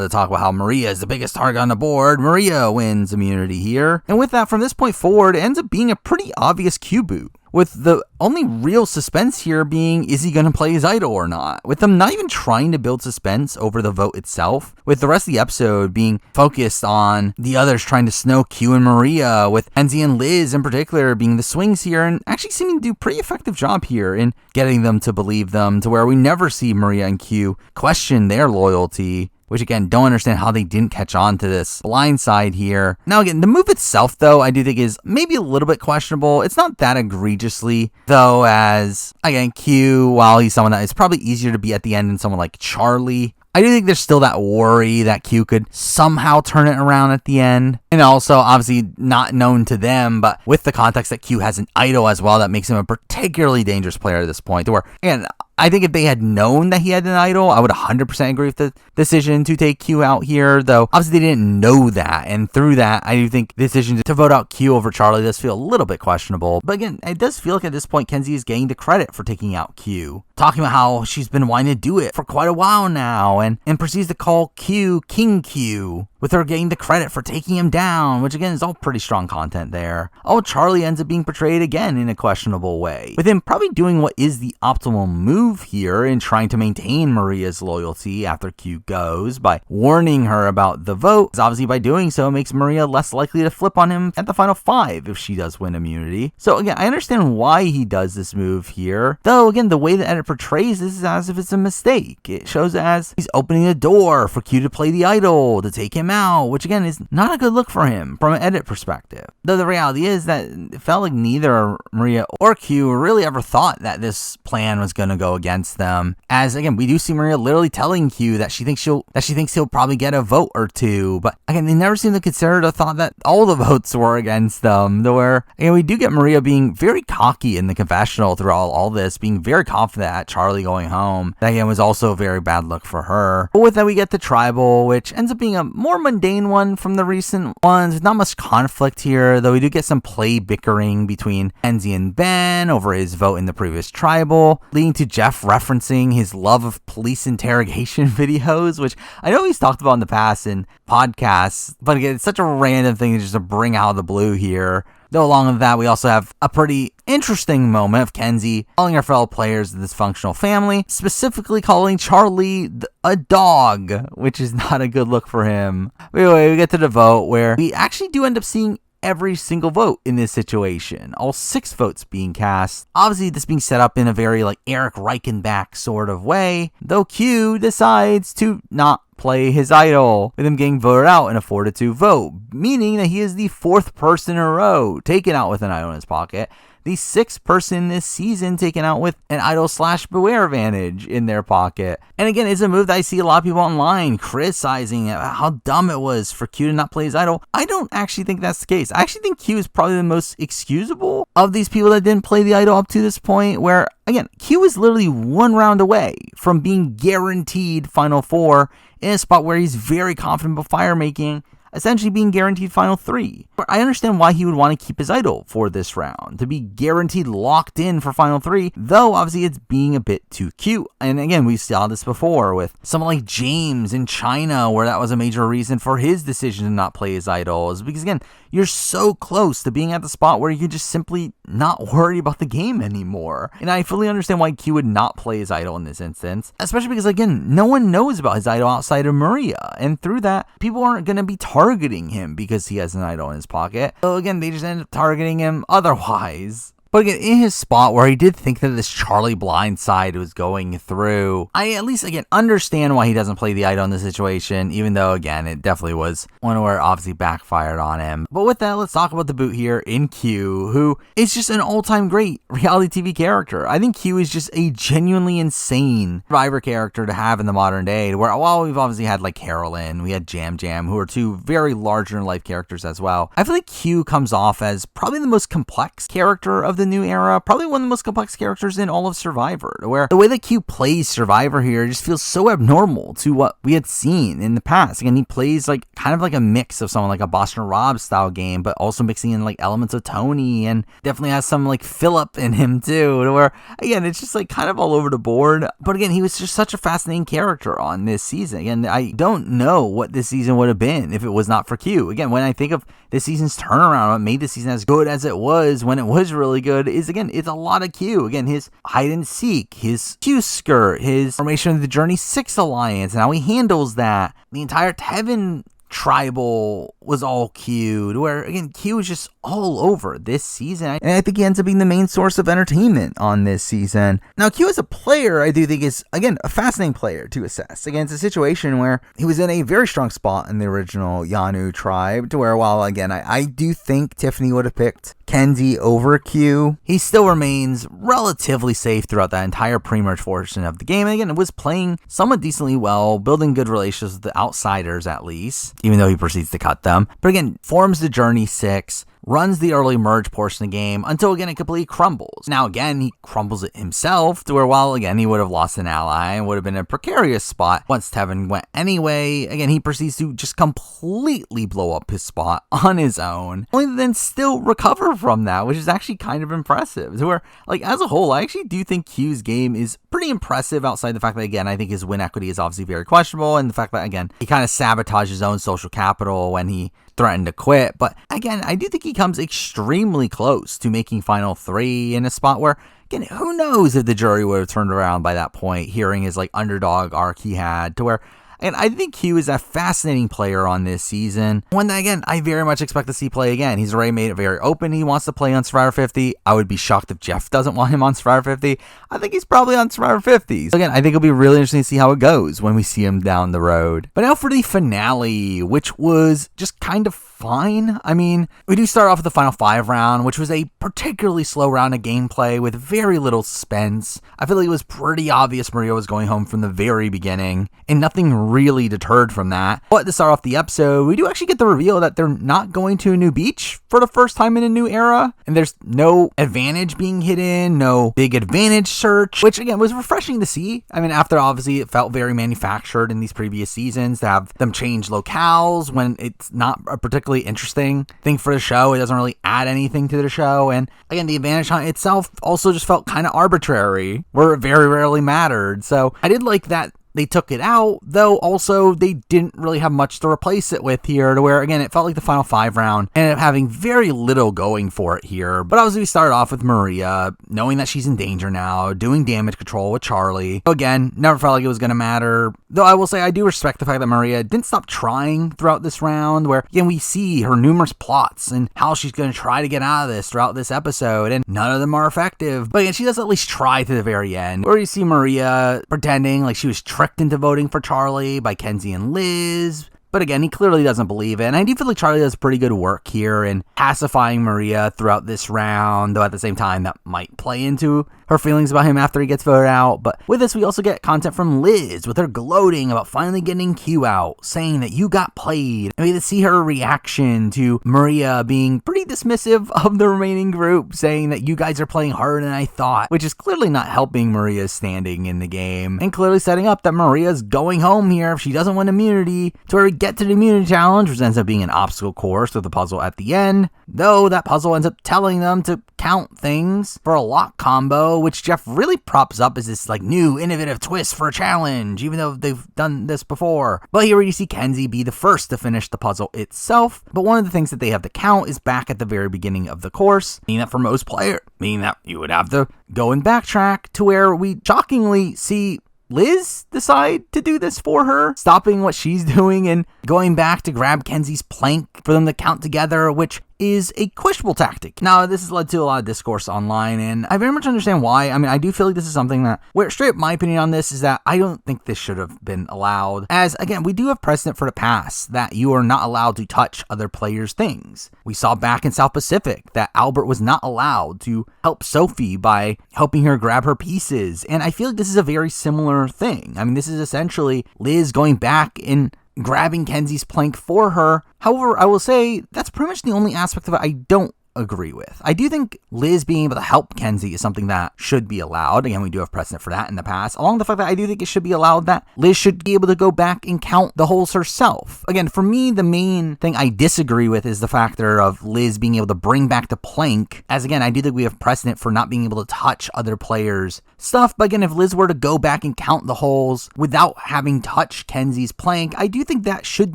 of the talk about how Maria is the biggest target on the board, Maria wins immunity here. And with that, from this point forward, it ends up being a pretty obvious Q boot, with the only real suspense here being, is he going to play his idol or not? With them not even trying to build suspense over the vote itself, with the rest of the episode being focused on the others trying to snow Q and Maria, with Enzi and Liz in particular being the swings here, and actually seeming to do a pretty effective job here in getting them to believe them, to where we never see Maria and Q question their loyalty. Which again, don't understand how they didn't catch on to this blind side here. Now again, the move itself though, I do think is maybe a little bit questionable. It's not that egregiously though, as again, Q, while he's someone that is probably easier to be at the end than someone like Charlie, I do think there's still that worry that Q could somehow turn it around at the end. And also, obviously, not known to them, but with the context that Q has an idol as well, that makes him a particularly dangerous player at this point. Where, again, I think if they had known that he had an idol, I would 100% agree with the decision to take Q out here, though obviously they didn't know that, and through that, I do think the decision to vote out Q over Charlie does feel a little bit questionable. But again, it does feel like at this point, Kenzie is getting the credit for taking out Q, talking about how she's been wanting to do it for quite a while now, and proceeds to call Q King Q, with her getting the credit for taking him down, which again is all pretty strong content there. Oh, Charlie ends up being portrayed again in a questionable way, with him probably doing what is the optimal move here in trying to maintain Maria's loyalty after Q goes by warning her about the vote. Obviously, by doing so, it makes Maria less likely to flip on him at the final 5 if she does win immunity. So again, I understand why he does this move here, though again, the way the edit portrays this is as if it's a mistake. It shows it as he's opening the door for Q to play the idol, to take him out, which again is not a good look for him from an edit perspective. Though the reality is that it felt like neither Maria or Q really ever thought that this plan was going to go against them, as again, we do see Maria literally telling Q that she thinks he'll probably get a vote or two, but again, they never seem to consider the thought that all the votes were against them, where again, we do get Maria being very cocky in the confessional throughout all this, being very confident at Charlie going home. That again was also a very bad look for her. But with that, we get the tribal, which ends up being a more mundane one from the recent ones. Not much conflict here, though we do get some play bickering between Enzi and Ben over his vote in the previous tribal, leading to Jeff referencing his love of police interrogation videos, which I know he's talked about in the past in podcasts, but again, it's such a random thing just to bring out of the blue here. Though along with that, we also have a pretty interesting moment of Kenzie calling her fellow players a dysfunctional family, specifically calling Charlie a dog, which is not a good look for him. But anyway, we get to the vote where we actually do end up seeing every single vote in this situation. All 6 votes being cast. Obviously, this being set up in a very like Eric Reichenbach sort of way, though Q decides to not play his idol, with him getting voted out in a 4-2 vote, meaning that he is the 4th person in a row taken out with an idol in his pocket. The 6th person this season taken out with an idol/beware advantage in their pocket. And again, it's a move that I see a lot of people online criticizing how dumb it was for Q to not play his idol. I don't actually think that's the case. I actually think Q is probably the most excusable of these people that didn't play the idol up to this point, where again, Q is literally 1 round away from being guaranteed Final 4 in a spot where he's very confident about fire making. essentially being guaranteed Final 3. But I understand why he would want to keep his idol for this round, to be guaranteed locked in for Final 3, though obviously it's being a bit too cute. And again, we saw this before with someone like James in China, where that was a major reason for his decision to not play his idols, because again, you're so close to being at the spot where you can just simply not worry about the game anymore. And I fully understand why Q would not play his idol in this instance, especially because, again, no one knows about his idol outside of Maria. And through that, people aren't going to be targeting him because he has an idol in his pocket. So again, they just end up targeting him otherwise. But again, in his spot where he did think that this Charlie blind side was going through, I at least, again, understand why he doesn't play the idol in this situation, even though, again, it definitely was one where it obviously backfired on him. But with that, let's talk about the boot here in Q, who is just an all-time great reality TV character. I think Q is just a genuinely insane Survivor character to have in the modern day, where while we've obviously had like Carolyn, we had Jam Jam, who are two very larger-in-life characters as well. I feel like Q comes off as probably the most complex character of the new era, probably one of the most complex characters in all of Survivor, where the way that Q plays Survivor here just feels so abnormal to what we had seen in the past. Again, he plays like kind of like a mix of someone like a Boston Rob style game, but also mixing in like elements of Tony, and definitely has some like Philip in him too, where again, it's just like kind of all over the board. But again, he was just such a fascinating character on this season. Again, I don't know what this season would have been if it was not for Q. Again, when I think of this season's turnaround, what made this season as good as it was when it was really good is, again, it's a lot of Q. Again, his hide and seek, his Q skirt, his formation of the Journey 6 alliance, and how he handles that. The entire Tevin tribal was all Q, where again, Q is just all over this season, and I think he ends up being the main source of entertainment on this season. Now, Q as a player, I do think is, again, a fascinating player to assess. Again, it's a situation where he was in a very strong spot in the original Yanu tribe, to where, while again, I do think Tiffany would have picked Kenzie over Q, he still remains relatively safe throughout that entire pre-merge portion of the game. And again, it was playing somewhat decently well, building good relationships with the outsiders at least, even though he proceeds to cut them. But again, forms the Journey 6, runs the early merge portion of the game until, again, it completely crumbles. Now, again, he crumbles it himself to where, while, again, he would have lost an ally and would have been in a precarious spot once Tevin went anyway, again, he proceeds to just completely blow up his spot on his own, only to then still recover from that, which is actually kind of impressive. To where, like, as a whole, I actually do think Q's game is pretty impressive outside the fact that, again, I think his win equity is obviously very questionable, and the fact that, again, he kind of sabotaged his own social capital when he threatened to quit. But again, I do think he comes extremely close to making Final 3 in a spot where, again, who knows if the jury would have turned around by that point, hearing his like underdog arc he had, to where, and I think Q is a fascinating player on this season. One that, again, I very much expect to see play again. He's already made it very open. He wants to play on Survivor 50. I would be shocked if Jeff doesn't want him on Survivor 50. I think he's probably on Survivor 50. So again, I think it'll be really interesting to see how it goes when we see him down the road. But now for the finale, which was just kind of fine. I mean, we do start off with the Final 5 round, which was a particularly slow round of gameplay with very little suspense. I feel like it was pretty obvious Maria was going home from the very beginning, and nothing really deterred from that. But to start off the episode, we do actually get the reveal that they're not going to a new beach for the first time in a new era, and there's no advantage being hidden, no big advantage search, which again was refreshing to see. I mean, after obviously it felt very manufactured in these previous seasons to have them change locales when it's not a particularly interesting thing for the show. It doesn't really add anything to the show. And again, the advantage hunt itself also just felt kind of arbitrary, where it very rarely mattered. So I did like that they took it out, though also they didn't really have much to replace it with here, to where, again, it felt like the Final 5 round ended up having very little going for it here. But obviously we started off with Maria, knowing that she's in danger now, doing damage control with Charlie. Again, never felt like it was going to matter, though I will say I do respect the fact that Maria didn't stop trying throughout this round, where, again, we see her numerous plots and how she's going to try to get out of this throughout this episode, and none of them are effective. But again, she does at least try to the very end, where you see Maria pretending like she was tricked into voting for Charlie by Kenzie and Liz. But again, he clearly doesn't believe it. And I do feel like Charlie does pretty good work here in pacifying Maria throughout this round, though at the same time that might play into her feelings about him after he gets voted out. But with this, we also get content from Liz with her gloating about finally getting Q out, saying that you got played. And we get to see her reaction to Maria being pretty dismissive of the remaining group, saying that you guys are playing harder than I thought, which is clearly not helping Maria's standing in the game, and clearly setting up that Maria's going home here if she doesn't win immunity, to where we get to the immunity challenge, which ends up being an obstacle course with a puzzle at the end, though that puzzle ends up telling them to count things for a lock combo, which Jeff really props up as this like new innovative twist for a challenge, even though they've done this before. But here you see Kenzie be the first to finish the puzzle itself, but one of the things that they have to count is back at the very beginning of the course, meaning that for most players, meaning that you would have to go and backtrack to where we shockingly see Liz decide to do this for her, stopping what she's doing and going back to grab Kenzie's plank for them to count together, which is a questionable tactic. Now, this has led to a lot of discourse online, and I very much understand why. I mean, I do feel like this is something that, where straight up my opinion on this is that I don't think this should have been allowed, as, again, we do have precedent for the past that you are not allowed to touch other players' things. We saw back in South Pacific that Albert was not allowed to help Sophie by helping her grab her pieces, and I feel like this is a very similar thing. I mean, this is essentially Liz going back and grabbing Kenzie's plank for her. However, I will say that's pretty much the only aspect of it I don't agree with. I do think Liz being able to help Kenzie is something that should be allowed. Again, we do have precedent for that in the past, along the fact that I do think it should be allowed that Liz should be able to go back and count the holes herself. Again, for me, the main thing I disagree with is the factor of Liz being able to bring back the plank, as again, I do think we have precedent for not being able to touch other players' stuff. But again, if Liz were to go back and count the holes without having touched Kenzie's plank, I do think that should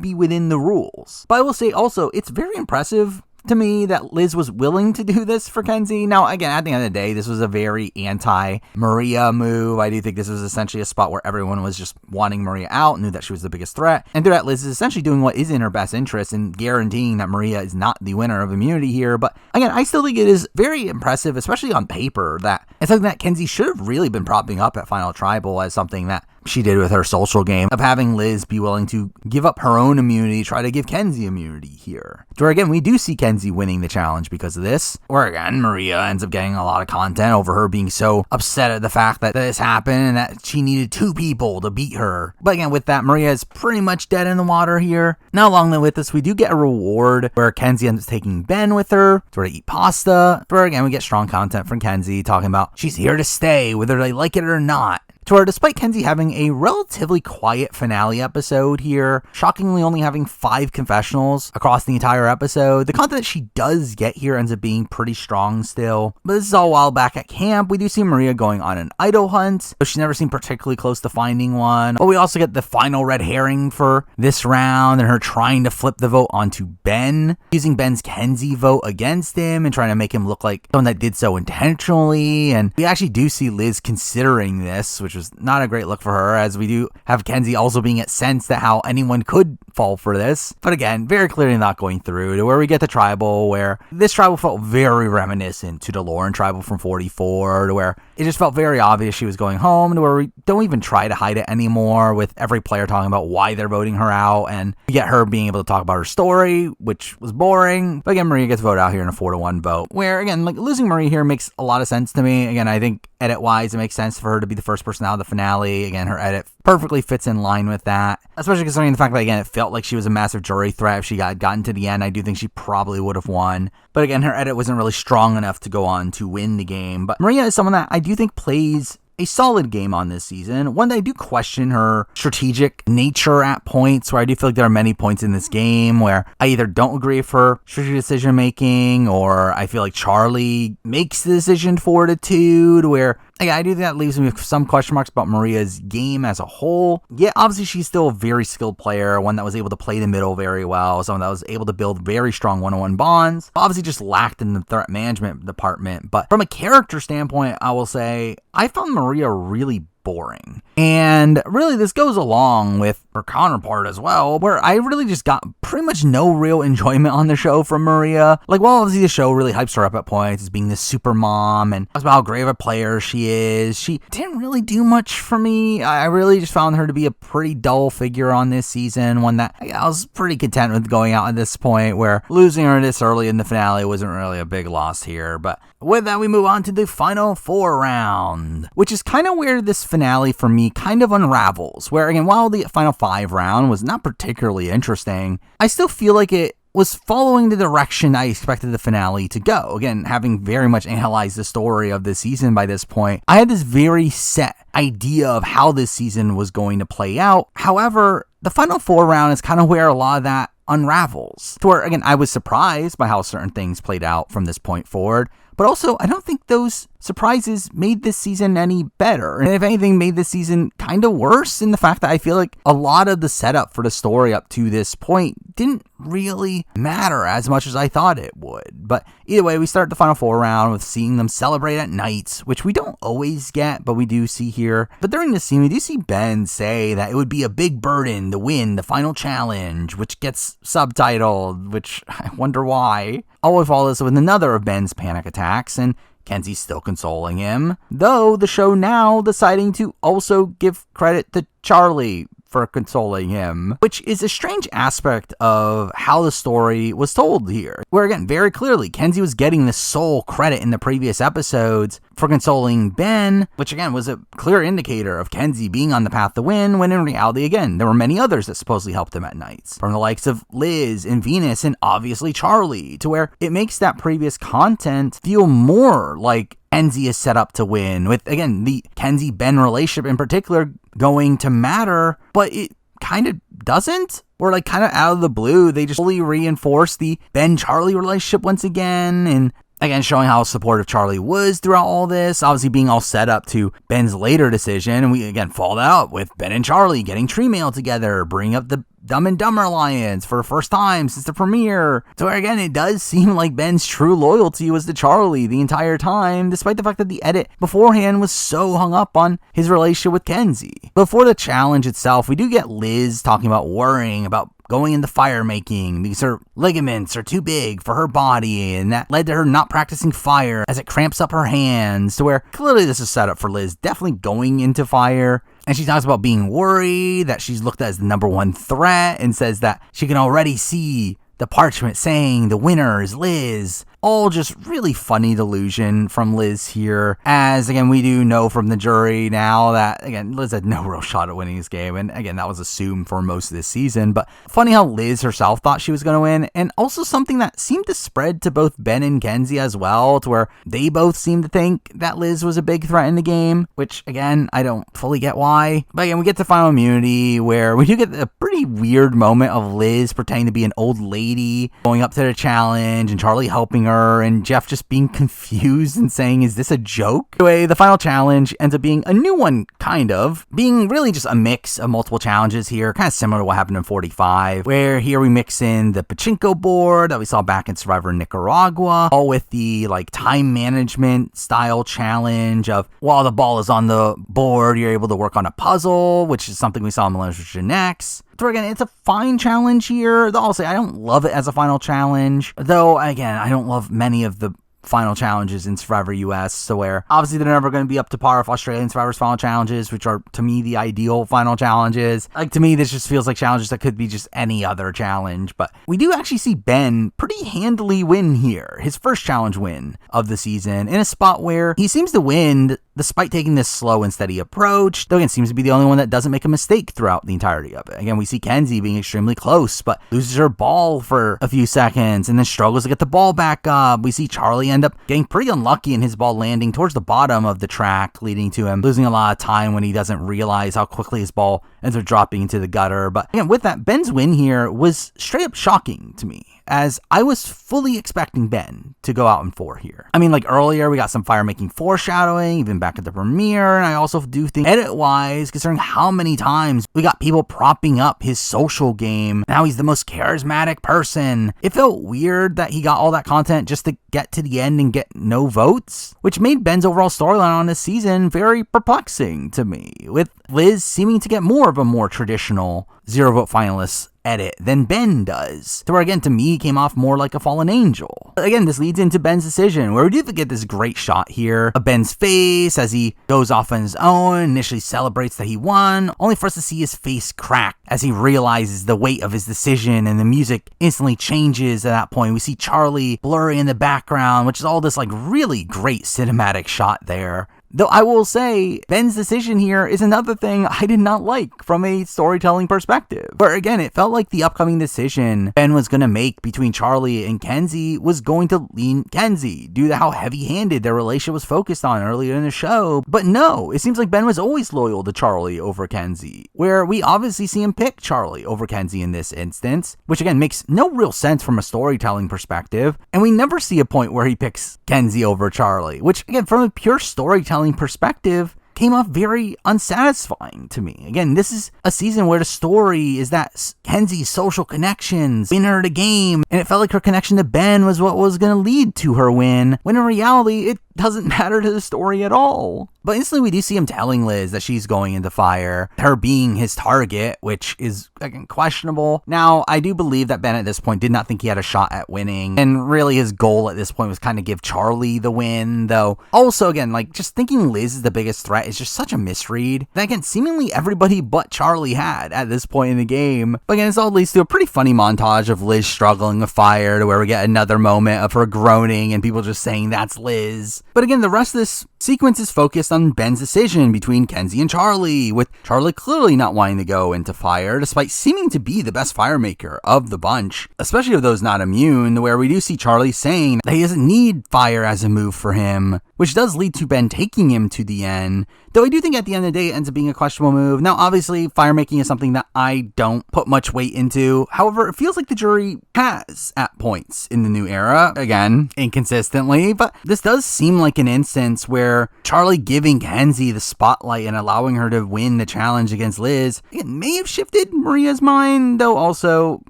be within the rules. But I will say also, it's very impressive to me that Liz was willing to do this for Kenzie. Now, again, at the end of the day, this was a very anti-Maria move. I do think this was essentially a spot where everyone was just wanting Maria out, knew that she was the biggest threat. And through that, Liz is essentially doing what is in her best interest and guaranteeing that Maria is not the winner of immunity here. But again, I still think it is very impressive, especially on paper, that it's something that Kenzie should have really been propping up at Final Tribal as something that she did with her social game of having Liz be willing to give up her own immunity, try to give Kenzie immunity here. Where again, we do see Kenzie winning the challenge because of this, where again, Maria ends up getting a lot of content over her being so upset at the fact that this happened and that she needed 2 people to beat her. But again, with that, Maria is pretty much dead in the water here. Now, along with this, we do get a reward where Kenzie ends up taking Ben with her to eat pasta, where again, we get strong content from Kenzie talking about she's here to stay, whether they like it or not. To where despite Kenzie having a relatively quiet finale episode here, shockingly only having 5 confessionals across the entire episode, the content that she does get here ends up being pretty strong still. But this is all while back at camp, we do see Maria going on an idol hunt, so she never seemed particularly close to finding one. But we also get the final red herring for this round and her trying to flip the vote onto Ben, using Ben's Kenzie vote against him and trying to make him look like someone that did so intentionally. And we actually do see Liz considering this, which was not a great look for her, as we do have Kenzie also being at sense that how anyone could fall for this. But again, very clearly not going through, to where we get the tribal, where this tribal felt very reminiscent to the Lauren tribal from 44, to where it just felt very obvious she was going home, to where we don't even try to hide it anymore, with every player talking about why they're voting her out, and we get her being able to talk about her story, which was boring. But again, Maria gets voted out here in a 4-1 vote, where again, like, losing Maria here makes a lot of sense to me. Again, I think edit-wise, it makes sense for her to be the first person out of the finale. Again, her edit perfectly fits in line with that, especially considering the fact that, again, it felt like she was a massive jury threat. If she got gotten to the end, I do think she probably would have won. But again, her edit wasn't really strong enough to go on to win the game. But Maria is someone that I do think plays a solid game on this season. One that I do question her strategic nature at points, where I do feel like there are many points in this game where I either don't agree with her strategic decision making, or I feel like Charlie makes the decision fortitude, where I do think that leaves me with some question marks about Maria's game as a whole. Yeah, obviously she's still a very skilled player, one that was able to play the middle very well, someone that was able to build very strong one-on-one bonds. Obviously just lacked in the threat management department, but from a character standpoint, I will say I found Maria really boring. And really, this goes along with her counterpart as well, where I really just got pretty much no real enjoyment on the show from Maria. Like, while obviously the show really hypes her up at points as being this super mom and talks about how great of a player she is, she didn't really do much for me. I really just found her to be a pretty dull figure on this season, one that I was pretty content with going out at this point, where losing her this early in the finale wasn't really a big loss here. But with that, we move on to the final 4 round, which is kind of where this finale for me kind of unravels, where again, while the final 5 round was not particularly interesting, I still feel like it was following the direction I expected the finale to go. Again, having very much analyzed the story of this season by this point, I had this very set idea of how this season was going to play out. However, the final 4 round is kind of where a lot of that unravels. To where, again, I was surprised by how certain things played out from this point forward, but also I don't think those surprises made this season any better. And if anything, made this season kind of worse in the fact that I feel like a lot of the setup for the story up to this point didn't really matter as much as I thought it would. But either way, we start the final 4 round with seeing them celebrate at nights, which we don't always get, but we do see here. But during this scene, we do see Ben say that it would be a big burden to win the final challenge, which gets subtitled, which I wonder why. All we follow this with another of Ben's panic attacks, and Kenzie's still consoling him, though the show now deciding to also give credit to Charlie for consoling him, which is a strange aspect of how the story was told here, where again, very clearly, Kenzie was getting the sole credit in the previous episodes for consoling Ben, which again was a clear indicator of Kenzie being on the path to win, when in reality, again, there were many others that supposedly helped him at nights, from the likes of Liz and Venus and obviously Charlie, to where it makes that previous content feel more like Kenzie is set up to win, with, again, the Kenzie-Ben relationship in particular going to matter, but it kind of doesn't. Or like kind of out of the blue, they just fully reinforce the Ben-Charlie relationship once again, and again, showing how supportive Charlie was throughout all this, obviously being all set up to Ben's later decision, and we again follow that up with Ben and Charlie getting tree mail together, bringing up the Dumb and Dumber Alliance for the first time since the premiere. So again, it does seem like Ben's true loyalty was to Charlie the entire time, despite the fact that the edit beforehand was so hung up on his relationship with Kenzie. Before the challenge itself, we do get Liz talking about worrying about going into fire making because her ligaments are too big for her body, and that led to her not practicing fire as it cramps up her hands, to where clearly this is set up for Liz definitely going into fire. And she talks about being worried that she's looked at as the #1 threat, and says that she can already see the parchment saying the winner is Liz. All just really funny delusion from Liz here, as again we do know from the jury now that again Liz had no real shot at winning this game, and again that was assumed for most of this season. But funny how Liz herself thought she was going to win, and also something that seemed to spread to both Ben and Kenzie as well, to where they both seemed to think that Liz was a big threat in the game, which again I don't fully get why. But again, we get to final immunity, where we do get a pretty weird moment of Liz pretending to be an old lady going up to the challenge, and Charlie helping her, and Jeff just being confused and saying, is this a joke? Anyway, the final challenge ends up being a new one, kind of, being really just a mix of multiple challenges here, kind of similar to what happened in 45, where here we mix in the pachinko board that we saw back in Survivor Nicaragua, all with the like time management style challenge of while the ball is on the board, you're able to work on a puzzle, which is something we saw in Millennium Gen X. So again, it's a fine challenge here. Though I'll say I don't love it as a final challenge, though again, I don't love many of the final challenges in Survivor US, so where obviously they're never going to be up to par with Australian Survivor's final challenges, which are to me the ideal final challenges. Like to me, this just feels like challenges that could be just any other challenge. But we do actually see Ben pretty handily win here, his first challenge win of the season, in a spot where he seems to win despite taking this slow and steady approach, though again seems to be the only one that doesn't make a mistake throughout the entirety of it. Again, we see Kenzie being extremely close, but loses her ball for a few seconds and then struggles to get the ball back up. We see Charlie end up getting pretty unlucky in his ball landing towards the bottom of the track, leading to him losing a lot of time when he doesn't realize how quickly his ball ends up dropping into the gutter. But again, with that, Ben's win here was straight up shocking to me, as I was fully expecting Ben to go out in 4 here. I mean, like earlier, we got some fire-making foreshadowing, even back at the premiere, and I also do think edit-wise, considering how many times we got people propping up his social game, now he's the most charismatic person, it felt weird that he got all that content just to get to the end and get no votes, which made Ben's overall storyline on this season very perplexing to me, with Liz seeming to get more of a more traditional 0-vote finalist edit than Ben does, to where again to me came off more like a fallen angel. Again, this leads into Ben's decision, where we do get this great shot here of Ben's face as he goes off on his own, initially celebrates that he won, only for us to see his face crack as he realizes the weight of his decision, and the music instantly changes at that point. We see Charlie blurry in the background, which is all this like really great cinematic shot there. Though I will say, Ben's decision here is another thing I did not like from a storytelling perspective. Where again, it felt like the upcoming decision Ben was going to make between Charlie and Kenzie was going to lean Kenzie due to how heavy-handed their relationship was focused on earlier in the show. But no, it seems like Ben was always loyal to Charlie over Kenzie, where we obviously see him pick Charlie over Kenzie in this instance, which again makes no real sense from a storytelling perspective, and we never see a point where he picks Kenzie over Charlie, which again, from a pure storytelling perspective, came off very unsatisfying to me. Again, this is a season where the story is that Kenzie's social connections win her the game, and it felt like her connection to Ben was what was going to lead to her win, when in reality, it doesn't matter to the story at all. But instantly we do see him telling Liz that she's going into fire, her being his target, which is, again, questionable. Now, I do believe that Ben at this point did not think he had a shot at winning, and really his goal at this point was kind of give Charlie the win, though also, again, like, just thinking Liz is the biggest threat is just such a misread that, again, seemingly everybody but Charlie had at this point in the game. But again, this all leads to a pretty funny montage of Liz struggling with fire, to where we get another moment of her groaning and people just saying that's Liz. But again, the rest of this sequence is focused on Ben's decision between Kenzie and Charlie, with Charlie clearly not wanting to go into fire, despite seeming to be the best fire maker of the bunch, especially of those not immune, where we do see Charlie saying that he doesn't need fire as a move for him, which does lead to Ben taking him to the end, though I do think at the end of the day it ends up being a questionable move. Now, obviously, fire making is something that I don't put much weight into. However, it feels like the jury has at points in the new era, again, inconsistently, but this does seem like an instance where Charlie giving Kenzie the spotlight and allowing her to win the challenge against Liz, it may have shifted Maria's mind, though also,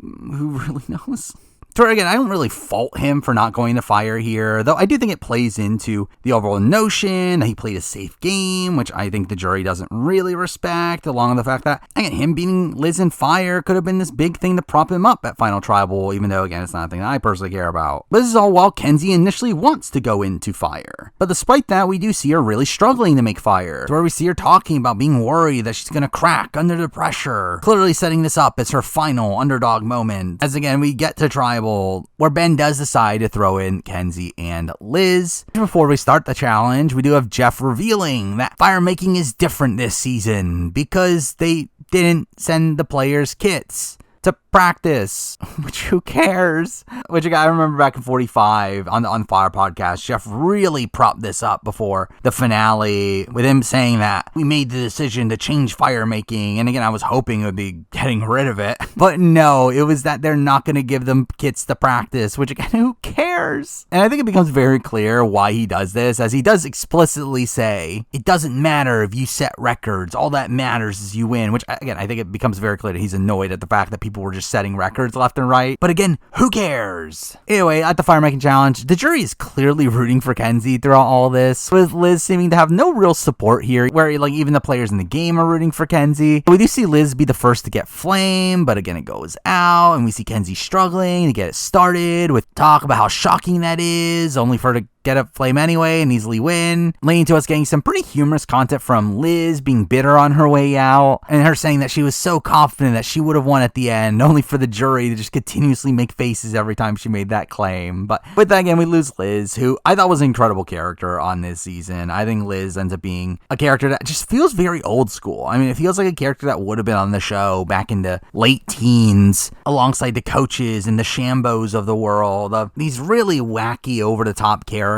who really knows? So again, I don't really fault him for not going to fire here, though I do think it plays into the overall notion that he played a safe game, which I think the jury doesn't really respect, along with the fact that, again, him beating Liz in fire could have been this big thing to prop him up at Final Tribal, even though, again, it's not a thing that I personally care about. But this is all while Kenzie initially wants to go into fire. But despite that, we do see her really struggling to make fire, to where we see her talking about being worried that she's going to crack under the pressure, clearly setting this up as her final underdog moment. As again, we get to Tribal, where Ben does decide to throw in Kenzie and Liz. Before we start the challenge, we do have Jeff revealing that fire making is different this season because they didn't send the players kits to practice, which who cares? Which I remember back in 45 on the Fire podcast, Jeff really propped this up before the finale with him saying that we made the decision to change fire making. And again, I was hoping it would be getting rid of it, but no, it was that they're not going to give them kits to practice, which again, who cares? And I think it becomes very clear why he does this, as he does explicitly say, it doesn't matter if you set records, all that matters is you win, which again, I think it becomes very clear that he's annoyed at the fact that people were just setting records left and right. But again, who cares? Anyway, at the fire making challenge, the jury is clearly rooting for Kenzie throughout all this, with Liz seeming to have no real support here, where like even the players in the game are rooting for Kenzie. We do see Liz be the first to get flame, but again, it goes out, and we see Kenzie struggling to get it started with talk about how shocking that is, only for her to get a flame anyway and easily win, leading to us getting some pretty humorous content from Liz being bitter on her way out, and her saying that she was so confident that she would have won at the end, only for the jury to just continuously make faces every time she made that claim. But with that, again, we lose Liz, who I thought was an incredible character on this season. I think Liz ends up being a character that just feels very old school. I mean, it feels like a character that would have been on the show back in the late teens, alongside the coaches and the Shambos of the world, of these really wacky, over-the-top characters.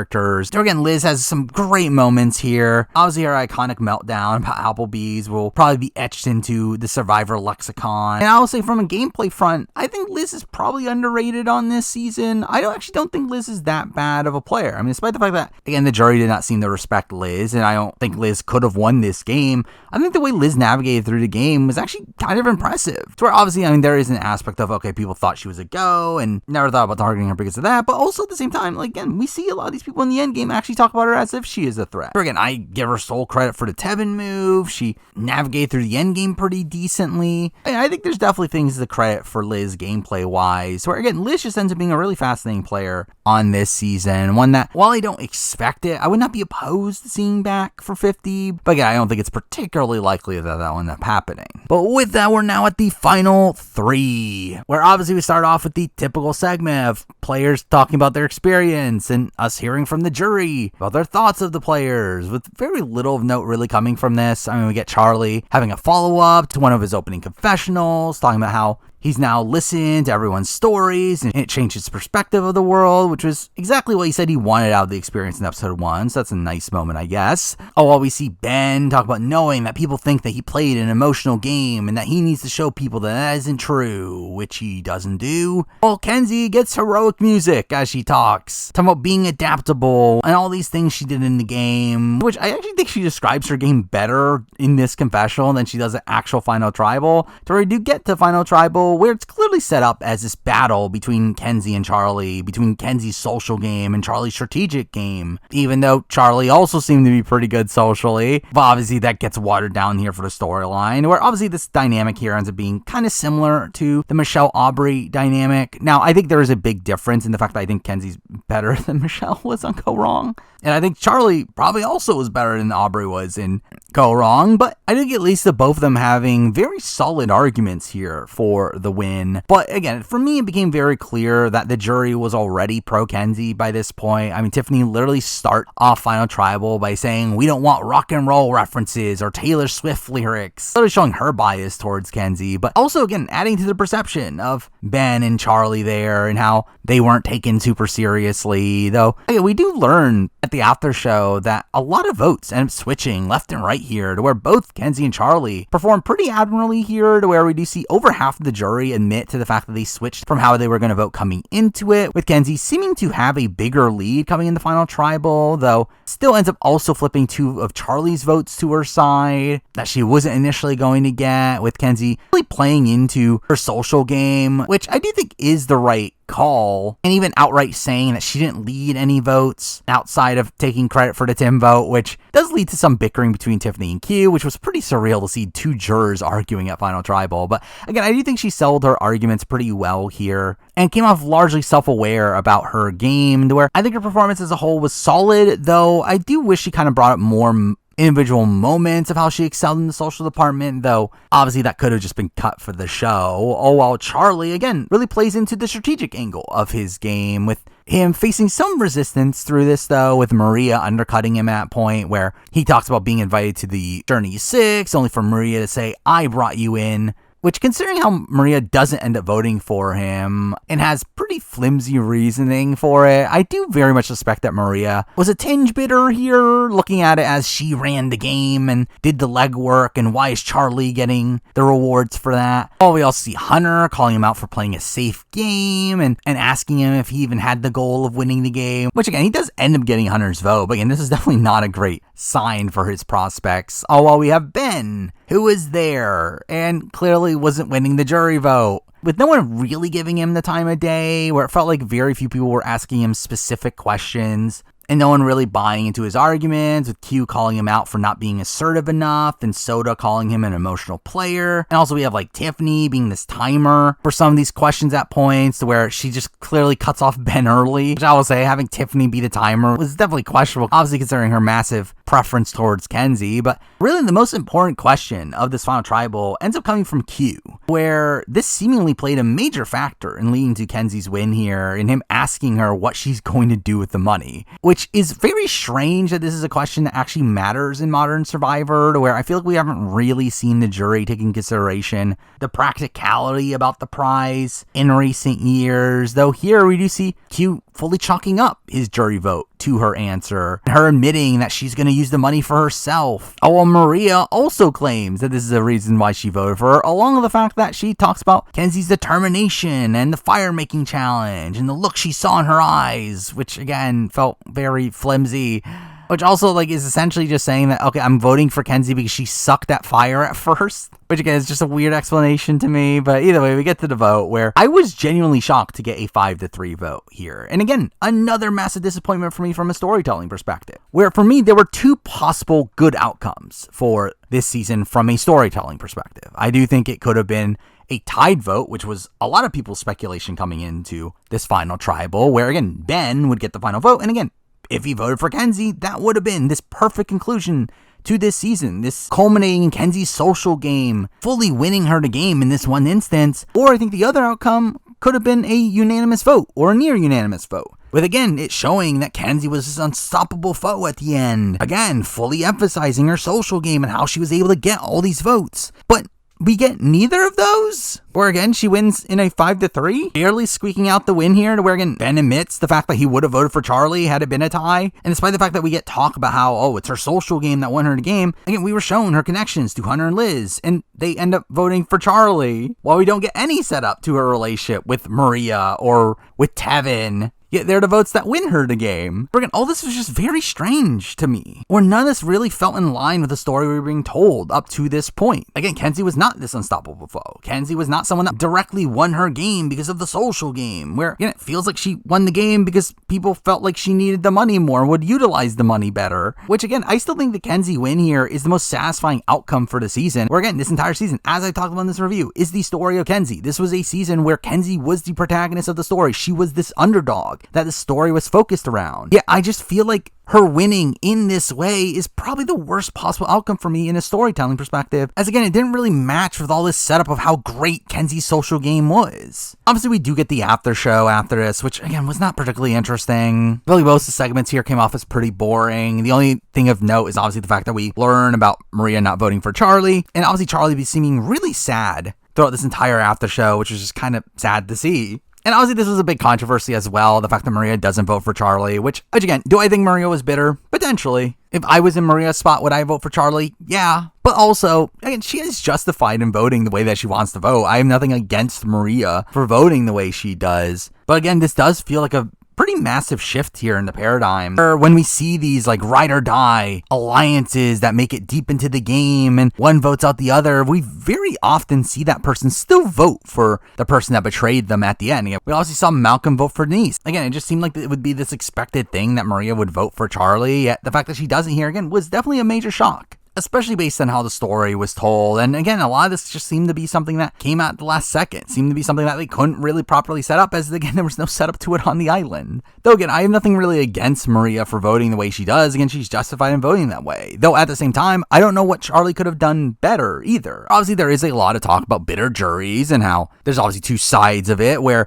So again, Liz has some great moments here. Obviously, her iconic meltdown about Applebee's will probably be etched into the Survivor lexicon. And I will say, from a gameplay front, I think Liz is probably underrated on this season. I don't think Liz is that bad of a player. I mean, despite the fact that, again, the jury did not seem to respect Liz, and I don't think Liz could have won this game, I think the way Liz navigated through the game was actually kind of impressive. To where obviously, I mean, there is an aspect of, okay, people thought she was a go and never thought about targeting her because of that, but also at the same time, like, again, we see a lot of these people in the end game actually talk about her as if she is a threat. Again, I give her sole credit for the Tevin move. She navigated through the end game pretty decently. And I think there's definitely things to credit for Liz gameplay wise, where again, Liz just ends up being a really fascinating player on this season. One that, while I don't expect it, I would not be opposed to seeing back for 50. But again, I don't think it's particularly likely that that will end up happening. But with that, we're now at the final three, where obviously we start off with the typical segment of players talking about their experience and us hearing hearing from the jury about their thoughts of the players, with very little of note really coming from this. I mean, we get Charlie having a follow-up to one of his opening confessionals, talking about how he's now listened to everyone's stories and it changed his perspective of the world, which was exactly what he said he wanted out of the experience in episode 1. So that's a nice moment, I guess. Oh, while we see Ben talk about knowing that people think that he played an emotional game and that he needs to show people that isn't true, which he doesn't do. Well, Kenzie gets heroic music as she talks, talking about being adaptable and all these things she did in the game, which I actually think she describes her game better in this confessional than she does at actual Final Tribal. To where we do get to Final Tribal, where it's clearly set up as this battle between Kenzie and Charlie, between Kenzie's social game and Charlie's strategic game, even though Charlie also seemed to be pretty good socially. But obviously that gets watered down here for the storyline, where obviously this dynamic here ends up being kind of similar to the Michelle Aubrey dynamic. Now, I think there is a big difference in the fact that I think Kenzie's better than Michelle was on Go Wrong. And I think Charlie probably also was better than Aubrey was in Go Wrong, but I think at least the both of them having very solid arguments here for the win. But again, for me, it became very clear that the jury was already pro Kenzie by this point. I mean, Tiffany literally start off Final Tribal by saying, "We don't want rock and roll references or Taylor Swift lyrics," literally showing her bias towards Kenzie, but also, again, adding to the perception of Ben and Charlie there and how they weren't taken super seriously. Though, again, we do learn at the after show that a lot of votes end up switching left and right here, to where both Kenzie and Charlie perform pretty admirably here, to where we do see over half of the jury admit to the fact that they switched from how they were going to vote coming into it, with Kenzie seeming to have a bigger lead coming into Final Tribal, though still ends up also flipping 2 of Charlie's votes to her side that she wasn't initially going to get, with Kenzie really playing into her social game, which I do think is the right call, and even outright saying that she didn't lead any votes outside of taking credit for the Tim vote, which does lead to some bickering between Tiffany and Q, which was pretty surreal to see 2 jurors arguing at Final Tribal. But again, I do think she sold her arguments pretty well here and came off largely self-aware about her game, to where I think her performance as a whole was solid, though I do wish she kind of brought up more individual moments of how she excelled in the social department, though obviously that could have just been cut for the show. Oh, while Charlie, again, really plays into the strategic angle of his game, with him facing some resistance through this, though, with Maria undercutting him at a point where he talks about being invited to the Journey 6, only for Maria to say, "I brought you in." Which, considering how Maria doesn't end up voting for him and has pretty flimsy reasoning for it, I do very much suspect that Maria was a tinge bitter here, looking at it as she ran the game and did the legwork, and why is Charlie getting the rewards for that? Oh, we also see Hunter calling him out for playing a safe game and asking him if he even had the goal of winning the game, which again, he does end up getting Hunter's vote, but again, this is definitely not a great sign for his prospects. Oh, while we have Ben, who was there and clearly wasn't winning the jury vote, with no one really giving him the time of day, where it felt like very few people were asking him specific questions and no one really buying into his arguments, with Q calling him out for not being assertive enough, and Soda calling him an emotional player. And also we have like Tiffany being this timer for some of these questions at points, to where she just clearly cuts off Ben early, which I will say, having Tiffany be the timer was definitely questionable, obviously considering her massive preference towards Kenzie. But really the most important question of this Final Tribal ends up coming from Q, where this seemingly played a major factor in leading to Kenzie's win here, in him asking her what she's going to do with the money, which is very strange that this is a question that actually matters in modern Survivor, to where I feel like we haven't really seen the jury take in consideration the practicality about the prize in recent years, though here we do see Q fully chalking up his jury vote to her answer, and her admitting that she's going to use the money for herself. Oh, well, Maria also claims that this is a reason why she voted for her, along with the fact that she talks about Kenzie's determination and the fire making challenge and the look she saw in her eyes, which again felt very flimsy. Which also like is essentially just saying that, okay, I'm voting for Kenzie because she sucked at fire at first. Which again is just a weird explanation to me. But either way, we get to the vote where I was genuinely shocked to get a 5-3 vote here. And again, another massive disappointment for me from a storytelling perspective. Where for me, there were 2 possible good outcomes for this season from a storytelling perspective. I do think it could have been a tied vote, which was a lot of people's speculation coming into this Final Tribal, where again, Ben would get the final vote. And again, if he voted for Kenzie, that would have been this perfect conclusion to this season, this culminating in Kenzie's social game, fully winning her the game in this one instance. Or I think the other outcome could have been a unanimous vote or a near unanimous vote. With again, it showing that Kenzie was this unstoppable foe at the end. Again, fully emphasizing her social game and how she was able to get all these votes. But we get neither of those? Or again, she wins in a 5-3, barely squeaking out the win here, to where again, Ben admits the fact that he would have voted for Charlie had it been a tie. And despite the fact that we get talk about how, oh, it's her social game that won her the game, again, we were shown her connections to Hunter and Liz, and they end up voting for Charlie, while we don't get any setup to her relationship with Maria or with Tevin. Yet they're the votes that win her the game. Again, all this was just very strange to me. Or none of this really felt in line with the story we were being told up to this point. Again, Kenzie was not this unstoppable foe. Kenzie was not someone that directly won her game because of the social game, where again, it feels like she won the game because people felt like she needed the money more and would utilize the money better. Which again, I still think the Kenzie win here is the most satisfying outcome for the season. Where again, this entire season, as I talked about in this review, is the story of Kenzie. This was a season where Kenzie was the protagonist of the story. She was this underdog that the story was focused around. Yeah, I just feel like her winning in this way is probably the worst possible outcome for me in a storytelling perspective, as again, it didn't really match with all this setup of how great Kenzie's social game was. Obviously, we do get the after show after this, which again was not particularly interesting. Really, most of the segments here came off as pretty boring. The only thing of note is obviously the fact that we learn about Maria not voting for Charlie, and obviously Charlie be seeming really sad throughout this entire after show, which is just kind of sad to see. And obviously this was a big controversy as well, the fact that Maria doesn't vote for Charlie, which again, do I think Maria was bitter? Potentially. If I was in Maria's spot, would I vote for Charlie? Yeah. But also, again, she is justified in voting the way that she wants to vote. I have nothing against Maria for voting the way she does. But again, this does feel like a pretty massive shift here in the paradigm, where when we see these like ride or die alliances that make it deep into the game and one votes out the other, we very often see that person still vote for the person that betrayed them at the end. We also saw Malcolm vote for Denise. Again, it just seemed like it would be this expected thing that Maria would vote for Charlie, yet the fact that she doesn't here again was definitely a major shock, especially based on how the story was told. And again, a lot of this just seemed to be something that came out at the last second, seemed to be something that they couldn't really properly set up, as again, there was no setup to it on the island. Though again, I have nothing really against Maria for voting the way she does. Again, she's justified in voting that way. Though at the same time, I don't know what Charlie could have done better either. Obviously, there is a lot of talk about bitter juries and how there's obviously two sides of it, where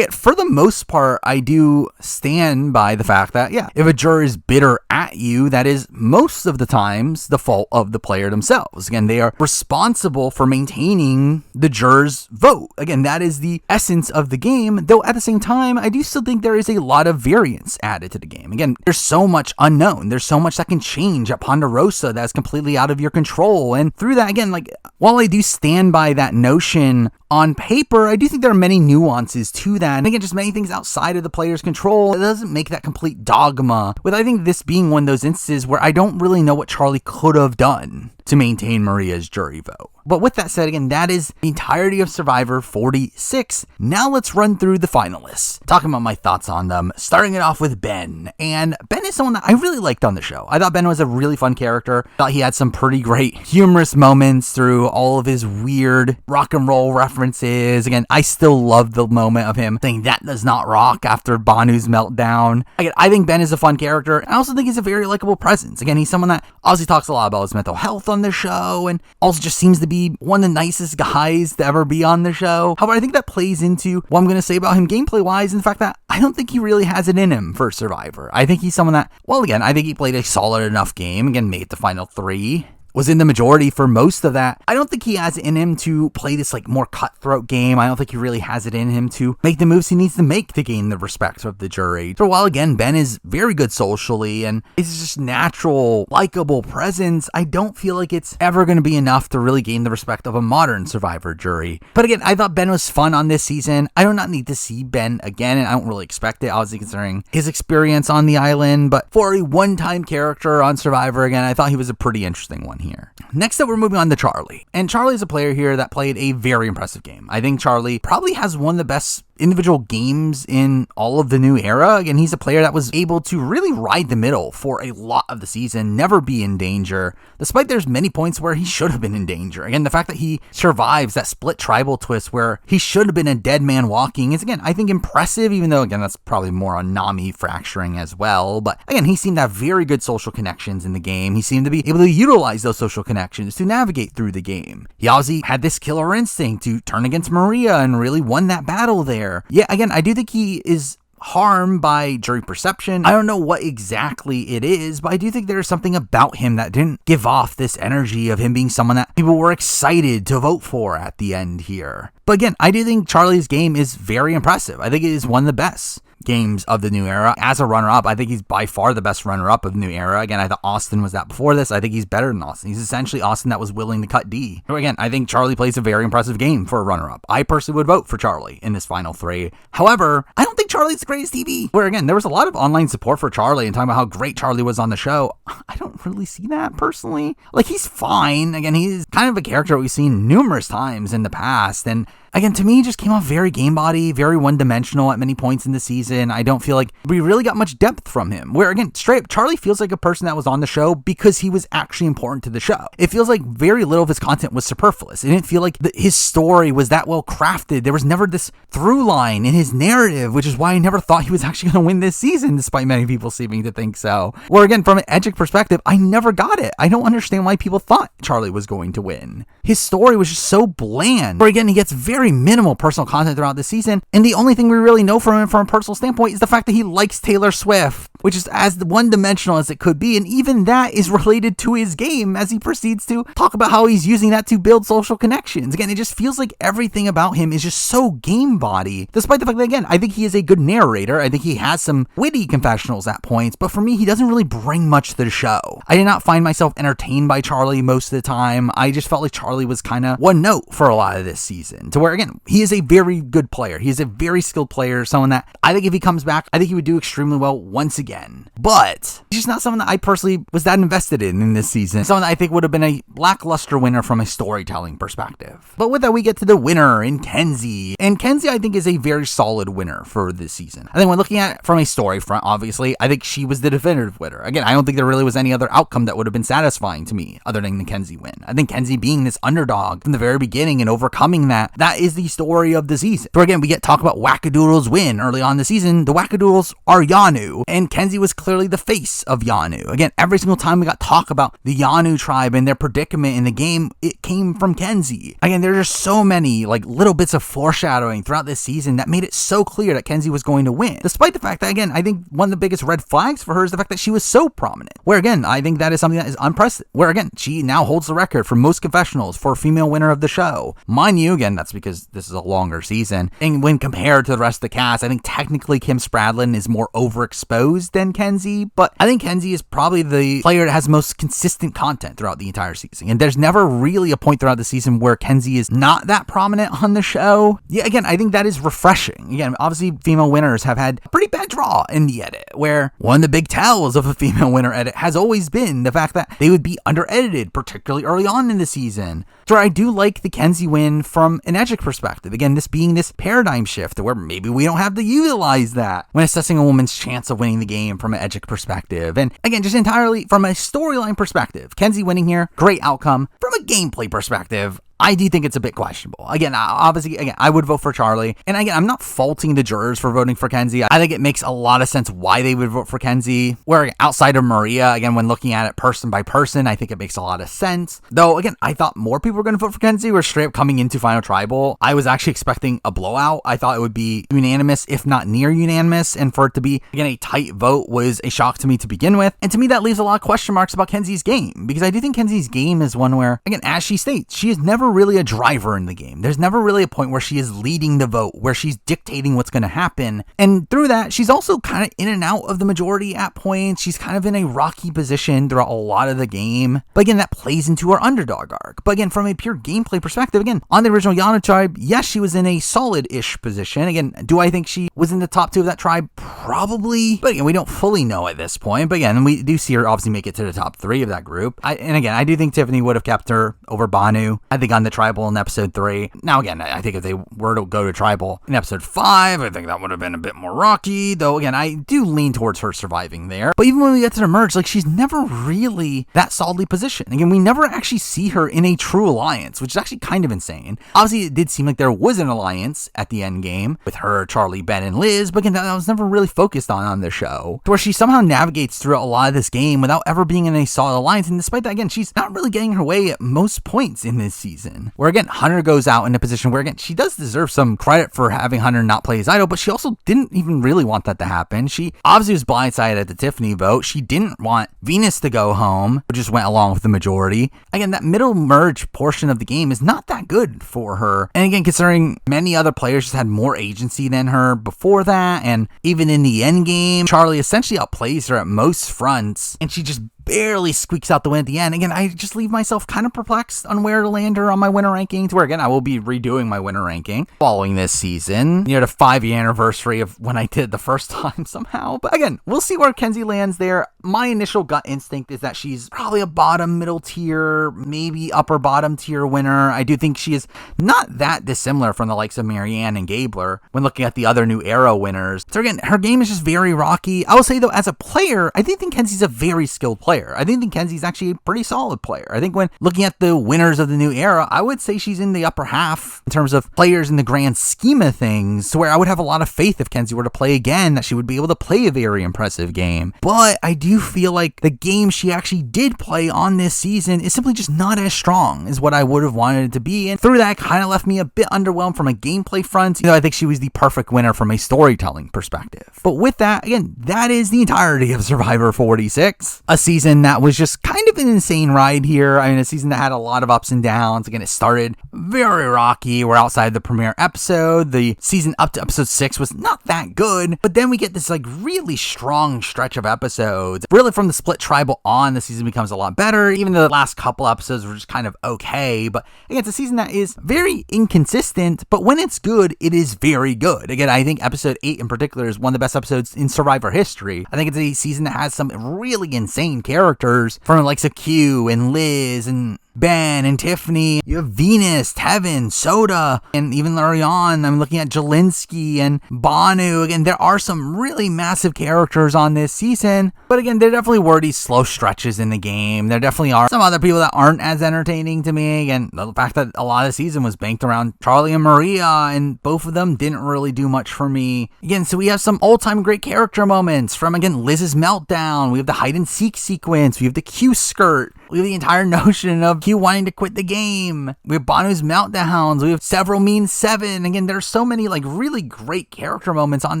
for the most part, I do stand by the fact that, yeah, if a juror is bitter at you, that is most of the times the fault of the player themselves. Again, they are responsible for maintaining the juror's vote. Again, that is the essence of the game, though at the same time, I do still think there is a lot of variance added to the game. Again, there's so much unknown. There's so much that can change at Ponderosa that's completely out of your control. And through that, again, like, while I do stand by that notion on paper, I do think there are many nuances to that. And again, just many things outside of the player's control. It doesn't make that complete dogma, with I think this being one of those instances where I don't really know what Charlie could have done to maintain Maria's jury vote. But with that said, again, that is the entirety of Survivor 46. Now let's run through the finalists, talking about my thoughts on them, starting it off with Ben. And Ben is someone that I really liked on the show. I thought Ben was a really fun character. I thought he had some pretty great humorous moments through all of his weird rock and roll references. Again, I still love the moment of him saying that does not rock after Banu's meltdown. Again, I think Ben is a fun character. I also think he's a very likable presence. Again, he's someone that obviously talks a lot about his mental health on the show, and also just seems to be one of the nicest guys to ever be on the show. However, I think that plays into what I'm going to say about him gameplay wise, and the fact that I don't think he really has it in him for Survivor. I think he's someone that, well, again, I think he played a solid enough game, again, made the final 3, was in the majority for most of that. I don't think he has it in him to play this like more cutthroat game. I don't think he really has it in him to make the moves he needs to make to gain the respect of the jury. For a while, again, Ben is very good socially and it's just natural, likable presence. I don't feel like it's ever going to be enough to really gain the respect of a modern Survivor jury. But again, I thought Ben was fun on this season. I do not need to see Ben again, and I don't really expect it, obviously considering his experience on the island. But for a one-time character on Survivor, again, I thought he was a pretty interesting one here. Next up, we're moving on to Charlie. And Charlie is a player here that played a very impressive game. I think Charlie probably has one of the best individual games in all of the new era. Again, he's a player that was able to really ride the middle for a lot of the season, never be in danger, despite there's many points where he should have been in danger. Again, the fact that he survives that split tribal twist where he should have been a dead man walking is, again, I think impressive, even though, again, that's probably more on Nami fracturing as well. But again, he seemed to have very good social connections in the game. He seemed to be able to utilize those social connections to navigate through the game. He obviously had this killer instinct to turn against Maria and really won that battle there. where, yeah, again, I do think he is harmed by jury perception. I don't know what exactly it is, but I do think there's something about him that didn't give off this energy of him being someone that people were excited to vote for at the end here. But again, I do think Charlie's game is very impressive. I think it is one of the best games of the new era. As a runner-up, I think he's by far the best runner-up of the new era. Again, I thought Austin was that before this. I think he's better than Austin. He's essentially Austin that was willing to cut D. So again, I think Charlie plays a very impressive game for a runner-up. I personally would vote for Charlie in this final three. However, I don't think Charlie's the greatest TV. Where again, there was a lot of online support for Charlie and talking about how great Charlie was on the show. I don't really see that personally. Like, he's fine. Again, he's kind of a character we've seen numerous times in the past, and again, to me, he just came off very game body, very one-dimensional at many points in the season. I don't feel like we really got much depth from him. Where, again, straight up, Charlie feels like a person that was on the show because he was actually important to the show. It feels like very little of his content was superfluous. It didn't feel like his story was that well crafted. There was never this through line in his narrative, which is why I never thought he was actually going to win this season, despite many people seeming to think so. Where, again, from an Edgic perspective, I never got it. I don't understand why people thought Charlie was going to win. His story was just so bland. Where, again, he gets very minimal personal content throughout the season, and the only thing we really know from him from a personal standpoint is the fact that he likes Taylor Swift, which is as one-dimensional as it could be, and even that is related to his game as he proceeds to talk about how he's using that to build social connections. Again, it just feels like everything about him is just so game body, despite the fact that, again, I think he is a good narrator. I think he has some witty confessionals at points, but for me, he doesn't really bring much to the show. I did not find myself entertained by Charlie most of the time. I just felt like Charlie was kind of one note for a lot of this season, to where, again, he is a very good player. He is a very skilled player, someone that I think if he comes back, I think he would do extremely well once again. But he's just not someone that I personally was that invested in this season. Someone that I think would have been a lackluster winner from a storytelling perspective. But with that, we get to the winner in Kenzie. And Kenzie, I think, is a very solid winner for this season. I think when looking at it from a story front, obviously, I think she was the definitive winner. Again, I don't think there really was any other outcome that would have been satisfying to me other than the Kenzie win. I think Kenzie being this underdog from the very beginning and overcoming that is the story of the season. So again, we get talk about Wackadoodle's win early on in the season. The Wackadoodles are Yanu, and Kenzie was clearly the face of Yanu. Again, every single time we got talk about the Yanu tribe and their predicament in the game, it came from Kenzie. Again, there's just so many like little bits of foreshadowing throughout this season that made it so clear that Kenzie was going to win. Despite the fact that, again, I think one of the biggest red flags for her is the fact that she was so prominent. Where again, I think that is something that is unprecedented. Where again, she now holds the record for most confessionals for a female winner of the show. Mind you, again, that's because this is a longer season. And when compared to the rest of the cast, I think technically Kim Spradlin is more overexposed than Kenzie, but I think Kenzie is probably the player that has most consistent content throughout the entire season. And there's never really a point throughout the season where Kenzie is not that prominent on the show. Yeah, again, I think that is refreshing. Again, obviously female winners have had a pretty bad draw in the edit, where one of the big tells of a female winner edit has always been the fact that they would be under-edited, particularly early on in the season. So I do like the Kenzie win from an Edgic perspective. Again, this being this paradigm shift where maybe we don't have to utilize that when assessing a woman's chance of winning the game from an Edgic perspective. And again, just entirely from a storyline perspective, Kenzie winning here, great outcome. From a gameplay perspective, I do think it's a bit questionable. Again, obviously, I would vote for Charlie. And again, I'm not faulting the jurors for voting for Kenzie. I think it makes a lot of sense why they would vote for Kenzie. Where outside of Maria, again, when looking at it person by person, I think it makes a lot of sense. Though, again, I thought more people were going to vote for Kenzie. We're straight up coming into Final Tribal. I was actually expecting a blowout. I thought it would be unanimous, if not near unanimous. And for it to be, again, a tight vote was a shock to me to begin with. And to me, that leaves a lot of question marks about Kenzie's game. Because I do think Kenzie's game is one where, again, as she states, she is never really a driver in the game. There's never really a point where she is leading the vote, where she's dictating what's going to happen. And through that, she's also kind of in and out of the majority at points. She's kind of in a rocky position throughout a lot of the game. But again, that plays into her underdog arc. But again, from a pure gameplay perspective, again, on the original Yanu tribe, yes, she was in a solid-ish position. Again, do I think she was in the top 2 of that tribe? Probably. But again, we don't fully know at this point. But again, we do see her obviously make it to the top 3 of that group. And again, I do think Tiffany would have kept her over Banu, I think, on the tribal in episode 3. Now, again, I think if they were to go to tribal in episode 5, I think that would have been a bit more rocky. Though, again, I do lean towards her surviving there. But even when we get to the merge, like, she's never really that solidly positioned. Again, we never actually see her in a true alliance, which is actually kind of insane. Obviously, it did seem like there was an alliance at the end game with her, Charlie, Ben, and Liz, but again, that was never really focused on the show, where she somehow navigates through a lot of this game without ever being in a solid alliance. And despite that, again, she's not really getting her way at most points in this season. season, where again, Hunter goes out in a position where again, she does deserve some credit for having Hunter not play his idol, but she also didn't even really want that to happen. She obviously was blindsided at the Tiffany vote. She didn't want Venus to go home, but just went along with the majority. Again, that middle merge portion of the game is not that good for her. And again, considering many other players just had more agency than her before that, and even in the end game, Charlie essentially outplays her at most fronts, and she just barely squeaks out the win at the end. Again, I just leave myself kind of perplexed on where to land her on my winner rankings, where again, I will be redoing my winner ranking following this season, near the 5-year anniversary of when I did it the first time somehow. But again, we'll see where Kenzie lands there. My initial gut instinct is that she's probably a bottom middle tier, maybe upper bottom tier winner. I do think she is not that dissimilar from the likes of Marianne and Gabler when looking at the other New Era winners. So again, her game is just very rocky. I will say though, as a player, I do think Kenzie's a very skilled player. I think Kenzie's actually a pretty solid player. I think when looking at the winners of the New Era, I would say she's in the upper half in terms of players in the grand scheme of things, to where I would have a lot of faith if Kenzie were to play again, that she would be able to play a very impressive game. But I do feel like the game she actually did play on this season is simply just not as strong as what I would have wanted it to be. And through that, kind of left me a bit underwhelmed from a gameplay front. I think she was the perfect winner from a storytelling perspective. But with that, again, that is the entirety of Survivor 46. A season that was just kind of an insane ride here. I mean, a season that had a lot of ups and downs. Again, it started very rocky. We're outside the premiere episode. The season up to episode 6 was not that good, but then we get this like really strong stretch of episodes. Really from the split tribal on, the season becomes a lot better. Even though the last couple episodes were just kind of okay, but again, it's a season that is very inconsistent, but when it's good, it is very good. Again, I think episode 8 in particular is one of the best episodes in Survivor history. I think it's a season that has some really insane characters from the likes of Q and Liz and Ben and Tiffany. You have Venus, Tevin, Soda, and even Larian. I'm looking at Jelinski and Banu. Again, there are some really massive characters on this season, but again, there definitely were these slow stretches in the game. There definitely are some other people that aren't as entertaining to me. Again, the fact that a lot of the season was banked around Charlie and Maria, and both of them didn't really do much for me. Again, so we have some all-time great character moments from, again, Liz's meltdown. We have the hide and seek sequence. We have the Q skirt. We have the entire notion of Q wanting to quit the game. We have Banu's meltdowns. We have several mean 7. Again, there's so many like really great character moments on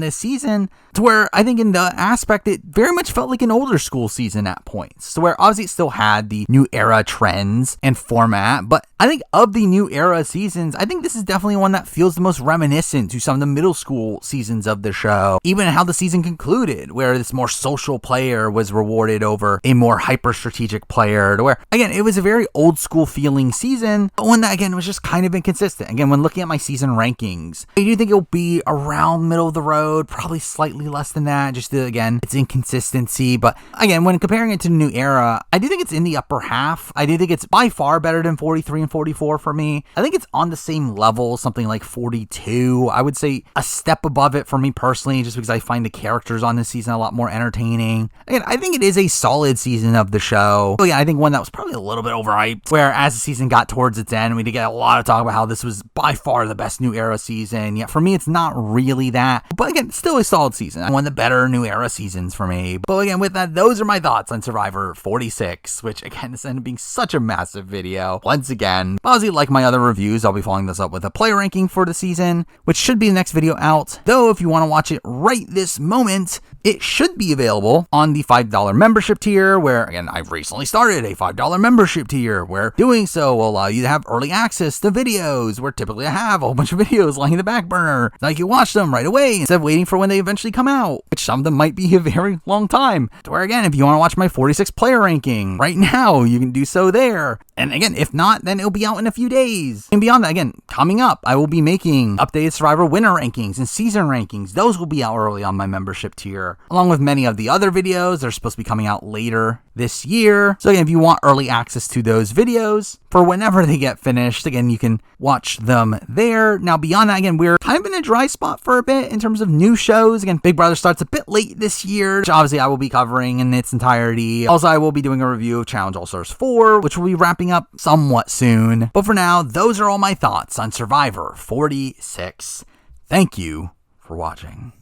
this season, to where I think in the aspect it very much felt like an older school season at points. So where obviously it still had the New Era trends and format, but I think of the New Era seasons, I think this is definitely one that feels the most reminiscent to some of the middle school seasons of the show. Even how the season concluded, where this more social player was rewarded over a more hyper strategic player, to where again, it was a very old school feeling season, but one that again was just kind of inconsistent. Again, when looking at my season rankings, I do think it'll be around middle of the road, probably slightly less than that, just to, again, it's inconsistency. But again, when comparing it to New Era, I do think it's in the upper half. I do think it's by far better than 43 and 44 for me. I think it's on the same level, something like 42. I would say a step above it for me personally, just because I find the characters on this season a lot more entertaining. Again, I think it is a solid season of the show. But yeah, I think one that was probably a little bit overhyped, where as the season got towards its end, we did get a lot of talk about how this was by far the best New Era season. Yet for me, it's not really that. But again, still a solid season. One of the better New Era seasons for me. But again, with that, those are my thoughts on Survivor 46, which again, is ended up being such a massive video. Once again, obviously, like my other reviews, I'll be following this up with a player ranking for the season, which should be the next video out. Though, if you want to watch it right this moment, it should be available on the $5 membership tier, where, again, I've recently started a $5 membership tier, where doing so will allow you to have early access to videos, where typically I have a whole bunch of videos lying in the back burner. Now you can watch them right away instead of waiting for when they eventually come out, which some of them might be a very long time. To where, again, if you want to watch my 46 player ranking right now, you can do so there. And again, if not, then it'll be out in a few days. And beyond that, again, coming up, I will be making updated Survivor winner rankings and season rankings. Those will be out early on my membership tier, along with many of the other videos. They're supposed to be coming out later this year. So again, if you want early access to those videos for whenever they get finished, again, you can watch them there. Now, beyond that, again, we're kind of in a dry spot for a bit in terms of new shows. Again, Big Brother starts a bit late this year, which obviously I will be covering in its entirety. Also, I will be doing a review of Challenge All Stars 4, which will be wrapping up somewhat soon. But for now, those are all my thoughts on Survivor 46. Thank you for watching.